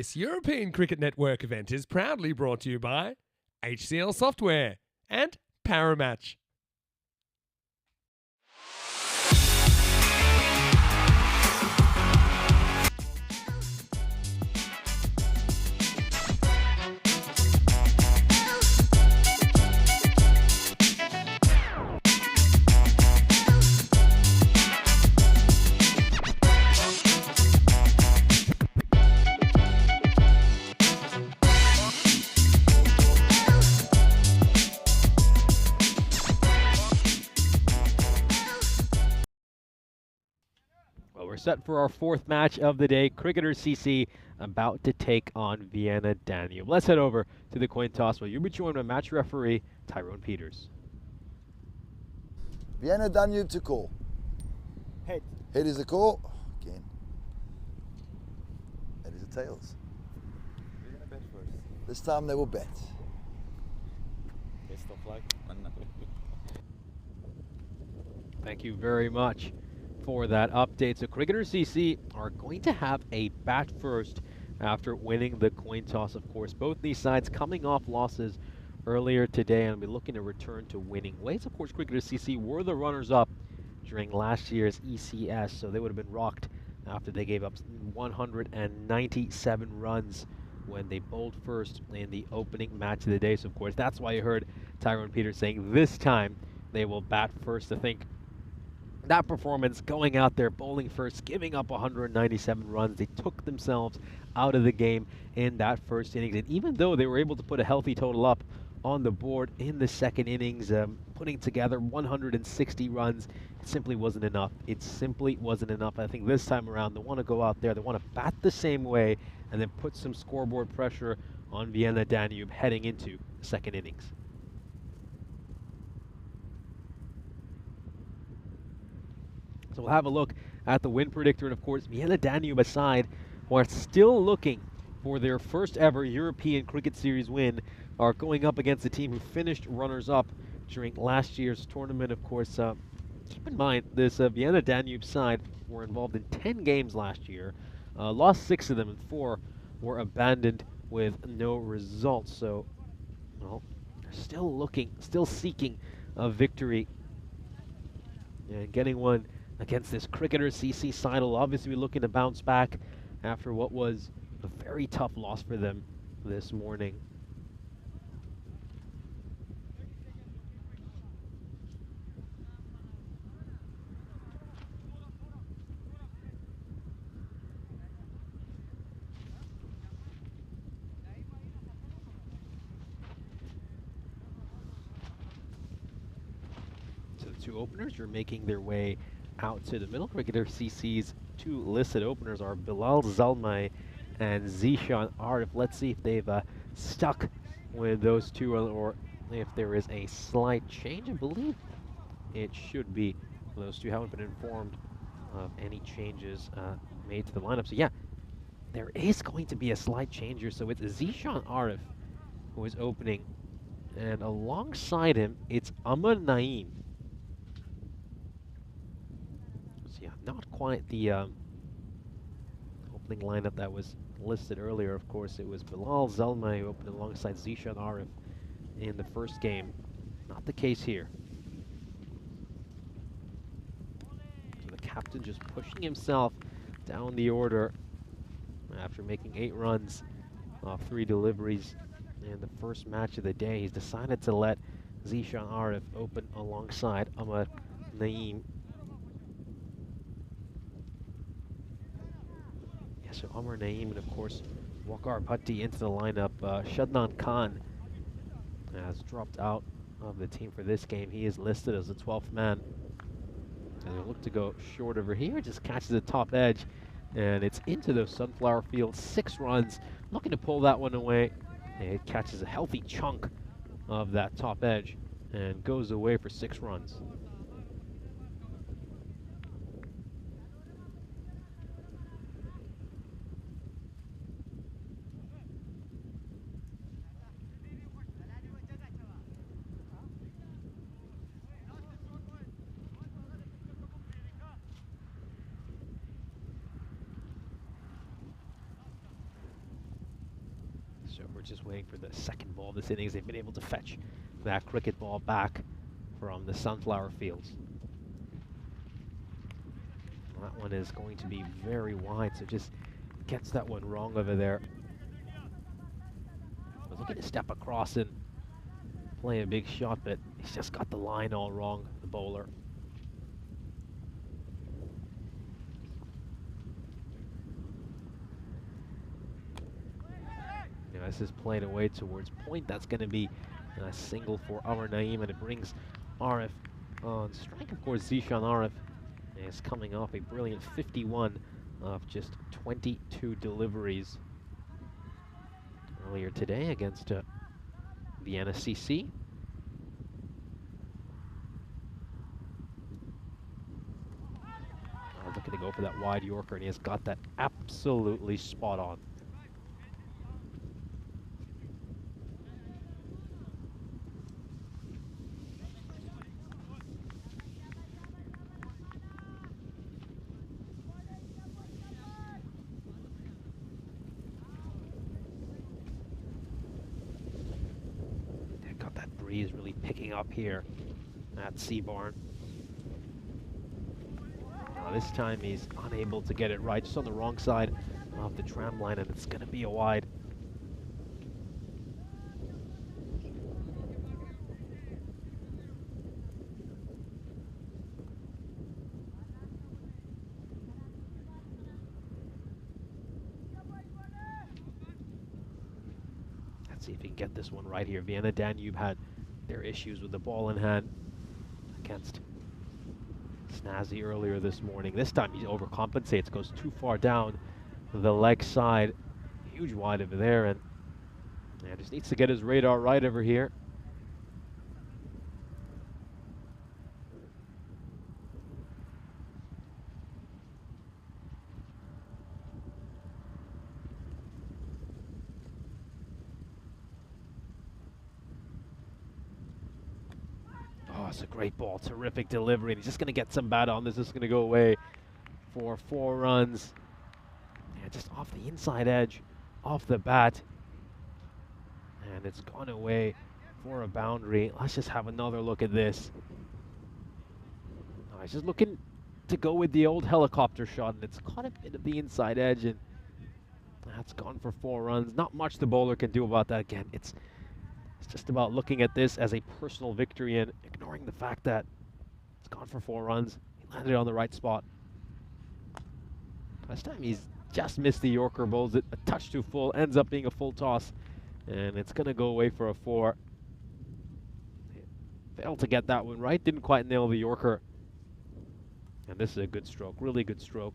This European Cricket Network event is proudly brought to you by HCL Software and Paramatch. Well, we're set for our fourth match of the day. Cricketer CC about to take on Vienna Danube. Let's head over to the coin toss where you'll be joined by match referee Tyrone Peters. Vienna Danube to call. Head. Head is a call. Again. That is a tails. We're gonna bet first. This time they will bet. Best of luck. Thank you very much for that update. So Cricketer CC are going to have a bat first after winning the coin toss, of course. Both these sides coming off losses earlier today and will be looking to return to winning ways. Of course, Cricketer CC were the runners-up during last year's ECS, so they would have been rocked after they gave up 197 runs when they bowled first in the opening match of the day. So, of course, that's why you heard Tyrone Peters saying this time they will bat first. I think that performance, going out there, bowling first, giving up 197 runs, they took themselves out of the game in that first innings. And even though they were able to put a healthy total up on the board in the second innings, putting together 160 runs, it simply wasn't enough. It simply wasn't enough. I think this time around, they want to go out there, they want to bat the same way, and then put some scoreboard pressure on Vienna Danube heading into the second innings. So we'll have a look at the win predictor, and of course, Vienna Danube aside, who are still looking for their first ever European Cricket Series win, are going up against a team who finished runners-up during last year's tournament. Of course, keep in mind, this Vienna Danube side were involved in 10 games last year, lost 6 of them, and 4 were abandoned with no results. So, well, they're still looking, still seeking a victory, and getting one against this Cricketer CC side will obviously be looking to bounce back after what was a very tough loss for them this morning. So the two openers are making their way out to the middle. Cricketer CC's two listed openers are Bilal Zalmay and Zishan Arif. Let's see if they've stuck with those two, or if there is a slight change. I believe it should be. Those two haven't been informed of any changes made to the lineup. So yeah, there is going to be a slight change here. So it's Zishan Arif who is opening, and alongside him, it's Amar Naeem. Yeah, not quite the opening lineup that was listed earlier. Of course, it was Bilal Zalmay who opened alongside Zishan Arif in the first game. Not the case here. So the captain just pushing himself down the order after making 8 runs off 3 deliveries in the first match of the day. He's decided to let Zishan Arif open alongside Amar Naeem. So Amar Naeem and, of course, Waqar Bhatti into the lineup. Shadnan Khan has dropped out of the team for this game. He is listed as the 12th man. And they look to go short over here. Just catches the top edge, and it's into the sunflower field. 6 runs. Looking to pull that one away. And it catches a healthy chunk of that top edge and goes away for 6 runs. So we're just waiting for the second ball of this innings. They've been able to fetch that cricket ball back from the sunflower fields. That one is going to be very wide, so just gets that one wrong over there. Was looking to step across and play a big shot, but he's just got the line all wrong, the bowler. Now this is played away towards point. That's going to be a single for our Naeem, and it brings Arif on strike. Of course, Zishan Arif is coming off a brilliant 51 of just 22 deliveries earlier today against Vienna CC. Looking to go for that wide Yorker, and he has got that absolutely spot on. Got that breeze really picking up here at Seabarn. This time he's unable to get it right, just on the wrong side of the tram line, and it's going to be a wide. Let's see if he can get this one right here. Vienna Danube had their issues with the ball in hand against Snazzy earlier this morning. This time he overcompensates, goes too far down the leg side. Huge wide over there, and just needs to get his radar right over here. It's a great ball, terrific delivery, and he's just going to get some bat on this. This is going to go away for 4 runs. Yeah, just off the inside edge, off the bat, and it's gone away for a boundary. Let's just have another look at this. He's just looking to go with the old helicopter shot, and it's caught a bit of the inside edge, and that's gone for 4 runs. Not much the bowler can do about that. Again, it's just about looking at this as a personal victory and ignoring the fact that it's gone for 4 runs. He landed on the right spot. Last time he's just missed the Yorker, bowls it a touch too full, ends up being a full toss, and it's going to go away for a 4. Failed to get that one right, didn't quite nail the Yorker. And this is a good stroke, really good stroke.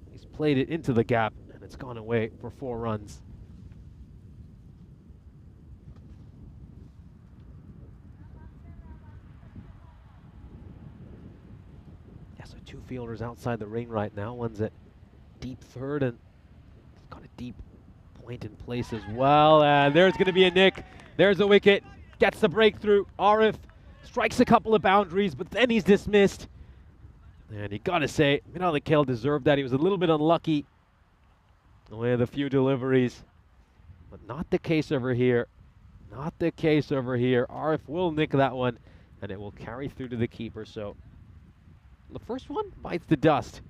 He's played it into the gap, and it's gone away for 4 runs. So 2 fielders outside the ring right now. One's at deep third, and it's got a deep point in place as well. And there's going to be a nick. There's a wicket. Gets the breakthrough. Arif strikes a couple of boundaries, but then he's dismissed. And you got to say, Minal Kale deserved that. He was a little bit unlucky with a few deliveries, but not the case over here. Not the case over here. Arif will nick that one, and it will carry through to the keeper. So the first one bites the dust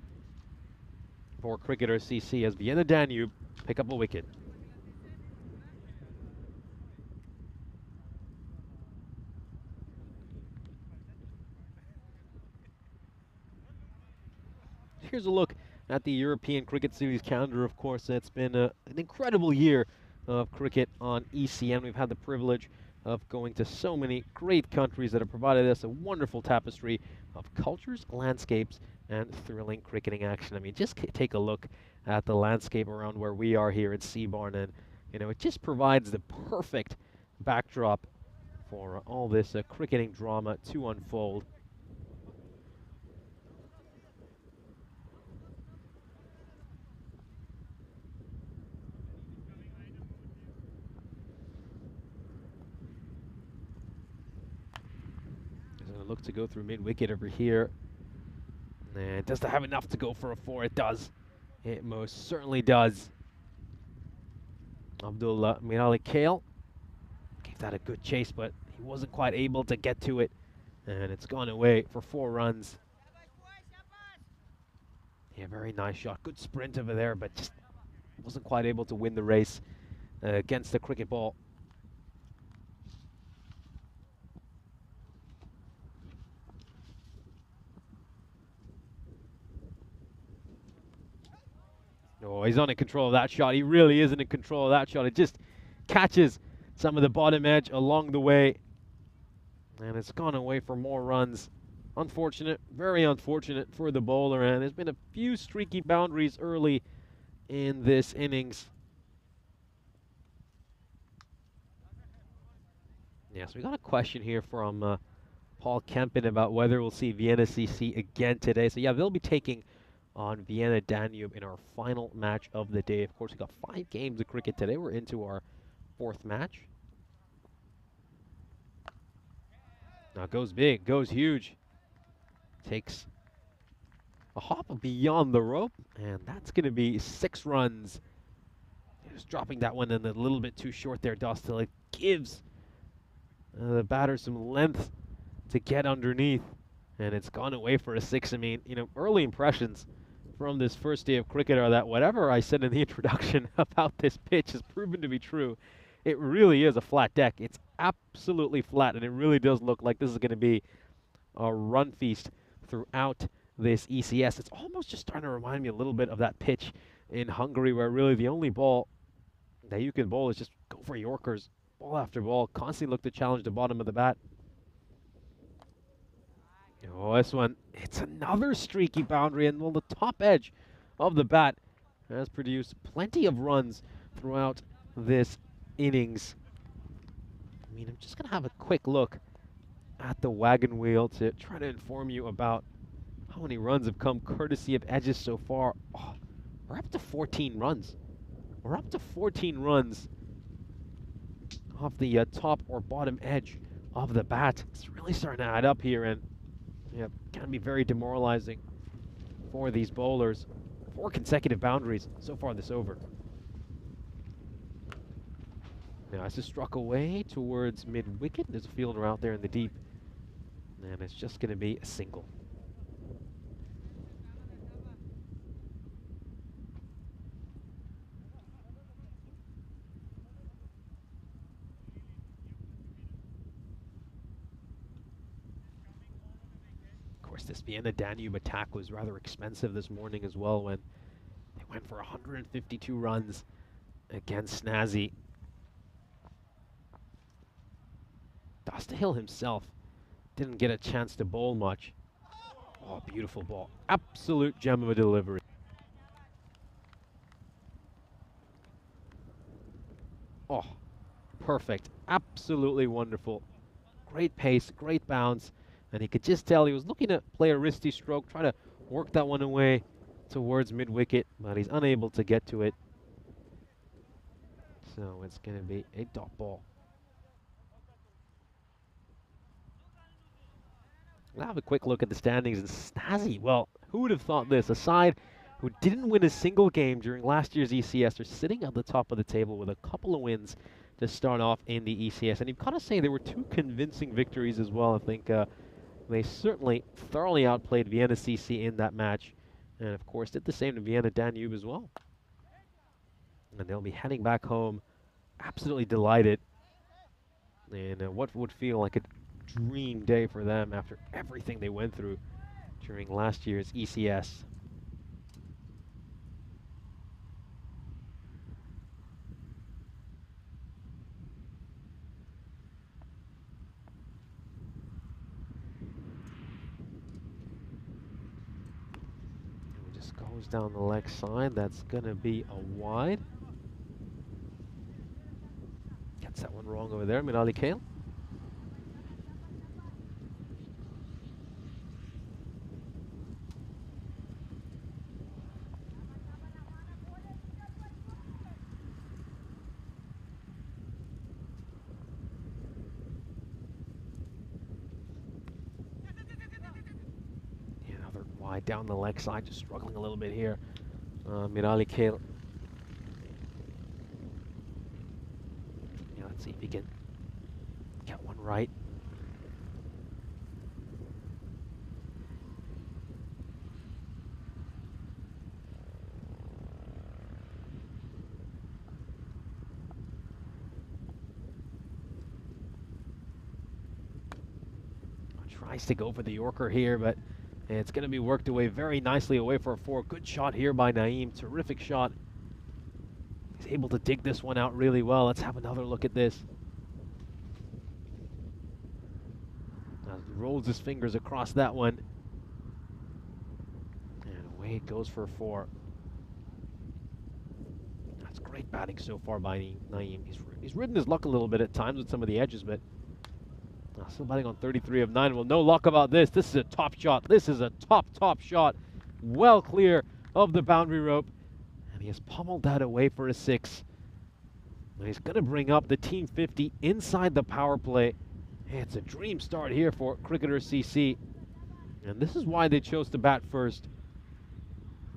for Cricketer CC as Vienna Danube pick up a wicket. Here's a look at the European Cricket Series calendar. Of course, it's been an incredible year of cricket on ECN. We've had the privilege of going to so many great countries that have provided us a wonderful tapestry of cultures, landscapes, and thrilling cricketing action. I mean, just take a look at the landscape around where we are here at Seabarn, and it just provides the perfect backdrop for all this cricketing drama to unfold. Look to go through mid-wicket over here. And does it have enough to go for a 4? It does. It most certainly does. Abdullah Mirali Kale gave that a good chase, but he wasn't quite able to get to it. And it's gone away for 4 runs. Yeah, very nice shot. Good sprint over there, but just wasn't quite able to win the race against the cricket ball. Oh, he's not in control of that shot. He really isn't in control of that shot. It just catches some of the bottom edge along the way. And it's gone away for more runs. Unfortunate, very unfortunate for the bowler. And there's been a few streaky boundaries early in this innings. Yeah, so we got a question here from Paul Kempen about whether we'll see Vienna CC again today. So yeah, they'll be taking on Vienna Danube in our final match of the day. Of course, we got 5 games of cricket today. We're into our 4th match. Now goes big, goes huge. Takes a hop beyond the rope, and that's going to be 6 runs. Just dropping that one in a little bit too short there, Dostal. It gives the batter some length to get underneath, and it's gone away for a 6. I mean, you know, early impressions from this first day of cricket are that whatever I said in the introduction about this pitch has proven to be true. It really is a flat deck. It's absolutely flat, and it really does look like this is going to be a run feast throughout this ECS. It's almost just starting to remind me a little bit of that pitch in Hungary, where really the only ball that you can bowl is just go for Yorkers, ball after ball, constantly look to challenge the bottom of the bat. Oh, this one, it's another streaky boundary, and well, the top edge of the bat has produced plenty of runs throughout this innings. I mean, I'm just going to have a quick look at the wagon wheel to try to inform you about how many runs have come courtesy of edges so far. Oh, we're up to 14 runs. We're up to 14 runs off the top or bottom edge of the bat. It's really starting to add up here, and yeah, can be very demoralizing for these bowlers. 4 consecutive boundaries so far this over. Now, this is struck away towards mid-wicket. There's a fielder out there in the deep, and it's just going to be a single. Of course, this Vienna Danube attack was rather expensive this morning as well, when they went for 152 runs against Snazzy. Dostal himself didn't get a chance to bowl much. Oh, beautiful ball. Absolute gem of a delivery. Oh, perfect. Absolutely wonderful. Great pace, great bounce. And he could just tell he was looking to play a wristy stroke, try to work that one away towards mid-wicket, but he's unable to get to it. So it's going to be a dot ball. We'll have a quick look at the standings. And Snazzy, well, who would have thought this? A side who didn't win a single game during last year's ECS are sitting at the top of the table with a couple of wins to start off in the ECS. And you've got to say there were 2 convincing victories as well. I think they certainly thoroughly outplayed Vienna CC in that match. And, of course, did the same to Vienna Danube as well. And they'll be heading back home absolutely delighted. And what would feel like a dream day for them after everything they went through during last year's ECS. And it just goes down the leg side. That's going to be a wide. Gets that one wrong over there, Mirali Kale. Wide down the leg side, just struggling a little bit here. Mirali Kale See if he can get one right. Tries to go for the Yorker here, but it's going to be worked away very nicely away for a 4. Good shot here by Naeem. Terrific shot. He's able to dig this one out really well. Let's have another look at this. Now he rolls his fingers across that one. And away it goes for a 4. That's great batting so far by Naeem. He's ridden his luck a little bit at times with some of the edges, but still batting on 33 of 9. Well, no luck about this. This is a top shot. This is a top shot. Well clear of the boundary rope. And he has pummeled that away for a 6. And he's going to bring up the team 50 inside the power play. It's a dream start here for Cricketer CC. And this is why they chose to bat first.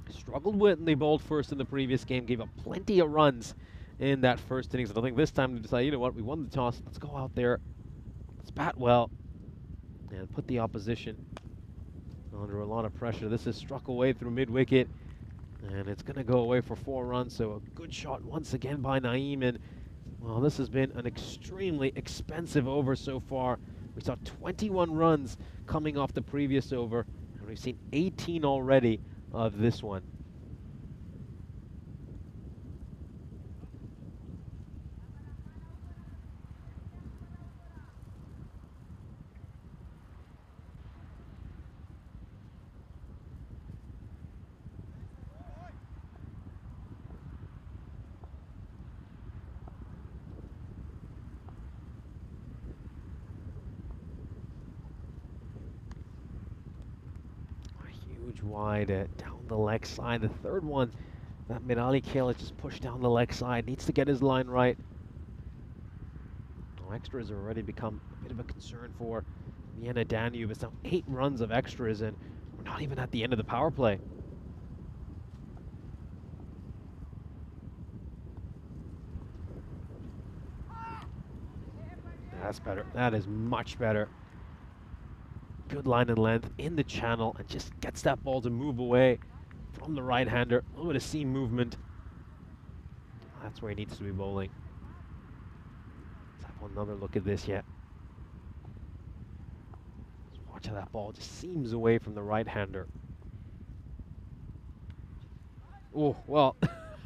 Struggled when they bowled first in the previous game. Gave up plenty of runs in that first innings. And I think this time they decided, you know what, we won the toss. Let's go out there. Let's bat well and put the opposition under a lot of pressure. This is struck away through mid-wicket, and it's going to go away for 4 runs. So a good shot once again by Naeem. And well, this has been an extremely expensive over so far. We saw 21 runs coming off the previous over, and we've seen 18 already of this one. Wide down the leg side. The third one, that Mirali Kale has just pushed down the leg side. Needs to get his line right. Oh, extras have already become a bit of a concern for Vienna Danube. It's now 8 runs of extras, and we're not even at the end of the power play. That's better. That is much better. Good line and length in the channel, and just gets that ball to move away from the right-hander. A little bit of seam movement. That's where he needs to be bowling. Let's have another look at this yet. Just watch how that ball just seams away from the right-hander. Oh, well,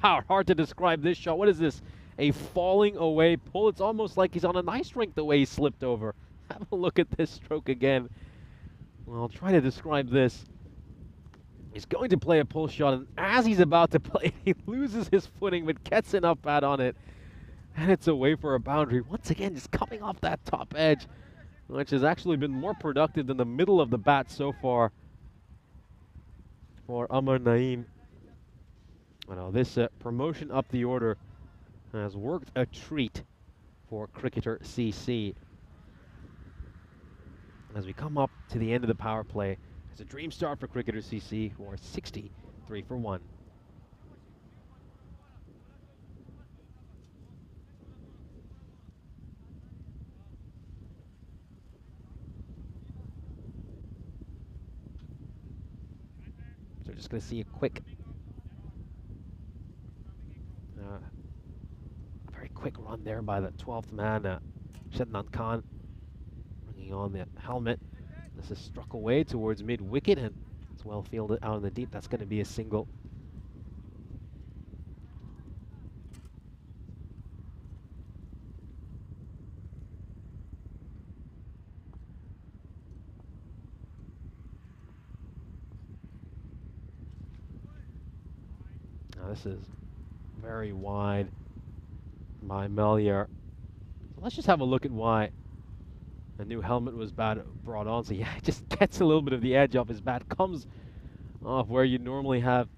how hard to describe this shot. What is this? A falling away pull. It's almost like he's on an ice rink the way he slipped over. Have a look at this stroke again. Well, I'll try to describe this. He's going to play a pull shot, and as he's about to play, he loses his footing, but gets enough bat on it, and it's away for a boundary. Once again, just coming off that top edge, which has actually been more productive than the middle of the bat so far for Amar Naeem. Well, this promotion up the order has worked a treat for Cricketer CC. As we come up to the end of the power play, it's a dream start for Cricketer CC, who are 63 for 1. So we're just going to see a quick, very quick run there by the 12th man, Shadnan Khan. On the helmet. This is struck away towards mid-wicket, and it's well fielded out in the deep. That's going to be a single. Now this is very wide by Melior. So let's just have a look at why a new helmet was brought on. So yeah, it just gets a little bit of the edge off his bat. Comes off where you normally have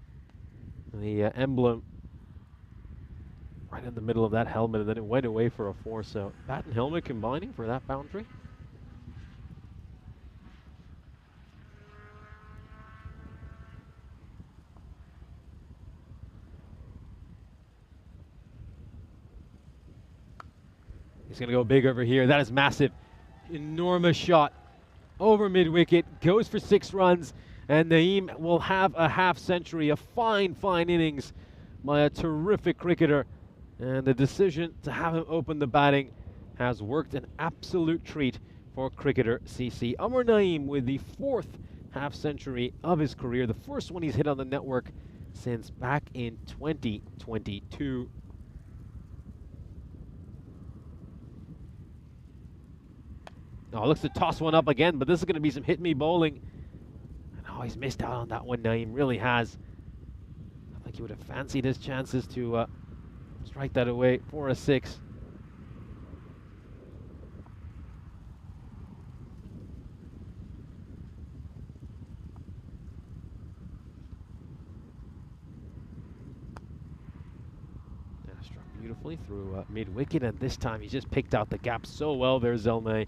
the emblem right in the middle of that helmet, and then it went away for a 4. So bat and helmet combining for that boundary. He's going to go big over here. That is massive. Enormous shot over mid-wicket. Goes for 6 runs. And Naeem will have a half century. A fine, fine innings by a terrific cricketer. And the decision to have him open the batting has worked an absolute treat for cricketer CC. Amar Naeem with the 4th half century of his career. The first one he's hit on the network since back in 2022. Oh, looks to toss one up again, but this is going to be some hit-me bowling. And oh, he's missed out on that one, Naeem, really has. I think he would have fancied his chances to strike that away for a 6. And struck beautifully through mid-wicket, and this time he's just picked out the gap so well there, Zelmay.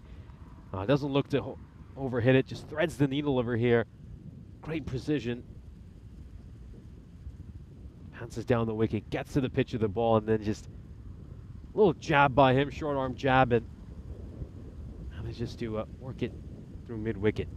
Doesn't look to overhit it, just threads the needle over here. Great precision. Bounces down the wicket, gets to the pitch of the ball, and then just a little jab by him, short arm jab, and manages to work it through mid-wicket.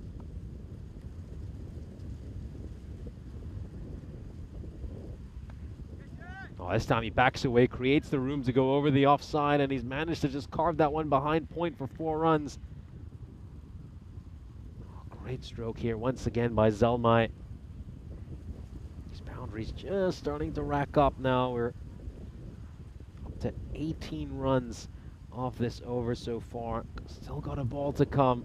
Oh, this time he backs away, creates the room to go over the offside, and he's managed to just carve that one behind point for 4 runs. Great stroke here once again by Zelmay. These boundaries just starting to rack up now. We're up to 18 runs off this over so far. Still got a ball to come.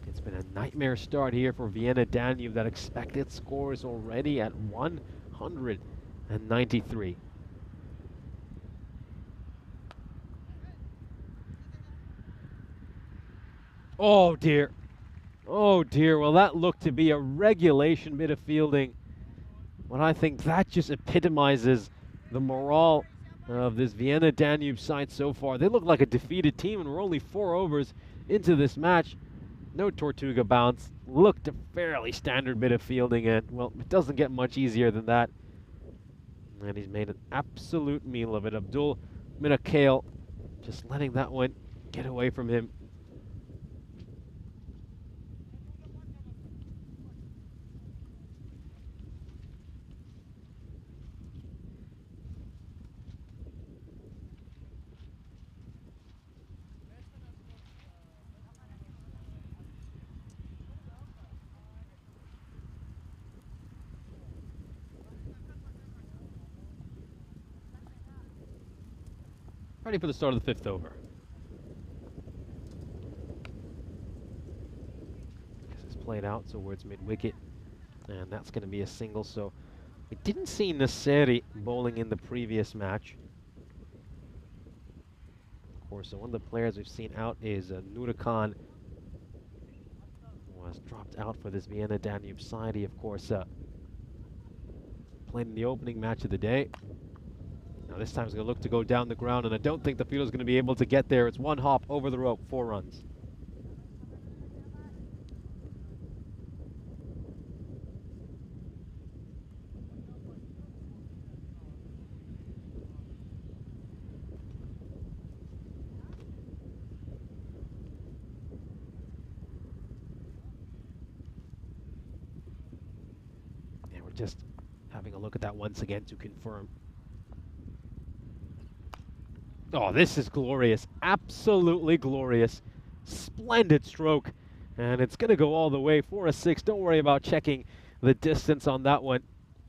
It's been a nightmare start here for Vienna Danube. That expected score is already at 193. Oh dear. Oh dear, well that looked to be a regulation bit of fielding. But I think that just epitomizes the morale of this Vienna Danube side so far. They look like a defeated team, and we're only 4 overs into this match. No Tortuga bounce. Looked a fairly standard bit of fielding, and well, it doesn't get much easier than that. And he's made an absolute meal of it. Abdul Minakale just letting that one get away from him. Ready for the start of the 5th over. This is played out towards mid-wicket, and that's going to be a single. So we didn't see Nasseri bowling in the previous match. Of course, so one of the players we've seen out is Nurakan, who was dropped out for this Vienna Danube side. He, of course, played in the opening match of the day. Now this time he's going to look to go down the ground, and I don't think the fielder's going to be able to get there. It's 1 hop over the rope, 4 runs. And we're just having a look at that once again to confirm. Oh, this is glorious. Absolutely glorious. Splendid stroke. And it's going to go all the way for a 6. Don't worry about checking the distance on that one.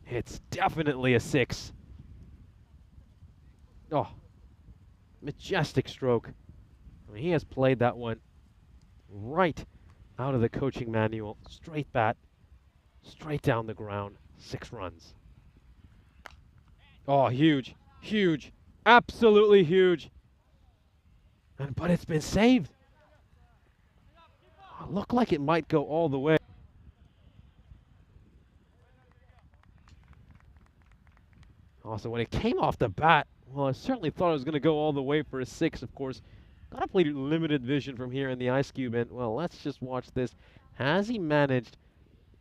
It's definitely a 6. Oh, majestic stroke. I mean, he has played that one right out of the coaching manual. Straight bat, straight down the ground. 6 runs. Oh, huge, huge. Absolutely huge. But it's been saved. Oh, looked like it might go all the way. Also, when it came off the bat, well, I certainly thought it was going to go all the way for a 6, of course. Got to play limited vision from here in the ice cube, and, well, let's just watch this. Has he managed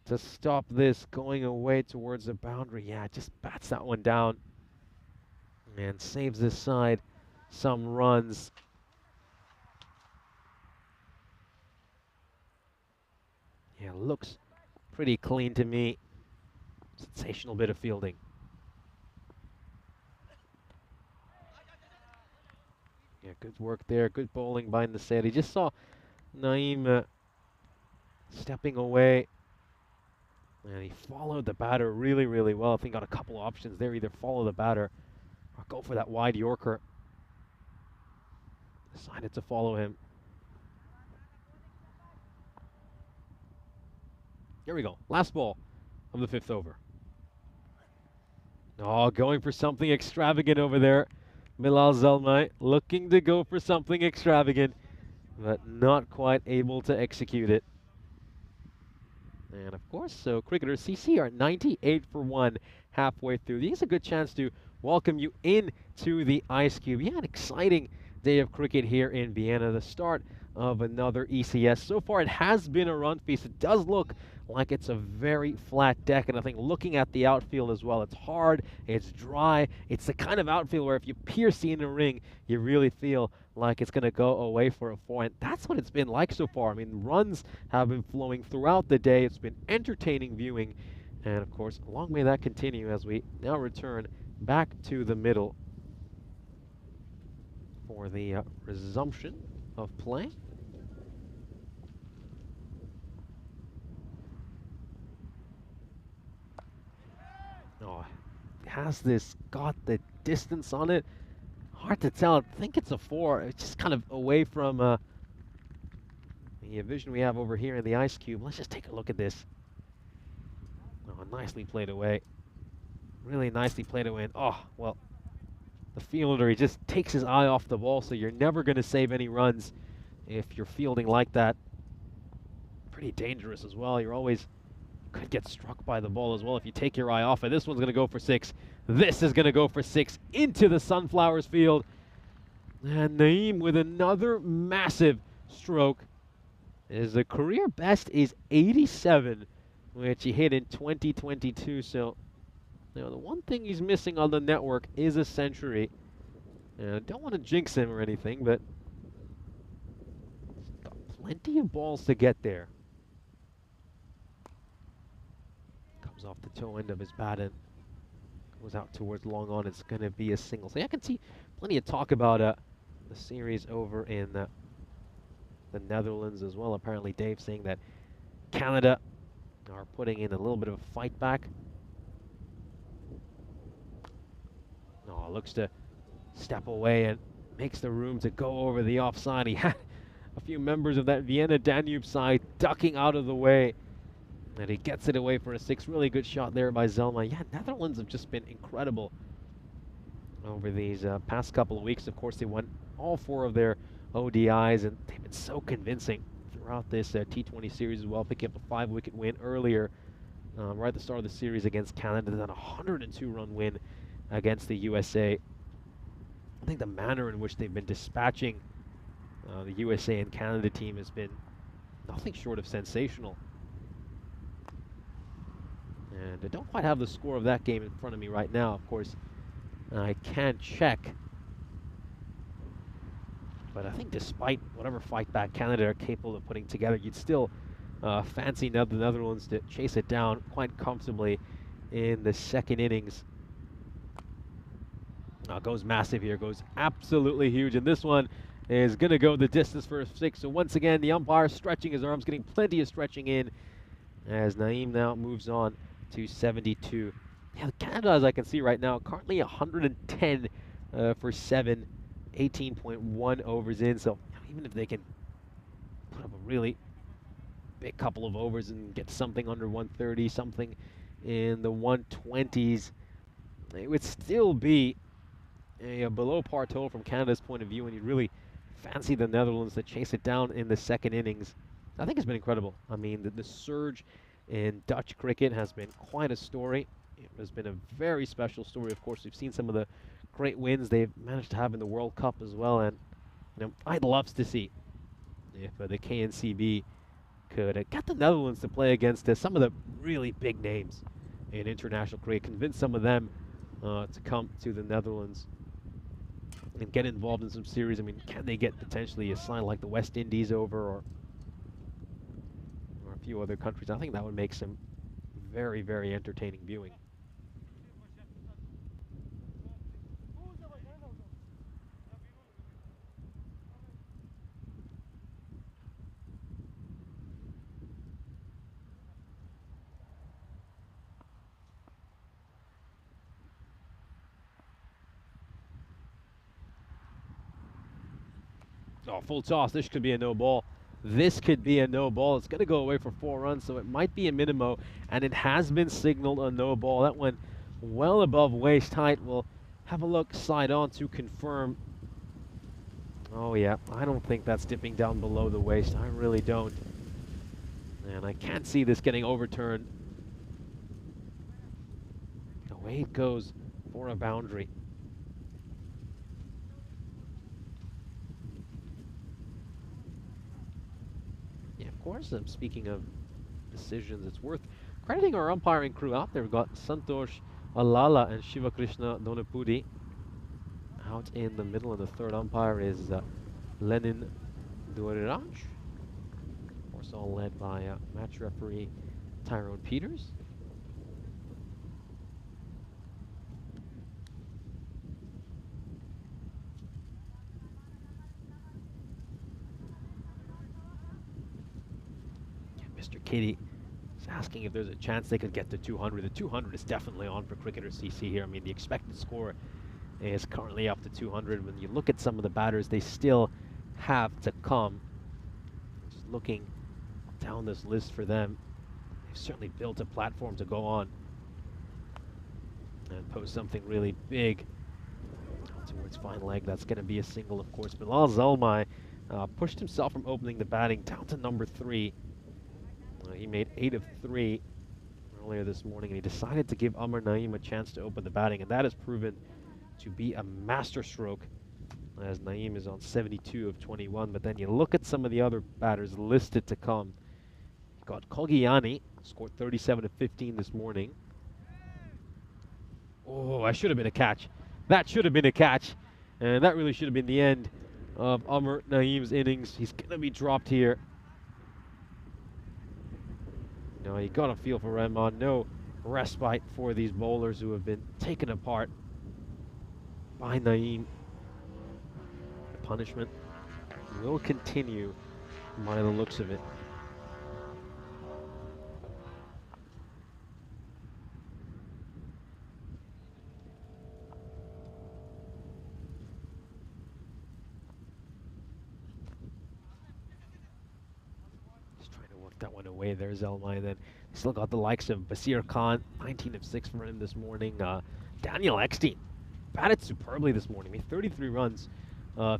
to stop this going away towards the boundary? Yeah, just bats that one down and saves this side some runs. Yeah, looks pretty clean to me. Sensational bit of fielding. Yeah, good work there. Good bowling by Nasser. He just saw Naeem stepping away. And he followed the batter really, really well. I think got a couple options there. Either follow the batter or go for that wide Yorker. Decided to follow him. Here we go. Last ball of the 5th over. Oh, going for something extravagant over there. Bilal Zalmai looking to go for something extravagant, but not quite able to execute it. And of course, so cricketers CC are 98 for 1 halfway through. This is a good chance to welcome you into the Ice Cube. Yeah, an exciting day of cricket here in Vienna, the start of another ECS. So far, it has been a run feast. It does look like it's a very flat deck, and I think looking at the outfield as well, it's hard, it's dry, it's the kind of outfield where if you pierce the inner ring, you really feel like it's going to go away for a 4, and that's what it's been like so far. I mean, runs have been flowing throughout the day. It's been entertaining viewing, and of course, long may that continue as we now return back to the middle for the resumption of play. Oh, has this got the distance on it? Hard to tell. I think it's a 4. It's just kind of away from the vision we have over here in the Ice Cube. Let's just take a look at this. Oh, nicely played away. Really nicely played away. And oh, well, the fielder, he just takes his eye off the ball, so you're never going to save any runs if you're fielding like that. Pretty dangerous as well. You're always could get struck by the ball as well if you take your eye off it. This one's going to go for 6. This is going to go for 6 into the Sunflowers field. And Naeem with another massive stroke. His career best is 87, which he hit in 2022. So, you know, the one thing he's missing on the network is a century. And I don't want to jinx him or anything, but he's got plenty of balls to get there. Comes off the toe end of his bat and goes out towards long on. It's going to be a single. So yeah, I can see plenty of talk about the series over in the Netherlands as well. Apparently Dave saying that Canada are putting in a little bit of a fight back. Oh, looks to step away and makes the room to go over the offside. He had a few members of that Vienna Danube side ducking out of the way. And he gets it away for a 6. Really good shot there by Zelma. Yeah, Netherlands have just been incredible over these past couple of weeks. Of course, they won all 4 of their ODIs, and they've been so convincing throughout this T20 series as well, picking up a 5-wicket win earlier, right at the start of the series against Canada, then a 102-run win against the USA. I think the manner in which they've been dispatching the USA and Canada team has been nothing short of sensational. And I don't quite have the score of that game in front of me right now. Of course, I can check. But I think despite whatever fight back Canada are capable of putting together, you'd still fancy the Netherlands to chase it down quite comfortably in the second innings. Goes massive here, goes absolutely huge. And this one is going to go the distance for a 6. So once again, the umpire stretching his arms, getting plenty of stretching in as Naeem now moves on to 72. Yeah, Canada, as I can see right now, currently 110 for 7, 18.1 overs in. So even if they can put up a really big couple of overs and get something under 130, something in the 120s, it would still be a below par total from Canada's point of view, and you'd really fancy the Netherlands to chase it down in the second innings. I think it's been incredible. I mean, the surge in Dutch cricket has been quite a story. It has been a very special story. Of course, we've seen some of the great wins they've managed to have in the World Cup as well, and you know, I'd love to see if the KNCB could get the Netherlands to play against some of the really big names in international cricket, convince some of them to come to the Netherlands and get involved in some series. I mean, can they get potentially a side like the West Indies over, or few other countries. I think that would make some very, very entertaining viewing. Oh, full toss. This could be a no ball. This could be a no ball. It's going to go away for 4 runs, so it might be a minimo, and it has been signaled a no ball. That went well above waist height. We'll have a look side on to confirm. Oh, yeah. I don't think that's dipping down below the waist. I really don't. And I can't see this getting overturned. Away it goes for a boundary. Of course, speaking of decisions, it's worth crediting our umpiring crew out there. We've got Santosh Alala and Shivakrishna Donapudi out in the middle, and the third umpire is Lenin Duriraj. Of course, all led by match referee Tyrone Peters. Mr. Kitty is asking if there's a chance they could get to 200. The 200 is definitely on for Cricketer CC here. I mean, the expected score is currently up to 200. When you look at some of the batters, they still have to come. Just looking down this list for them, they've certainly built a platform to go on and post something really big towards final leg. That's going to be a single, of course. Bilal Zalmai pushed himself from opening the batting down to number 3. He made 8 of 3 earlier this morning, and he decided to give Amar Naeem a chance to open the batting, and that has proven to be a masterstroke, as Naeem is on 72 of 21. But then you look at some of the other batters listed to come. You've got Kogiani, scored 37 of 15 this morning. Oh, that should have been a catch. That should have been a catch, and that really should have been the end of Amar Naeem's innings. He's going to be dropped here. You got to feel for Rahman. No respite for these bowlers who have been taken apart by Naeem. The punishment will continue by the looks of it. That one away there, Zelmai. Then still got the likes of Basir Khan, 19 of 6 for him this morning. Daniel Eckstein batted superbly this morning. Made 33 runs,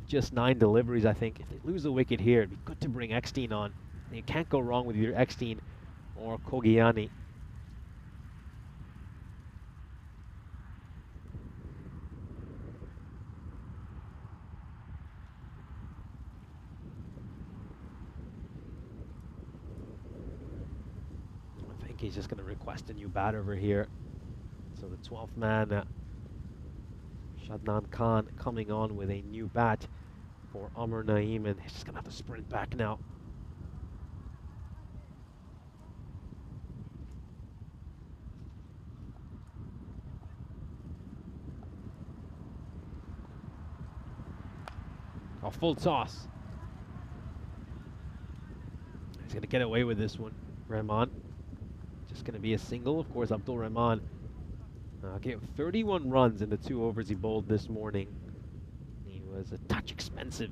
just 9 deliveries, I think. If they lose a wicket here, it'd be good to bring Eckstein on. And you can't go wrong with either Eckstein or Kogiani. He's just going to request a new bat over here. So the 12th man, Shadnan Khan, coming on with a new bat for Amar Naeem, and he's just going to have to sprint back now. A full toss. He's going to get away with this one, Rahman. Just going to be a single. Of course, Abdul Rahman gave 31 runs in the 2 overs he bowled this morning. He was a touch expensive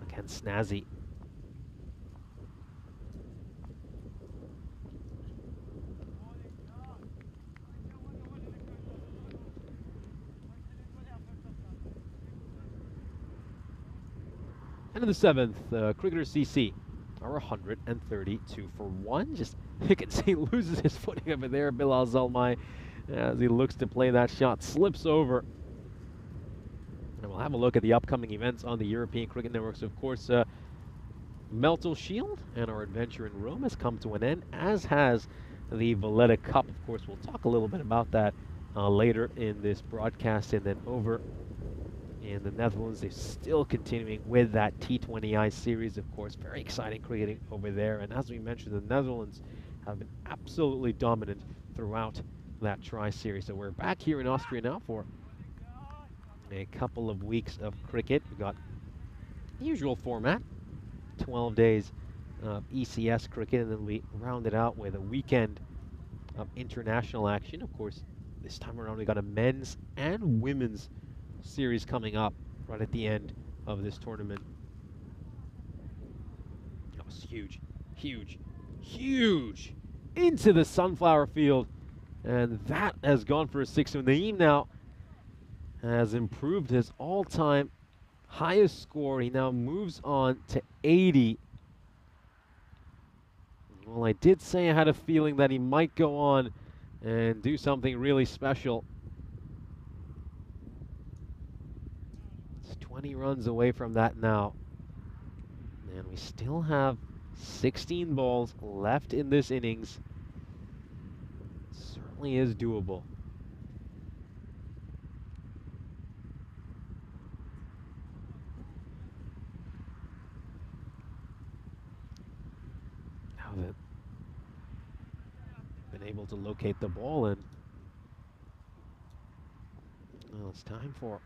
against Snazzy. And in the 7th, Cricketer CC are 132 for 1. Just you can see loses his footing over there. Bilal Zalmai, as he looks to play that shot, slips over. And we'll have a look at the upcoming events on the European Cricket Networks. Of course, Meltel Shield and our adventure in Rome has come to an end, as has the Valletta Cup. Of course, we'll talk a little bit about that later in this broadcast. And then over in the Netherlands. They're still continuing with that T20I series, of course. Very exciting cricketing over there. And as we mentioned, the Netherlands have been absolutely dominant throughout that tri-series. So we're back here in Austria now for a couple of weeks of cricket. We got the usual format, 12 days of ECS cricket, and then we round it out with a weekend of international action. Of course, this time around we got a men's and women's series coming up right at the end of this tournament. That was huge, huge, huge into the sunflower field, and that has gone for a six. So Naeem now has improved his all-time highest score. He now moves on to 80. Well, I did say I had a feeling that he might go on and do something really special. It's 20 runs away from that now. And we still have 16 balls left in this innings. Certainly is doable. Now that been able to locate the ball, and well, it's time for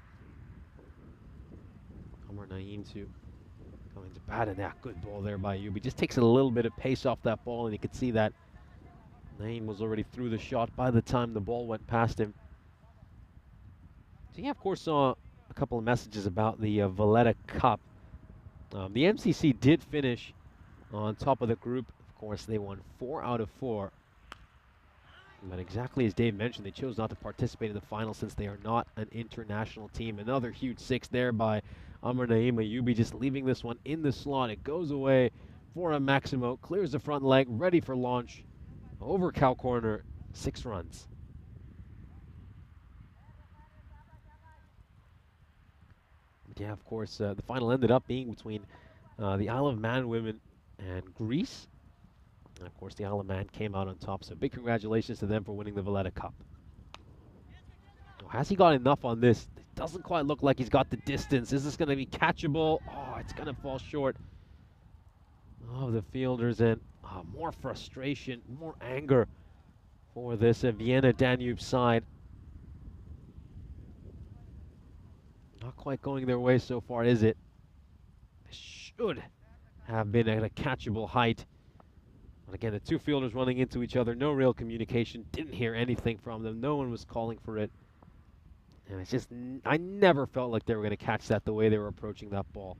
Amr Naeem to go into bat, and that good ball there by Ayubi. Just takes a little bit of pace off that ball, and you could see that Naeem was already through the shot by the time the ball went past him. So yeah, of course, saw a couple of messages about the Valletta Cup. The MCC did finish on top of the group. Of course, they won 4 out of 4. But exactly as Dave mentioned, they chose not to participate in the final since they are not an international team. Another huge six there by Amr Naeem Ayubi, just leaving this one in the slot. It goes away for a Maximo, clears the front leg, ready for launch. Over cow corner, 6 runs. But yeah, of course, the final ended up being between the Isle of Man women and Greece. And of course, the Isle of Man came out on top, so big congratulations to them for winning the Valletta Cup. Oh, has he got enough on this? It doesn't quite look like he's got the distance. Is this going to be catchable? Oh, it's going to fall short of the fielders, and more frustration, more anger for this Vienna Danube side. Not quite going their way so far, is it? This should have been at a catchable height. But again, the two fielders running into each other, no real communication, didn't hear anything from them, no one was calling for it. And it's just, I never felt like they were going to catch that the way they were approaching that ball.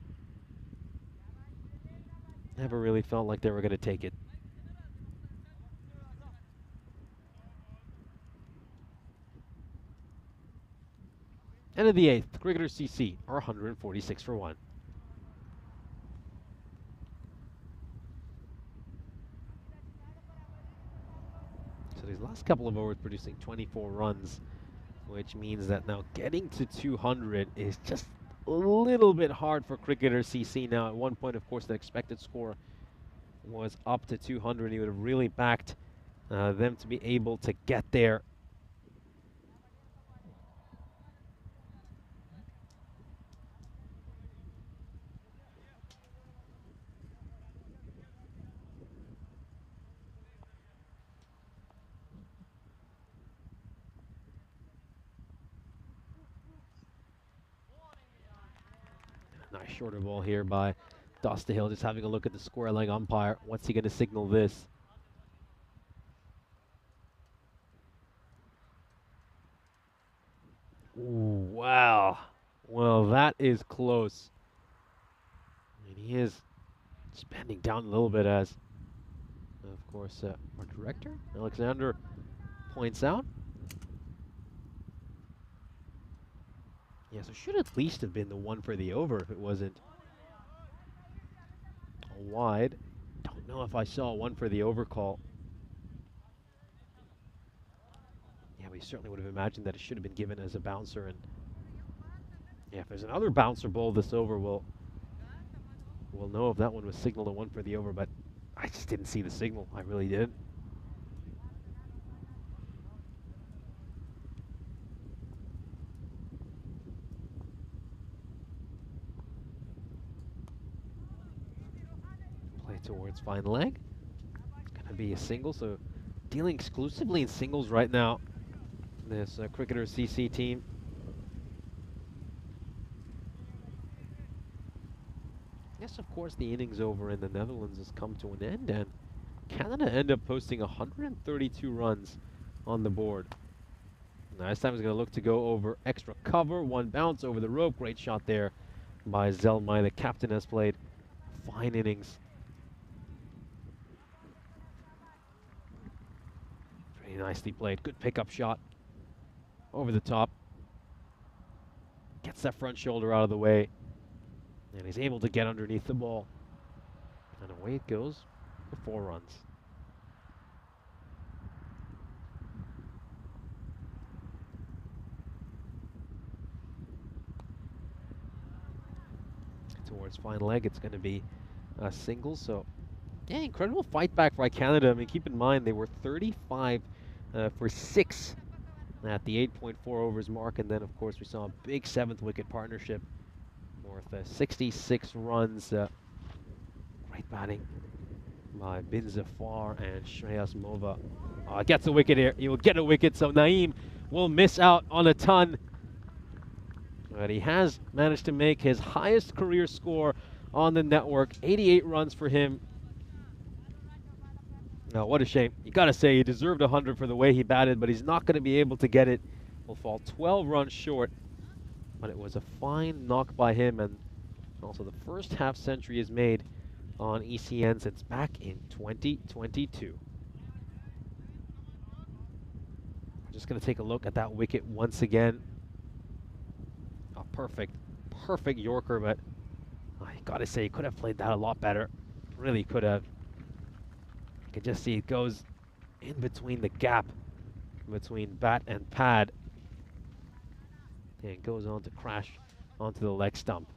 Never really felt like they were going to take it. End of the 8th, Cricketers CC are 146 for 1. So these last couple of overs producing 24 runs, which means that now getting to 200 is just a little bit hard for Cricketer CC. Now at one point, of course, the expected score was up to 200. He would have really backed them to be able to get there. Nice shorter ball here by Dostahill, just having a look at the square leg umpire. What's he going to signal this? Ooh, wow. Well, that is close. And he is just bending down a little bit as, of course, our director, Alexander, points out. Yeah, so should at least have been the one for the over if it wasn't a wide. Don't know if I saw one for the over call. Yeah, we certainly would have imagined that it should have been given as a bouncer. And yeah, if there's another bouncer ball this over, we'll know if that one was signaled a one for the over, but I just didn't see the signal. I really didn't. Right towards fine leg. It's going to be a single, so dealing exclusively in singles right now. This Cricketer CC team. Yes, of course, the innings over in the Netherlands has come to an end, and Canada end up posting 132 runs on the board. Now this time he's going to look to go over extra cover, one bounce over the rope. Great shot there by Zelmai. The captain has played fine innings. Very nicely played. Good pickup shot over the top. Gets that front shoulder out of the way. And he's able to get underneath the ball. And away it goes for 4 runs. Towards fine leg, it's going to be a single. So, yeah, incredible fight back by Canada. I mean, keep in mind they were 35 for 6 at the 8.4 overs mark, and then of course we saw a big 7th wicket partnership worth 66 runs. Great batting by Bin Zafar and Shreyas Mova. Gets a wicket here. He will get a wicket, so Naeem will miss out on a ton. But he has managed to make his highest career score on the network. 88 runs for him. Now, what a shame. You got to say, he deserved 100 for the way he batted, but he's not going to be able to get it. Will fall 12 runs short. But it was a fine knock by him, and also the first half century is made on ECN since back in 2022. Just going to take a look at that wicket once again. A perfect Yorker, but I gotta say, he could have played that a lot better. Really could have. You can just see it goes in between the gap between bat and pad. And it goes on to crash onto the leg stump.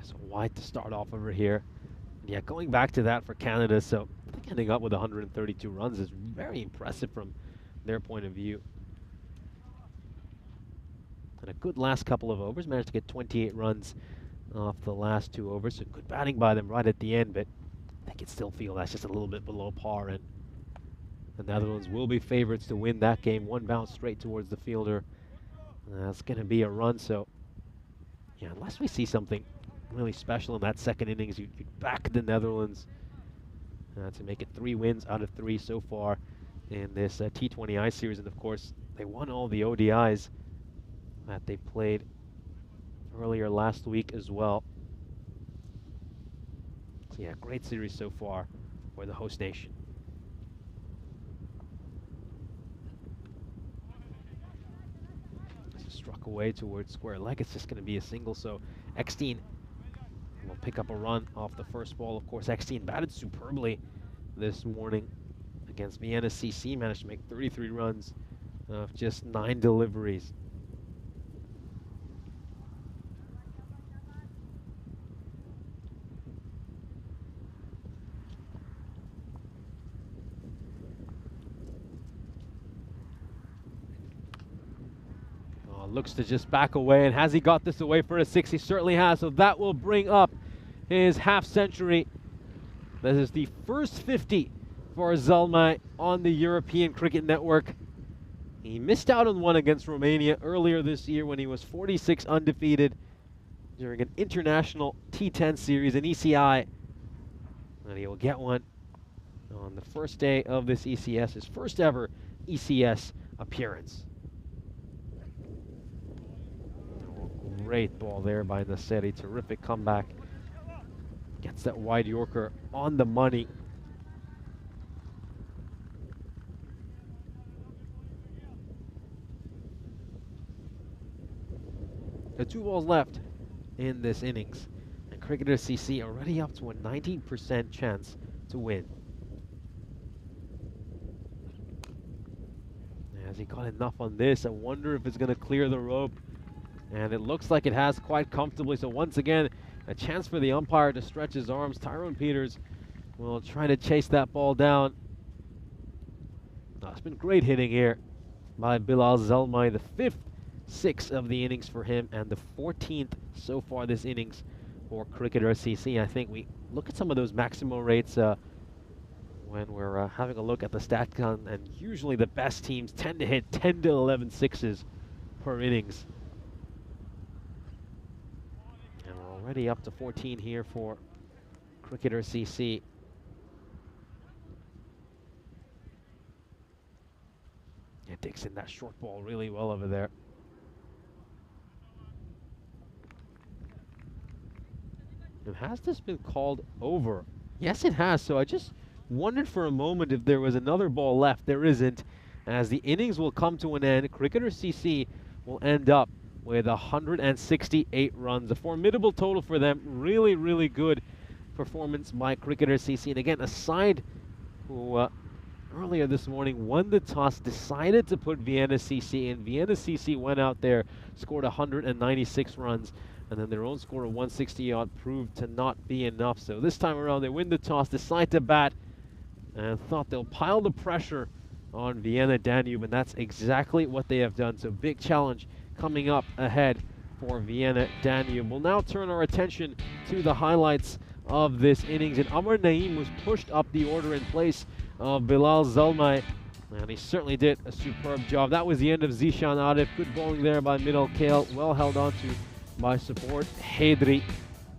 So wide to start off over here. Yeah, going back to that for Canada, so I think ending up with 132 runs is very impressive from their point of view. And a good last couple of overs, managed to get 28 runs off the last 2 overs. So good batting by them right at the end, but I can still feel that's just a little bit below par. And the Netherlands will be favorites to win that game. One bounce straight towards the fielder. That's going to be a run. So, yeah, unless we see something really special in that second innings, you'd back the Netherlands to make it 3 wins out of 3 so far in this T20I series. And of course, they won all the ODIs that they played earlier last week as well. So yeah, great series so far for the host nation. Struck away towards square leg. It's just going to be a single, so Eckstein will pick up a run off the first ball. Of course, Eckstein batted superbly this morning against Vienna CC, managed to make 33 runs off just 9 deliveries. Looks to just back away, and has he got this away for a 6? He certainly has, so that will bring up his half century. This is the first 50 for Zelmai on the European Cricket Network. He missed out on one against Romania earlier this year when he was 46 undefeated during an international T10 series in ECI. And he will get one on the first day of this ECS, his first ever ECS appearance. Great ball there by Naseri. Terrific comeback. Gets that wide Yorker on the money. The 2 balls left in this innings. And Cricketer CC already up to a 19% chance to win. Has he got enough on this? I wonder if it's going to clear the rope. And it looks like it has quite comfortably. So once again, a chance for the umpire to stretch his arms. Tyrone Peters will try to chase that ball down. Oh, it's been great hitting here by Bilal Zalmay, the 5th 6 of the innings for him, and the 14th so far this innings for Cricketer CC. I think we look at some of those maximum rates when we're having a look at the stat gun, and usually the best teams tend to hit 10 to 11 sixes per innings. And we're already up to 14 here for Cricketer CC. Yeah, digs in that short ball really well over there. And has this been called over? Yes, it has. So I just wondered for a moment if there was another ball left. There isn't. As the innings will come to an end, Cricketer CC will end up with 168 runs. A formidable total for them. Really, really good performance by Cricketer CC. And again, a side who earlier this morning won the toss, decided to put Vienna CC in. Vienna CC went out there, scored 196 runs, and then their own score of 160 odd proved to not be enough. So this time around, they win the toss, decide to bat, and thought they'll pile the pressure on Vienna Danube, and that's exactly what they have done. So big challenge coming up ahead for Vienna Danube. We'll now turn our attention to the highlights of this innings, and Amar Naeem was pushed up the order in place of Bilal Zalmay, and he certainly did a superb job. That was the end of Zishan Arif. Good bowling there by Minal Kale, well held on to by support Hedri.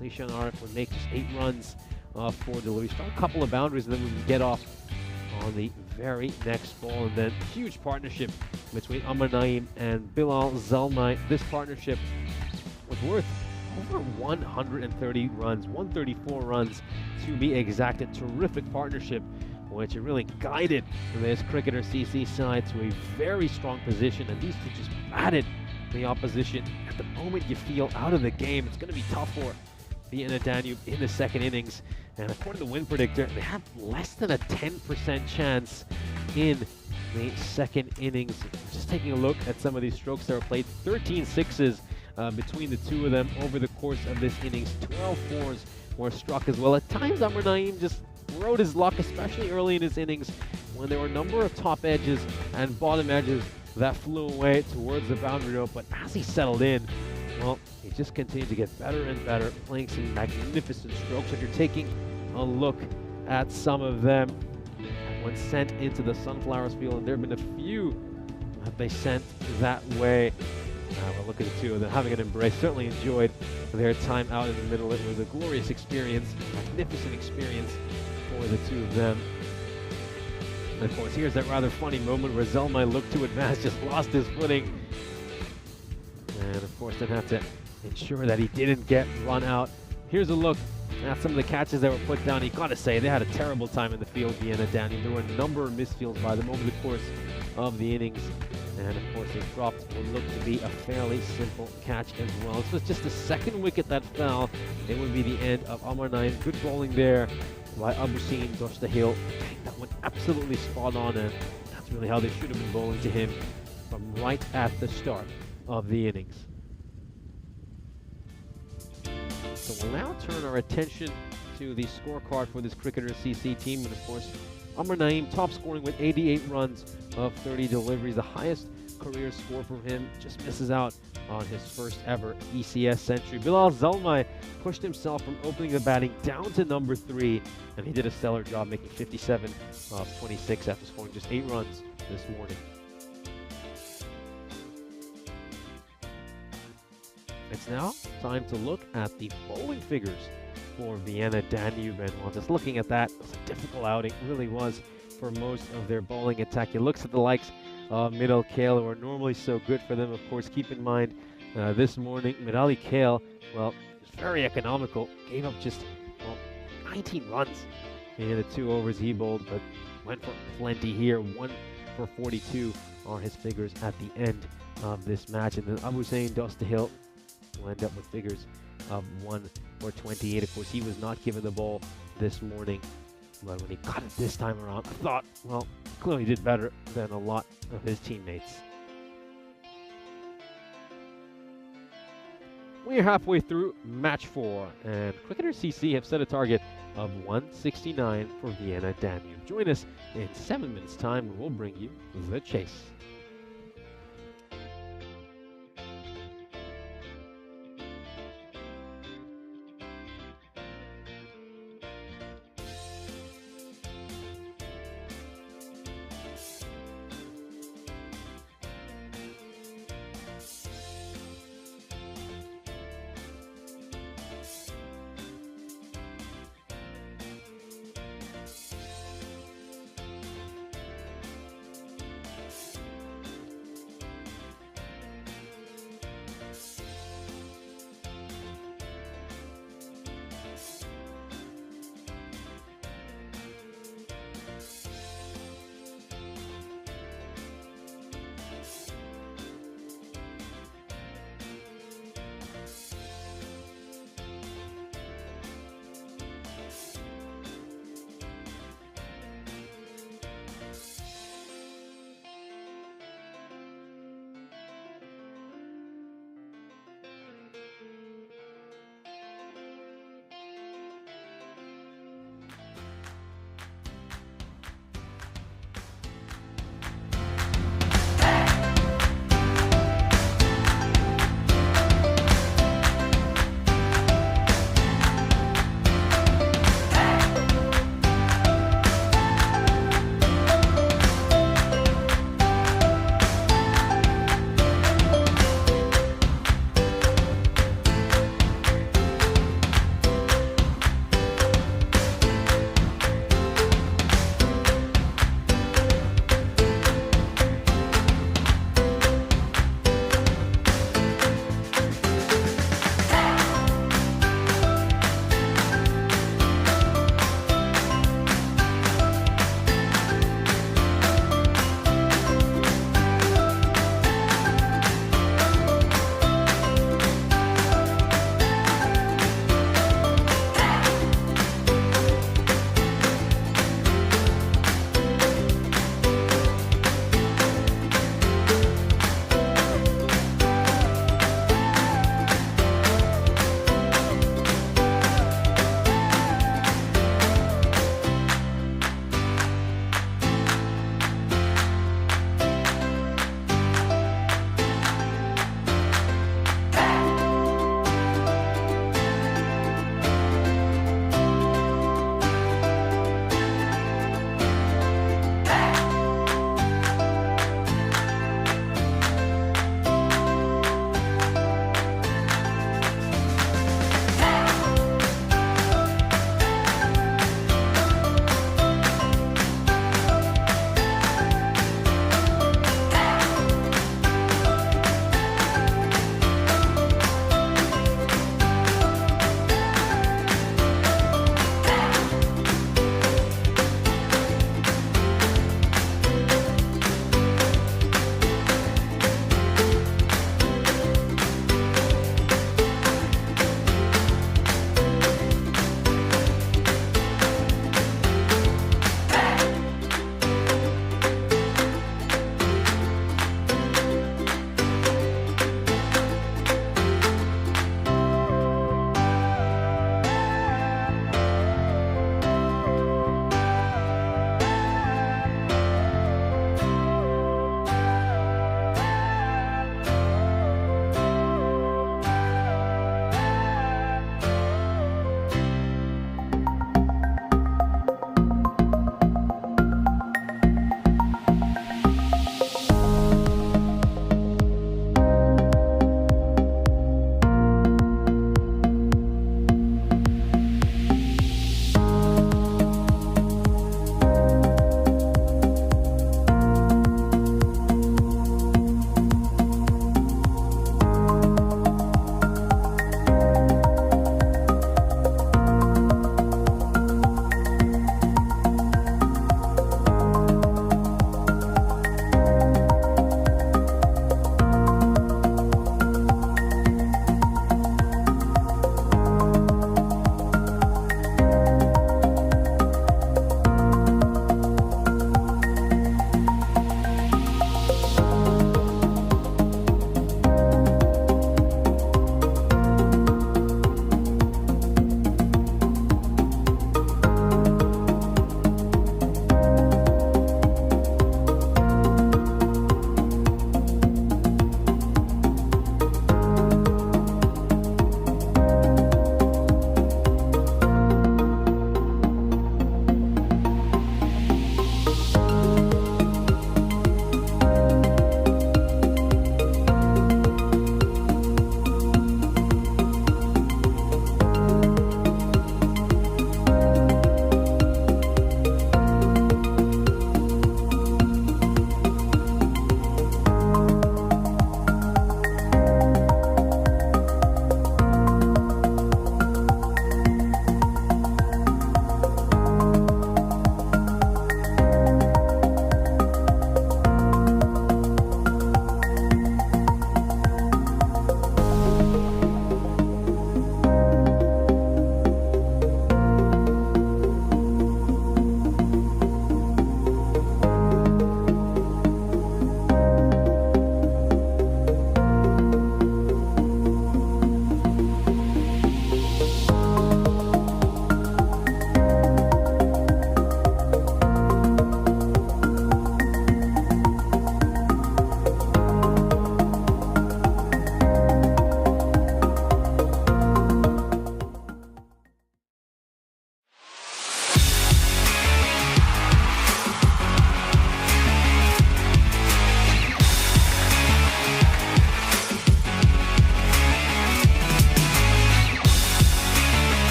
Zishan Arif would make just 8 runs for delivery. Start a couple of boundaries, and then we can get off on the very next ball. And then huge partnership between Amar Naeem and Bilal Zalmay. This partnership was worth over 130 runs, 134 runs to be exact. A terrific partnership, which really guided this Cricketer CC side to a very strong position. And these two just batted the opposition. At the moment you feel out of the game, it's going to be tough for Vienna Danube in the second innings. And according to Win Predictor, they have less than a 10% chance in the second innings. Just taking a look at some of these strokes that were played, 13 sixes between the two of them over the course of this innings. 12 fours were struck as well. At times, Amar Naeem just rode his luck, especially early in his innings, when there were a number of top edges and bottom edges that flew away towards the boundary rope. But as he settled in, well, he just continued to get better and better, playing some magnificent strokes. If you're taking a look at some of them when sent into the Sunflowers field, and there have been a few that they sent that way. Well, look at the two of them having an embrace. Certainly enjoyed their time out in the middle. It was a glorious experience, magnificent experience for the two of them. And of course, here's that rather funny moment where Zalmay looked to advance, just lost his footing. And of course, then had to ensure that he didn't get run out. Here's a look at some of the catches that were put down. You gotta say, they had a terrible time in the field, Vienna Danube. There were a number of misfields by them over the course of the innings. And of course, they dropped what looked to be a fairly simple catch as well. This was just the second wicket that fell. It would be the end of Amar Naeem. Good bowling there by Abusin Dostahil. That went absolutely spot on, and that's really how they should have been bowling to him from right at the start of the innings. So we'll now turn our attention to the scorecard for this Cricketer CC team. And of course, Amar Naeem top scoring with 88 runs of 30 deliveries, the highest career score from him. Just misses out on his first ever ECS century. Bilal Zalmay pushed himself from opening the batting down to number 3, and he did a stellar job, making 57 of 26 after scoring just 8 runs this morning. It's now time to look at the bowling figures for Vienna Danube, and while just looking at that, it was a difficult outing. It really was for most of their bowling attack. He looks at the likes of Minal Kale, who are normally so good for them. Of course, keep in mind this morning, Mirali Kale, well, was very economical. Gave up just 19 runs in the 2 overs he bowled, but went for plenty here. 1 for 42 are his figures at the end of this match. And then Abusin Dostahil will end up with figures of 1 for 28. Of course, he was not given the ball this morning, but when he got it this time around, I thought, well, clearly did better than a lot of his teammates. We are halfway through match 4, and Cricketers CC have set a target of 169 for Vienna Danube. Join us in 7 minutes' time when we'll bring you the chase.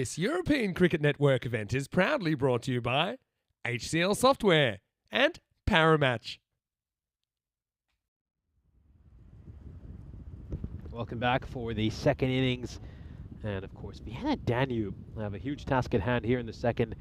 This European Cricket Network event is proudly brought to you by HCL Software and Paramatch. Welcome back for the second innings. And of course, Vienna Danube have a huge task at hand here in the second,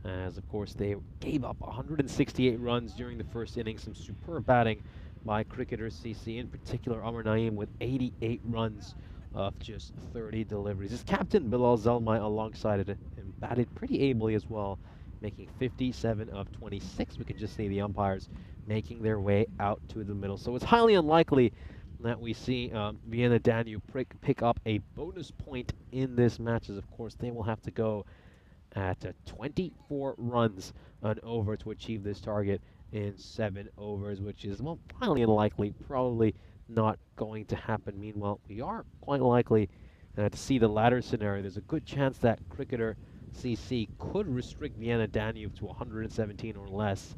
as of course they gave up 168 runs during the first innings. Some superb batting by cricketers CC, in particular Amr Naeem with 88 runs of just 30 deliveries. His captain Bilal Zelmai alongside it and batted pretty ably as well, making 57 of 26. We can just see the umpires making their way out to the middle. So it's highly unlikely that we see Vienna Danube pick up a bonus point in this match, as of course they will have to go at 24 runs an over to achieve this target in 7 overs, which is, well, highly unlikely, probably not going to happen. Meanwhile, we are quite likely to see the latter scenario. There's a good chance that cricketer CC could restrict Vienna Danube to 117 or less,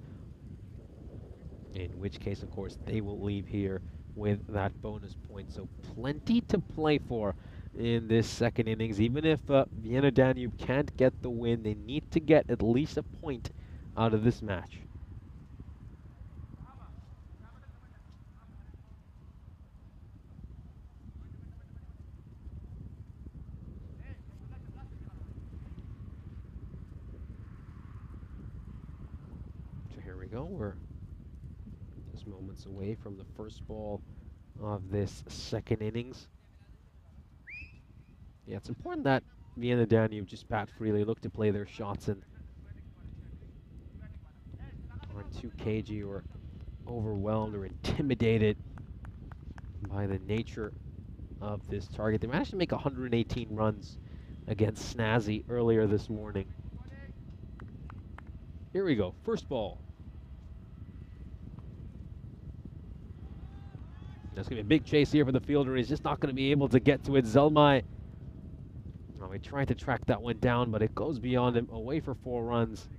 in which case, of course, they will leave here with that bonus point. So plenty to play for in this second innings. Even if Vienna Danube can't get the win, they need to get at least a point out of this match. So here we go. We're just moments away from the first ball of this second innings. Yeah, it's important that Vienna Danube just bat freely, look to play their shots and aren't too cagey or overwhelmed or intimidated by the nature of this target. They managed to make 118 runs against Snazzy earlier this morning. Here we go, first ball. There's going to be a big chase here for the fielder. He's just not going to be able to get to it. Zelmai, oh, he tried to track that one down, but it goes beyond him, away for 4 runs.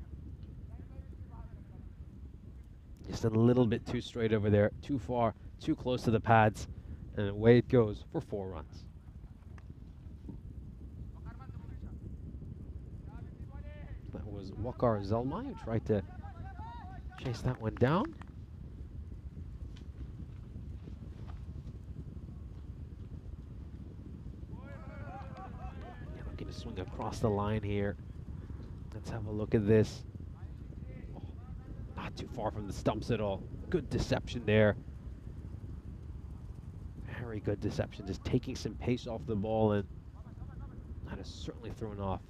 Just a little bit too straight over there, too far, too close to the pads, and away it goes for 4 runs. That was Wakar Zelmai who tried to chase that one down. Looking to swing across the line here. Let's have a look at this. Oh, not too far from the stumps at all. Good deception there. Very good deception, just taking some pace off the ball, and that has certainly thrown off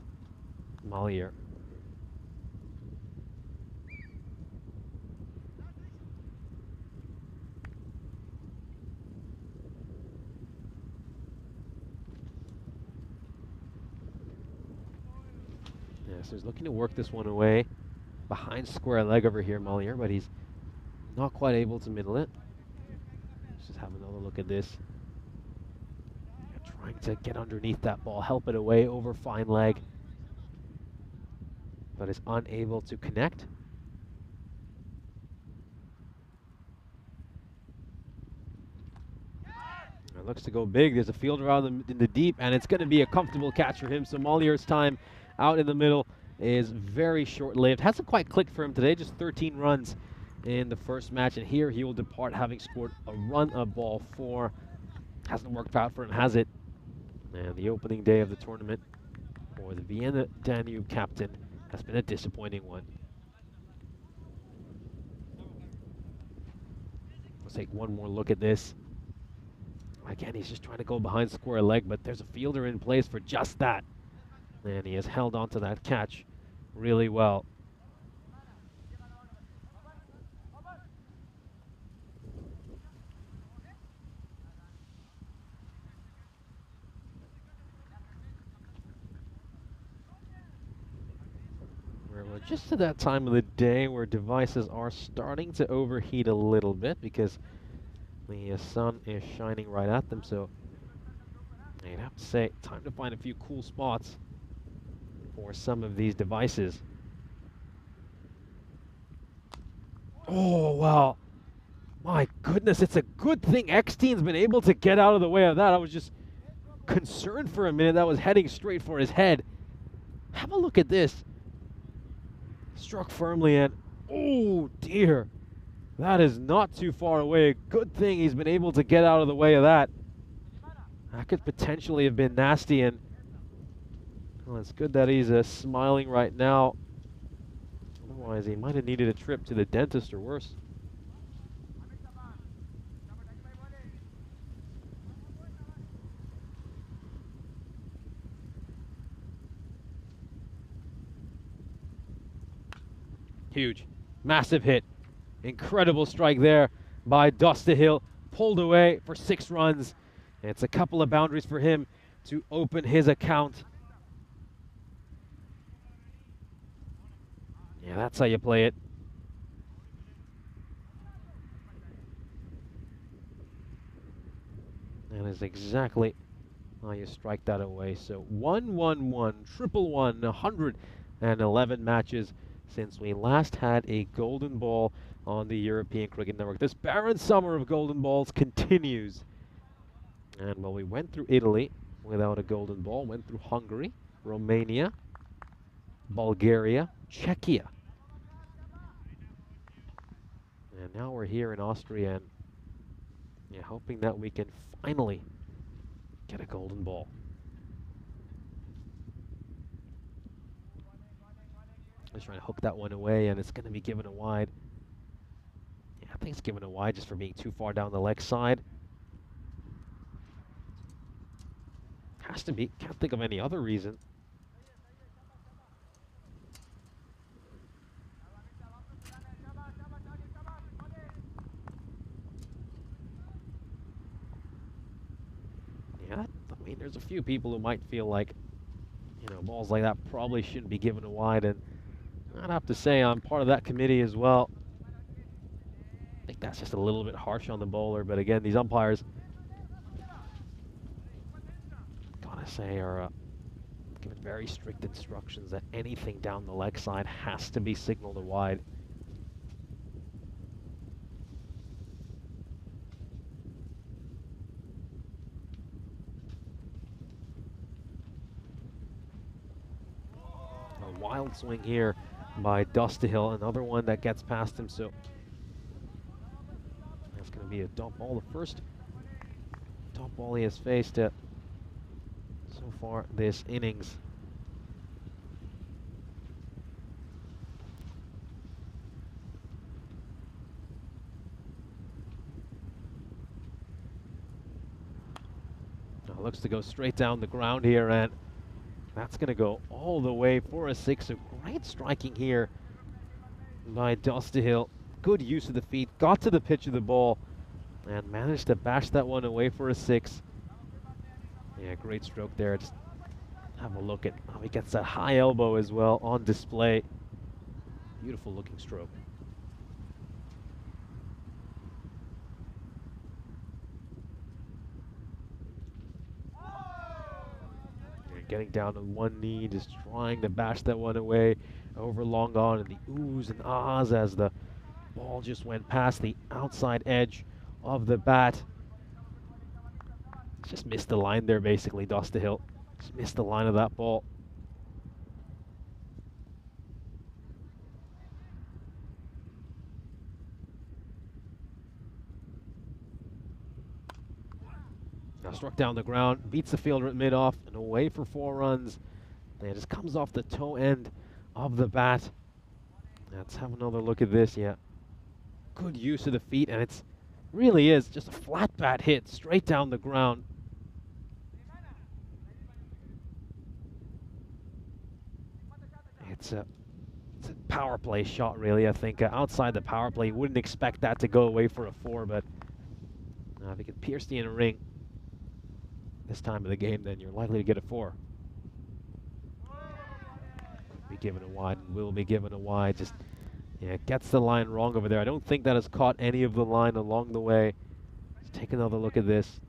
Malier. So he's looking to work this one away behind square leg over here, Malier, but he's not quite able to middle it. Let's just have another look at this. Trying to get underneath that ball, help it away over fine leg, but is unable to connect. It looks to go big. There's a fielder out in the deep, and it's going to be a comfortable catch for him. So Malier's time out in the middle is very short-lived. Hasn't quite clicked for him today, just 13 runs in the first match, and here he will depart having scored a run of ball 4. Hasn't worked out for him, has it? And the opening day of the tournament for the Vienna Danube captain has been a disappointing one. Let's take one more look at this. Again, he's just trying to go behind square leg, but there's a fielder in place for just that. And he has held on to that catch really well. We're just to that time of the day where devices are starting to overheat a little bit because the sun is shining right at them. So I'd have to say, time to find a few cool spots for some of these devices. Oh, wow. My goodness, it's a good thing X-Teen's been able to get out of the way of that. I was just concerned for a minute that was heading straight for his head. Have a look at this. Struck firmly and, oh dear. That is not too far away. Good thing he's been able to get out of the way of that. That could potentially have been nasty, and well, it's good that he's smiling right now. Otherwise, he might have needed a trip to the dentist or worse. Huge, massive hit. Incredible strike there by Dostahill. Pulled away for 6 runs. And it's a couple of boundaries for him to open his account. Yeah, that's how you play it. That is exactly how you strike that away. So 1-1-1, triple one, 111 matches since we last had a golden ball on the European Cricket Network. This barren summer of golden balls continues. And well, we went through Italy without a golden ball, went through Hungary, Romania, Bulgaria, Czechia. And now we're here in Austria, and yeah, hoping that we can finally get a golden ball. Just trying to hook that one away, and it's going to be given a wide. Yeah, I think it's given a wide just for being too far down the leg side. Has to be. Can't think of any other reason. Yeah, I mean, there's a few people who might feel like, you know, balls like that probably shouldn't be given a wide, and I'd have to say I'm part of that committee as well. I think that's just a little bit harsh on the bowler, but again, these umpires, gotta say, are given very strict instructions that anything down the leg side has to be signaled a wide. A wild swing here by Dostahill, another one that gets past him, so that's going to be a dump ball. The first dump ball he has faced so far this innings. Now looks to go straight down the ground here, and that's going to go all the way for a 6. A great striking here by Dostahill. Good use of the feet, got to the pitch of the ball, and managed to bash that one away for a 6. Yeah, great stroke there. Just have a look at how he gets that high elbow as well on display. Beautiful looking stroke. Getting down on one knee, just trying to bash that one away over long on, and the oohs and ahs as the ball just went past the outside edge of the bat. Just missed the line there, basically, Dostahill. Just missed the line of that ball. Now struck down the ground, beats the fielder at mid-off, and away for 4 runs. And it just comes off the toe end of the bat. Let's have another look at this, yeah. Good use of the feet, and it's really is just a flat bat hit straight down the ground. It's a power play shot, really, I think. Outside the power play, you wouldn't expect that to go away for a 4, but if you can pierce the inner ring this time of the game, then you're likely to get a 4. Could be given a wide, and will be given a wide. Just, yeah, gets the line wrong over there. I don't think that has caught any of the line along the way. Let's take another look at this.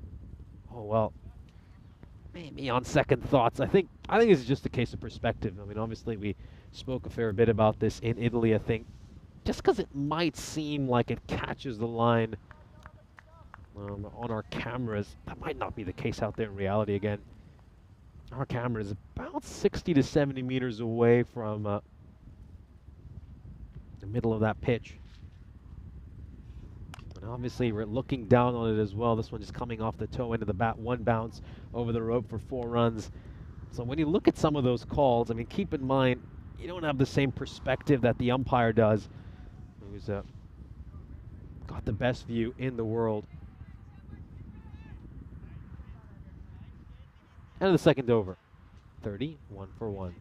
Oh, well, maybe on second thoughts. I think it's just a case of perspective. I mean, obviously, we spoke a fair bit about this in Italy, I think. Just because it might seem like it catches the line on our cameras, that might not be the case out there in reality again. Our camera is about 60 to 70 meters away from the middle of that pitch. And obviously we're looking down on it as well. This one just coming off the toe end of the bat. One bounce over the rope for 4 runs. So when you look at some of those calls, I mean, keep in mind, you don't have the same perspective that the umpire does, who's got the best view in the world. And the second over. 30, 1 for 1.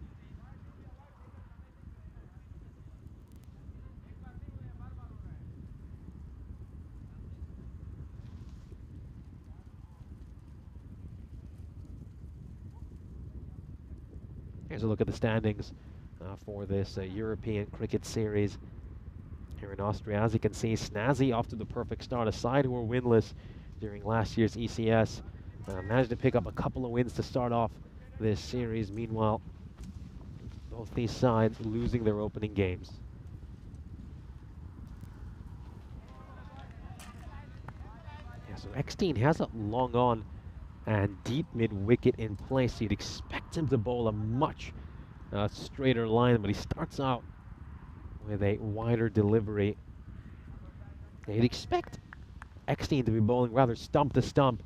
Here's a look at the standings for this European Cricket Series here in Austria. As you can see, Snazzy off to the perfect start. A side who were winless during last year's ECS. Managed to pick up a couple of wins to start off this series. Meanwhile, both these sides losing their opening games. Yeah, so Eckstein has a long on and deep mid-wicket in place. You'd expect him to bowl a much straighter line, but he starts out with a wider delivery. You'd expect Eckstein to be bowling rather stump to stump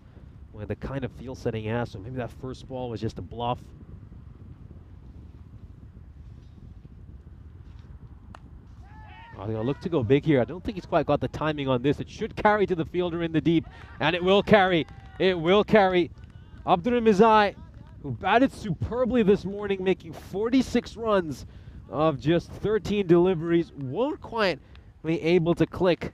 with the kind of field setting he has, so maybe that first ball was just a bluff. Oh, they'll look to go big here. I don't think he's quite got the timing on this. It should carry to the fielder in the deep, and it will carry. It will carry. Abdur Mizai, who batted superbly this morning, making 46 runs of just 13 deliveries, won't quite be able to click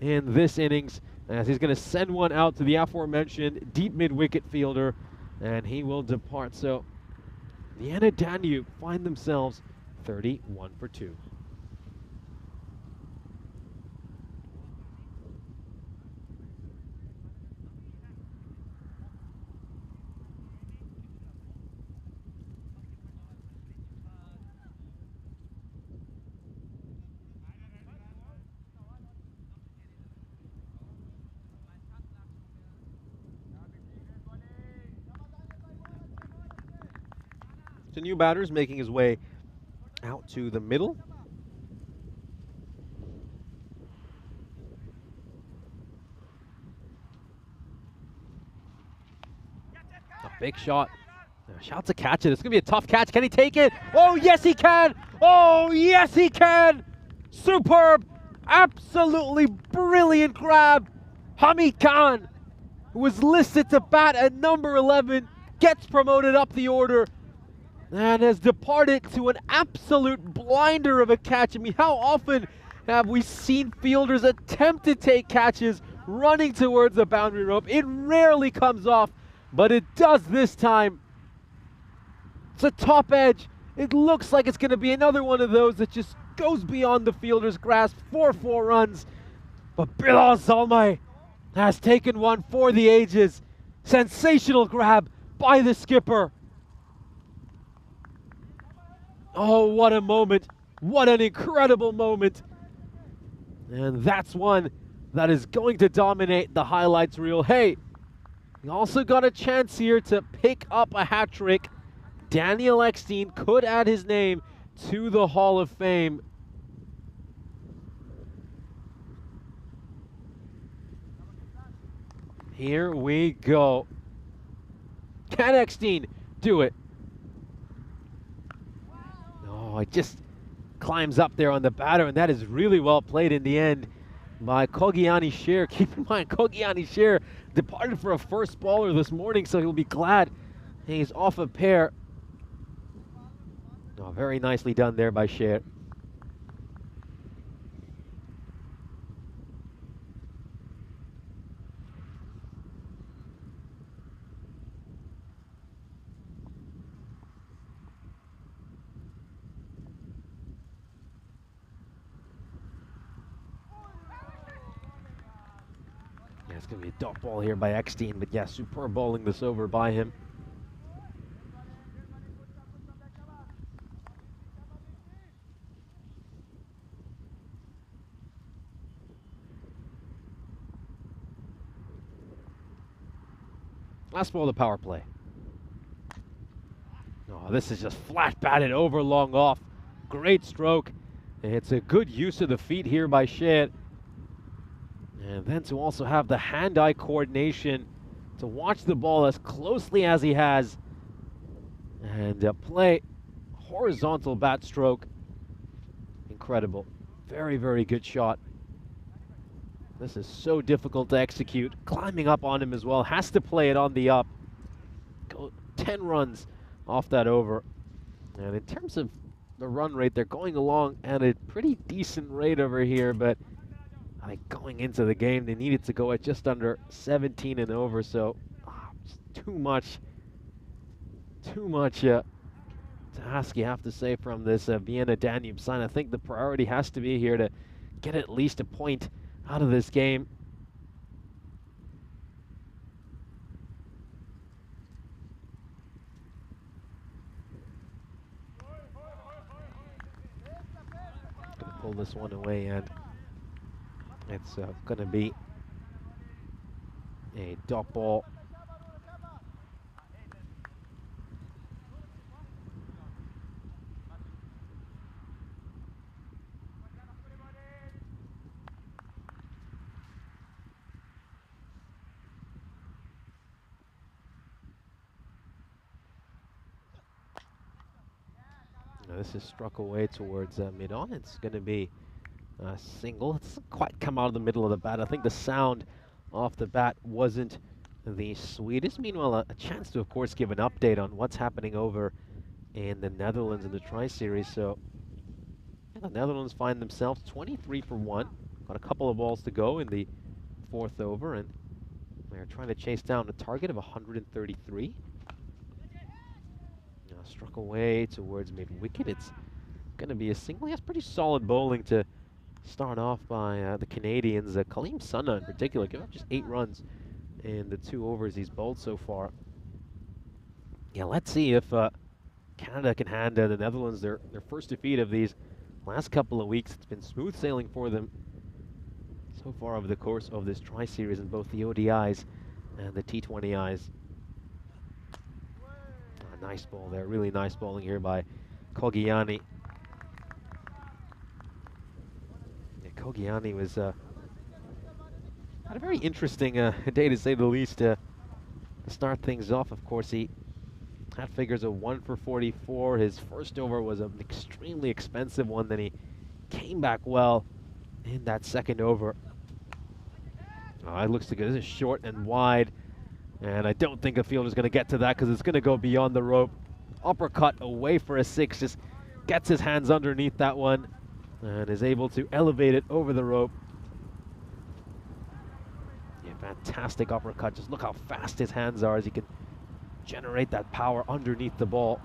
in this innings, as he's going to send one out to the aforementioned deep mid-wicket fielder, and he will depart. So Vienna Danube find themselves 31 for 2. So new batter's making his way out to the middle. A big shot. Shouts to catch it. It's going to be a tough catch. Can he take it? Oh, yes, he can. Oh, yes, he can. Superb. Absolutely brilliant grab. Hamid Khan, who was listed to bat at number 11, gets promoted up the order and has departed to an absolute blinder of a catch. I mean, how often have we seen fielders attempt to take catches running towards the boundary rope? It rarely comes off, but it does this time. It's a top edge. It looks like it's going to be another one of those that just goes beyond the fielder's grasp for 4 runs. But Bilal Zalmay has taken one for the ages. Sensational grab by the skipper. Oh, what a moment. What an incredible moment. And that's one that is going to dominate the highlights reel. Hey, he also got a chance here to pick up a hat trick. Daniel Eckstein could add his name to the Hall of Fame. Here we go. Can Eckstein do it? Oh, it just climbs up there on the batter, and that is really well played in the end by Kogiani Sher. Keep in mind, Kogiani Sher departed for a first baller this morning, so he'll be glad he's off a pair. Oh, very nicely done there by Sher. It's going to be a dot ball here by Eckstein, but yeah, superb bowling this over by him. Last ball of the power play. Oh, this is just flat batted over, long off. Great stroke. It's a good use of the feet here by Shed. And then to also have the hand-eye coordination to watch the ball as closely as he has and play horizontal bat stroke. Incredible. Very, very good shot. This is so difficult to execute. Climbing up on him as well. Has to play it on the up. Go 10 runs off that over. And in terms of the run rate, they're going along at a pretty decent rate over here, but I think going into the game, they needed to go at just under 17 and over, so just too much to ask, you have to say, from this Vienna Danube side. I think the priority has to be here to get at least a point out of this game. Gonna pull this one away, and it's going to be a dot ball. Now this is struck away towards mid-on. It's going to be single. It doesn't quite come out of the middle of the bat. I think the sound off the bat wasn't the sweetest. Meanwhile, a chance to, of course, give an update on what's happening over in the Netherlands in the Tri-Series. So yeah, the Netherlands find themselves 23 for 1. Got a couple of balls to go in the 4th over, and they're trying to chase down a target of 133. Now struck away towards mid-wicket. It's going to be a single. He has pretty solid bowling to start off by the Canadians. Kaleem Sana in particular, giving up just 8 runs in the 2 overs he's bowled so far. Yeah, let's see if Canada can hand the Netherlands their first defeat of these last couple of weeks. It's been smooth sailing for them so far over the course of this Tri-Series in both the ODIs and the T20Is. Nice ball there, really nice bowling here by Kogiani. Kogiani was had a very interesting day, to say the least, to start things off. Of course, he had figures of 1 for 44. His first over was an extremely expensive one. Then he came back well in that second over. It looks good. This is short and wide, and I don't think a fielder's going to get to that because it's going to go beyond the rope. Uppercut away for a 6. Just gets his hands underneath that one and is able to elevate it over the rope. Yeah, fantastic uppercut. Just look how fast his hands are as he can generate that power underneath the ball.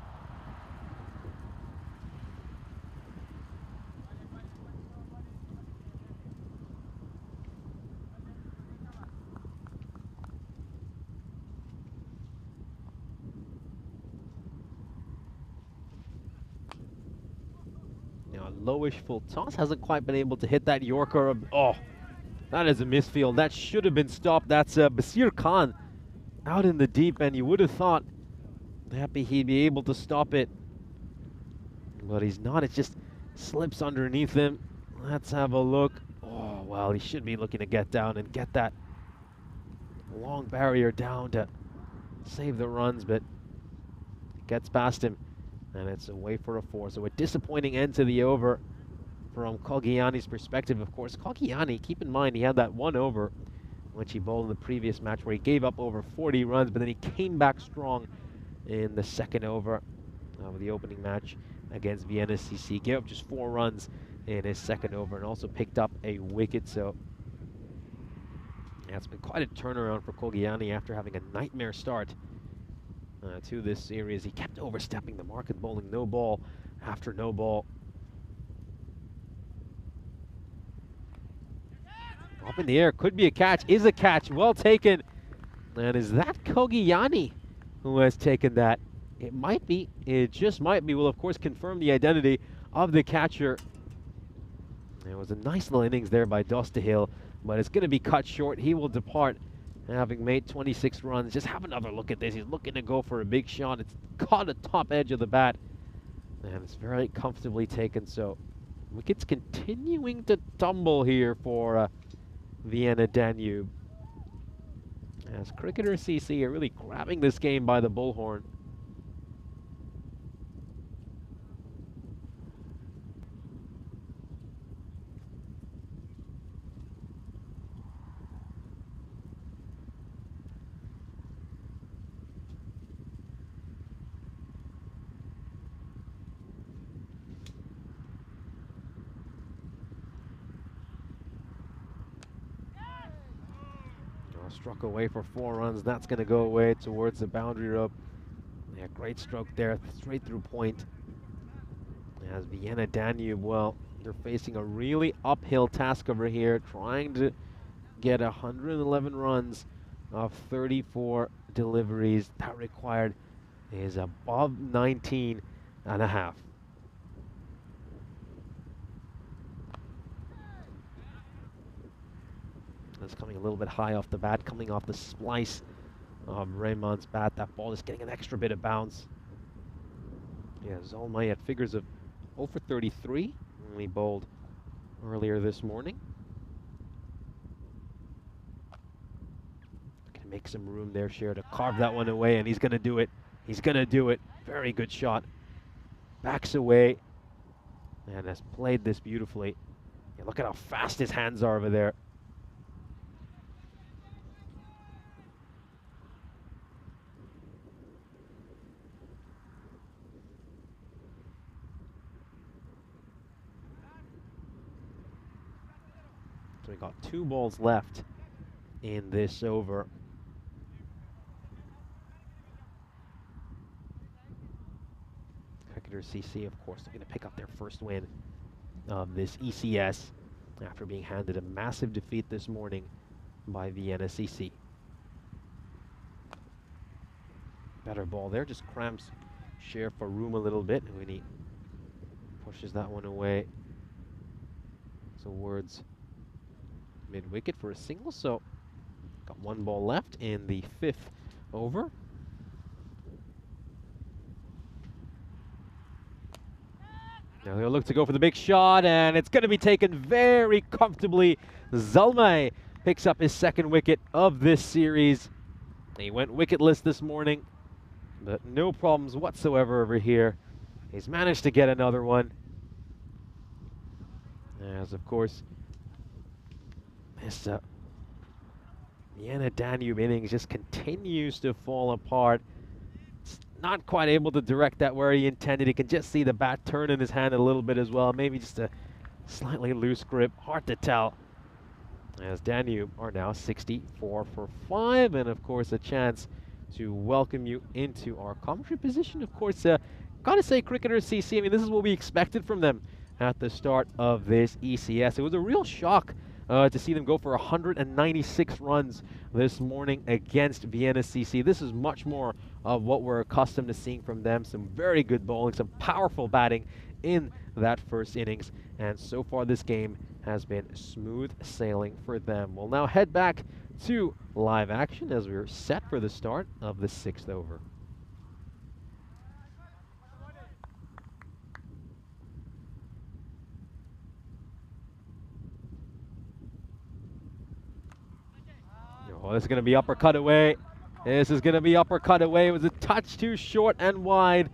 Lowish full toss, hasn't quite been able to hit that Yorker. Oh, that is a misfield. That should have been stopped. That's Basir Khan out in the deep end. You would have thought that he'd be able to stop it, but he's not. It just slips underneath him. Let's have a look. Oh, well, he should be looking to get down and get that long barrier down to save the runs, but it gets past him. And it's away for a 4. So a disappointing end to the over from Kogiani's perspective. Of course, Kogiani, keep in mind, he had that 1 over which he bowled in the previous match where he gave up over 40 runs, but then he came back strong in the second over of the opening match against Vienna CC. Gave up just 4 runs in his second over and also picked up a wicket. So yeah, it's been quite a turnaround for Kogiani after having a nightmare start to this series. He kept overstepping the mark and bowling no ball after no ball. Up in the air, could be a catch, is a catch, well taken. And is that Kogiani who has taken that? It might be, it just might be. We'll of course confirm the identity of the catcher. It was a nice little innings there by Dostahil, but it's going to be cut short. He will depart having made 26 runs. Just have another look at this. He's looking to go for a big shot. It's caught the top edge of the bat, and it's very comfortably taken. So wickets continuing to tumble here for Vienna Danube, as Cricketer CC are really grabbing this game by the bullhorn. Struck away for 4 runs. That's going to go away towards the boundary rope. Yeah, great stroke there, straight through point. As Vienna Danube, well, they're facing a really uphill task over here, trying to get 111 runs off 34 deliveries. That required is above 19 and a half. It's coming a little bit high off the bat, coming off the splice of Raymond's bat. That ball is getting an extra bit of bounce. Yeah, Zolmai at figures of 0 for 33 when he bowled earlier this morning. Can make some room there, Cher, to carve that one away, and he's going to do it. He's going to do it. Very good shot. Backs away and has played this beautifully. Yeah, look at how fast his hands are over there. So we got 2 balls left in this over. Cricketer CC, of course, they're going to pick up their first win of this ECS after being handed a massive defeat this morning by Vienna CC. Better ball there, just cramps Cher for room a little bit when he pushes that one away towards mid-wicket for a single. So got 1 ball left in the 5th over. Now he'll look to go for the big shot, and it's going to be taken very comfortably. Zalmay picks up his 2nd wicket of this series. He went wicketless this morning, but no problems whatsoever over here. He's managed to get another one. As, of course, this Vienna Danube innings just continues to fall apart. It's not quite able to direct that where he intended. He can just see the bat turn in his hand a little bit as well. Maybe just a slightly loose grip. Hard to tell. As Danube are now 64 for 5. And, of course, a chance to welcome you into our commentary position. Of course, gotta say, Cricketer CC, I mean, this is what we expected from them at the start of this ECS. It was a real shock to see them go for 196 runs this morning against Vienna CC. This is much more of what we're accustomed to seeing from them. Some very good bowling, some powerful batting in that first innings. And so far this game has been smooth sailing for them. We'll now head back to live action as we're set for the start of the 6th over. Oh, this is going to be uppercut away. This is going to be uppercut away. It was a touch too short and wide.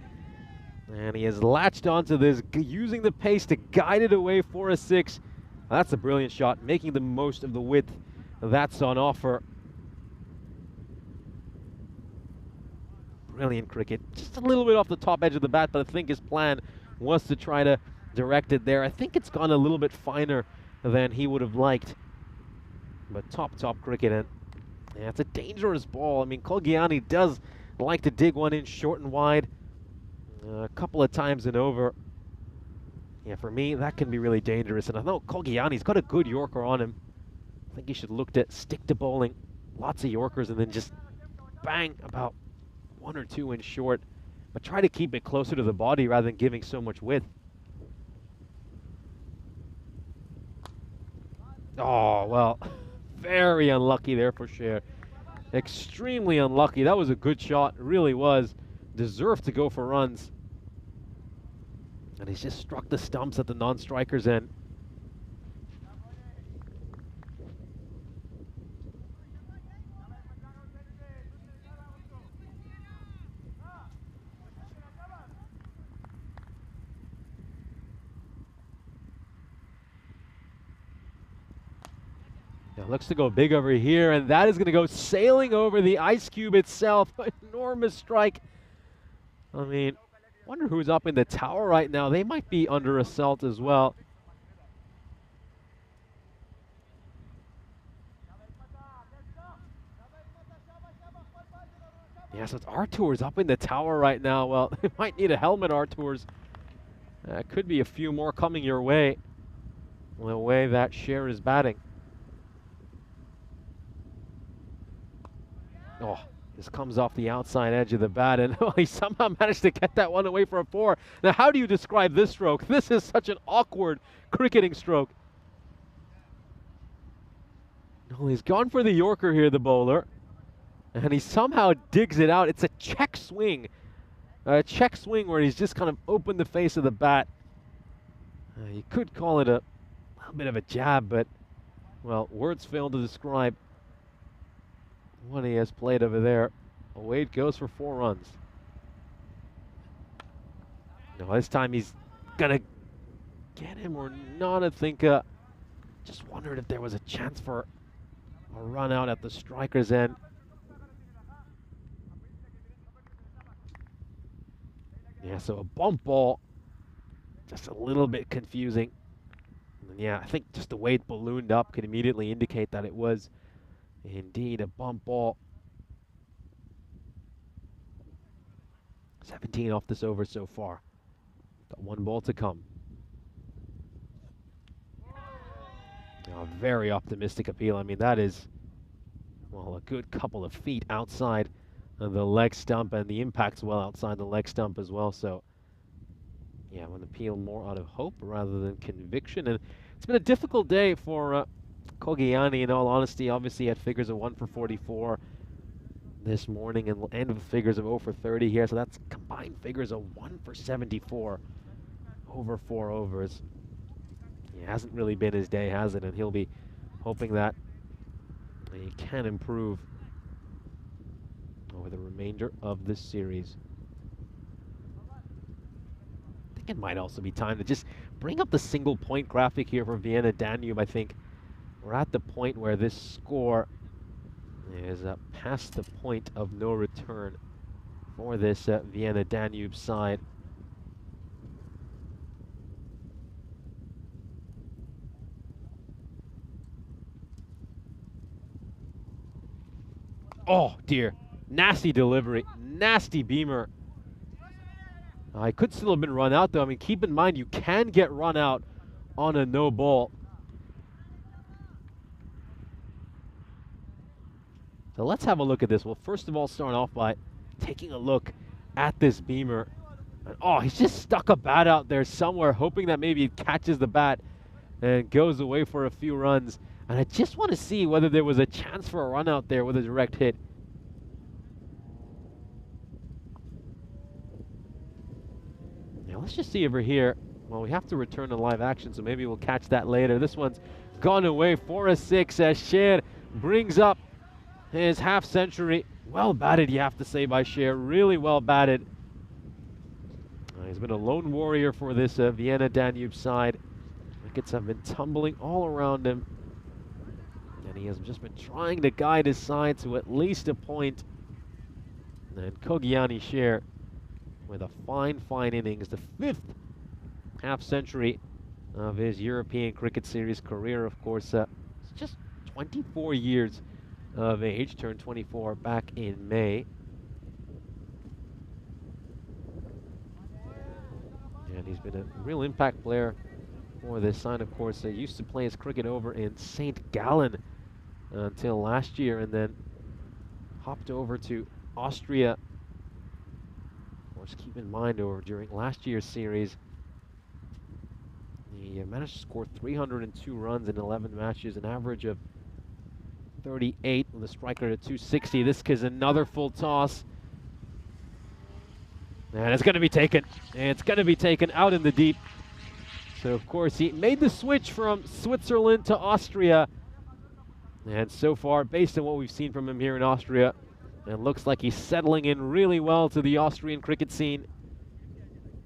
And he has latched onto this, using the pace to guide it away for a 6. That's a brilliant shot, making the most of the width that's on offer. Brilliant cricket. Just a little bit off the top edge of the bat, but I think his plan was to try to direct it there. I think it's gone a little bit finer than he would have liked. But top cricket, and yeah, it's a dangerous ball. I mean, Colgiani does like to dig one in short and wide a couple of times and over. Yeah, for me, that can be really dangerous. And I know Colgiani's got a good Yorker on him. I think he should look to stick to bowling lots of Yorkers and then just bang about 1 or 2 in short. But try to keep it closer to the body rather than giving so much width. Oh, well, very unlucky there for Cher. extremely unlucky. That was a good shot, it really was. Deserved to go for runs. And he's just struck the stumps at the non-striker's end. Now looks to go big over here, and that is going to go sailing over the ice cube itself. Enormous strike. I mean, wonder who's up in the tower right now. They might be under assault as well. Yeah, so it's Artur's up in the tower right now. Well, they might need a helmet, Artur's. Could be a few more coming your way. The way that Cher is batting. Oh, this comes off the outside edge of the bat, and he somehow managed to get that one away for a 4. Now, how do you describe this stroke? This is such an awkward cricketing stroke. No, he's gone for the Yorker here, the bowler, and he somehow digs it out. It's a check swing. A check swing where he's just kind of opened the face of the bat. You could call it a little bit of a jab, but, well, words fail to describe what he has played over there. Away it goes for 4 runs. Now this time he's gonna get him or not. I think just wondered if there was a chance for a run out at the striker's end. Yeah, so a bump ball, just a little bit confusing. And yeah, I think just the way it ballooned up could immediately indicate that it was indeed a bump ball. 17 off this over so far. Got 1 ball to come. A very optimistic appeal. I mean, that is, well, a good couple of feet outside of the leg stump, and the impact's well outside the leg stump as well. So, yeah, an appeal more out of hope rather than conviction. And it's been a difficult day for Kogiani, in all honesty. Obviously had figures of 1 for 44 this morning and end of figures of 0 for 30 here. So that's combined figures of 1 for 74 over 4 overs. It hasn't really been his day, has it? And he'll be hoping that he can improve over the remainder of this series. I think it might also be time to just bring up the single point graphic here for Vienna Danube. I think we're at the point where this score is past the point of no return for this Vienna Danube side. Oh dear, nasty delivery, nasty beamer. I could still have been run out though. I mean, keep in mind you can get run out on a no ball. So let's have a look at this. Well, first of all, start off by taking a look at this beamer. And, oh, he's just stuck a bat out there somewhere, hoping that maybe it catches the bat and goes away for a few runs. And I just want to see whether there was a chance for a run out there with a direct hit. Now let's just see over here. Well, we have to return to live action, so maybe we'll catch that later. This one's gone away for a 6 as Cher brings up his half century. Well batted, you have to say, by Cher. Really well batted. He's been a lone warrior for this Vienna Danube side. Wickets have been tumbling all around him. And he has just been trying to guide his side to at least a point. And Kogiani Cher with a fine innings. The 5th half century of his European Cricket Series career, of course. It's just 24 years of age, turned 24 back in May. And he's been a real impact player for this side, of course. He used to play his cricket over in St. Gallen until last year, and then hopped over to Austria. Of course, keep in mind, over during last year's series, he managed to score 302 runs in 11 matches, an average of 238 with a strike rate of 260. This is another full toss. And it's going to be taken. It's going to be taken out in the deep. So, of course, he made the switch from Switzerland to Austria. And so far, based on what we've seen from him here in Austria, it looks like he's settling in really well to the Austrian cricket scene.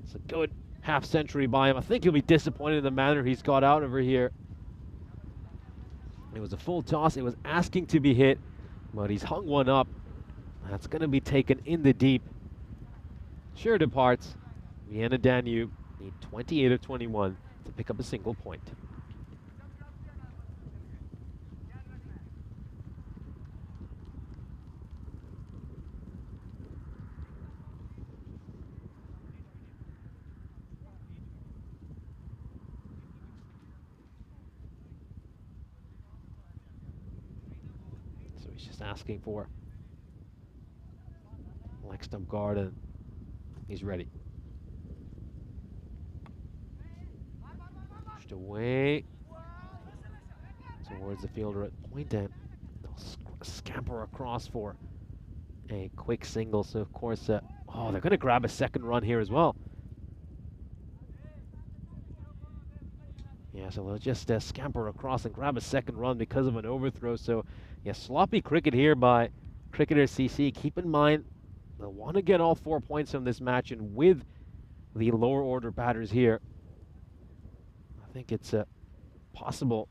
It's a good half-century by him. I think he'll be disappointed in the manner he's got out over here. It was a full toss. It was asking to be hit, but he's hung one up. That's going to be taken in the deep. Sure departs. Vienna Danube need 28 of 21 to pick up a single point. So he's just asking for leg stump guard, and he's ready. Pushed away towards the fielder at point, and they'll scamper across for a quick single. So, of course, oh, they're going to grab a second run here as well. Yeah, so they'll just scamper across and grab a second run because of an overthrow. So, yeah, sloppy cricket here by cricketer CC. Keep in mind, they'll want to get all 4 points from this match, and with the lower order batters here, I think it's possible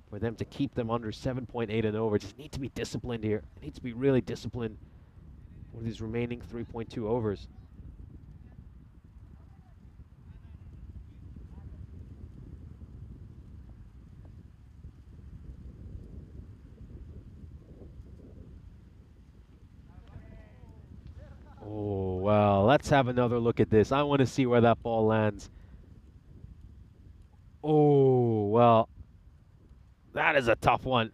for them to keep them under 7.8 and over. Just need to be disciplined here. Need to be really disciplined for these remaining 3.2 overs. Oh, well, let's have another look at this. I want to see where that ball lands. Oh, well, that is a tough one.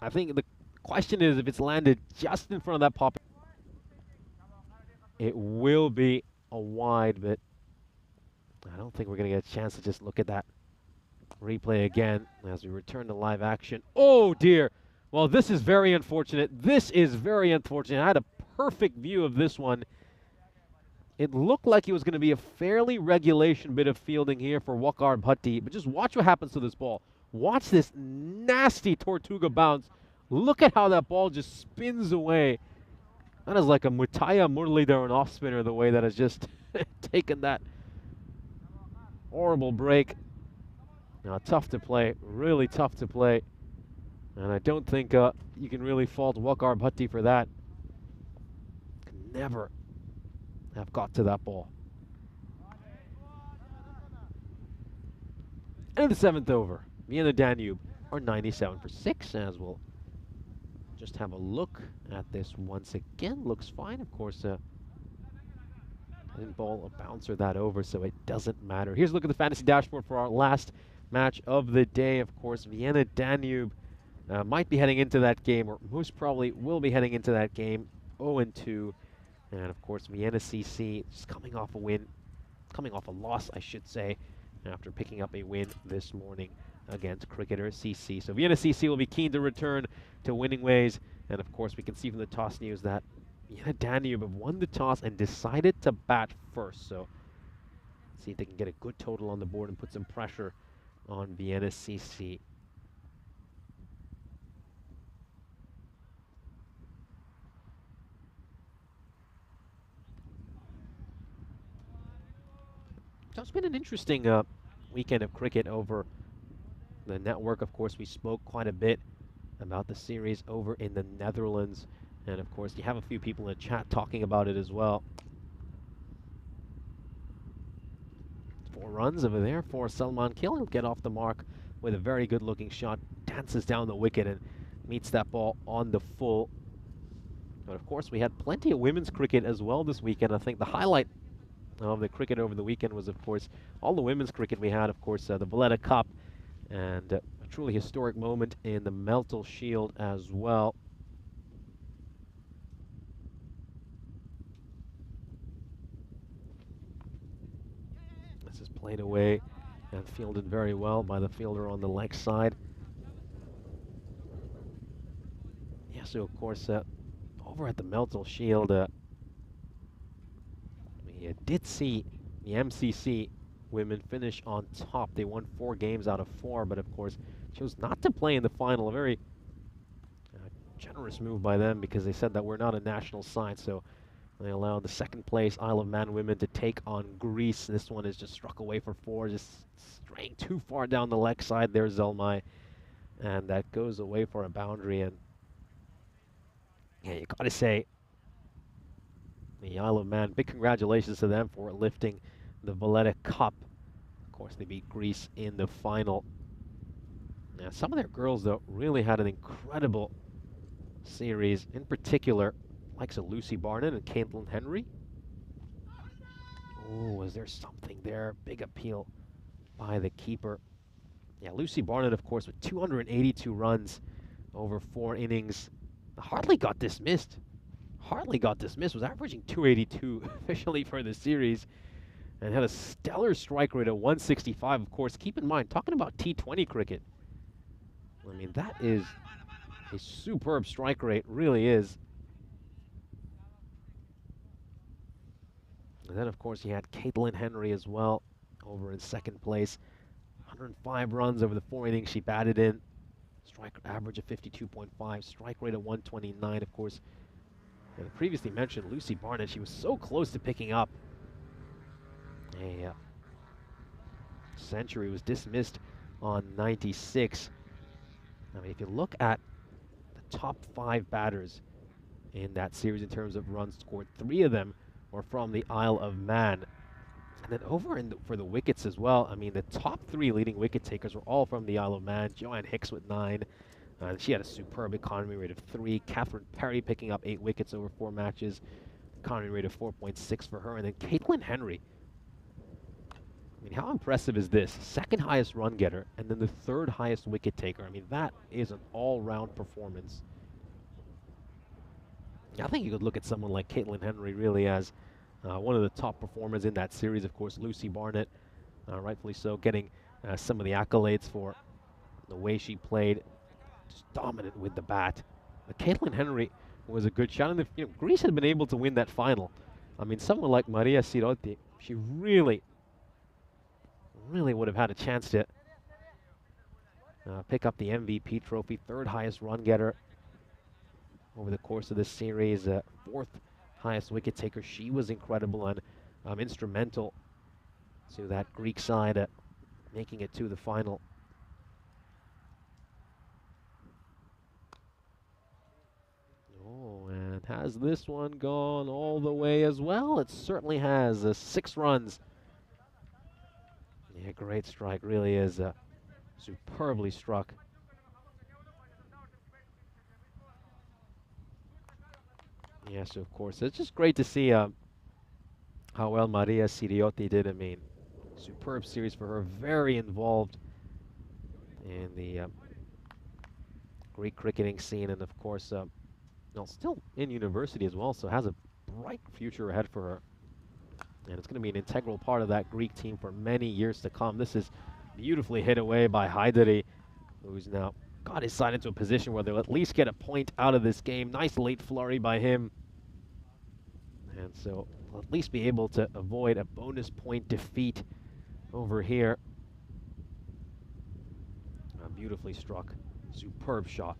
I think the question is if it's landed just in front of that pop, it will be a wide, but I don't think we're going to get a chance to just look at that replay again as we return to live action. Oh, dear. Well, this is very unfortunate. This is very unfortunate. I had a perfect view of this one. It looked like it was going to be a fairly regulation bit of fielding here for Waqar Bhatti, but just watch what happens to this ball. Watch this nasty Tortuga bounce. Look at how that ball just spins away. That is like a Mutaya Muralidharan off spinner, the way that has just taken that horrible break. Now, tough to play, really tough to play. And I don't think you can really fault Waqar Bhatti for that. Never have got to that ball. And the 7th over, Vienna Danube are 97 for 6, as we'll just have a look at this once again. Looks fine, of course. Didn't bowl a bouncer that over, so it doesn't matter. Here's a look at the fantasy dashboard for our last match of the day. Of course, Vienna Danube might be heading into that game, or most probably will be heading into that game 0-2. And of course, Vienna CC just coming off a win, coming off a loss, I should say, after picking up a win this morning against cricketer CC. So Vienna CC will be keen to return to winning ways. And of course, we can see from the toss news that Vienna Danube have won the toss and decided to bat first. So see if they can get a good total on the board and put some pressure on Vienna CC. So it's been an interesting weekend of cricket over the network. Of course, we spoke quite a bit about the series over in the Netherlands. And of course, you have a few people in the chat talking about it as well. 4 runs over there for Salman Gill. He'll get off the mark with a very good looking shot. Dances down the wicket and meets that ball on the full. But of course, we had plenty of women's cricket as well this weekend. I think the highlight of the cricket over the weekend was, of course, all the women's cricket we had. Of course, the Valletta Cup, and a truly historic moment in the Meltel Shield as well. This is played away and fielded very well by the fielder on the leg side. Yeah, so of course, over at the Meltel Shield, we did see the MCC women finish on top. They won 4 games out of 4, but of course chose not to play in the final. A very generous move by them, because they said that we're not a national side, so they allowed the second place Isle of Man women to take on Greece. This one is just struck away for 4, just straying too far down the leg side there, Zelmai. And that goes away for a boundary. And yeah, you gotta say, the Isle of Man, big congratulations to them for lifting the Valletta Cup. Of course, they beat Greece in the final. Now, some of their girls, though, really had an incredible series. In particular, likes of Lucy Barnett and Caitlin Henry. Oh, is there something there? Big appeal by the keeper. Yeah, Lucy Barnett, of course, with 282 runs over 4 innings. Hardly got dismissed. Was averaging 282 officially for the series, and had a stellar strike rate of 165. Of course, keep in mind, talking about T20 cricket, I mean, that is a superb strike rate, really is. And then, of course, you had Caitlin Henry as well, over in second place. 105 runs over the 4 innings she batted in. Strike average of 52.5, strike rate of 129, of course. And the previously mentioned Lucy Barnett, she was so close to picking up a century. Was dismissed on 96. I mean, if you look at the top 5 batters in that series in terms of runs scored, 3 of them were from the Isle of Man. And then over for the wickets as well, I mean, the top 3 leading wicket takers were all from the Isle of Man. Joanne Hicks with 9. She had a superb economy rate of 3. Catherine Perry picking up 8 wickets over 4 matches. Economy rate of 4.6 for her. And then Caitlin Henry. I mean, how impressive is this? Second highest run getter, and then the 3rd highest wicket taker. I mean, that is an all-round performance. I think you could look at someone like Caitlin Henry really as one of the top performers in that series. Of course, Lucy Barnett, rightfully so, getting some of the accolades for the way she played. Just dominant with the bat. But Caitlin Henry was a good shot. And Greece had been able to win that final. I mean, someone like Maria Sirotti, she really would have had a chance to pick up the MVP trophy. 3rd highest run getter over the course of this series. 4th highest wicket taker. She was incredible and instrumental to that Greek side making it to the final. Oh, and has this one gone all the way as well? It certainly has. 6 runs. Yeah, great strike. Really is superbly struck. Yes, of course. It's just great to see how well Maria Siriotti did. I mean, superb series for her. Very involved in the Greek cricketing scene, and of course, still in university as well, so has a bright future ahead for her. And it's going to be an integral part of that Greek team for many years to come. This is beautifully hit away by Haidari, who's now got his side into a position where they'll at least get a point out of this game. Nice late flurry by him. And so we'll at least be able to avoid a bonus point defeat over here. Beautifully struck. Superb shot.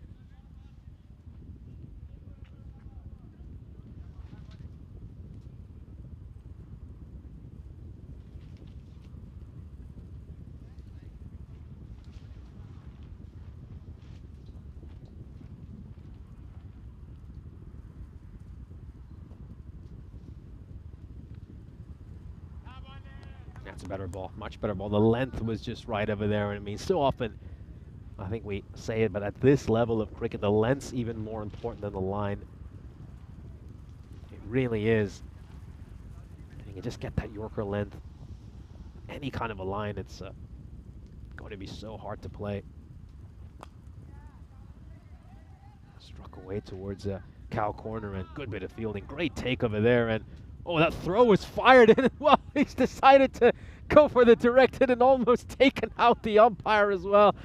That's a better ball, much better ball. The length was just right over there. And I mean, so often, I think we say it, but at this level of cricket, the length's even more important than the line. It really is. And you can just get that Yorker length. Any kind of a line, it's going to be so hard to play. Struck away towards cow corner, and good bit of fielding. Great take over there, and oh, that throw was fired in. Well, he's decided to go for the direct hit and almost taken out the umpire as well.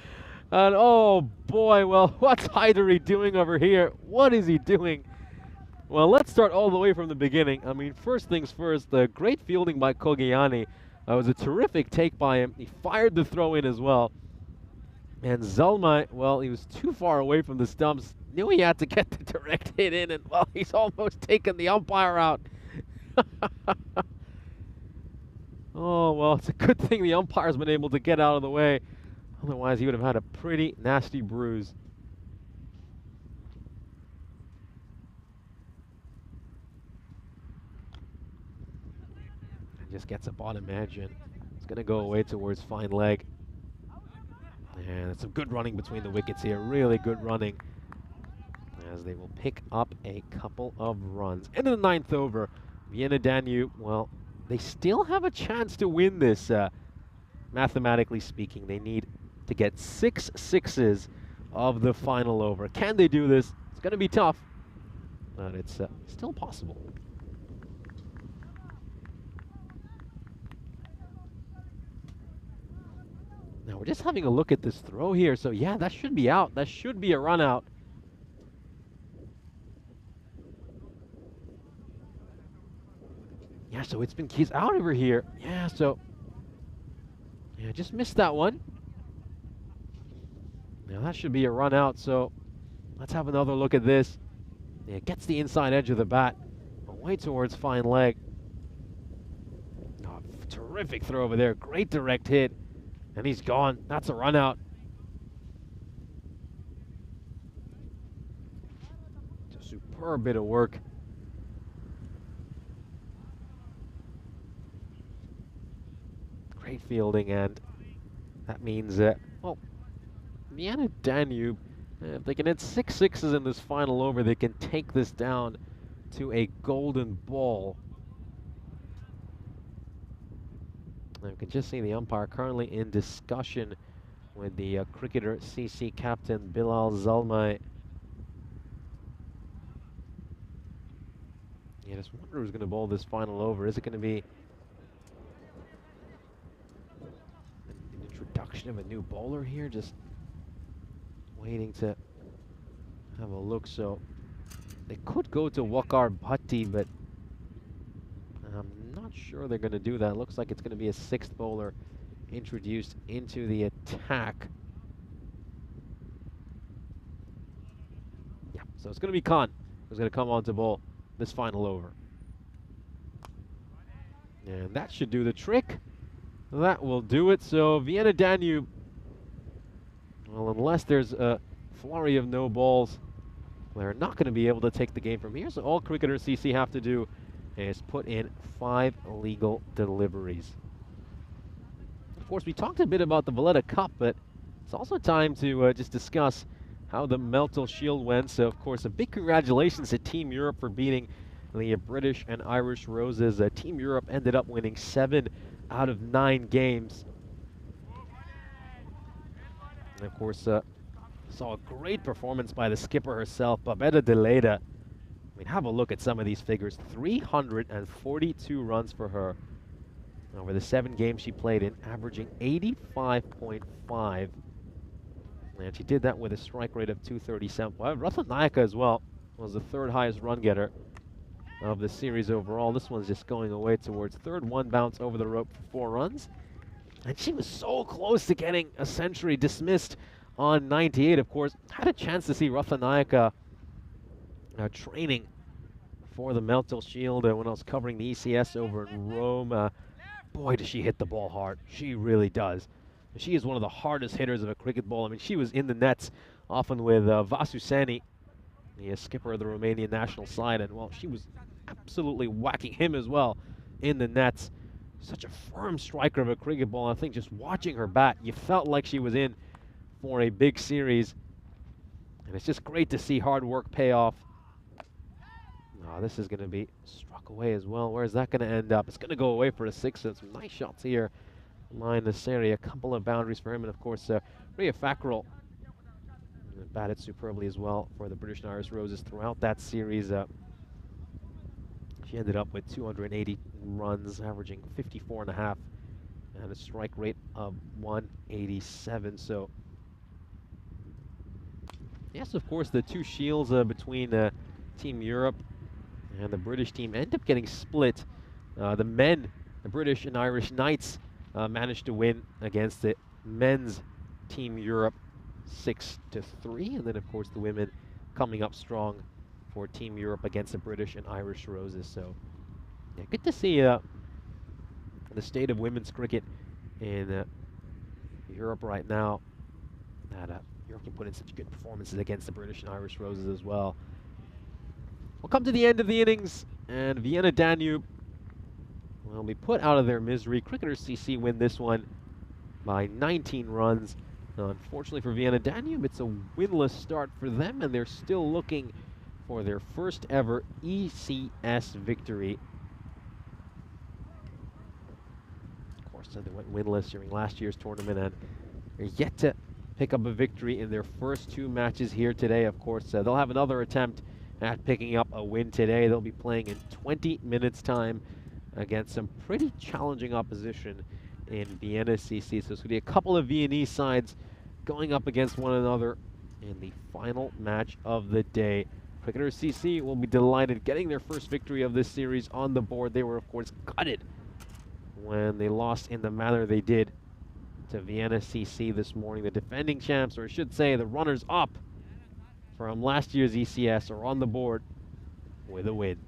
And oh boy, well, what's Hyderi doing over here? What is he doing? Well, let's start all the way from the beginning. I mean, first things first, great fielding by Kogiani. It was a terrific take by him. He fired the throw in as well. And Zalmai, well, he was too far away from the stumps. Knew he had to get the direct hit in, and well, he's almost taken the umpire out. Oh, well, it's a good thing the umpire's been able to get out of the way. Otherwise, he would have had a pretty nasty bruise. And just gets a bottom edge, and it's going to go away towards fine leg. And it's some good running between the wickets here. Really good running. As they will pick up a couple of runs. Into the ninth over. Vienna Danube, well, they still have a chance to win this. Mathematically speaking, they need to get 6 sixes of the final over. Can they do this? It's going to be tough, but it's still possible. Now we're just having a look at this throw here. So yeah, that should be out. That should be a run out. Yeah, so he's out over here. Yeah, so yeah, just missed that one. Now that should be a run out, so let's have another look at this. Yeah, gets the inside edge of the bat, away towards fine leg. Oh, terrific throw over there, great direct hit, and he's gone. That's a run out. It's a superb bit of work. Great fielding, and that means, well, Vienna Danube, if they can hit 6 sixes in this final over, they can take this down to a golden ball. And you can just see the umpire currently in discussion with the cricketer CC captain Bilal Zalmai. Yeah, just wonder who's going to bowl this final over. Is it going to be an introduction of a new bowler here? Just waiting to have a look. So they could go to Waqar Bhatti, but I'm not sure they're going to do that. Looks like it's going to be a 6th bowler introduced into the attack. Yeah, so it's going to be Khan who's going to come on to bowl this final over. And that should do the trick. That will do it. So Vienna Danube, well, unless there's a flurry of no balls, they're not going to be able to take the game from here. So all cricketers CC have to do is put in 5 legal deliveries. Of course, we talked a bit about the Valletta Cup, but it's also time to just discuss how the Meltel Shield went. So, of course, a big congratulations to Team Europe for beating the British and Irish Roses. Team Europe ended up winning 7 out of 9 games. And, of course, saw a great performance by the skipper herself, Babetta de Leyda. I mean, have a look at some of these figures. 342 runs for her over the 7 games she played in, averaging 85.5. And she did that with a strike rate of 237. Well, Rathanayaka as well was the 3rd highest run getter of the series overall. This one's just going away towards 3rd, 1 bounce over the rope for 4 runs. And she was so close to getting a century, dismissed on 98. Of course, had a chance to see Rathanayaka training for the Meltel Shield when I was covering the ECS over in Rome. Boy, does she hit the ball hard. She really does. She is one of the hardest hitters of a cricket ball. I mean, she was in the nets often with Vasu Sani, the skipper of the Romanian national side, and, well, she was absolutely whacking him as well in the nets. Such a firm striker of a cricket ball. I think just watching her bat, you felt like she was in for a big series. And it's just great to see hard work pay off. Oh, this is going to be struck away as well. Where is that going to end up? It's going to go away for a 6. So some nice shots here. Linus area, a couple of boundaries for him. And, of course, Rhea Fackrell batted superbly as well for the British and Irish Roses throughout that series. She ended up with 280 runs, averaging 54.5, and a strike rate of 187. So Yes, of course, the two shields between Team Europe and the British team end up getting split. The men, the British and Irish Knights, managed to win against the men's Team Europe 6-3, and then of course the women coming up strong for Team Europe against the British and Irish Roses. So yeah, good to see the state of women's cricket in Europe right now. That Europe can put in such good performances against the British and Irish Roses as well. We'll come to the end of the innings, and Vienna Danube will be put out of their misery. Cricketers CC win this one by 19 runs. Now, unfortunately for Vienna Danube, it's a winless start for them, and they're still looking for their first ever ECS victory. Of course, they went winless during last year's tournament, and they're yet to pick up a victory in their first two matches here today. Of course, they'll have another attempt at picking up a win today. They'll be playing in 20 minutes time against some pretty challenging opposition in Vienna CC. So it's going to be a couple of Viennese sides going up against one another in the final match of the day. Cricketers CC will be delighted getting their first victory of this series on the board. They were, of course, gutted when they lost in the manner they did to Vienna CC this morning. The defending champs, or I should say the runners-up from last year's ECS, are on the board with a win.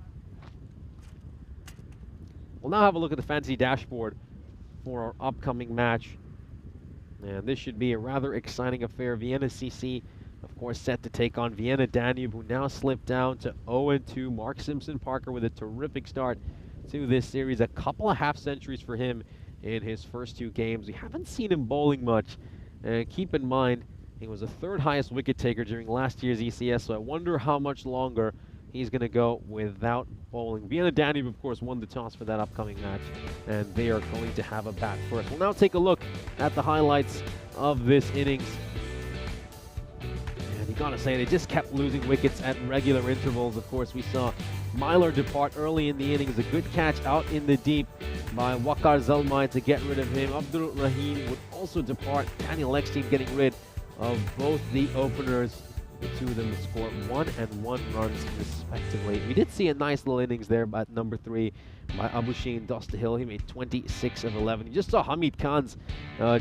We'll now have a look at the fantasy dashboard for our upcoming match. And this should be a rather exciting affair. Vienna CC, of course, set to take on Vienna Danube, who now slipped down to 0-2. Mark Simpson-Parker with a terrific start to this series. A couple of half centuries for him in his first two games. We haven't seen him bowling much. And keep in mind, he was the third highest wicket taker during last year's ECS, so I wonder how much longer he's going to go without bowling. Vienna Danube, of course, won the toss for that upcoming match, and they are going to have a bat first. We'll now take a look at the highlights of this innings. And you got to say, they just kept losing wickets at regular intervals. Of course, we saw Myler depart early in the innings. A good catch out in the deep by Wakar Zalmai to get rid of him. Abdul Rahim would also depart. Daniel Eckstein getting rid of both the openers. The two of them scored 1 and 1 runs respectively. We did see a nice little innings there at number 3 by Abushin Dostahil. He made 26 of 11. You just saw Hamid Khan's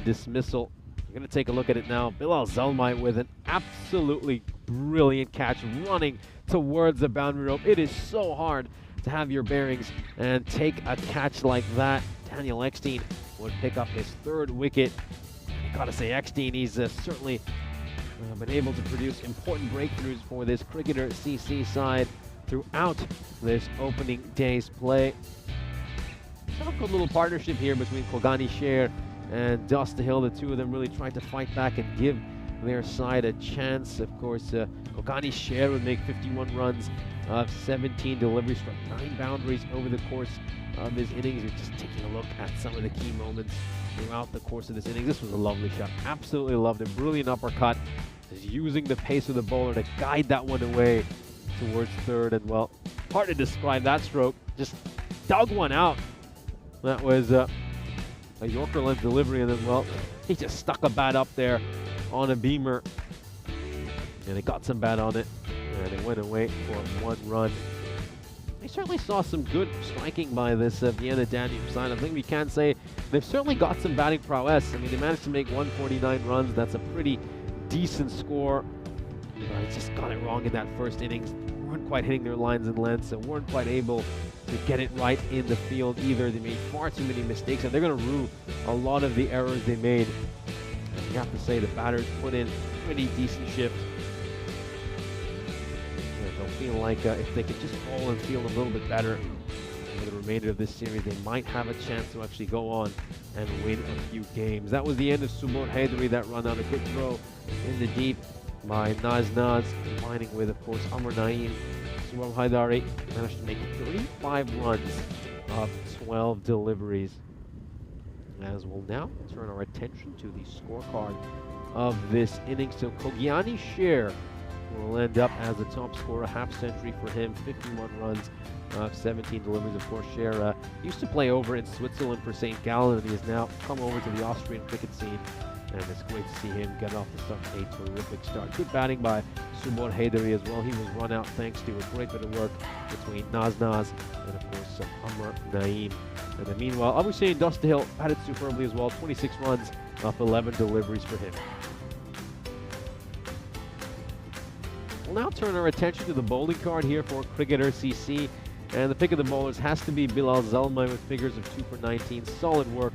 dismissal. We're going to take a look at it now. Bilal Zalmai with an absolutely brilliant catch running towards the boundary rope. It is so hard to have your bearings and take a catch like that. Daniel Eckstein would pick up his 3rd wicket. Gotta say, Eckstein, he's certainly been able to produce important breakthroughs for this Cricketer CC side throughout this opening day's play. A good little partnership here between Kogani Sher and Dostahil. The two of them really tried to fight back and give their side a chance. Of course, Kogani Sher would make 51 runs of 17 deliveries, struck 9 boundaries over the course of his innings. You're just taking a look at some of the key moments throughout the course of this inning. This was a lovely shot. Absolutely loved it. Brilliant uppercut. Is using the pace of the bowler to guide that one away towards 3rd. And, well, hard to describe that stroke. Just dug one out. That was a Yorker length delivery. And then, well, he just stuck a bat up there on a beamer. And it got some bat on it. And it went away for 1 run. We certainly saw some good striking by this Vienna Danube side. I think we can say they've certainly got some batting prowess. I mean, they managed to make 149 runs. That's a pretty decent score. They just got it wrong in that first innings. Weren't quite hitting their lines and lengths, and weren't quite able to get it right in the field either. They made far too many mistakes, and they're going to rue a lot of the errors they made. And you have to say the batters put in a pretty decent shift. They'll feel like if they could just bowl and feel a little bit better for the remainder of this series, they might have a chance to actually go on and win a few games. That was the end of Subur Haidari. That run out, a good throw in the deep by Naz, combining with, of course, Amr Naeem. Subur Haidari managed to make 35 runs of 12 deliveries. As we'll now turn our attention to the scorecard of this inning. So Kogiani Sher will end up as the top scorer, a half century for him, 51 runs of 17 deliveries. Of course, Scher used to play over in Switzerland for St. Gallen, and he has now come over to the Austrian cricket scene And it's great to see him get off the start with a terrific start. Good batting by Subor Haydari as well. He was run out thanks to a great bit of work between Naz and, of course, Amr Naeem. And then meanwhile, Abu Hussein Dustahill batted superbly as well. 26 runs off 11 deliveries for him. We'll now turn our attention to the bowling card here for Cricketer CC. And the pick of the bowlers has to be Bilal Zalmay with figures of 2 for 19. Solid work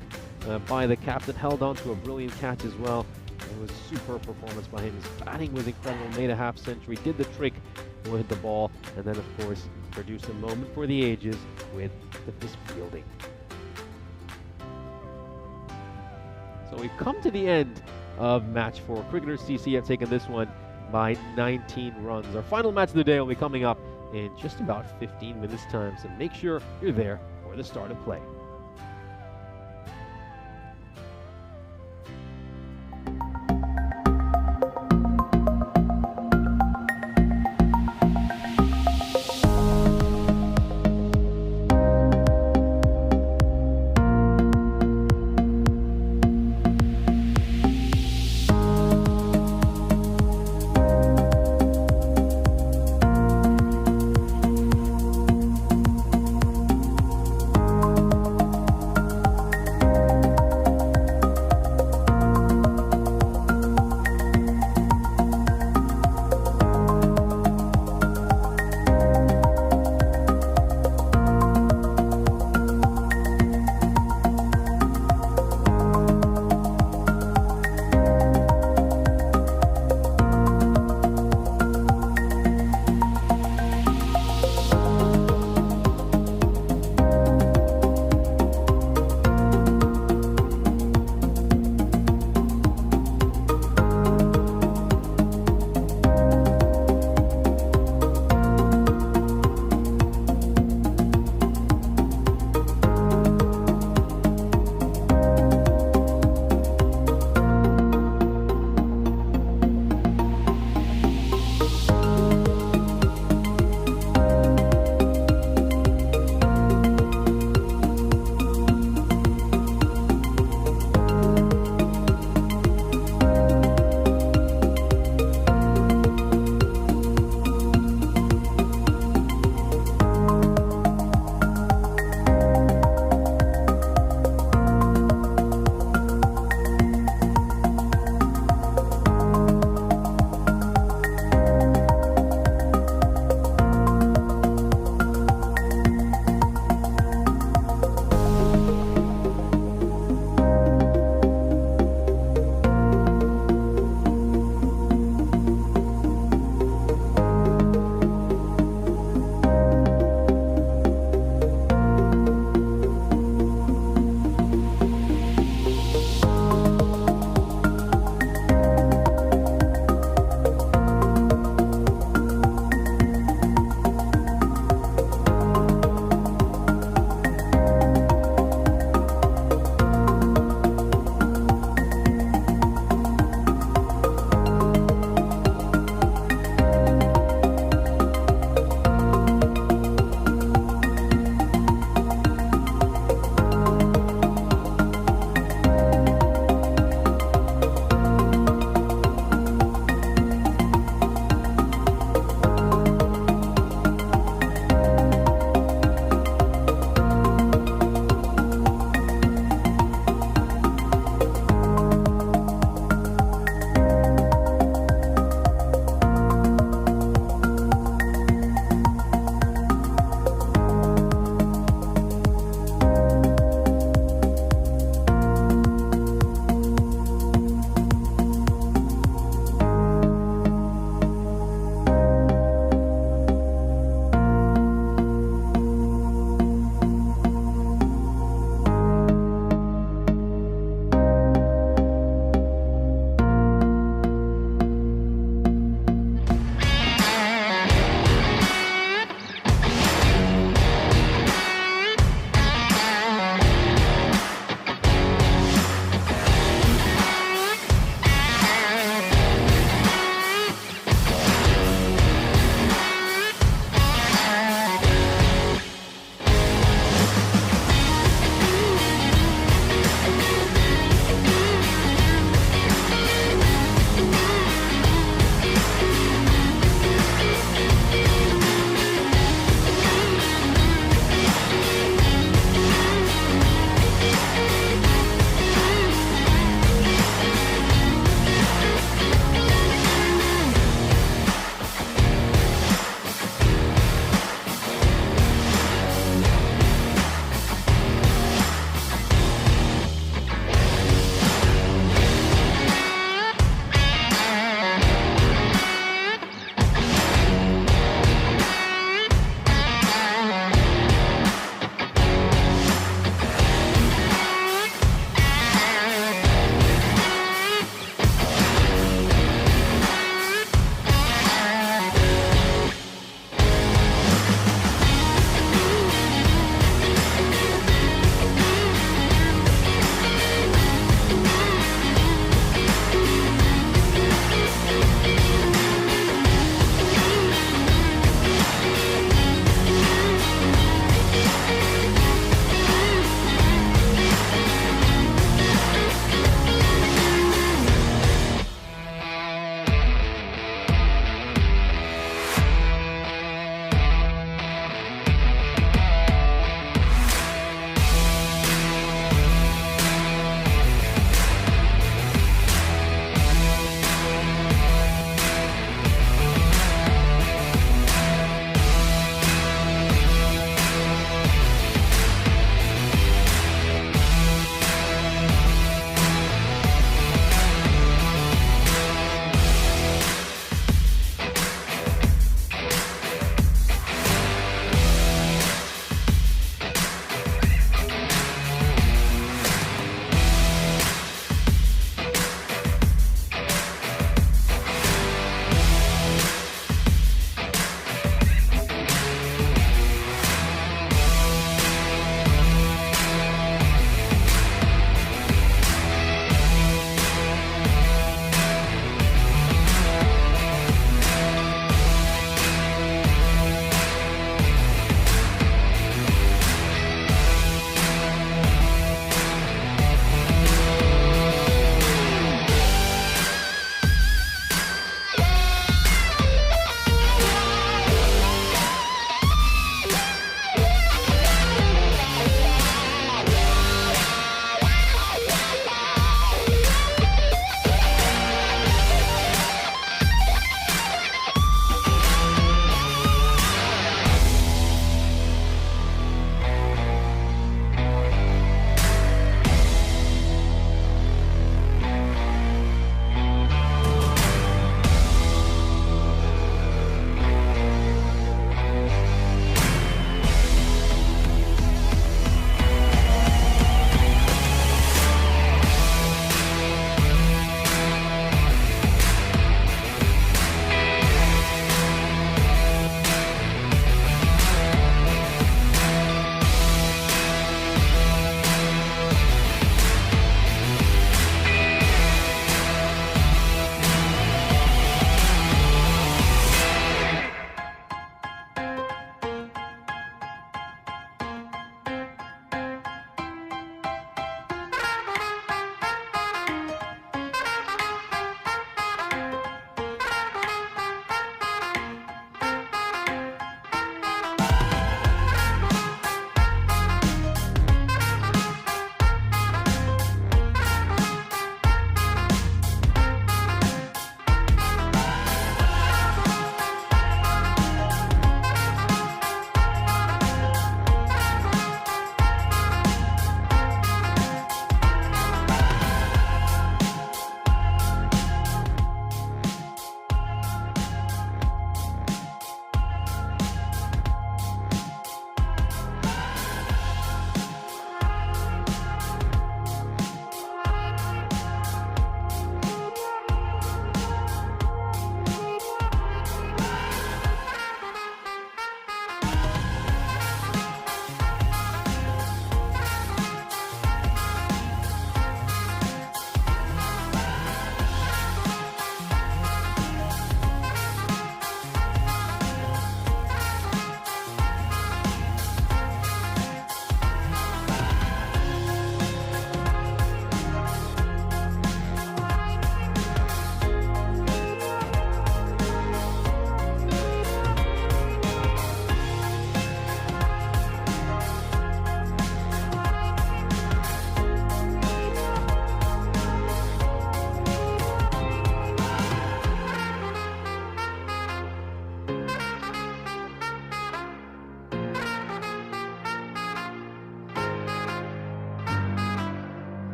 by the captain. Held on to a brilliant catch as well. It was a superb performance by him. His batting was incredible. Made a half century. Did the trick. Will hit the ball. And then, of course, produced a moment for the ages with his fielding. So we've come to the end of match 4. Cricketer CC have taken this one by 19 runs. Our final match of the day will be coming up in just about 15 minutes time, so make sure you're there for the start of play.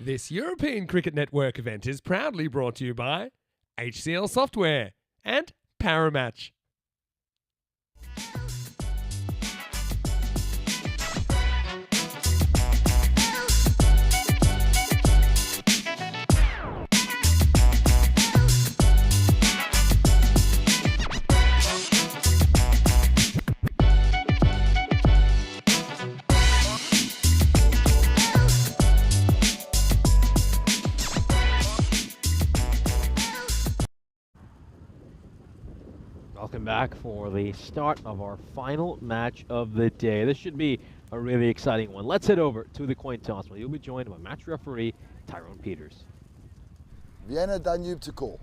This European Cricket Network event is proudly brought to you by HCL Software and Paramatch. Welcome back for the start of our final match of the day. This should be a really exciting one. Let's head over to the coin toss where you'll be joined by match referee Tyrone Peters. Vienna Danube to call.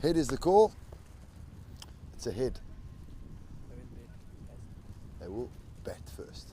Head is the call. It's a head. They will bet first.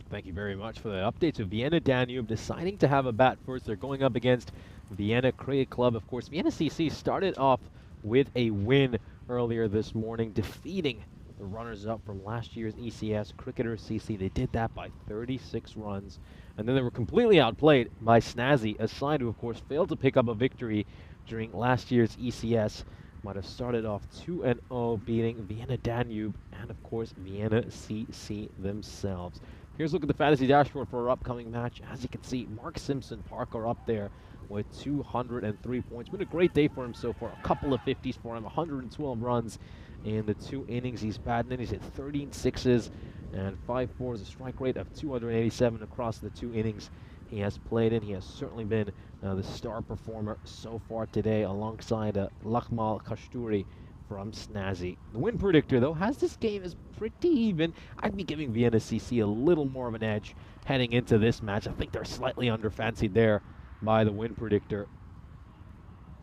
Thank you very much for the update. So Vienna Danube deciding to have a bat first. They're going up against Vienna Cricket Club. Of course, Vienna CC started off with a win earlier this morning, defeating the runners-up from last year's ECS, Cricketer CC. They did that by 36 runs. And then they were completely outplayed by Snazzy, a side who, of course, failed to pick up a victory during last year's ECS. Might have started off 2-0, beating Vienna Danube and, of course, Vienna CC themselves. Here's a look at the fantasy dashboard for our upcoming match. As you can see, Mark Simpson Park are up there with 203 points. Been a great day for him so far. A couple of 50s for him, 112 runs in the 2 innings he's batting in. He's hit 13 sixes and 5 fours, a strike rate of 287 across the 2 innings he has played in. He has certainly been the star performer so far today, alongside Lakmal Kasturi from Snazzy. The win predictor, though, has this game as pretty even. I'd be giving Vienna CC a little more of an edge heading into this match. I think they're slightly under-fancied there by the win predictor,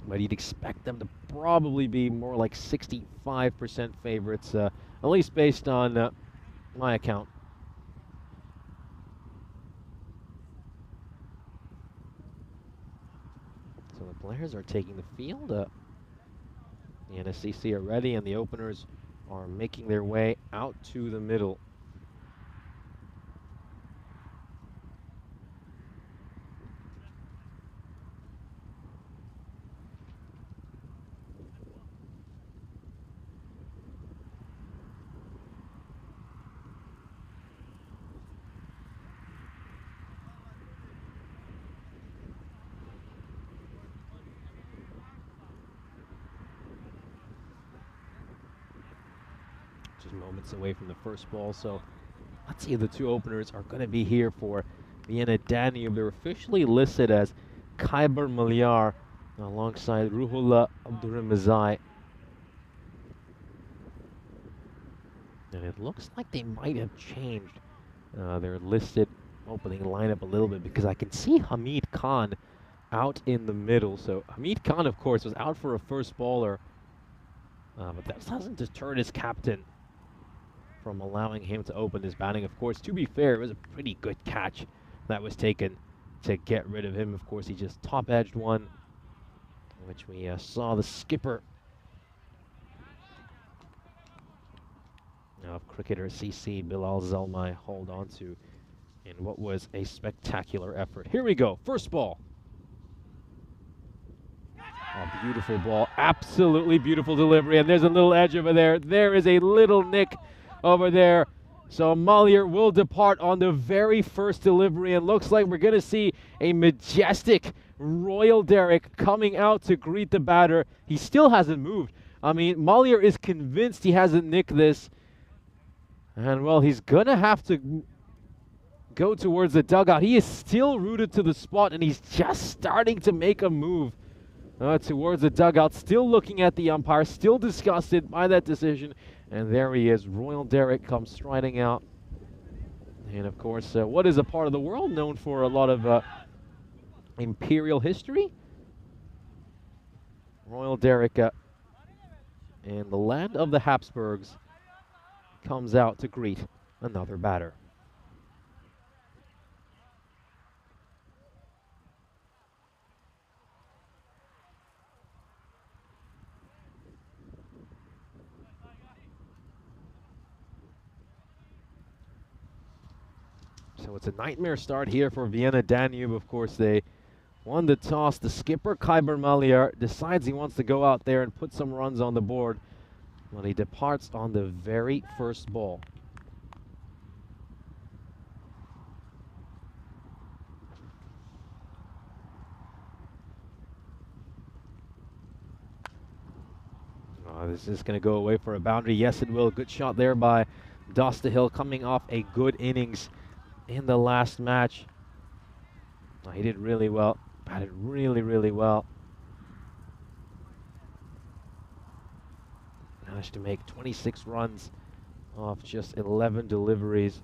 but you'd expect them to probably be more like 65% favorites, at least based on my account. So the players are taking the field. The NSCC are ready, and the openers are making their way out to the middle. Just moments away from the first ball, so let's see if the 2 openers are going to be here for Vienna Danube. They're officially listed as Khyber Malyar alongside Ruhullah Abdurramazai. And it looks like they might have changed their listed opening lineup a little bit, because I can see Hamid Khan out in the middle. So Hamid Khan, of course, was out for a first bowler, but that hasn't deterred his captain from allowing him to open his batting. Of course, to be fair, it was a pretty good catch that was taken to get rid of him. Of course, he just top-edged one, which we saw the skipper of Cricketer CC, Bilal Zalmai, hold on to in what was a spectacular effort. Here we go, first ball. Oh, beautiful ball, absolutely beautiful delivery, and there's a little edge over there. There is a little nick over there. So Malyar will depart on the very first delivery, and looks like we're going to see a majestic Royal Derrick coming out to greet the batter. He still hasn't moved. I mean, Malyar is convinced he hasn't nicked this. And, well, he's going to have to go towards the dugout. He is still rooted to the spot, and he's just starting to make a move towards the dugout, still looking at the umpire, still disgusted by that decision. And there he is. Royal Derrick comes striding out. And, of course, what is a part of the world known for a lot of imperial history? Royal Derrick in the land of the Habsburgs comes out to greet another batter. So it's a nightmare start here for Vienna Danube. Of course, they won the toss. The skipper, Kaiber Maliar, decides he wants to go out there and put some runs on the board when he departs on the very first ball. This is going to go away for a boundary. Yes, it will. Good shot there by Dostahil, coming off a good innings in the last match. He did really well. Batted really, really well. Managed to make 26 runs off just 11 deliveries.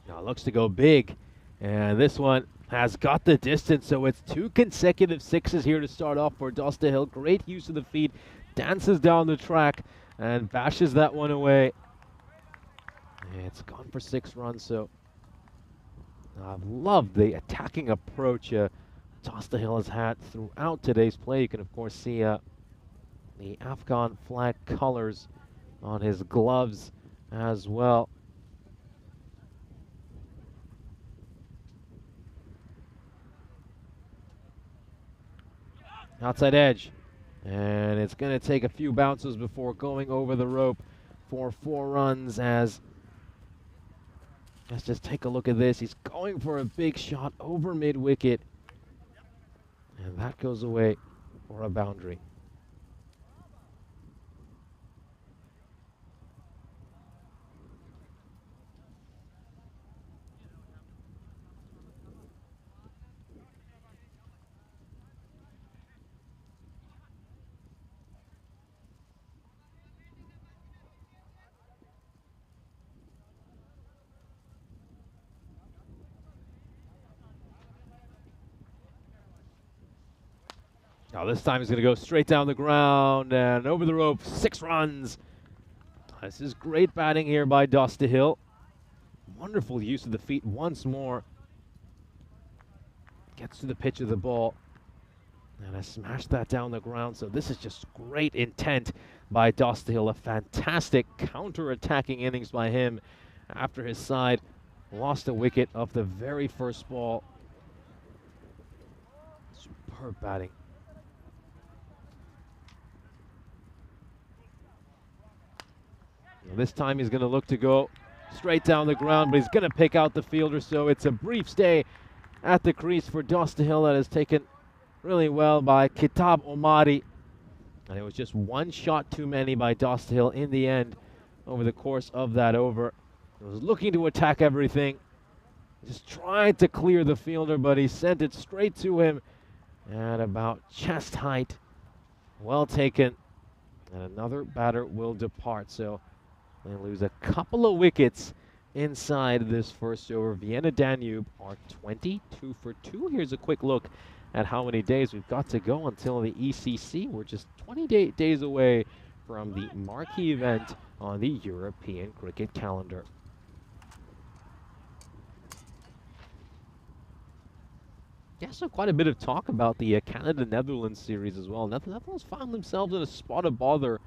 Now it looks to go big, and this one has got the distance, so it's 2 consecutive sixes here to start off for Dostahil. Great use of the feet, dances down the track, and bashes that one away. And it's gone for 6 runs, so I've loved the attacking approach Dostahil has had throughout today's play. You can, of course, see the Afghan flag colors on his gloves as well. Outside edge, and it's going to take a few bounces before going over the rope for 4 runs. As let's just take a look at this. He's going for a big shot over mid-wicket, and that goes away for a boundary. Now this time he's going to go straight down the ground and over the rope. 6 runs. This is great batting here by Dostahil. Wonderful use of the feet once more. Gets to the pitch of the ball. And I smashed that down the ground. So this is just great intent by Dostahil. A fantastic counter-attacking innings by him after his side lost a wicket off the very first ball. Superb batting. This time he's going to look to go straight down the ground, but he's going to pick out the fielder, so it's a brief stay at the crease for Dostahil that is taken really well by Kitab Omari. And it was just 1 shot too many by Dostahil in the end over the course of that over. He was looking to attack everything, just tried to clear the fielder, but he sent it straight to him at about chest height. Well taken, and another batter will depart. So they lose a couple of wickets inside this first over. Vienna Danube are 22 for 2. Here's a quick look at how many days we've got to go until the ECC. We're just 28 days away from the marquee event on the European cricket calendar. Yeah, so quite a bit of talk about the Canada-Netherlands series as well. Netherlands found themselves in a spot of bother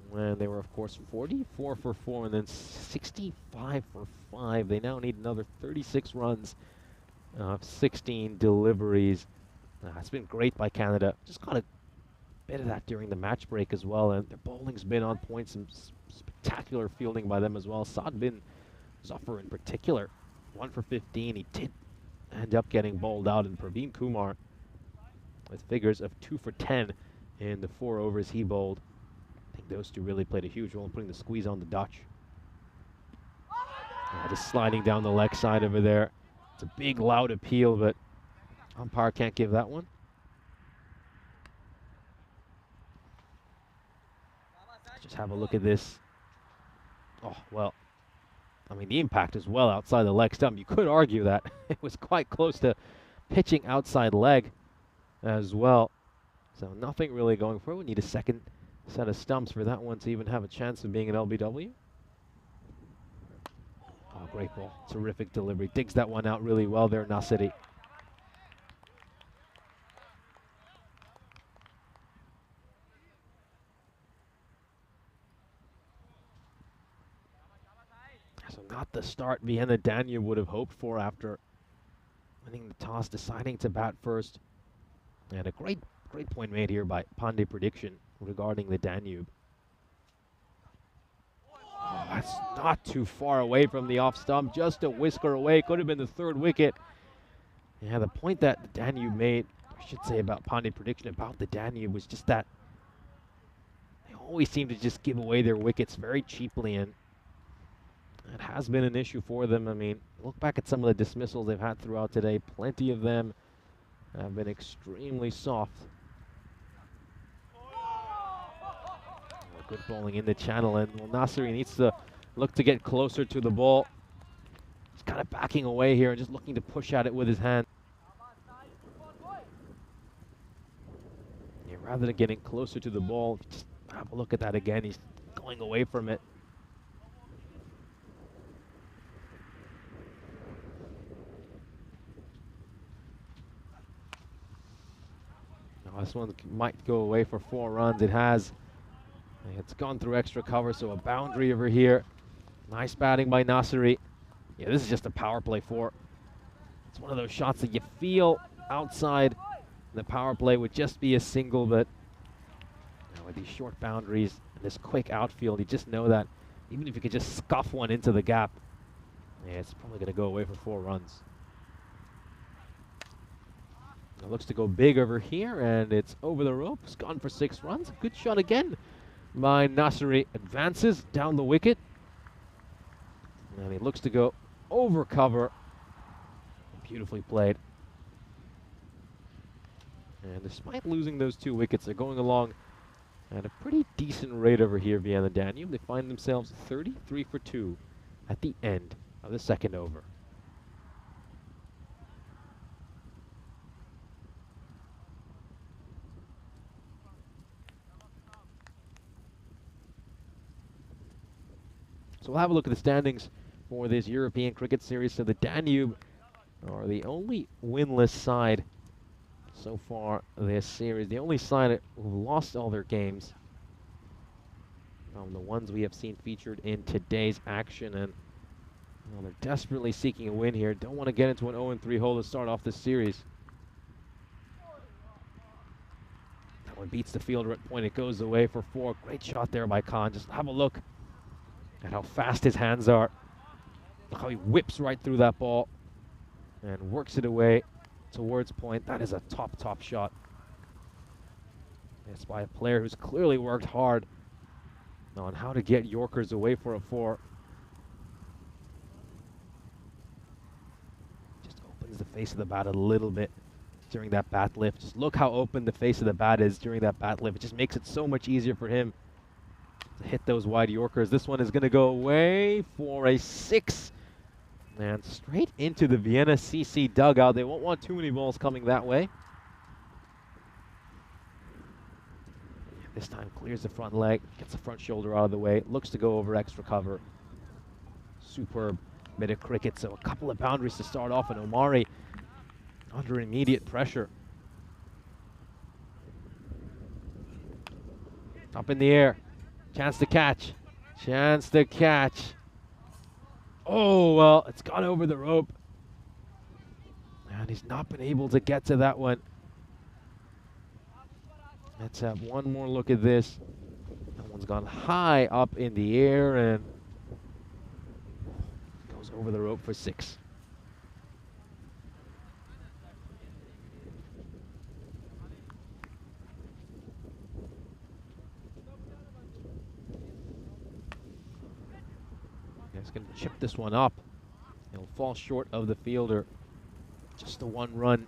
when they were, of course, 44 for 4 and then 65 for 5. They now need another 36 runs, 16 deliveries. It's been great by Canada. Just got a bit of that during the match break as well, and their bowling's been on point. Some spectacular fielding by them as well. Saad bin Zafar in particular, 1 for 15. He did end up getting bowled out, and Praveen Kumar with figures of 2 for 10 in the 4 overs he bowled. I think those two really played a huge role in putting the squeeze on the Dutch. Just sliding down the leg side over there. It's a big, loud appeal, but umpire can't give that one. Let's just have a look at this. Oh, well, I mean, the impact is well outside the leg stump. You could argue that it was quite close to pitching outside leg as well. So nothing really going for it. We need a second set of stumps for that one to even have a chance of being an LBW. great ball. Terrific delivery. Digs that one out really well there, Nasiri. So not the start Vienna Danube would have hoped for after winning the toss, deciding to bat first. And a great point made here by Pandey Prediction regarding the Danube. Oh, that's not too far away from the off stump, just a whisker away. Could have been the third wicket. Yeah, the point that the Danube made, I should say about Pandey Prediction about the Danube, was just that they always seem to just give away their wickets very cheaply, and it has been an issue for them. I mean, look back at some of the dismissals they've had throughout today. Plenty of them have been extremely soft. Good bowling in the channel, and well, Nasiri needs to look to get closer to the ball. He's kind of backing away here and just looking to push at it with his hand. Yeah, rather than getting closer to the ball, just have a look at that again. He's going away from it. Now this one might go away for 4 runs. It has. It's gone through extra cover, so a boundary over here. Nice batting by Nasiri. Yeah, this is just a power play 4. It's one of those shots that you feel outside the power play would just be a single, but with these short boundaries and this quick outfield, you just know that even if you could just scuff one into the gap, yeah, it's probably going to go away for 4 runs. It looks to go big over here, and it's over the rope. It's gone for 6 runs. Good shot again by Nasiri. Advances down the wicket. And he looks to go over cover. Beautifully played. And despite losing those 2 wickets, they're going along at a pretty decent rate over here via the Danube. They find themselves 33 for 2 at the end of the second over. So we'll have a look at the standings for this European Cricket Series. So the Danube are the only winless side so far this series. The only side who lost all their games. The ones we have seen featured in today's action. And well, they're desperately seeking a win here. Don't want to get into an 0-3 hole to start off this series. That one beats the fielder at point. It goes away for 4. Great shot there by Khan. Just have a look at how fast his hands are. Look how he whips right through that ball and works it away towards point. That is a top shot. It's by a player who's clearly worked hard on how to get Yorkers away for a 4. Just opens the face of the bat a little bit during that bat lift. Just look how open the face of the bat is during that bat lift. It just makes it so much easier for him to hit those wide Yorkers. This one is going to go away for a 6. And straight into the Vienna CC dugout. They won't want too many balls coming that way. This time clears the front leg, gets the front shoulder out of the way, looks to go over extra cover. Superb bit of cricket. So a couple of boundaries to start off, and Omari under immediate pressure. Up in the air. Chance to catch. Chance to catch. Oh, well, it's gone over the rope. And he's not been able to get to that one. Let's have one more look at this. That one's gone high up in the air and goes over the rope for 6. He's going to chip this one up. He'll fall short of the fielder. Just the 1 run.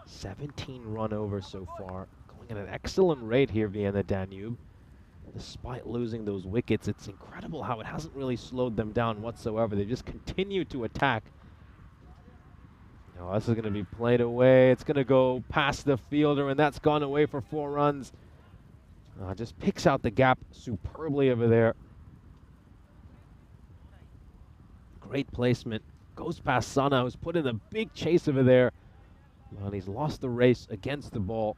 17 run over so far. Going at an excellent rate here via the Danube. Despite losing those wickets, it's incredible how it hasn't really slowed them down whatsoever. They just continue to attack. Oh, this is going to be played away. It's going to go past the fielder, and that's gone away for 4 runs. Just picks out the gap superbly over there. Great placement. Goes past Sana, who's put in a big chase over there. Well, he's lost the race against the ball.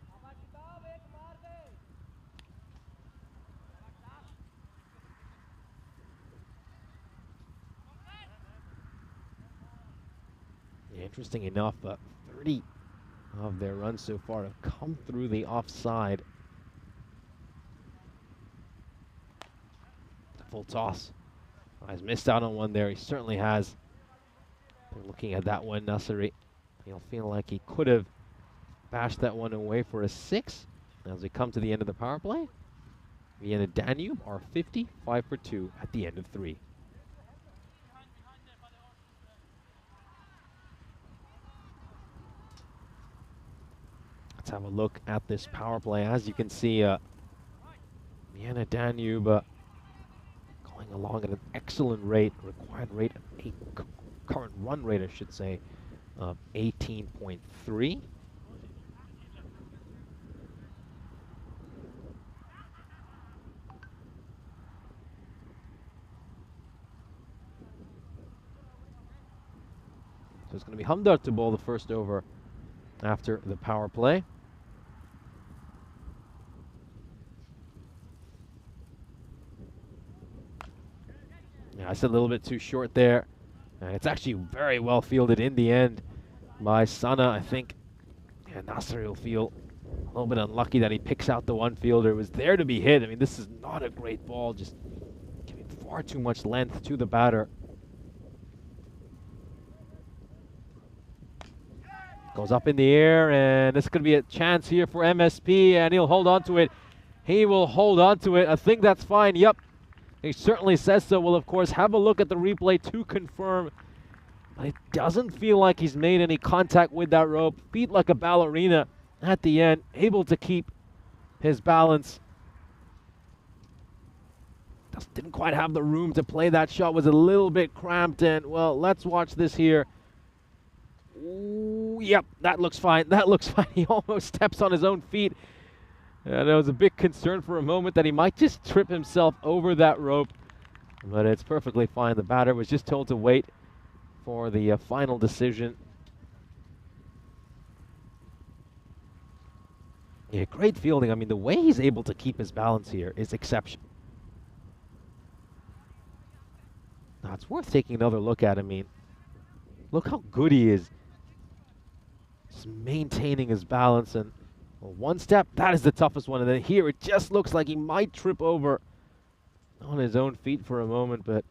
Yeah, interesting enough, 30 of their runs so far have come through the offside. Full toss. He's missed out on one there. He certainly has. Looking at that one, Nasseri, he'll feel like he could have bashed that one away for a 6. As we come to the end of the power play, Vienna Danube are 55 for 2 at the end of 3. Let's have a look at this power play. As you can see, Vienna Danube going along at an excellent rate, required rate of 8, current run rate, I should say, of 18.3. So it's going to be Hamdar to bowl the first over after the power play. Yeah, I said a little bit too short there. And it's actually very well fielded in the end by Sana. I think Nasser will feel a little bit unlucky that he picks out the one fielder. It was there to be hit. I mean, this is not a great ball, just giving far too much length to the batter. Goes up in the air, and this could be a chance here for MSP, and he'll hold on to it. He will hold on to it. I think that's fine. Yep. He certainly says so. We'll, of course, have a look at the replay to confirm. But it doesn't feel like he's made any contact with that rope. Feet like a ballerina at the end, able to keep his balance. Just didn't quite have the room to play that shot. Was a little bit cramped. And, well, let's watch this here. Ooh, yep, that looks fine. That looks fine. He almost steps on his own feet. And there was a big concern for a moment that he might just trip himself over that rope. But it's perfectly fine. The batter was just told to wait for the final decision. Yeah, great fielding. I mean, the way he's able to keep his balance here is exceptional. Now, it's worth taking another look at. I mean, look how good he is. Just maintaining his balance, and well, one step, that is the toughest one. And then here, it just looks like he might trip over on his own feet for a moment, but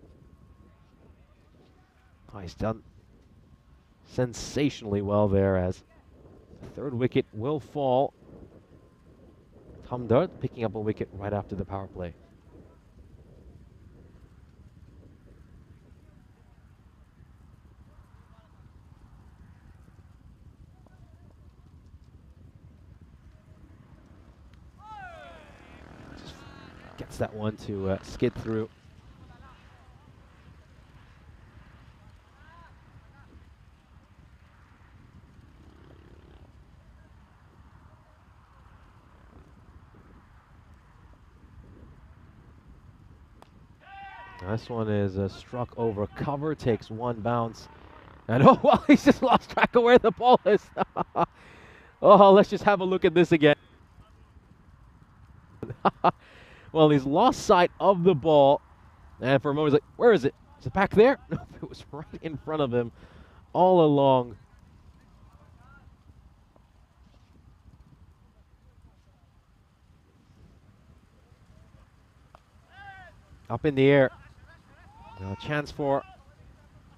he's done sensationally well there as the third wicket will fall. Hamdard picking up a wicket right after the power play. Gets that one to skid through. This one is struck over cover, takes one bounce. And oh, well, he's just lost track of where the ball is. Oh, let's just have a look at this again. Well, he's lost sight of the ball. And for a moment, he's like, where is it? Is it back there? No, it was right in front of him all along. Up in the air. A chance for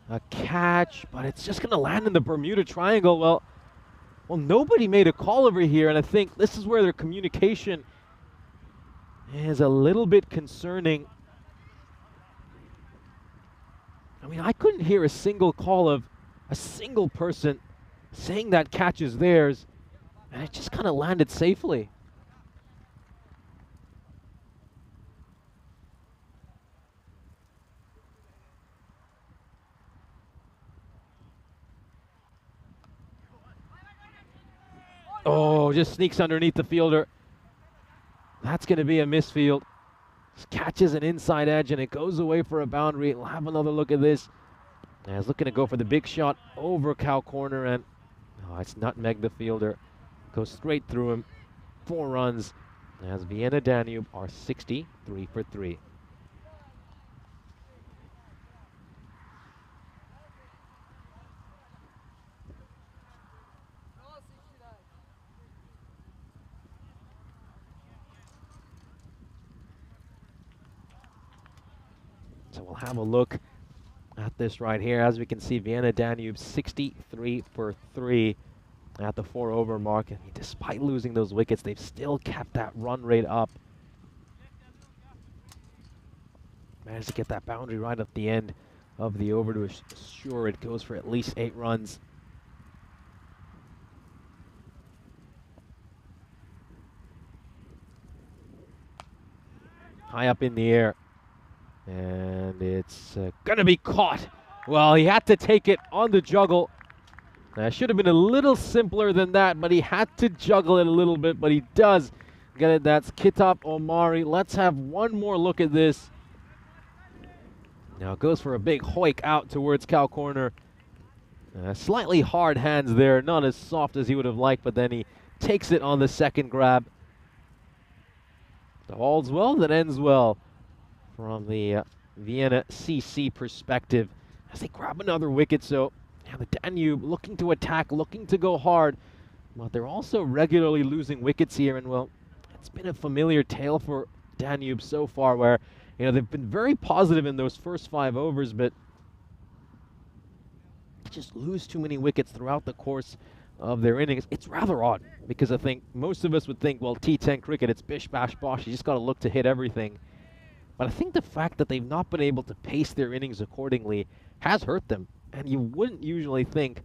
a catch, but it's just going to land in the Bermuda Triangle. Well, nobody made a call over here, and I think this is where their communication is a little bit concerning. I mean, I couldn't hear a single call of a single person saying that catch is theirs, and it just kind of landed safely. Oh, just sneaks underneath the fielder. That's going to be a misfield. Just catches an inside edge and it goes away for a boundary. We'll have another look at this. And he's looking to go for the big shot over cow corner, and it's nutmeg the fielder. Goes straight through him. 4 runs as Vienna Danube are 63 for 3. So we'll have a look at this right here. As we can see, Vienna Danube 63 for 3 at the 4-over mark. And despite losing those wickets, they've still kept that run rate up. Managed to get that boundary right at the end of the over to assure it goes for at least 8 runs. High up in the air. And it's going to be caught. Well, he had to take it on the juggle. Should have been a little simpler than that, but he had to juggle it a little bit, but he does get it. That's Kitap Omari. Let's have one more look at this. Now it goes for a big hoik out towards cow corner. Slightly hard hands there, not as soft as he would have liked, but then he takes it on the second grab. So all's well that ends well from the Vienna CC perspective as they grab another wicket. So the Danube looking to attack, looking to go hard, but they're also regularly losing wickets here. And well, it's been a familiar tale for Danube so far, where they've been very positive in those first 5 overs, but they just lose too many wickets throughout the course of their innings. It's rather odd because I think most of us would think, well, T10 cricket, it's bish bash bosh, you just got to look to hit everything. But I think the fact that they've not been able to pace their innings accordingly has hurt them. And you wouldn't usually think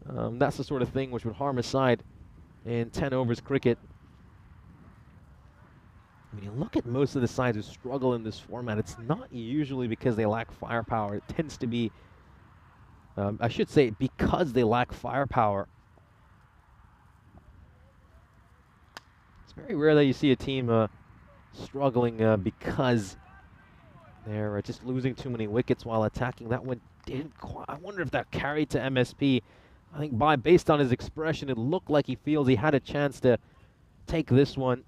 that's the sort of thing which would harm a side in 10 overs cricket. When you look at most of the sides who struggle in this format, it's not usually because they lack firepower. It tends to be, I should say, because they lack firepower. It's very rare that you see a team struggling because they're just losing too many wickets while attacking. That one didn't quite. I wonder if that carried to MSP. I think based on his expression, it looked like he feels he had a chance to take this one.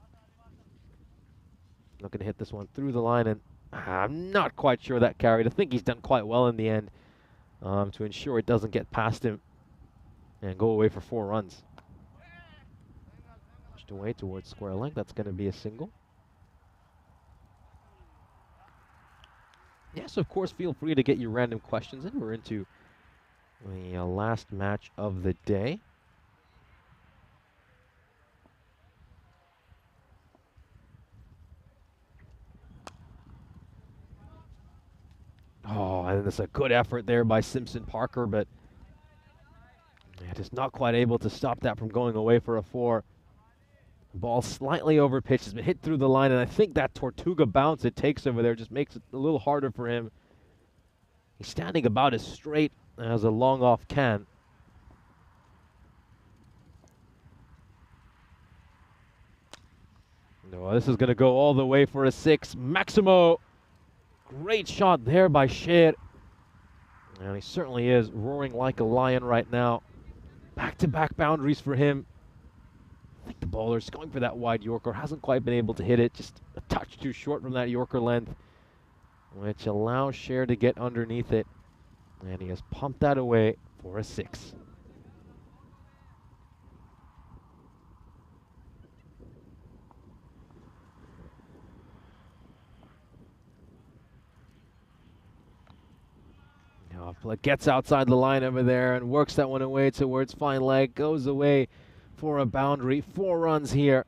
Not going to hit this one through the line, and I'm not quite sure that carried. I think he's done quite well in the end to ensure it doesn't get past him and go away for 4 runs. Pushed away towards square leg. That's going to be a single. Yes, of course, feel free to get your random questions in. We're into the last match of the day. Oh, and it's a good effort there by Simpson Parker, but just not quite able to stop that from going away for a 4. Ball slightly over pitch, has been hit through the line, and I think that Tortuga bounce it takes over there just makes it a little harder for him. He's standing about as straight as a long off can. No, this is going to go all the way for a 6. Maximo, great shot there by Sher. And he certainly is roaring like a lion right now. Back-to-back boundaries for him. I think the bowler's going for that wide Yorker, hasn't quite been able to hit it, just a touch too short from that Yorker length, which allows Sher to get underneath it, and he has pumped that away for a 6. Now, gets outside the line over there and works that one away towards fine leg, goes away for a boundary. 4 runs here.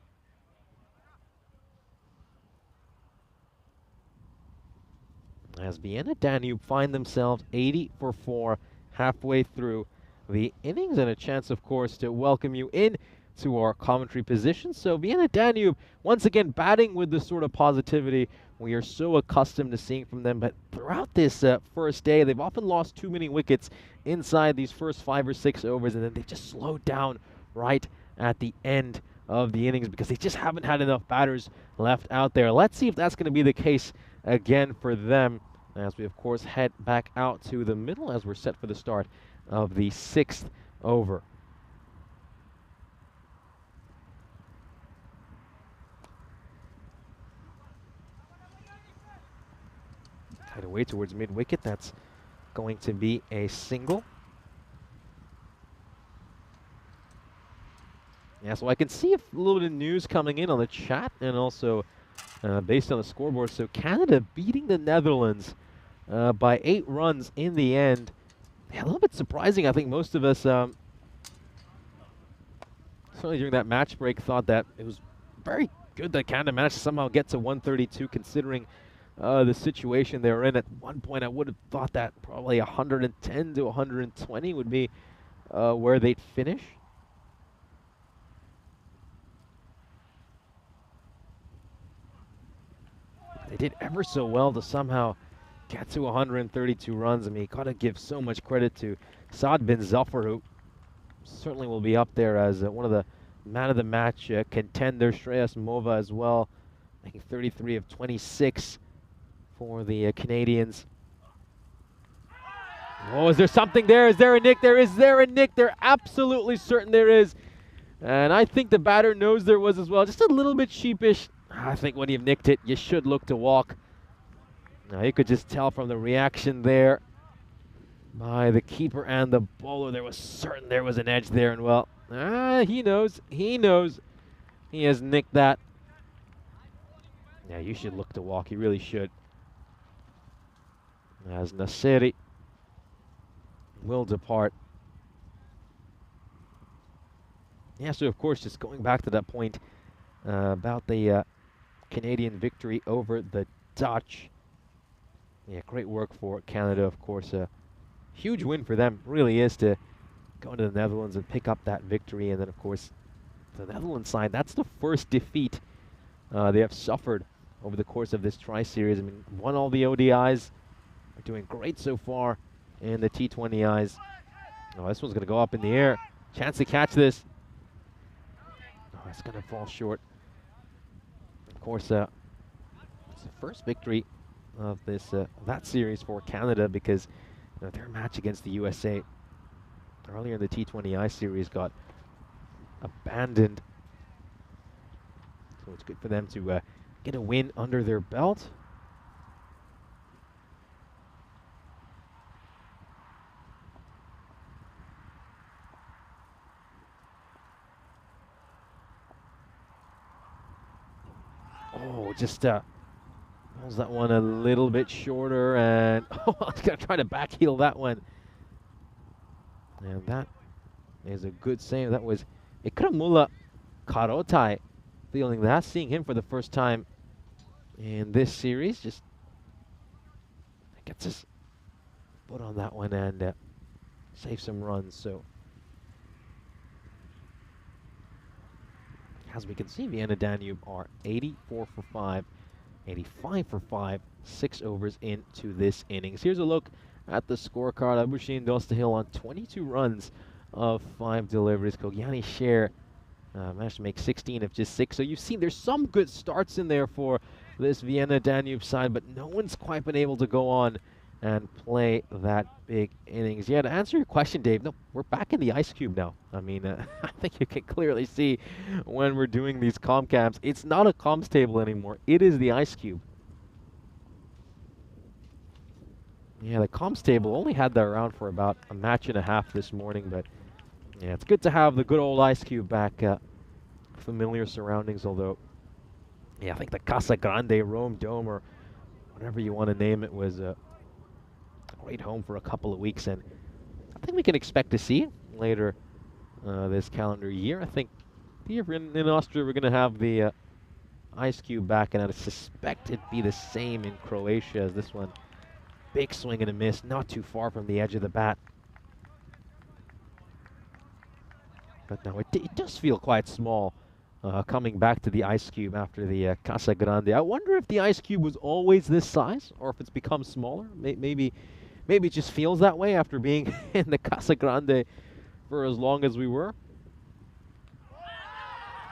As Vienna Danube find themselves 80 for 4 halfway through the innings, and a chance, of course, to welcome you in to our commentary position. So Vienna Danube, once again, batting with the sort of positivity we are so accustomed to seeing from them. But throughout this first day, they've often lost too many wickets inside these first 5 or 6 overs, and then they just slowed down right at the end of the innings because they just haven't had enough batters left out there. Let's see if that's going to be the case again for them as we, of course, head back out to the middle as we're set for the start of the 6th over. Head away towards mid-wicket. That's going to be a single. Yeah, so I can see a little bit of news coming in on the chat and also based on the scoreboard. So Canada beating the Netherlands by 8 runs in the end. Yeah, a little bit surprising. I think most of us, certainly during that match break, thought that it was very good that Canada managed to somehow get to 132 considering the situation they were in. At one point, I would have thought that probably 110 to 120 would be where they'd finish. They did ever so well to somehow get to 132 runs. I mean, you got to give so much credit to Saad bin Zafar, who certainly will be up there as one of the man of the match contenders. Shreyas Mova as well, making 33 of 26 for the Canadians. Oh, is there something there? Is there a nick? Is there a nick? They're absolutely certain there is. And I think the batter knows there was as well. Just a little bit sheepish. I think when you've nicked it, you should look to walk. Now, you could just tell from the reaction there by the keeper and the bowler. There was certain there was an edge there. And, well, he knows. He knows. He has nicked that. Yeah, you should look to walk. You really should. As Nasiri will depart. Yeah, so of course, just going back to that point about the Canadian victory over the Dutch. Yeah, great work for Canada, of course. A huge win for them, really is, to go into the Netherlands and pick up that victory. And then, of course, the Netherlands side, that's the first defeat they have suffered over the course of this tri-series. I mean, won all the ODIs. Are doing great so far in the T20Is. Oh, this one's going to go up in the air. Chance to catch this. Oh, it's going to fall short. Of course, it's the first victory of this that series for Canada because their match against the USA earlier in the T20I series got abandoned. So it's good for them to get a win under their belt. Oh, just pulls that one a little bit shorter, and oh, I was going to try to backheel that one. And that is a good save. That was Ikramullah Karotai feeling that, seeing him for the first time in this series. Just gets his foot on that one and save some runs. So as we can see, Vienna Danube are 84 for 5, 85 for 5, 6 overs into this innings. Here's a look at the scorecard. Abushin Dostahil on 22 runs of 5 deliveries. Kogiani Sher managed to make 16 of just 6. So you've seen there's some good starts in there for this Vienna Danube side, but no one's quite been able to go on and play that big innings. Yeah, to answer your question, Dave, no, we're back in the ice cube now. I mean, I think you can clearly see when we're doing these comms, it's not a comms table anymore. It is the ice cube. Yeah, the comms table only had that around for about a match and a half this morning, but yeah, it's good to have the good old ice cube back. Familiar surroundings, although, yeah, I think the Casa Grande Rome Dome, or whatever you want to name it, was a great home for a couple of weeks, and I think we can expect to see it later this calendar year. I think here in Austria we're going to have the ice cube back, and I suspect it'd be the same in Croatia as this one. Big swing and a miss, not too far from the edge of the bat. But no, it does feel quite small coming back to the ice cube after the Casa Grande. I wonder if the ice cube was always this size, or if it's become smaller. Maybe it just feels that way after being in the Casa Grande for as long as we were.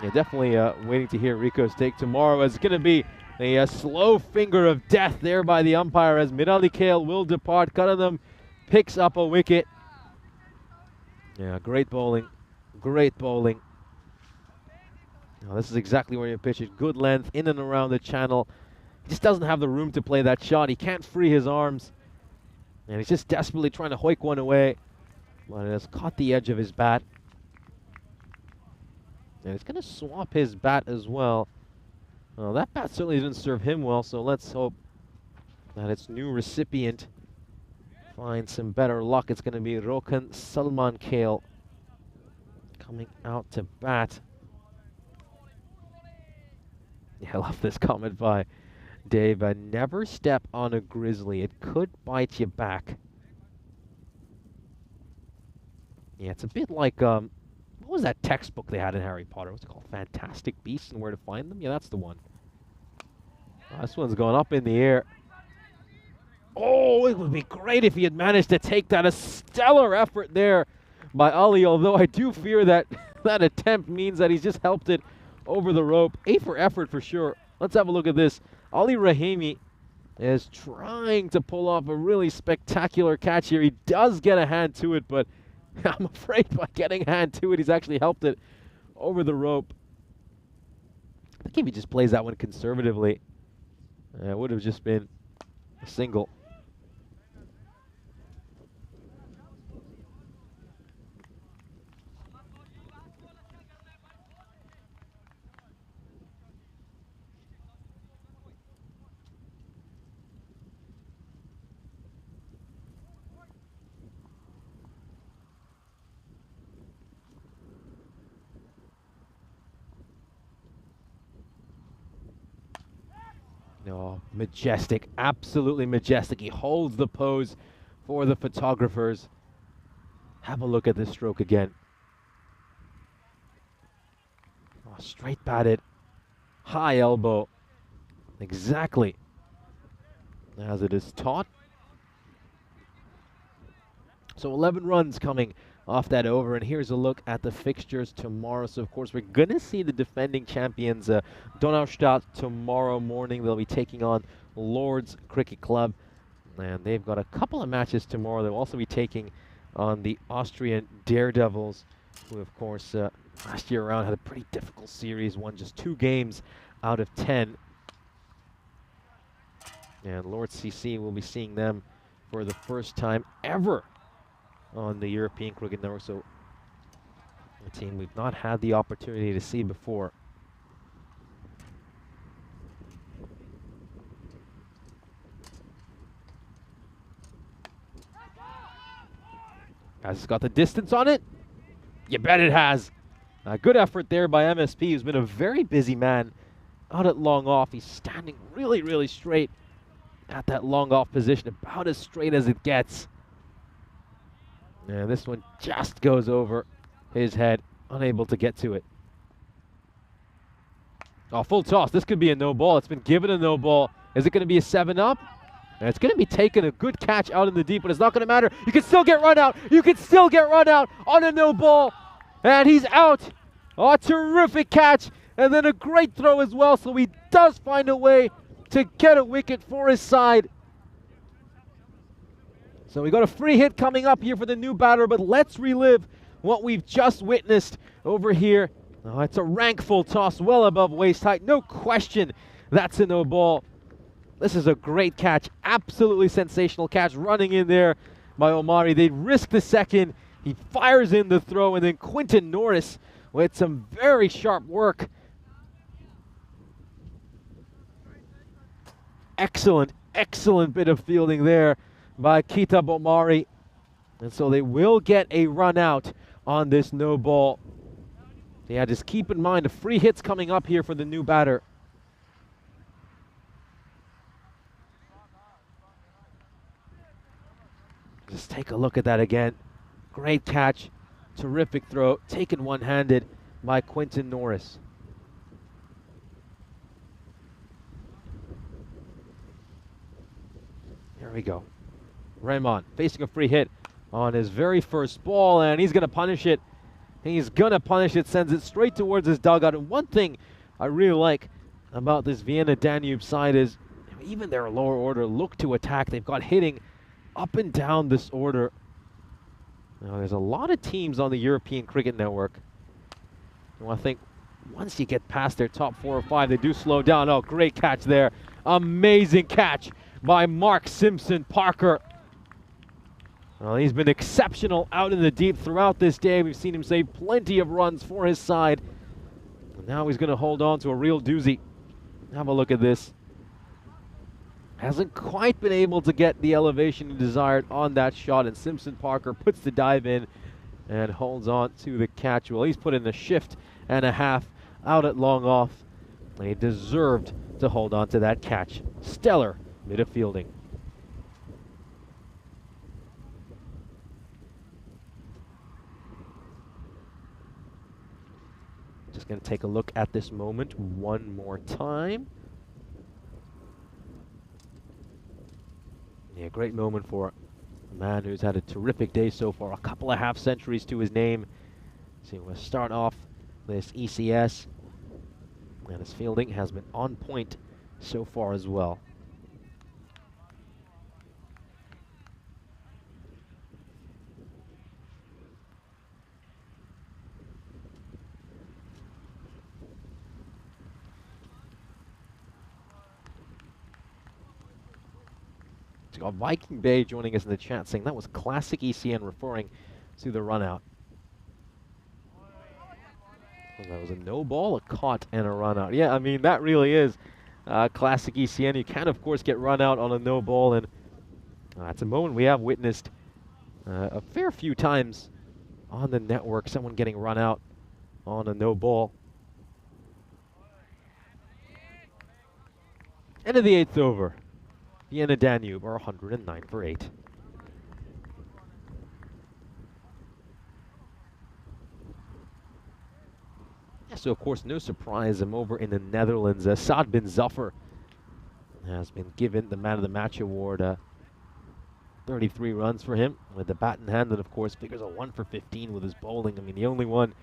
Yeah, definitely waiting to hear Rico's take tomorrow. It's going to be a slow finger of death there by the umpire as Mirali Kale will depart. Karanam picks up a wicket. Yeah, great bowling. Great bowling. Now, this is exactly where you pitch it. Good length in and around the channel. He just doesn't have the room to play that shot. He can't free his arms. And he's just desperately trying to hoik one away. But it has caught the edge of his bat. And it's going to swap his bat as well. Well, that bat certainly didn't serve him well, so let's hope that its new recipient finds some better luck. It's going to be Rokan Salman Kale coming out to bat. Yeah, I love this comment by Dave. Never step on a grizzly. It could bite you back. Yeah, it's a bit like, what was that textbook they had in Harry Potter? What's it called? Fantastic Beasts and Where to Find Them? Yeah, that's the one. This one's going up in the air. Oh, it would be great if he had managed to take that. A stellar effort there by Ali, although I do fear that that attempt means that he's just helped it over the rope. A for effort for sure. Let's have a look at this. Ali Rahimi is trying to pull off a really spectacular catch here. He does get a hand to it, but I'm afraid by getting a hand to it, he's actually helped it over the rope. I think if he just plays that one conservatively, it would have just been a single. No, majestic, absolutely majestic. He holds the pose for the photographers. Have a look at this stroke again. Oh, straight batted, high elbow. Exactly as it is taught. So 11 runs coming off that over, and here's a look at the fixtures tomorrow. So of course we're gonna see the defending champions Donaustadt tomorrow morning. They'll be taking on Lords Cricket Club, and they've got a couple of matches tomorrow. They'll also be taking on the Austrian Daredevils, who of course last year around had a pretty difficult series, won just 2 games out of 10. And Lords CC will be seeing them for the first time ever on the European Cricket Network, so a team we've not had the opportunity to see before. Has it got the distance on it? You bet it has. Good effort there by MSP, who's been a very busy man out at long off. He's standing really, really straight at that long off position, about as straight as it gets. And this one just goes over his head, unable to get to it. Oh, full toss. This could be a no ball. It's been given a no ball. Is it going to be a 7-up? And it's going to be taken a good catch out in the deep, but it's not going to matter. You can still get run out. You can still get run out on a no ball. And he's out. Oh, terrific catch. And then a great throw as well. So he does find a way to get a wicket for his side. So we got a free hit coming up here for the new batter, but let's relive what we've just witnessed over here. Oh, it's a rank full toss well above waist height. No question that's a no ball. This is a great catch. Absolutely sensational catch running in there by Omari. They risk the second. He fires in the throw, and then Quinton Norris with some very sharp work. Excellent, excellent bit of fielding there by Kitab Omari. And so they will get a run out on this no ball. Yeah, just keep in mind the free hits coming up here for the new batter. Just take a look at that again. Great catch, terrific throw, taken one-handed by Quinton Norris. Here we go. Raymond facing a free hit on his very first ball, and he's going to punish it. He's gonna punish it, sends it straight towards his dugout. And one thing I really like about this Vienna Danube side is even their lower order look to attack. They've got hitting up and down this order. Now, there's a lot of teams on the European Cricket Network. Well, I think once you get past their top 4 or 5, they do slow down. Oh, great catch there. Amazing catch by Mark Simpson Parker. Well, he's been exceptional out in the deep throughout this day. We've seen him save plenty of runs for his side. And now he's going to hold on to a real doozy. Have a look at this. Hasn't quite been able to get the elevation he desired on that shot, and Simpson Parker puts the dive in and holds on to the catch. Well, he's put in a shift and a half out at long off, and he deserved to hold on to that catch. Stellar bit of fielding. Just going to take a look at this moment one more time. Yeah, great moment for a man who's had a terrific day so far. A couple of half centuries to his name. So we'll start off this ECS. And his fielding has been on point so far as well. So got Viking Bay joining us in the chat saying that was classic ECN, referring to the run out. And that was a no ball, a caught, and a run out. Yeah, I mean, that really is classic ECN. You can, of course, get run out on a no ball, and it's a moment we have witnessed a fair few times on the network, someone getting run out on a no ball. End of the 8th over. Vienna Danube are 109 for 8. So, of course, no surprise, I'm over in the Netherlands. Saad bin Zafar has been given the Man of the Match award. 33 runs for him with the bat in hand, and, of course, figures a 1 for 15 with his bowling. I mean, the only one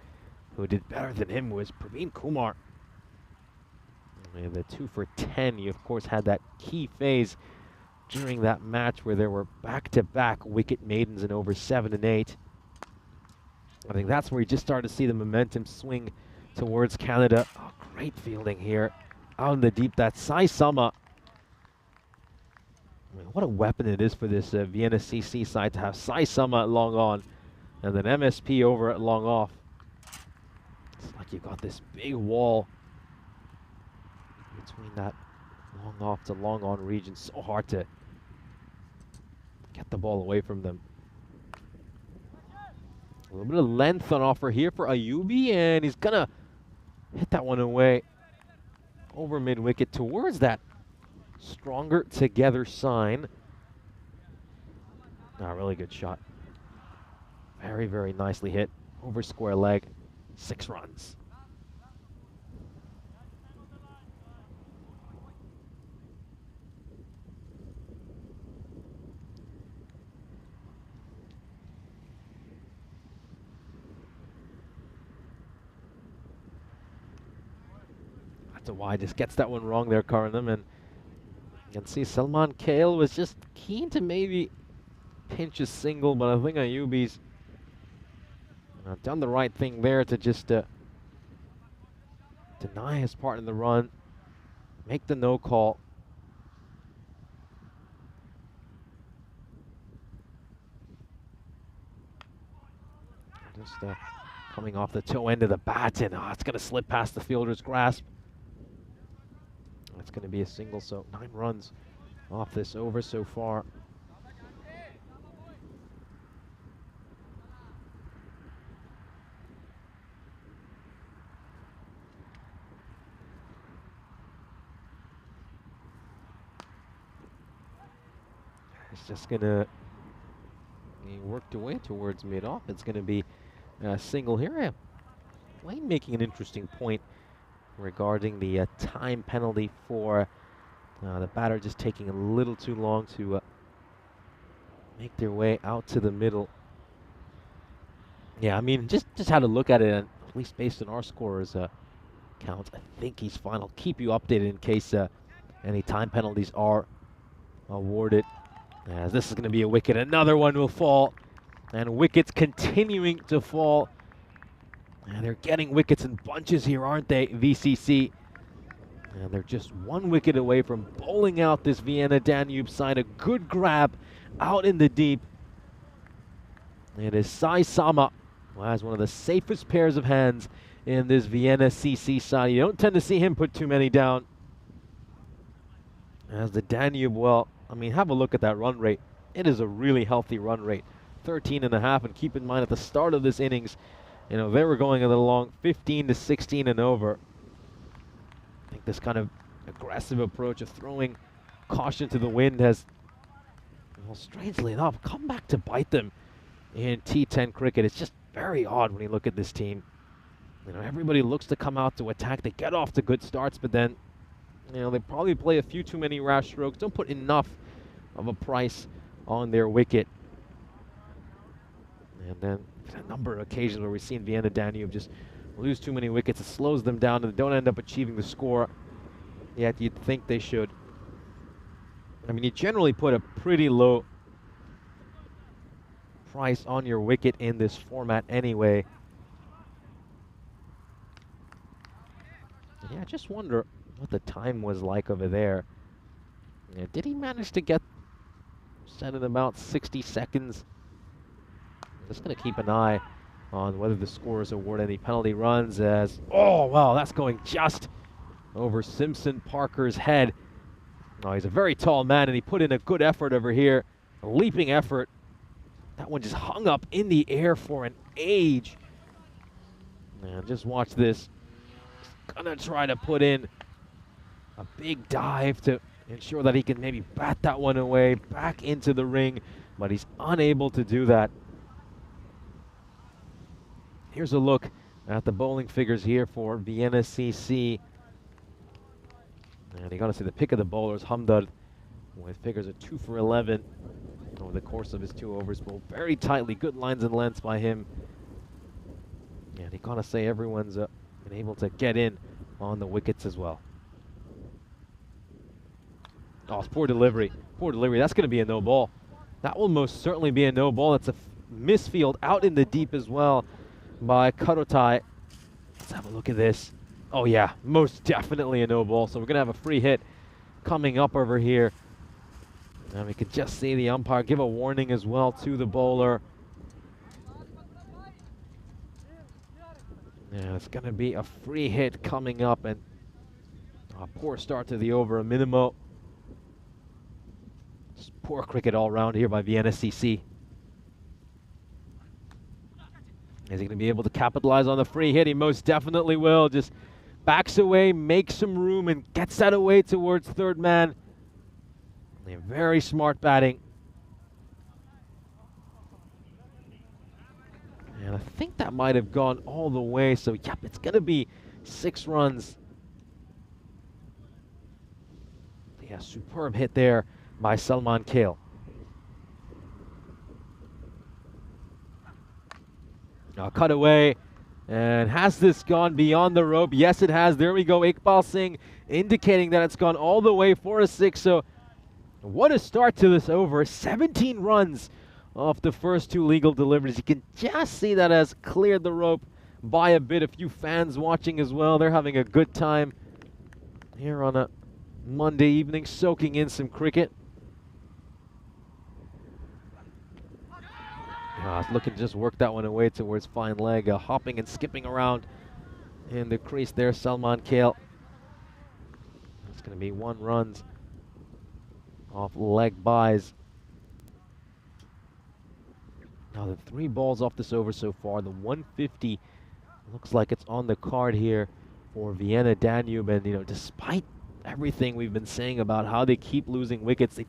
who did better than him was Praveen Kumar. And the 2 for 10, you, of course, had that key phase during that match where there were back-to-back wicket maidens in over 7 and 8. I think that's where you just started to see the momentum swing towards Canada. Oh, great fielding here. Out in the deep, that's Sai Sama. I mean, what a weapon it is for this Vienna CC side to have Sai Sama at long on and then MSP over at long off. It's like you've got this big wall between that long off to long on region. So hard to get the ball away from them. A little bit of length on offer here for Ayubi, and he's gonna hit that one away over mid-wicket towards that stronger together sign. Really good shot. Very, very nicely hit over square leg. 6 runs. Why just gets that one wrong there, Karanam, and you can see Salman Kale was just keen to maybe pinch a single, but I think Ayubi's done the right thing there to just deny his part in the run, make the no call. Just coming off the toe end of the bat, and it's going to slip past the fielder's grasp. It's going to be a single, so 9 runs off this over so far. It's just going to be worked away towards mid-off. It's going to be a single here. Wayne making an interesting point regarding the time penalty for the batter just taking a little too long to make their way out to the middle. Yeah, I mean, just had to look at it, and at least based on our scorers counts, I think he's fine. I'll keep you updated in case any time penalties are awarded. As this is going to be a wicket, another one will fall, and wickets continuing to fall. And they're getting wickets in bunches here, aren't they, VCC? And they're just one wicket away from bowling out this Vienna Danube side. A good grab out in the deep. It is Sai Sama, who has one of the safest pairs of hands in this Vienna CC side. You don't tend to see him put too many down. As the Danube, well, I mean, have a look at that run rate. It is a really healthy run rate, 13.5. And keep in mind, at the start of this innings, you know, they were going a little long, 15 to 16 and over. I think this kind of aggressive approach of throwing caution to the wind has, well, strangely enough, come back to bite them in T10 cricket. It's just very odd when you look at this team. You know, everybody looks to come out to attack. They get off to good starts, but then, you know, they probably play a few too many rash strokes, don't put enough of a price on their wicket. And then a number of occasions where we've seen Vienna Danube just lose too many wickets. It slows them down and they don't end up achieving the score yet you'd think they should. I mean, you generally put a pretty low price on your wicket in this format anyway. Yeah, I just wonder what the time was like over there. Yeah, did he manage to get set in about 60 seconds? Just going to keep an eye on whether the scorers award any penalty runs as, oh, wow, that's going just over Simpson Parker's head. Oh, he's a very tall man, and he put in a good effort over here, a leaping effort. That one just hung up in the air for an age. And just watch this. He's gonna try to put in a big dive to ensure that he can maybe bat that one away back into the ring, but he's unable to do that. Here's a look at the bowling figures here for Vienna CC. And you're going to see the pick of the bowlers, Hamdard, with figures of 2 for 11 over the course of his 2 overs. Bowled very tightly, good lines and lengths by him. And you got to say everyone's been able to get in on the wickets as well. Oh, it's poor delivery. Poor delivery. That's going to be a no ball. That will most certainly be a no ball. That's a misfield out in the deep as well by Karotai. Let's have a look at this. Oh yeah, most definitely a no ball. So we're going to have a free hit coming up over here. And we can just see the umpire give a warning as well to the bowler. Yeah, it's going to be a free hit coming up, and a poor start to the over, a minimo. Just poor cricket all around here by Vienna CC. Is he going to be able to capitalize on the free hit? He most definitely will. Just backs away, makes some room, and gets that away towards third man. Very smart batting. And I think that might have gone all the way. So, yep, it's going to be 6 runs. Yeah, superb hit there by Salman Kale. Now cut away. And has this gone beyond the rope? Yes, it has. There we go. Iqbal Singh indicating that it's gone all the way for a 6. So what a start to this over. 17 runs off the first 2 legal deliveries. You can just see that has cleared the rope by a bit. A few fans watching as well. They're having a good time here on a Monday evening, soaking in some cricket. Looking to just work that one away towards fine leg, hopping and skipping around in the crease there, Salman Kale. It's going to be 1 run off leg buys. Now the 3 balls off this over so far. The 150 looks like it's on the card here for Vienna Danube, and you know, despite everything we've been saying about how they keep losing wickets, they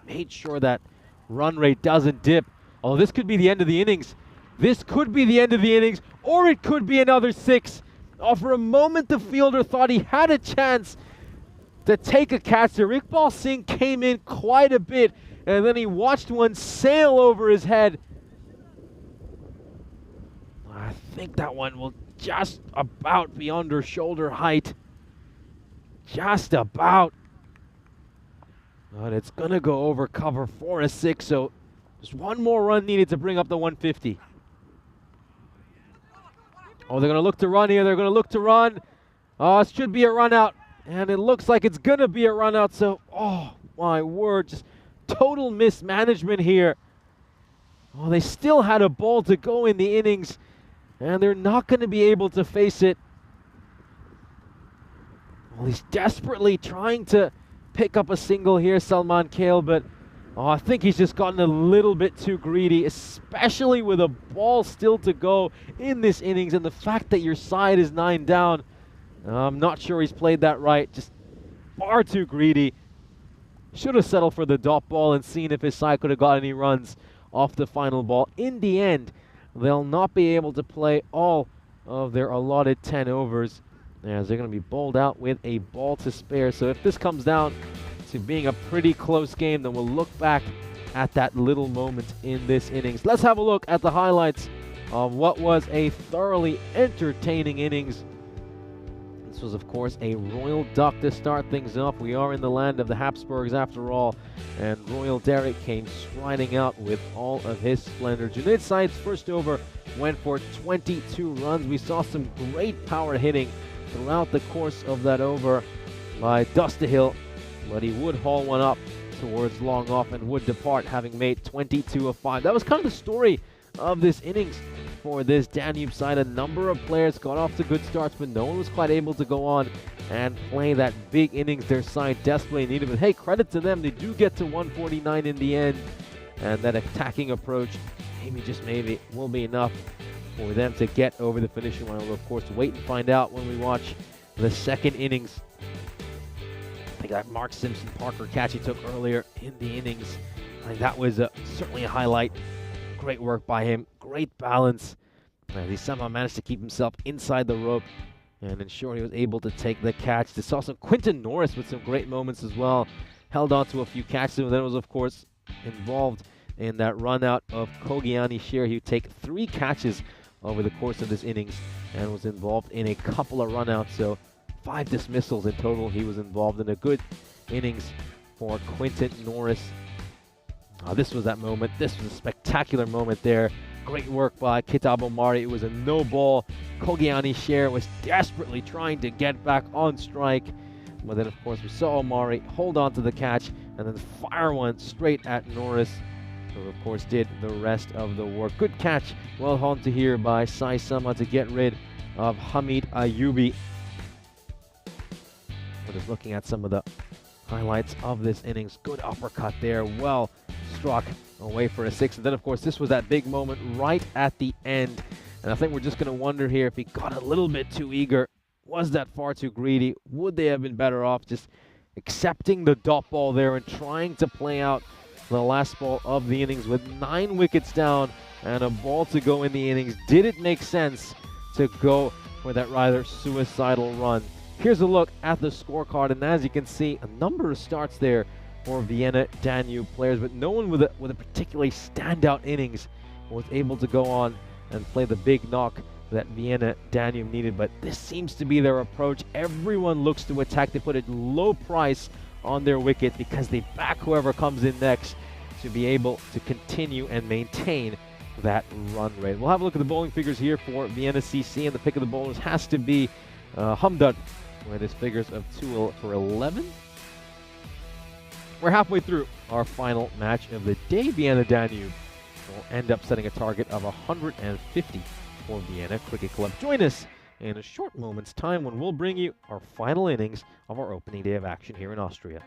made sure that run rate doesn't dip. Oh, this could be the end of the innings. This could be the end of the innings, or it could be another 6. Oh, for a moment, the fielder thought he had a chance to take a catch there. Iqbal Singh came in quite a bit, and then he watched one sail over his head. I think that one will just about be under shoulder height. Just about. But it's going to go over cover 4 to 6, so just one more run needed to bring up the 150. Oh, they're going to look to run here. They're going to look to run. Oh, it should be a run out. And it looks like it's going to be a run out. So, oh, my word. Just total mismanagement here. Oh, they still had a ball to go in the innings. And they're not going to be able to face it. Well, he's desperately trying to pick up a single here, Salman Kale. But I think he's just gotten a little bit too greedy, especially with a ball still to go in this innings, and the fact that your side is 9 down. I'm not sure he's played that right. Just far too greedy. Should have settled for the dot ball and seen if his side could have got any runs off the final ball. In the end, they'll not be able to play all of their allotted 10 overs, as they're going to be bowled out with a ball to spare. So if this comes down to being a pretty close game, then we'll look back at that little moment in this innings. Let's have a look at the highlights of what was a thoroughly entertaining innings. This was, of course, a Royal Duck to start things off. We are in the land of the Habsburgs after all, and Royal Derek came striding out with all of his splendor. Junaid Said's first over went for 22 runs. We saw some great power hitting throughout the course of that over by Dustahill, but he would haul one up towards long off and would depart, having made 22 of 5. That was kind of the story of this innings for this Danube side. A number of players got off to good starts, but no one was quite able to go on and play that big innings their side desperately needed. But hey, credit to them, they do get to 149 in the end, and that attacking approach, maybe, just maybe, will be enough for them to get over the finishing line. We'll, of course, wait and find out when we watch the second innings. I think that Mark Simpson Parker catch he took earlier in the innings, I think that was certainly a highlight. Great work by him, great balance. He somehow managed to keep himself inside the rope and ensure he was able to take the catch. This also Quinton Norris with some great moments as well. Held on to a few catches, and then was, of course, involved in that run out of Kogiani Sher. He would take 3 catches over the course of this innings and was involved in a couple of runouts. So 5 dismissals in total. He was involved in a good innings for Quinton Norris. This was that moment. This was a spectacular moment there. Great work by Kitab Omari. It was a no ball. Kogiani Sher was desperately trying to get back on strike. But then, of course, we saw Omari hold on to the catch and then fire one straight at Norris, who, of course, did the rest of the work. Good catch. Well hauled to here by Sai Sama to get rid of Hamid Ayubi. We're just looking at some of the highlights of this innings. Good uppercut there. Well struck away for a 6. And then, of course, this was that big moment right at the end. And I think we're just going to wonder here if he got a little bit too eager. Was that far too greedy? Would they have been better off just accepting the dot ball there and trying to play out the last ball of the innings with 9 wickets down and a ball to go in the innings? Did it make sense to go for that rather suicidal run? Here's a look at the scorecard, and as you can see, a number of starts there for Vienna Danube players, but no one with a particularly standout innings was able to go on and play the big knock that Vienna Danube needed. But this seems to be their approach. Everyone looks to attack. They put a low price on their wicket because they back whoever comes in next to be able to continue and maintain that run rate. We'll have a look at the bowling figures here for Vienna CC, and the pick of the bowlers has to be Hamdan, with his figures of 2 for 11. We're halfway through our final match of the day. Vienna Danube will end up setting a target of 150 for Vienna Cricket Club. Join us in a short moment's time when we'll bring you our final innings of our opening day of action here in Austria.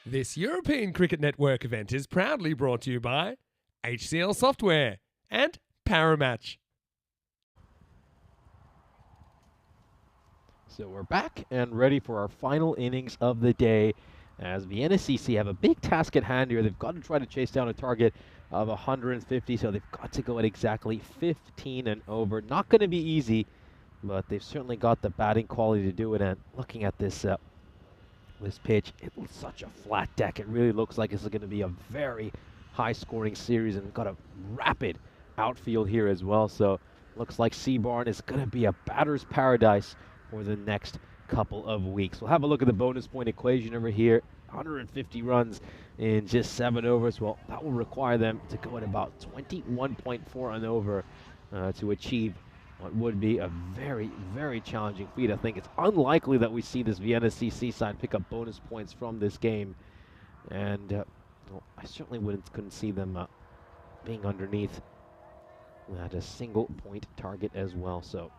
This European Cricket Network event is proudly brought to you by HCL Software and Paramatch. So we're back and ready for our final innings of the day as Vienna CC have a big task at hand here. They've got to try to chase down a target of 150, so they've got to go at exactly 15 and over. Not going to be easy, but they've certainly got the batting quality to do it. And looking at this this pitch, it's such a flat deck. It really looks like it's going to be a very high-scoring series, and got a rapid outfield here as well. So looks like Seaborn is going to be a batter's paradise for the next couple of weeks. We'll have a look at the bonus point equation over here. 150 runs in just 7 overs. Well, that will require them to go at about 21.4 and over to achieve what would be a very, very challenging feat. I think it's unlikely that we see this Vienna CC side pick up bonus points from this game. And well, I certainly couldn't see them being underneath at a single point target as well. So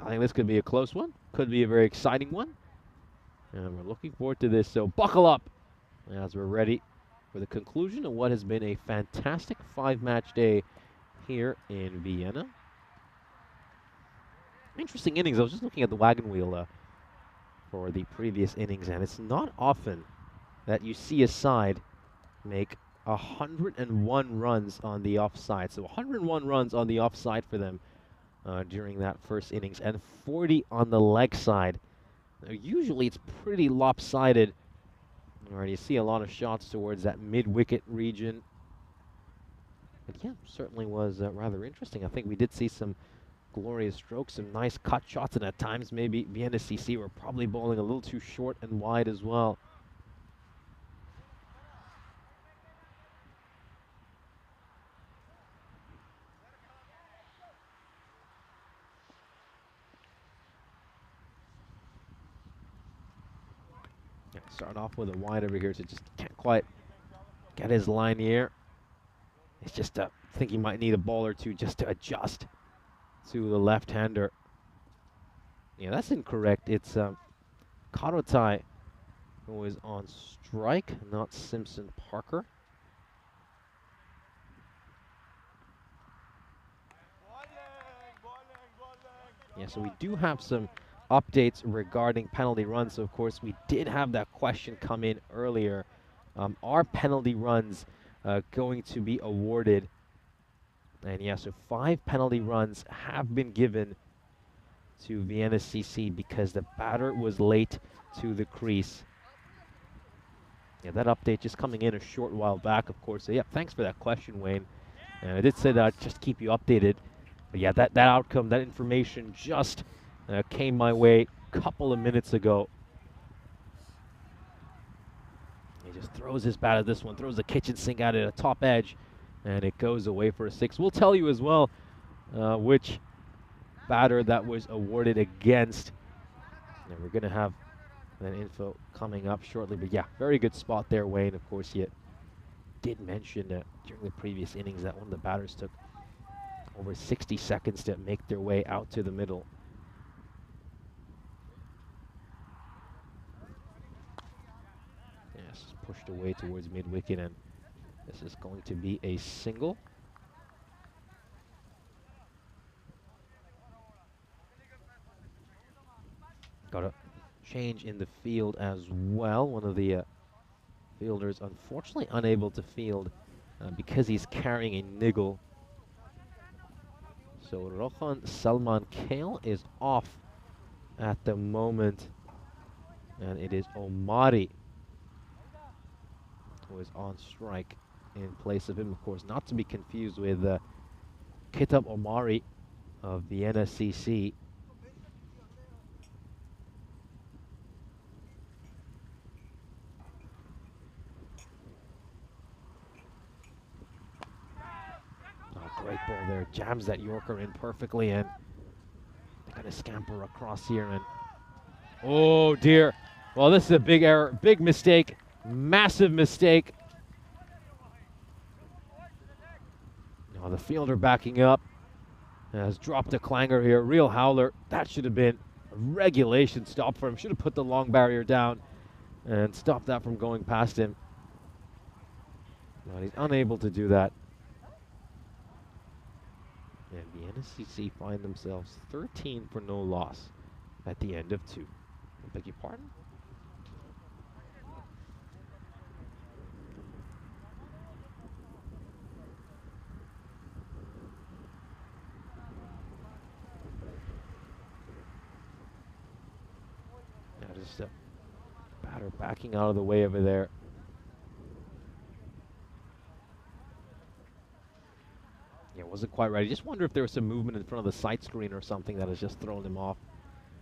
I think this could be a close one. Could be a very exciting one. And we're looking forward to this. So buckle up as we're ready for the conclusion of what has been a fantastic 5-match day here in Vienna. Interesting innings. I was just looking at the wagon wheel for the previous innings, and it's not often that you see a side make 101 runs on the offside. So 101 runs on the offside for them during that first innings, and 40 on the leg side. Now, usually it's pretty lopsided. All right, you see a lot of shots towards that mid-wicket region. But yeah, certainly was rather interesting. I think we did see some glorious strokes, some nice cut shots, and at times maybe Vienna CC were probably bowling a little too short and wide as well. Yeah, start off with a wide over here, so just can't quite get his line here. It's just I think he might need a ball or two just to adjust to the left-hander. Yeah, that's incorrect. It's Karotai who is on strike, not Simpson Parker. Yeah, so we do have some updates regarding penalty runs. So of course, we did have that question come in earlier. Are penalty runs going to be awarded? And yeah, so 5 penalty runs have been given to Vienna CC because the batter was late to the crease. Yeah, that update just coming in a short while back, of course. So yeah, thanks for that question, Wayne. And I did say that I'd just keep you updated. But yeah, that outcome, that information just came my way a couple of minutes ago. He just throws his bat at this one, throws the kitchen sink at it, a top edge, and it goes away for a 6. We'll tell you as well which batter that was awarded against. And we're going to have that info coming up shortly. But yeah, very good spot there, Wayne. Of course, you did mention during the previous innings that one of the batters took over 60 seconds to make their way out to the middle. Yes, pushed away towards mid-wicket, and this is going to be a single. Got a change in the field as well. One of the fielders unfortunately unable to field because he's carrying a niggle. So Rohan Salman Kale is off at the moment, and it is Omari who is on strike in place of him. Of course, not to be confused with Kitab Omari of Vienna CC. Great ball there, jams that Yorker in perfectly, and they're going to scamper across here, and oh dear. Well, this is a big error, big mistake, massive mistake. Now the fielder backing up has dropped a clanger here, real howler. That should have been a regulation stop for him, should have put the long barrier down. and stop that from going past him. But he's unable to do that. And the NSCC find themselves 13 for no loss at the end of 2. I beg your pardon? Yeah, just a batter backing out of the way over there. Yeah, wasn't quite ready. Just wonder if there was some movement in front of the sight screen or something that has just thrown him off.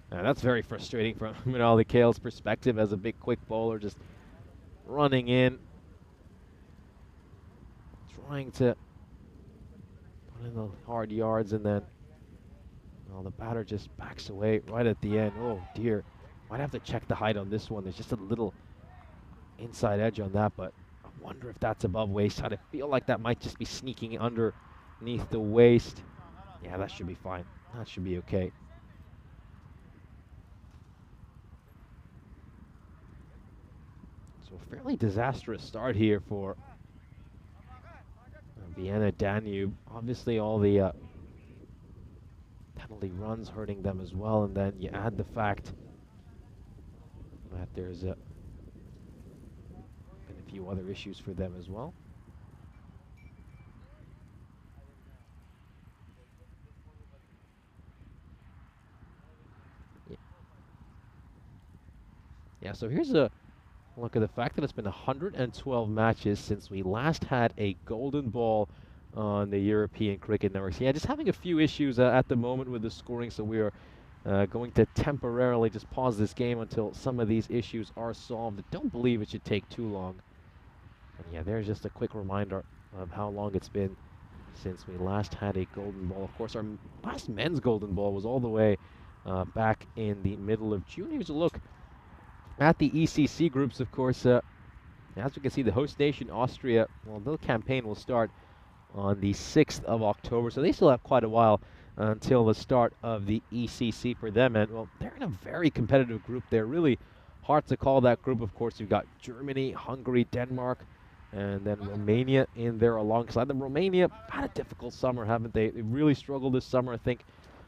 That's very frustrating from Minali Kale's perspective as a big quick bowler, just running in, trying to put in the hard yards, and then the batter just backs away right at the end. Oh dear, might have to check the height on this one. There's just a little inside edge on that, but I wonder if that's above waist height. I feel like that might just be sneaking underneath the waist. Yeah, that should be fine. That should be okay. So a fairly disastrous start here for Vienna Danube. Obviously all the penalty runs hurting them as well, and then you add the fact that there's been a few other issues for them as well. Yeah, so here's a look at the fact that it's been 112 matches since we last had a golden ball on the European Cricket Network. So yeah, just having a few issues at the moment with the scoring, so we are going to temporarily just pause this game until some of these issues are solved. I don't believe it should take too long. And yeah, there's just a quick reminder of how long it's been since we last had a golden ball. Of course, our last men's golden ball was all the way back in the middle of June. Here's a look at the ECC groups, of course. As we can see, the host nation, Austria, well, their campaign will start on the 6th of October, so they still have quite a while until the start of the ECC for them. And, well, they're in a very competitive group. They're really hard to call that group. Of course, you've got Germany, Hungary, Denmark, and then Romania in there alongside them. Romania had a difficult summer, haven't they? They really struggled this summer. I think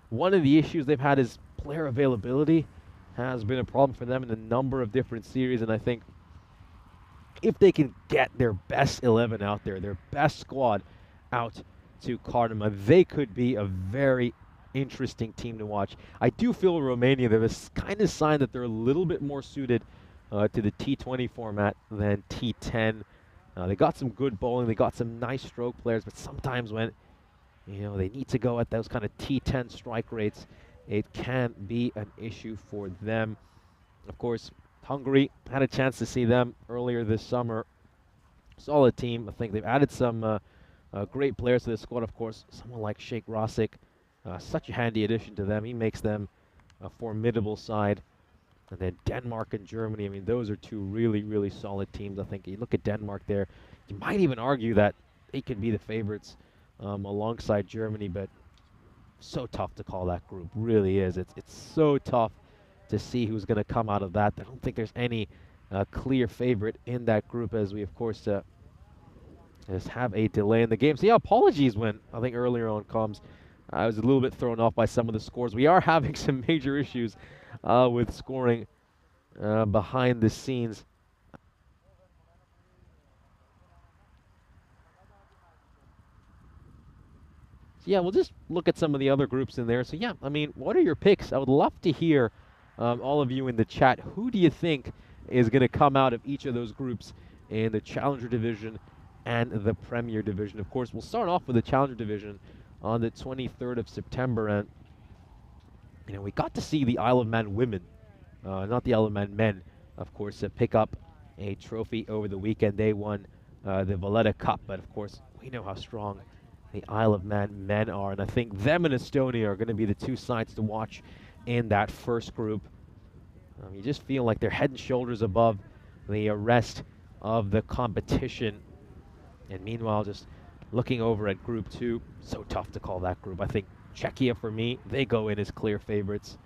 one of the issues they've had is player availability has been a problem for them in a number of different series, and I think if they can get their best 11 out there, their best squad out to Cardamom, they could be a very interesting team to watch. I do feel Romania, they've kind of signed that they're a little bit more suited to the T20 format than T10. They got some good bowling, they got some nice stroke players, but sometimes when they need to go at those kind of T10 strike rates, it can be an issue for them. Of course, Hungary, had a chance to see them earlier this summer. Solid team. I think they've added some great players to the squad. Of course, someone like Sheikh Rasic, such a handy addition to them. He makes them a formidable side. And then Denmark and Germany, I mean, those are two really, really solid teams. I think you look at Denmark there, you might even argue that they could be the favorites alongside Germany, but so tough to call that group, really is. It's so tough to see who's going to come out of that. I don't think there's any clear favorite in that group, as we, of course, just have a delay in the game. So, yeah, apologies when, I think, earlier on comms, I was a little bit thrown off by some of the scores. We are having some major issues with scoring behind the scenes. Yeah, we'll just look at some of the other groups in there. So, yeah, I mean, what are your picks? I would love to hear all of you in the chat. Who do you think is going to come out of each of those groups in the Challenger Division and the Premier Division? Of course, we'll start off with the Challenger Division on the 23rd of September. And, we got to see the Isle of Man women, not the Isle of Man men, of course, pick up a trophy over the weekend. They won the Valletta Cup, but, of course, we know how strong the Isle of Man men are, and I think them and Estonia are going to be the two sides to watch in that first group. You just feel like they're head and shoulders above the rest of the competition. And meanwhile, just looking over at Group 2, so tough to call that group. I think Czechia, for me, they go in as clear favorites.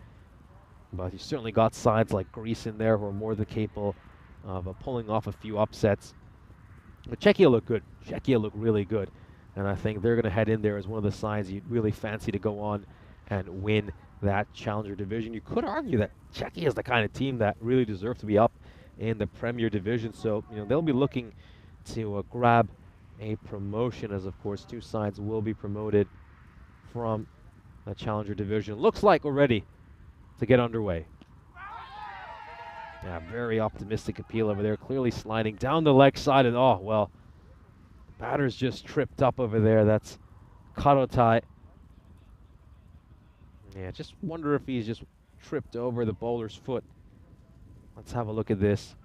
But you certainly got sides like Greece in there who are more than capable of pulling off a few upsets. But Czechia looked good. Czechia looked really good. And I think they're going to head in there as one of the sides you'd really fancy to go on and win that Challenger division. You could argue that Czechia is the kind of team that really deserves to be up in the Premier Division. So, they'll be looking to grab a promotion, as of course 2 sides will be promoted from the Challenger division. Looks like we're ready to get underway. Yeah, very optimistic appeal over there, clearly sliding down the leg side, and oh, well, batter's just tripped up over there. That's Karotai. Yeah, just wonder if he's just tripped over the bowler's foot. Let's have a look at this.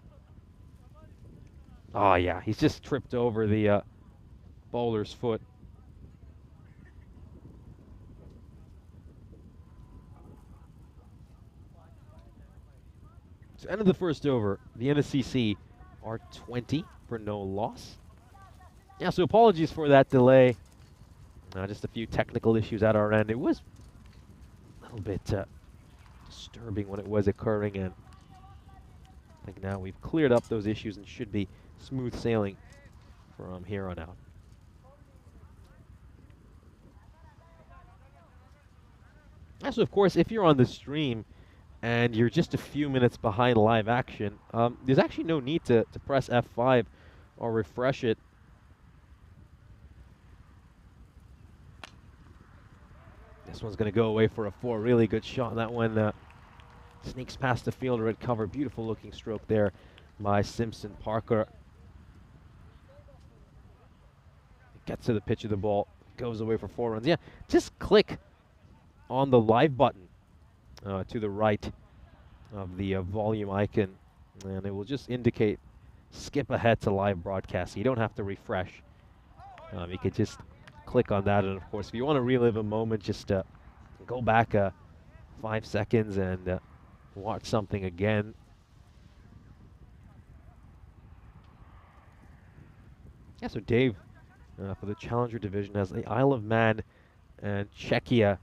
Oh yeah, he's just tripped over the bowler's foot. So end of the first over, the NSCC are 20 for no loss. Yeah, so apologies for that delay. Just a few technical issues at our end. It was a little bit disturbing when it was occurring, and I think now we've cleared up those issues and should be smooth sailing from here on out. So, of course, if you're on the stream and you're just a few minutes behind live action, there's actually no need to press F5 or refresh it. This one's going to go away for a 4. Really good shot. That one sneaks past the fielder at cover. Beautiful looking stroke there by Simpson Parker. Gets to the pitch of the ball. Goes away for 4 runs. Yeah, just click on the live button to the right of the volume icon, and it will just indicate skip ahead to live broadcast. So you don't have to refresh. You could just click on that, and of course, if you want to relive a moment, just go back 5 seconds and watch something again. Yeah, so Dave, for the Challenger division, has the Isle of Man and Czechia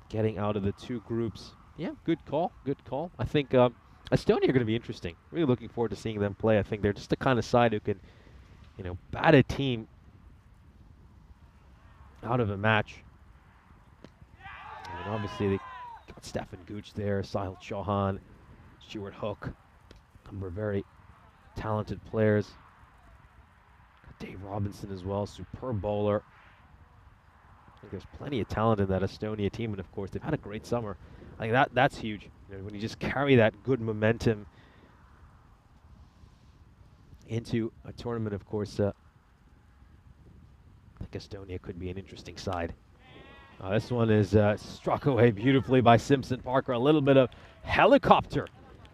getting out of the 2 groups. Yeah, good call, good call. I think Estonia are going to be interesting. Really looking forward to seeing them play. I think they're just the kind of side who can, bat a team out of a match. And obviously they got Stefan Gooch there, Sahil Chauhan, Stuart Hook, a number of very talented players. Got Dave Robinson as well, superb bowler. I think there's plenty of talent in that Estonia team, and of course they've had a great summer. I think that's huge. When you just carry that good momentum into a tournament, of course, I think Estonia could be an interesting side. This one is struck away beautifully by Simpson Parker. A little bit of helicopter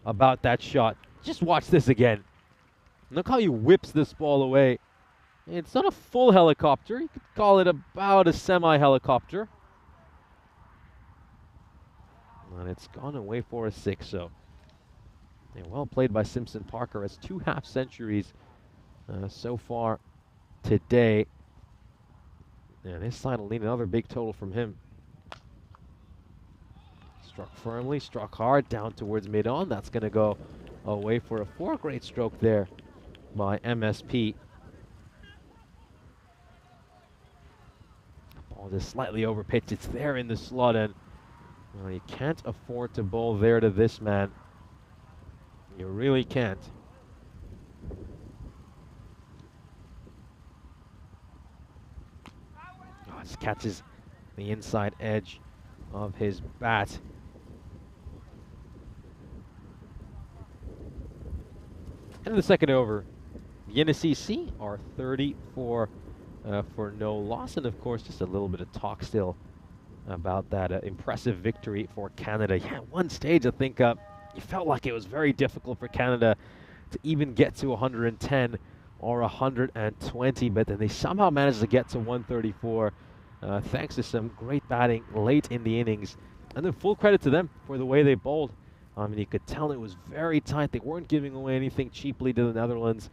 about that shot. Just watch this again. Look how he whips this ball away. It's not a full helicopter. You could call it about a semi-helicopter. And it's gone away for a 6. So well played by Simpson Parker. Has 2 half centuries so far today. And this side will need another big total from him. Struck firmly, struck hard, down towards mid-on. That's going to go away for a 4. Great stroke there by MSP. Ball just slightly overpitched. It's there in the slot, and you can't afford to bowl there to this man. You really can't. Just catches the inside edge of his bat. And in the second over, the NSCC are 34 for no loss, and of course just a little bit of talk still about that impressive victory for Canada. Yeah, at one stage I think you felt like it was very difficult for Canada to even get to 110 or 120, but then they somehow managed to get to 134 thanks to some great batting late in the innings. And then full credit to them for the way they bowled. I mean, you could tell it was very tight. They weren't giving away anything cheaply to the Netherlands.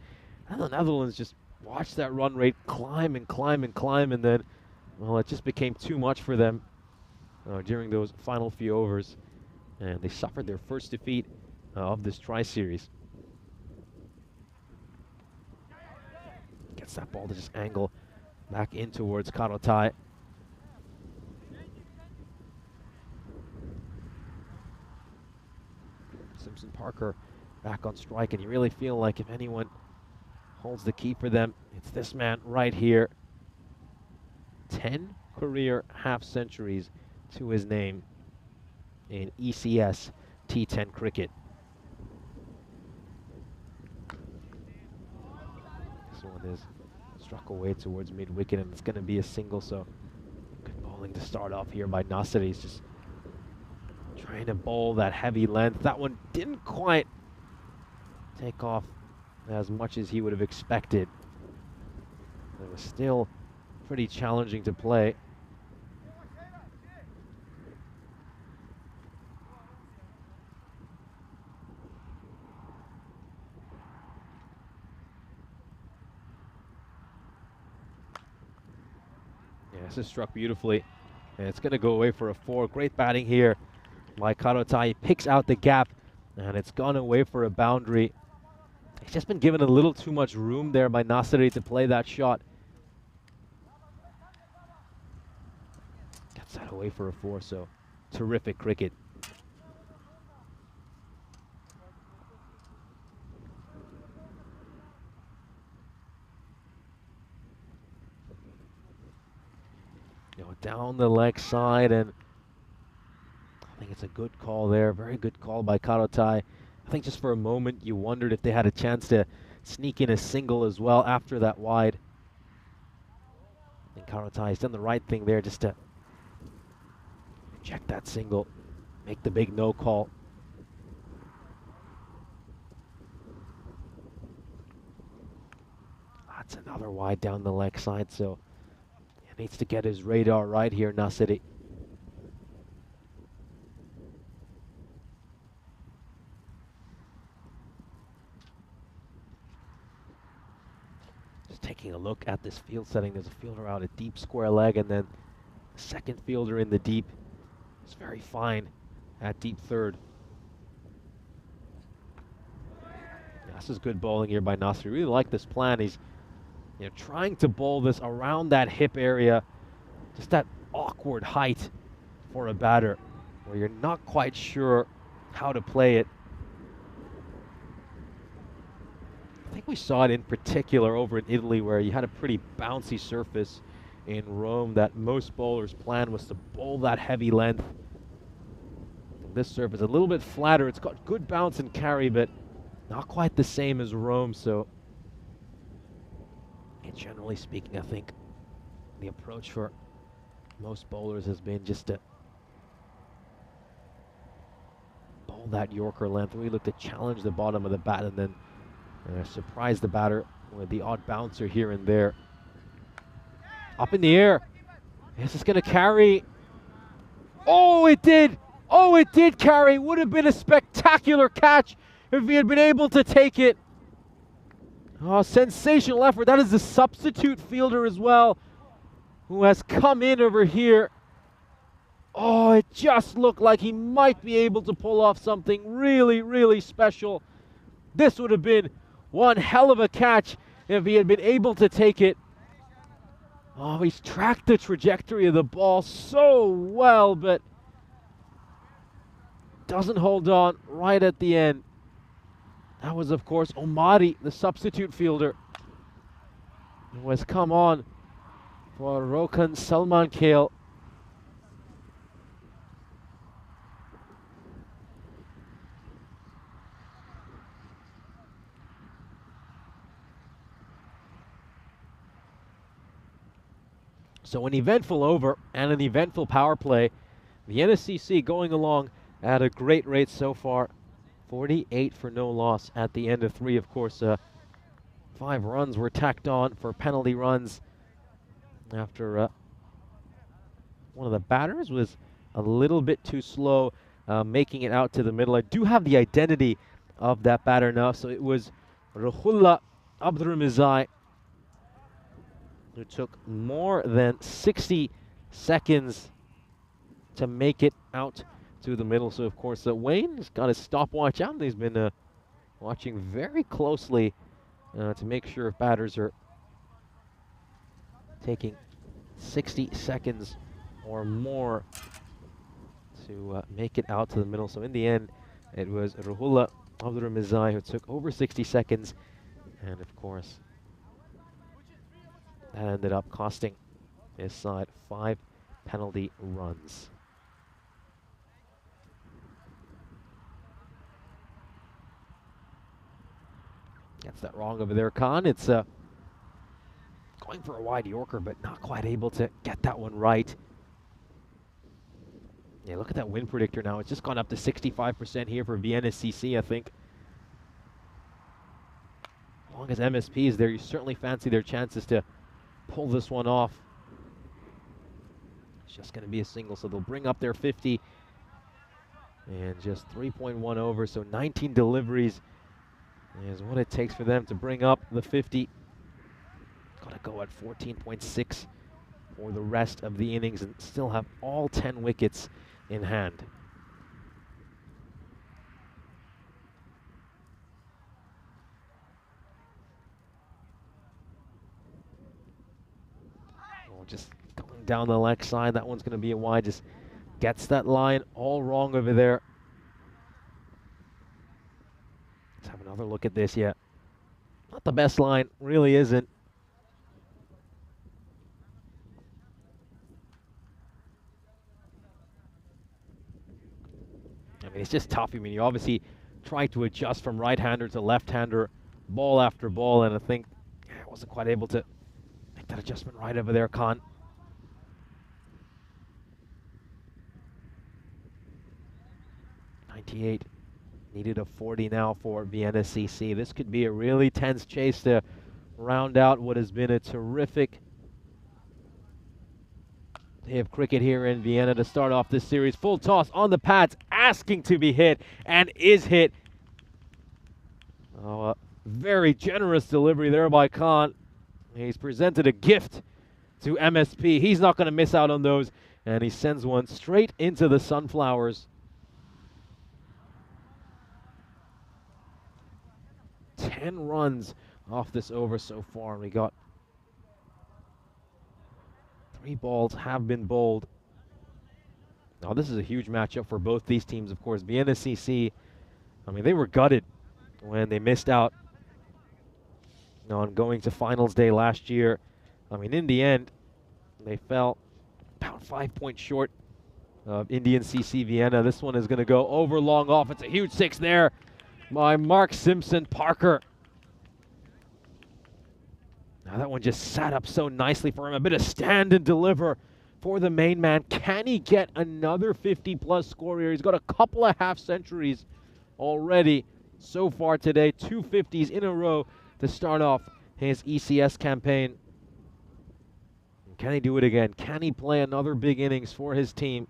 And the Netherlands just watched that run rate climb and climb and climb, and then, well, it just became too much for them during those final few overs. And they suffered their first defeat of this tri-series. Gets that ball to just angle back in towards Karotai. Simpson Parker back on strike, and you really feel like if anyone holds the key for them, it's this man right here. 10 career half centuries to his name in ECS T10 cricket. This one is struck away towards mid-wicket, and it's going to be a single, so good bowling to start off here by Nasri. He's just trying to bowl that heavy length. That one didn't quite take off as much as he would have expected. It was still pretty challenging to play. Yeah, this is struck beautifully, and it's going to go away for a 4. Great batting here by Karotai. He picks out the gap, and it's gone away for a boundary. He's just been given a little too much room there by Nasri to play that shot. Gets that away for a 4, so terrific cricket. You know, down the leg side, and I think it's a good call there. Very good call by Karotai. I think just for a moment you wondered if they had a chance to sneak in a single as well after that wide. I think Karotai's done the right thing there just to reject that single, make the big no call. That's another wide down the leg side, so he needs to get his radar right here, Nasri. Taking a look at this field setting, there's a fielder out at deep square leg, and then the second fielder in the deep is very fine at deep third. Yeah, this is good bowling here by Nasri. Really like this plan. He's trying to bowl this around that hip area, just that awkward height for a batter where you're not quite sure how to play it. I think we saw it in particular over in Italy, where you had a pretty bouncy surface in Rome that most bowlers' plan was to bowl that heavy length. This surface a little bit flatter. It's got good bounce and carry, but not quite the same as Rome. So, generally speaking, I think the approach for most bowlers has been just to bowl that Yorker length. We look to challenge the bottom of the bat and then surprise the batter with the odd bouncer here and there. Up in the air. Is this going to carry? Oh, it did. Oh, it did carry. Would have been a spectacular catch if he had been able to take it. Oh, sensational effort. That is the substitute fielder as well, who has come in over here. Oh, it just looked like he might be able to pull off something really, really special. This would have been one hell of a catch if he had been able to take it. Oh, he's tracked the trajectory of the ball so well, but doesn't hold on right at the end. That was, of course, Omari, the substitute fielder, who has come on for Rokan Salman Kale. So an eventful over and an eventful power play. The NSCC going along at a great rate so far. 48 for no loss at the end of 3. Of course, 5 runs were tacked on for penalty runs after one of the batters was a little bit too slow making it out to the middle. I do have the identity of that batter now. So it was Ruhullah Abdurramizai, who took more than 60 seconds to make it out to the middle. So, of course, Wayne's got his stopwatch out, and he's been watching very closely to make sure if batters are taking 60 seconds or more to make it out to the middle. So in the end, it was Ruhullah Abdurramizai who took over 60 seconds. And of course, that ended up costing his side 5 penalty runs. Gets that wrong over there, Khan. It's going for a wide Yorker, but not quite able to get that one right. Yeah, look at that win predictor now. It's just gone up to 65% here for Vienna CC, I think. As long as MSP is there, you certainly fancy their chances to pull this one off. It's just going to be a single, so they'll bring up their 50. And just 3.1 over, so 19 deliveries is what it takes for them to bring up the 50. Got to go at 14.6 for the rest of the innings and still have all 10 wickets in hand. Oh, just going down the leg side, that one's going to be a wide, just gets that line all wrong over there. Let's have another look at this. Yeah, not the best line, really isn't. I mean, it's just tough. I mean, you obviously try to adjust from right-hander to left-hander, ball after ball, and I think I wasn't quite able to make that adjustment right over there, Khan. .98, needed a 40 now for Vienna CC. This could be a really tense chase to round out what has been a terrific day of cricket here in Vienna to start off this series. Full toss on the pads, asking to be hit, and is hit. Oh, a very generous delivery there by Khan. He's presented a gift to MSP. He's not going to miss out on those, and he sends one straight into the sunflowers. 10 runs off this over so far, and we got 3 balls have been bowled. Now this is a huge matchup for both these teams, of course. Vienna CC, I mean, they were gutted when they missed out on going to finals day last year. I mean, in the end, they fell about 5 points short of Indian CC Vienna. This one is going to go over long off. It's a huge 6 there by Mark Simpson Parker. Now that one just sat up so nicely for him. A bit of stand and deliver for the main man. Can he get another 50-plus score here? He's got a couple of half centuries already so far today. 2 50s in a row to start off his ECS campaign. And can he do it again? Can he play another big innings for his team?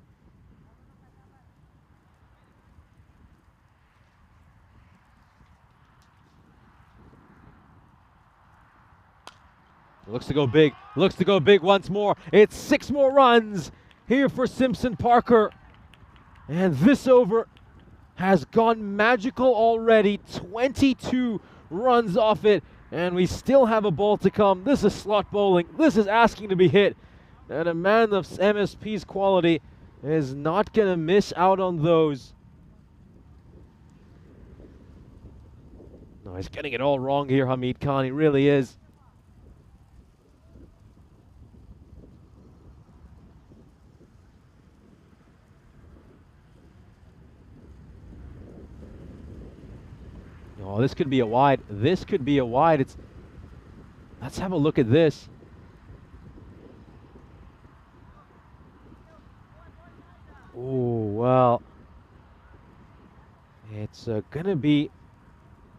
Looks to go big. Looks to go big once more. It's 6 more runs here for Simpson Parker. And this over has gone magical already. 22 runs off it. And we still have a ball to come. This is slot bowling. This is asking to be hit. And a man of MSP's quality is not going to miss out on those. No, he's getting it all wrong here, Hamid Khan. He really is. Oh, this could be a wide. This could be a wide. Let's have a look at this. Oh, well. It's going to be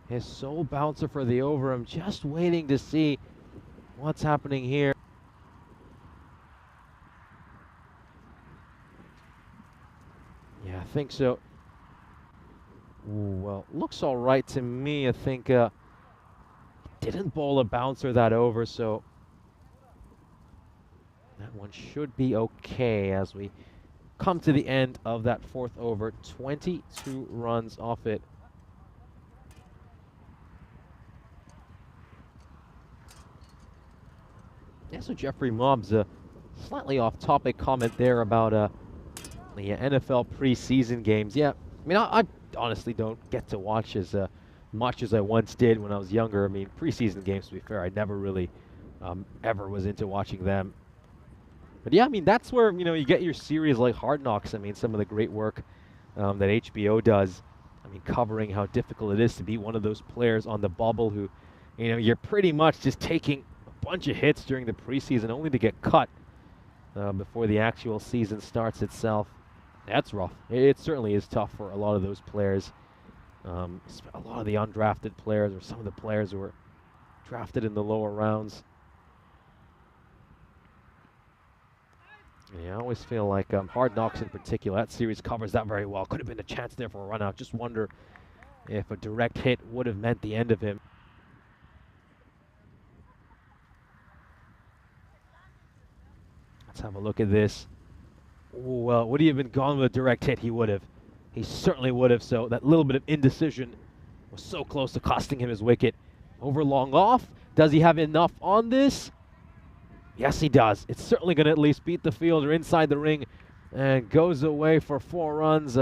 his sole bouncer for the over. I'm just waiting to see what's happening here. Yeah, I think so. Ooh, well, looks all right to me. I think didn't bowl a bouncer that over, so that one should be okay as we come to the end of that 4th over. 22 runs off it. Yeah, so Jeffrey Mobbs, slightly off-topic comment there about the NFL preseason games. Yeah, I mean, I honestly don't get to watch as much as I once did when I was younger. I mean, preseason games, to be fair, I never really ever was into watching them. But yeah, I mean, that's where, you get your series like Hard Knocks. I mean, some of the great work that HBO does. I mean, covering how difficult it is to be one of those players on the bubble who, you're pretty much just taking a bunch of hits during the preseason only to get cut before the actual season starts itself. That's rough. It certainly is tough for a lot of those players. A lot of the undrafted players, or some of the players who were drafted in the lower rounds. Yeah, I always feel like Hard Knocks in particular, that series covers that very well. Could have been a chance there for a run out. Just wonder if a direct hit would have meant the end of him. Let's have a look at this. Well, would he have been gone with a direct hit? He would have. He certainly would have. So that little bit of indecision was so close to costing him his wicket. Over long off. Does he have enough on this? Yes, he does. It's certainly going to at least beat the fielder inside the ring and goes away for 4 runs.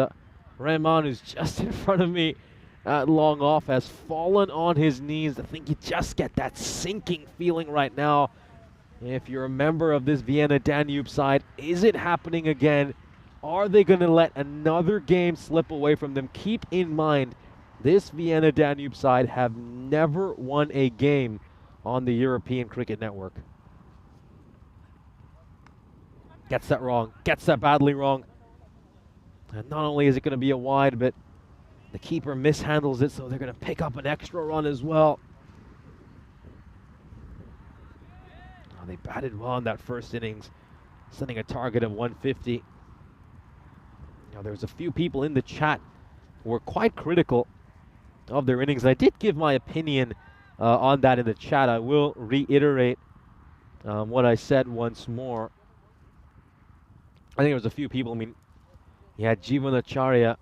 Rahman, who's just in front of me at long off, has fallen on his knees. I think you just get that sinking feeling right now. If you're a member of this Vienna Danube side, is it happening again? Are they going to let another game slip away from them? Keep in mind, this Vienna Danube side have never won a game on the European Cricket Network. Gets that wrong. Gets that badly wrong. And not only is it going to be a wide, but the keeper mishandles it, so they're going to pick up an extra run as well. Oh, they batted well in that first innings, setting a target of 150. Now, there was a few people in the chat who were quite critical of their innings. I did give my opinion on that in the chat. I will reiterate what I said once more. I think there was a few people. I mean, you had Jivan Acharya,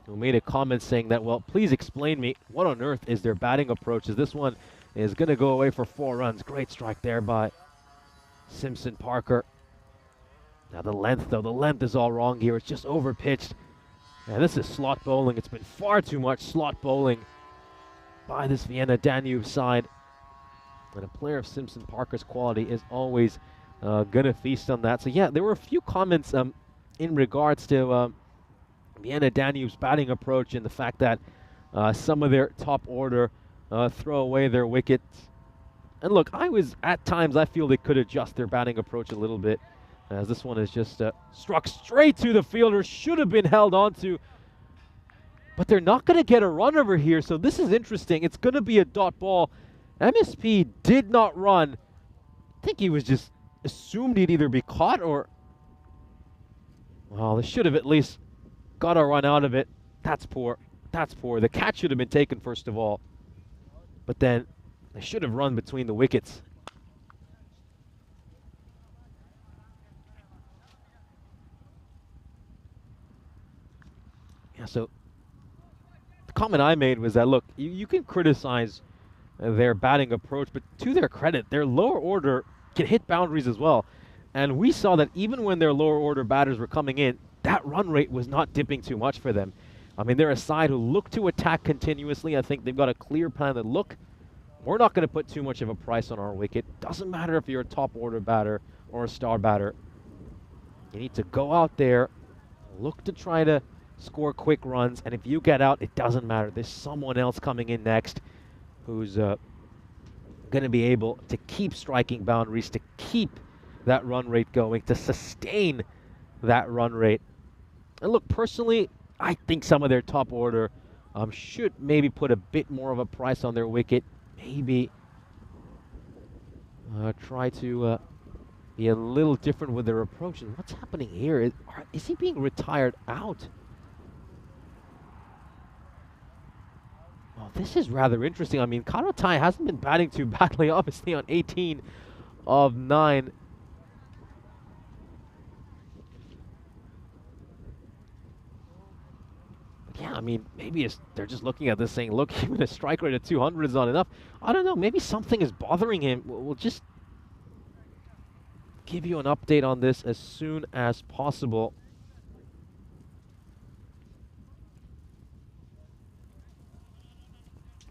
who made a comment saying that, well, please explain me, what on earth is their batting approach? Is this one is going to go away for 4 runs? Great strike there by Simpson Parker. Now the length, though, the length is all wrong here. It's just over-pitched. And this is slot bowling. It's been far too much slot bowling by this Vienna Danube side. And a player of Simpson Parker's quality is always going to feast on that. So, yeah, there were a few comments in regards to Vienna Danube's batting approach and the fact that some of their top order throw away their wickets. And look, at times, I feel they could adjust their batting approach a little bit, as this one is just struck straight to the fielder, should have been held onto. But they're not going to get a run over here, so this is interesting. It's going to be a dot ball. MSP did not run. I think he was just assumed he'd either be caught or... Well, they should have at least got a run out of it. That's poor. That's poor. The catch should have been taken first of all. But then they should have run between the wickets. Yeah, so the comment I made was that, look, you can criticize their batting approach, but to their credit, their lower order can hit boundaries as well. And we saw that even when their lower order batters were coming in, that run rate was not dipping too much for them. I mean, they're a side who look to attack continuously. I think they've got a clear plan that, look, we're not going to put too much of a price on our wicket. Doesn't matter if you're a top order batter or a star batter. You need to go out there, look to try to score quick runs, and if you get out, it doesn't matter. There's someone else coming in next who's going to be able to keep striking boundaries, to keep that run rate going, to sustain that run rate. And look, personally, I think some of their top order should maybe put a bit more of a price on their wicket. Maybe try to be a little different with their approach. And what's happening here? Is he being retired out? Well, this is rather interesting. I mean, Karotai hasn't been batting too badly, obviously, on 18 of 9. Yeah, I mean, maybe they're just looking at this saying, look, even a strike rate of 200 is not enough. I don't know. Maybe something is bothering him. We'll just give you an update on this as soon as possible.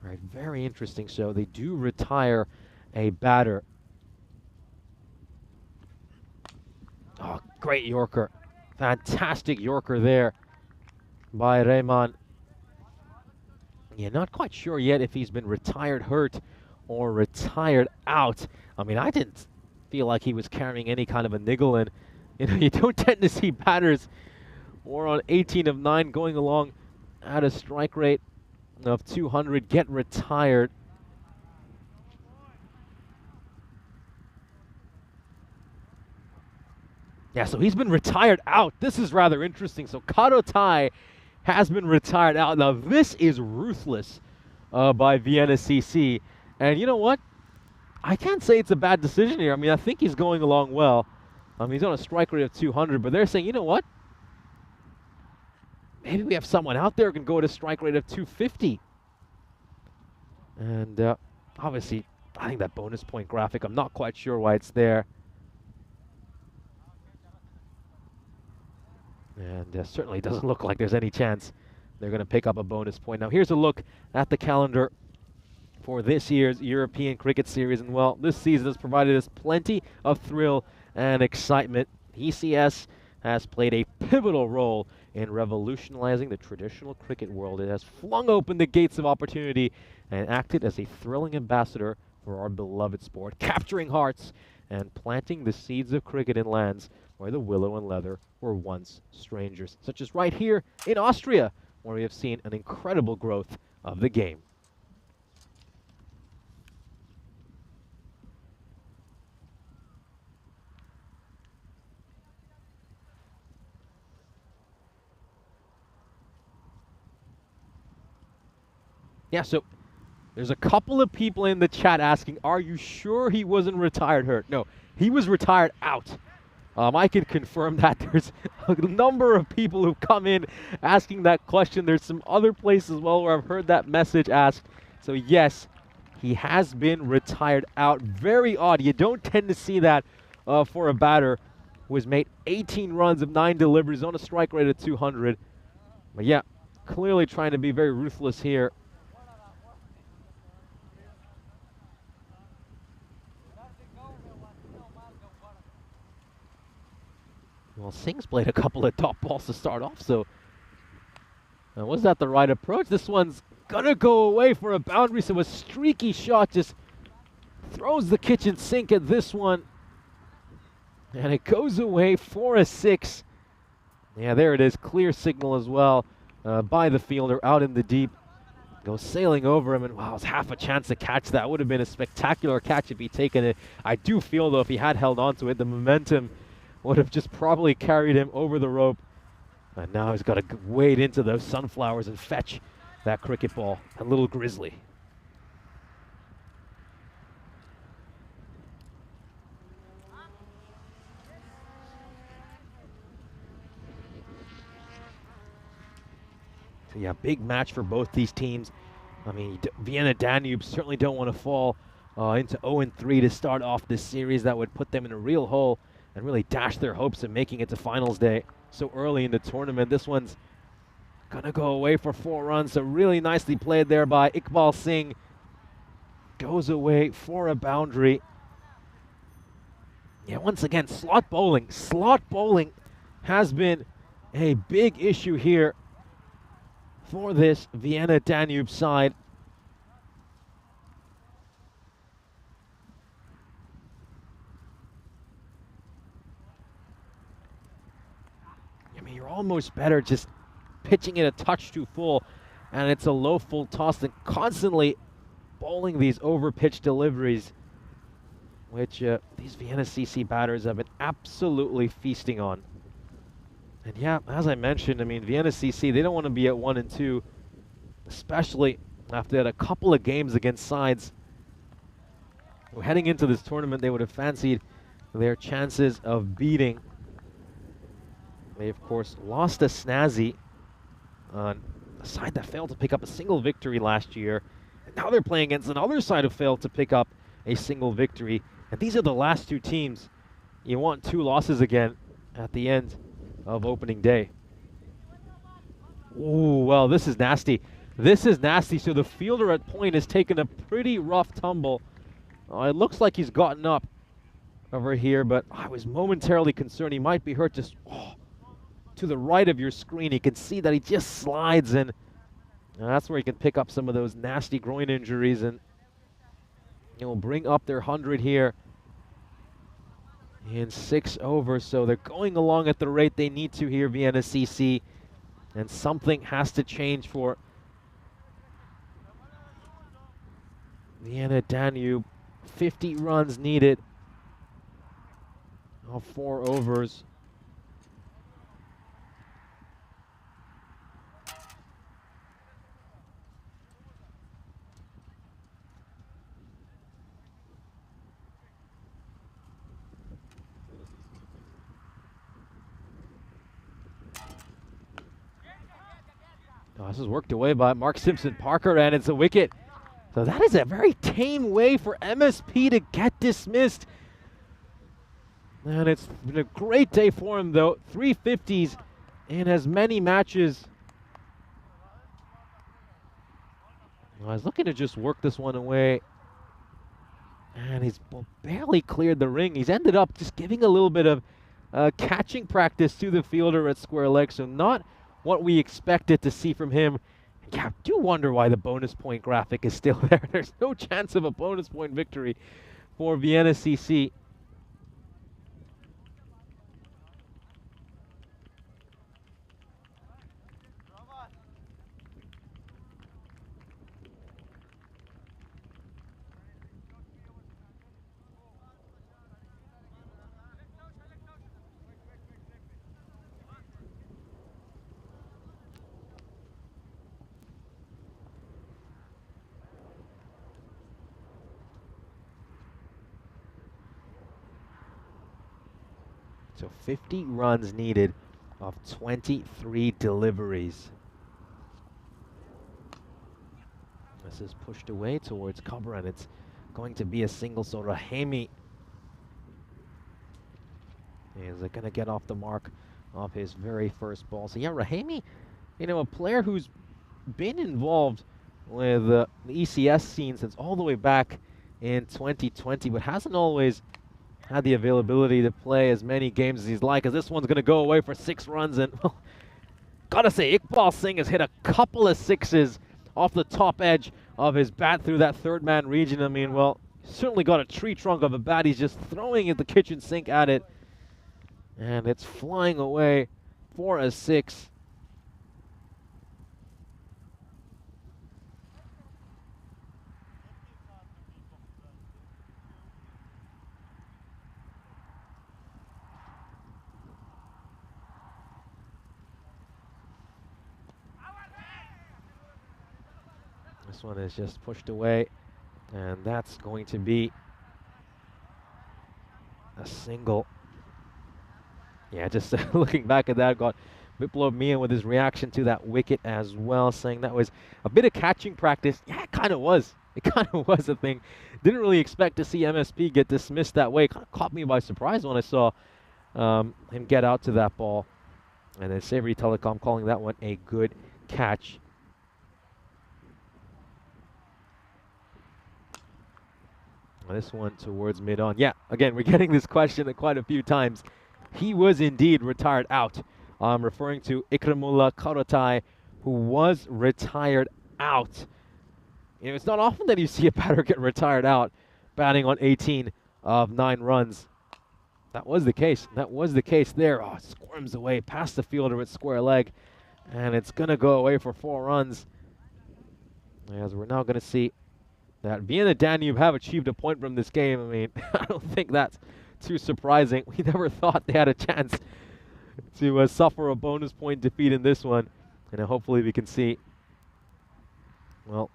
All right, very interesting. So they do retire a batter. Oh, great Yorker. Fantastic Yorker there by Rehman. Yeah, not quite sure yet if he's been retired hurt or retired out. I mean, I didn't feel like he was carrying any kind of a niggle in. You know, you don't tend to see batters or on 18 of 9 going along at a strike rate of 200 get retired. Yeah, so he's been retired out. This is rather interesting. So Karotai has been retired out. Now, this is ruthless by Vienna CC. And you know what? I can't say it's a bad decision here. I mean, I think he's going along well. He's on a strike rate of 200, but they're saying, you know what? Maybe we have someone out there who can go at a strike rate of 250. And obviously, I think that bonus point graphic, I'm not quite sure why it's there. And certainly doesn't look like there's any chance they're going to pick up a bonus point. Now, here's a look at the calendar for this year's European Cricket Series. And, well, this season has provided us plenty of thrill and excitement. ECS has played a pivotal role in revolutionizing the traditional cricket world. It has flung open the gates of opportunity and acted as a thrilling ambassador for our beloved sport, capturing hearts and planting the seeds of cricket in lands where the willow and leather were once strangers, such as right here in Austria, where we have seen an incredible growth of the game. Yeah, so there's a couple of people in the chat asking, are you sure he wasn't retired hurt? No, he was retired out. I can confirm that. There's a number of people who've come in asking that question. There's some other places as well where I've heard that message asked. So yes, he has been retired out. Very odd. You don't tend to see that for a batter who has made 18 runs of 9 deliveries on a strike rate of 200. But yeah, clearly trying to be very ruthless here. Well, Singh's played a couple of top balls to start off, so was that the right approach? This one's gonna go away for a boundary, so a streaky shot just throws the kitchen sink at this one. And it goes away for a 6. Yeah, there it is, clear signal as well by the fielder out in the deep. Goes sailing over him, and wow, it's half a chance to catch that. Would have been a spectacular catch if he'd taken it. I do feel, though, if he had held on to it, the momentum would have just probably carried him over the rope. And now he's got to wade into those sunflowers and fetch that cricket ball. A little grizzly. So yeah, big match for both these teams. I mean, Vienna Danube certainly don't want to fall into 0-3 to start off this series. That would put them in a real hole and really dash their hopes of making it to finals day so early in the tournament. This one's gonna go away for 4 runs, so really nicely played there by Iqbal Singh. Goes away for a boundary. Yeah, once again, slot bowling. Slot bowling has been a big issue here for this Vienna Danube side. You're almost better just pitching it a touch too full, and it's a low full toss, and constantly bowling these over-pitch deliveries, which these Vienna CC batters have been absolutely feasting on. And yeah, as I mentioned, I mean, Vienna CC, they don't want to be at 1-2, especially after they had a couple of games against sides. Heading into this tournament, they would have fancied their chances of beating. They, of course, lost to Snazzy on a side that failed to pick up a single victory last year. And now they're playing against another side who failed to pick up a single victory. And these are the last 2 teams you want 2 losses again at the end of opening day. Ooh, well, this is nasty. This is nasty. So the fielder at point has taken a pretty rough tumble. It looks like he's gotten up over here, but I was momentarily concerned he might be hurt. Just to the right of your screen, you can see that he just slides, and that's where he can pick up some of those nasty groin injuries, and it will bring up their 100 here in 6 overs. So they're going along at the rate they need to here, Vienna CC, and something has to change for Vienna Danube. 50 runs needed of 4 overs. This is worked away by Mark Simpson Parker, and it's a wicket. So that is a very tame way for MSP to get dismissed. And it's been a great day for him, though. 350s in as many matches. I was looking to just work this one away, and he's barely cleared the ring. He's ended up just giving a little bit of catching practice to the fielder at square leg, so not what we expected to see from him. Yeah, I do wonder why the bonus point graphic is still there. There's no chance of a bonus point victory for Vienna CC. So 50 runs needed of 23 deliveries. This is pushed away towards cover, and it's going to be a single. So Rahimi is going to get off the mark of his very first ball. So yeah, Rahimi, you know, a player who's been involved with the ECS scene since all the way back in 2020, but hasn't always had the availability to play as many games as he's like, as this one's going to go away for 6 runs. And well, gotta say, Iqbal Singh has hit a couple of 6s off the top edge of his bat through that third man region. I mean, well, certainly got a tree trunk of a bat. He's just throwing at the kitchen sink at it, and it's flying away for a 6. This one is just pushed away, and that's going to be a single. Yeah, just looking back at that, got Biplov Mian with his reaction to that wicket as well, saying that was a bit of catching practice. Yeah, it kind of was. It kind of was a thing. Didn't really expect to see MSP get dismissed that way. Kind of caught me by surprise when I saw him get out to that ball. And then Savory Telecom calling that one a good catch. This one towards mid-on. Yeah, again, we're getting this question quite a few times. He was indeed retired out. I'm referring to Ikramullah Karatai, who was retired out. You know, it's not often that you see a batter get retired out, batting on 18 of 9 runs. That was the case. That was the case there. Oh, it squirms away past the fielder with square leg, and it's going to go away for 4 runs. As we're now going to see that Vienna Danube have achieved a point from this game. I mean, I don't think that's too surprising. We never thought they had a chance to suffer a bonus point defeat in this one. And hopefully we can see, well,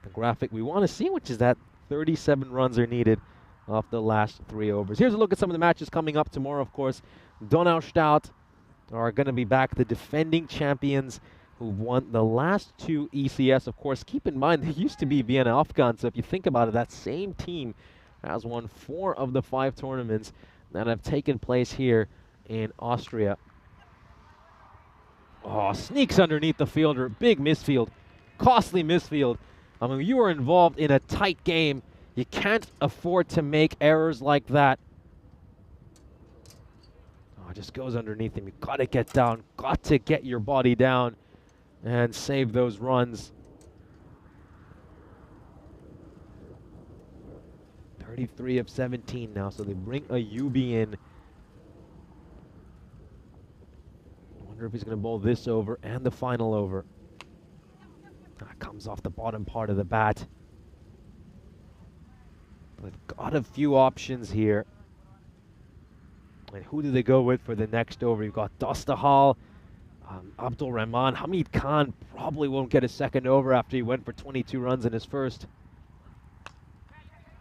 the graphic we want to see, which is that 37 runs are needed off the last 3 overs. Here's a look at some of the matches coming up tomorrow, of course. Donaustadt are going to be back, the defending champions who won the last 2 ECS. Of course, keep in mind, they used to be Vienna Afghan, so if you think about it, that same team has won 4 of the 5 tournaments. that have taken place here in Austria. Oh, sneaks underneath the fielder. Big misfield. Costly misfield. I mean, you are involved in a tight game. You can't afford to make errors like that. Oh, it just goes underneath him. You've got to get down. Got to get your body down and save those runs. 33 of 17 now, so they bring a Yubi in. I wonder if he's going to bowl this over and the final over. That comes off the bottom part of the bat. They've got a few options here. And who do they go with for the next over? You've got Dostahal, Abdul Rahman. Hamid Khan probably won't get a second over after he went for 22 runs in his first.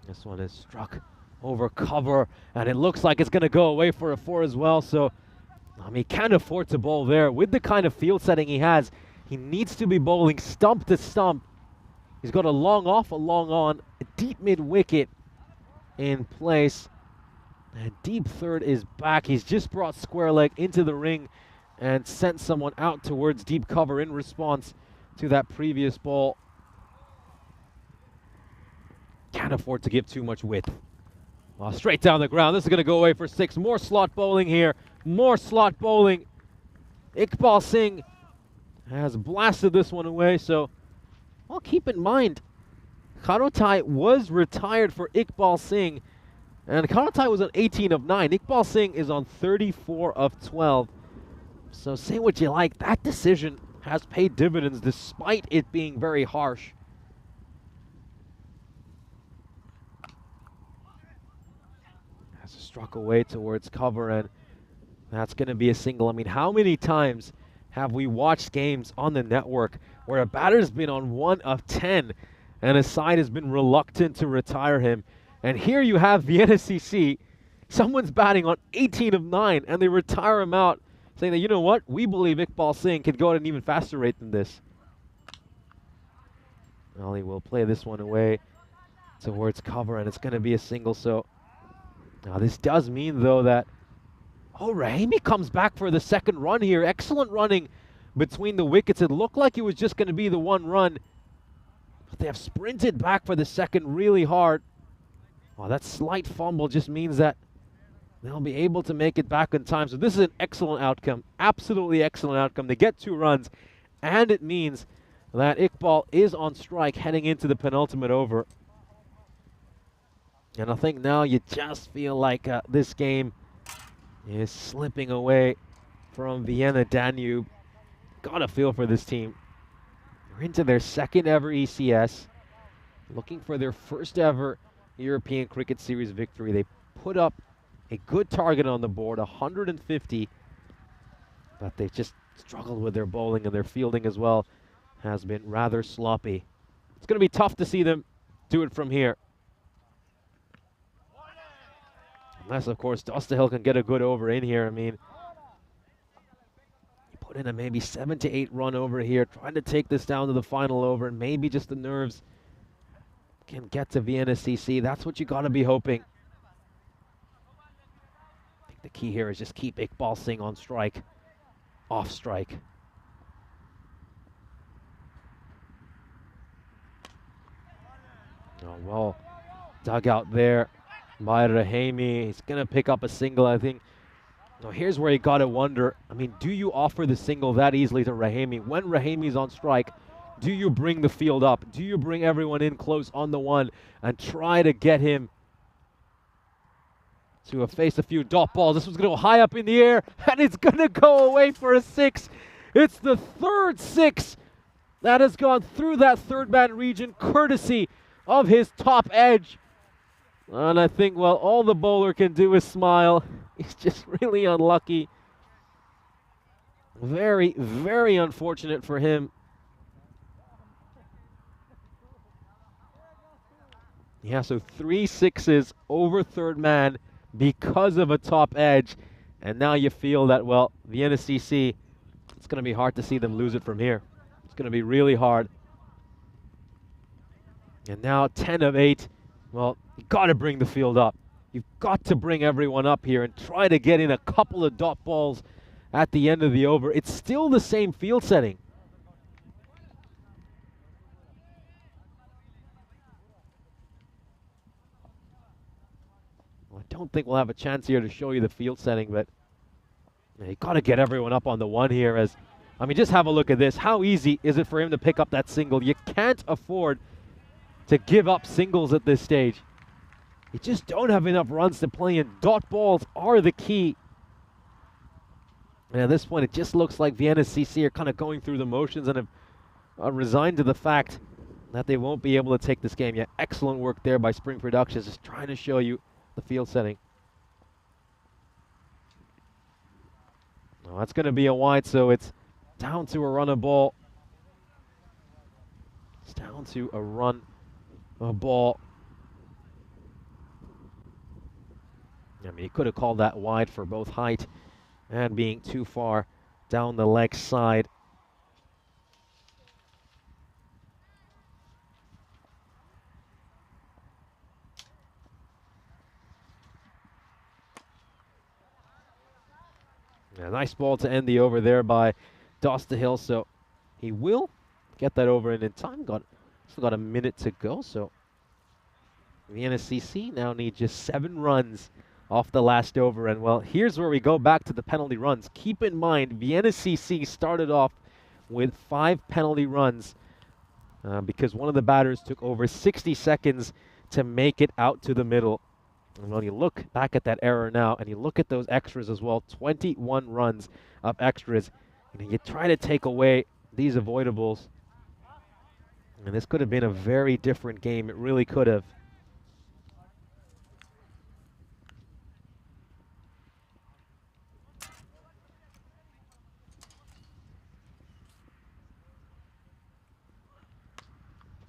This one is struck over cover, and it looks like it's going to go away for a 4 as well. So, he can't afford to bowl there. With the kind of field setting he has, he needs to be bowling stump to stump. He's got a long off, a long on, a deep mid-wicket in place. And deep third is back. He's just brought square leg into the ring and sent someone out towards deep cover in response to that previous ball. Can't afford to give too much width. Straight down the ground. This is going to go away for 6. More slot bowling here. More slot bowling. Iqbal Singh has blasted this one away. So, well, keep in mind, Karotai was retired for Iqbal Singh. And Karotai was on 18 of 9. Iqbal Singh is on 34 of 12. So say what you like. That decision has paid dividends despite it being very harsh. Has struck away towards cover, and that's going to be a single. I mean, how many times have we watched games on the network where a batter's been on 1 of 10 and a side has been reluctant to retire him? And here you have Vienna CC. Someone's batting on 18 of 9 and they retire him out, saying that, you know what, we believe Iqbal Singh could go at an even faster rate than this. Ali will play this one away towards cover, and it's going to be a single. So now this does mean, though, that Rahimi comes back for the second run here. Excellent running between the wickets. It looked like it was just going to be the 1 run, but they have sprinted back for the second really hard. Oh, that slight fumble just means that they'll be able to make it back in time. So this is an excellent outcome, absolutely excellent outcome. They get 2 runs, and it means that Iqbal is on strike heading into the penultimate over. And I think now you just feel like this game is slipping away from Vienna Danube. Got a feel for this team. They're into their 2nd ever ECS, looking for their 1st ever European Cricket Series victory. They put up a good target on the board, 150, but they've just struggled with their bowling, and their fielding as well has been rather sloppy. It's going to be tough to see them do it from here. Unless, of course, Dostahil can get a good over in here. I mean, you put in a maybe 7 to 8 run over here, trying to take this down to the final over, and maybe just the nerves can get to Vienna CC. That's what you got to be hoping. I think the key here is just keep Iqbal Singh on strike, off strike. Oh, well dug out there by Rahimi. He's going to pick up a single, I think. Now, here's where you got to wonder. I mean, do you offer the single that easily to Rahimi? When Rahimi's on strike, do you bring the field up? Do you bring everyone in close on the 1 and try to get him to face a few dot balls? This one's going to go high up in the air, and it's going to go away for a 6. It's the 3rd 6 that has gone through that 3rd man region, courtesy of his top edge. And I think, well, all the bowler can do is smile. He's just really unlucky. Very, very unfortunate for him. Yeah, so 3 6s over 3rd man because of a top edge. And now you feel that, well, Vienna CC, it's going to be hard to see them lose it from here. It's going to be really hard. And now 10 of 8. Well, you got to bring the field up. You've got to bring everyone up here and try to get in a couple of dot balls at the end of the over. It's still the same field setting. Well, I don't think we'll have a chance here to show you the field setting, but you got to get everyone up on the one here. As I mean, just have a look at this. How easy is it for him to pick up that single? You can't afford to give up singles at this stage. You just don't have enough runs to play in. Dot balls are the key. And at this point, it just looks like Vienna CC are kind of going through the motions and have resigned to the fact that they won't be able to take this game. Yeah, excellent work there by Spring Productions, just trying to show you the field setting. Well, that's going to be a wide, so it's down to a run of ball. It's down to a run of ball. I mean, he could have called that wide for both height and being too far down the leg side. Yeah, nice ball to end the over there by Dostahill, so he will get that over in time. Still got a minute to go, so Vienna CC now need just 7 runs off the last over. And well, here's where we go back to the penalty runs. Keep in mind, Vienna CC started off with 5 penalty runs because one of the batters took over 60 seconds to make it out to the middle. And when you look back at that error now, and you look at those extras as well, 21 runs of extras, and you try to take away these avoidables, and this could have been a very different game. It really could have.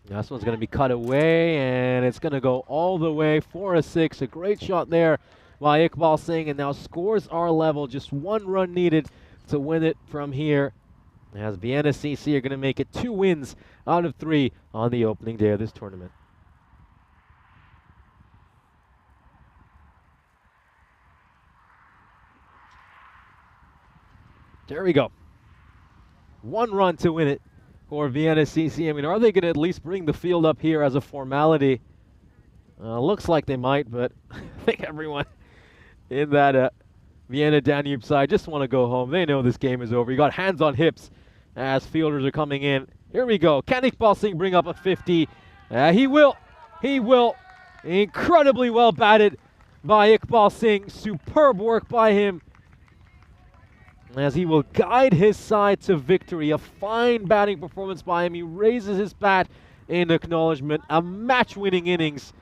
Now this one's going to be cut away, and it's going to go all the way for a 6. A great shot there by Iqbal Singh, and now scores are level. Just 1 run needed to win it from here, as Vienna CC are going to make it 2 wins out of 3 on the opening day of this tournament. There we go. 1 run to win it for Vienna CC. I mean, are they going to at least bring the field up here as a formality? Looks like they might, but I think everyone in that Vienna Danube side just want to go home. They know this game is over. You got hands on hips as fielders are coming in. Here we go. Can Iqbal Singh bring up a 50? He will. He will. Incredibly well batted by Iqbal Singh. Superb work by him, as he will guide his side to victory. A fine batting performance by him. He raises his bat in acknowledgement. A match-winning innings.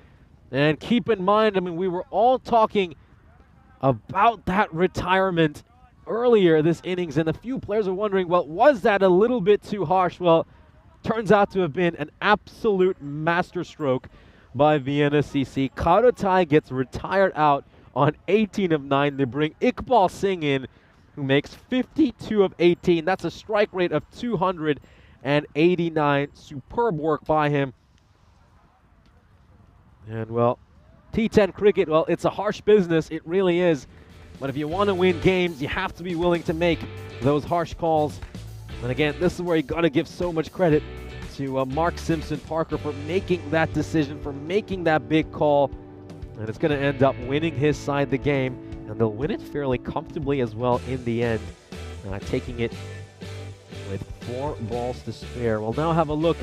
And keep in mind, I mean, we were all talking about that retirement earlier this innings, and a few players are wondering, well, was that a little bit too harsh? Well, turns out to have been an absolute masterstroke by Vienna CC. Karotai gets retired out on 18 of 9. They bring Iqbal Singh in, who makes 52 of 18. That's a strike rate of 289. Superb work by him. And, well, T10 cricket, well, it's a harsh business. It really is. But if you want to win games, you have to be willing to make those harsh calls. And again, this is where you got to give so much credit to Mark Simpson Parker for making that decision, for making that big call. And it's going to end up winning his side the game. And they'll win it fairly comfortably as well in the end, taking it with 4 balls to spare. We'll now have a look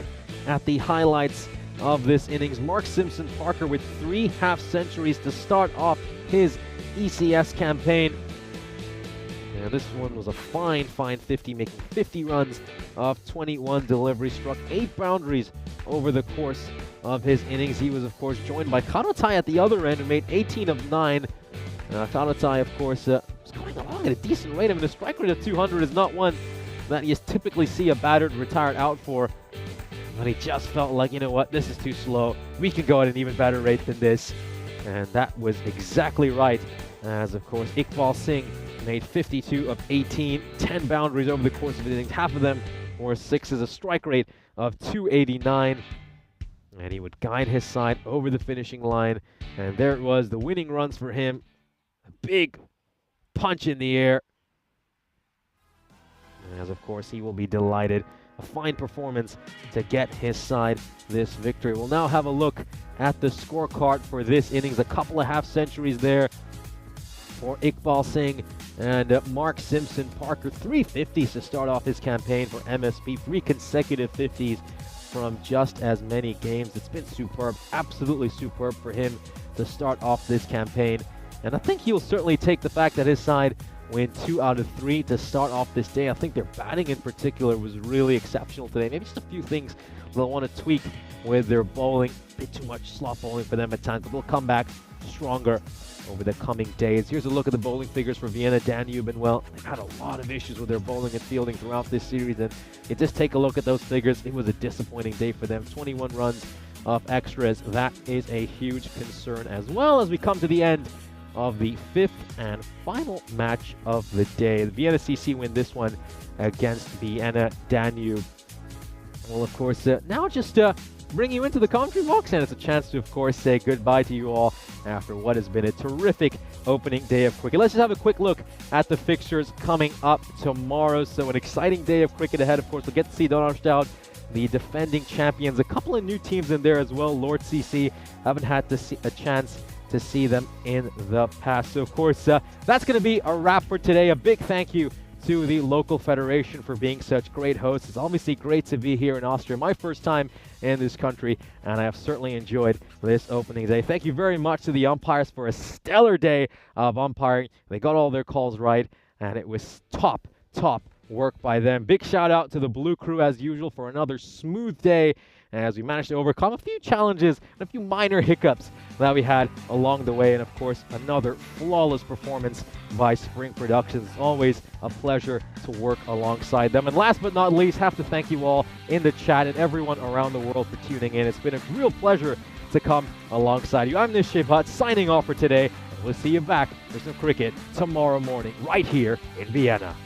at the highlights of this innings. Mark Simpson Parker with 3 half-centuries to start off his ECS campaign. And this one was a fine 50, making 50 runs of 21 deliveries, struck 8 boundaries over the course of his innings. He was, of course, joined by Karotai at the other end, who made 18 of 9. Karotai, of course, was going along at a decent rate. I mean, the strike rate of 200 is not one that you typically see a batter retired out for. But he just felt like, you know what, this is too slow. We can go at an even better rate than this. And that was exactly right, as, of course, Iqbal Singh made 52 of 18, 10 boundaries over the course of the innings. Half of them were 6s, a strike rate of 289. And he would guide his side over the finishing line. And there it was, the winning runs for him. A big punch in the air. As of course he will be delighted. A fine performance to get his side this victory. We'll now have a look at the scorecard for this innings. A couple of half centuries there for Iqbal Singh and Mark Simpson Parker. 3 50s to start off his campaign for MSP. 3 consecutive 50s from just as many games. It's been superb, absolutely superb for him to start off this campaign. And I think he'll certainly take the fact that his side win 2 out of 3 to start off this day. I think their batting in particular was really exceptional today. Maybe just a few things they'll want to tweak with their bowling. A bit too much slot bowling for them at times, but they'll come back stronger over the coming days. Here's a look at the bowling figures for Vienna Danube, and well, they've had a lot of issues with their bowling and fielding throughout this series, and you just take a look at those figures. It was a disappointing day for them. 21 runs of extras. That is a huge concern as well as we come to the end of the 5th and final match of the day. The Vienna CC win this one against Vienna Danube. Well, of course, now just bring you into the commentary box, and it's a chance to, of course, say goodbye to you all after what has been a terrific opening day of cricket. Let's just have a quick look at the fixtures coming up tomorrow. So an exciting day of cricket ahead. Of course, we'll get to see Donnerstad, the defending champions. A couple of new teams in there as well. Lord CC, haven't had to see a chance to see them in the past. So, of course, that's going to be a wrap for today. A big thank you to the local federation for being such great hosts. It's obviously great to be here in Austria, my first time in this country, and I have certainly enjoyed this opening day. Thank you very much to the umpires for a stellar day of umpiring. They got all their calls right, and it was top work by them. Big shout out to the Blue Crew as usual for another smooth day, as we managed to overcome a few challenges and a few minor hiccups that we had along the way. And of course, another flawless performance by Spring Productions. It's always a pleasure to work alongside them. And last but not least, have to thank you all in the chat and everyone around the world for tuning in. It's been a real pleasure to come alongside you. I'm Nish Bhatt signing off for today. We'll see you back for some cricket tomorrow morning right here in Vienna.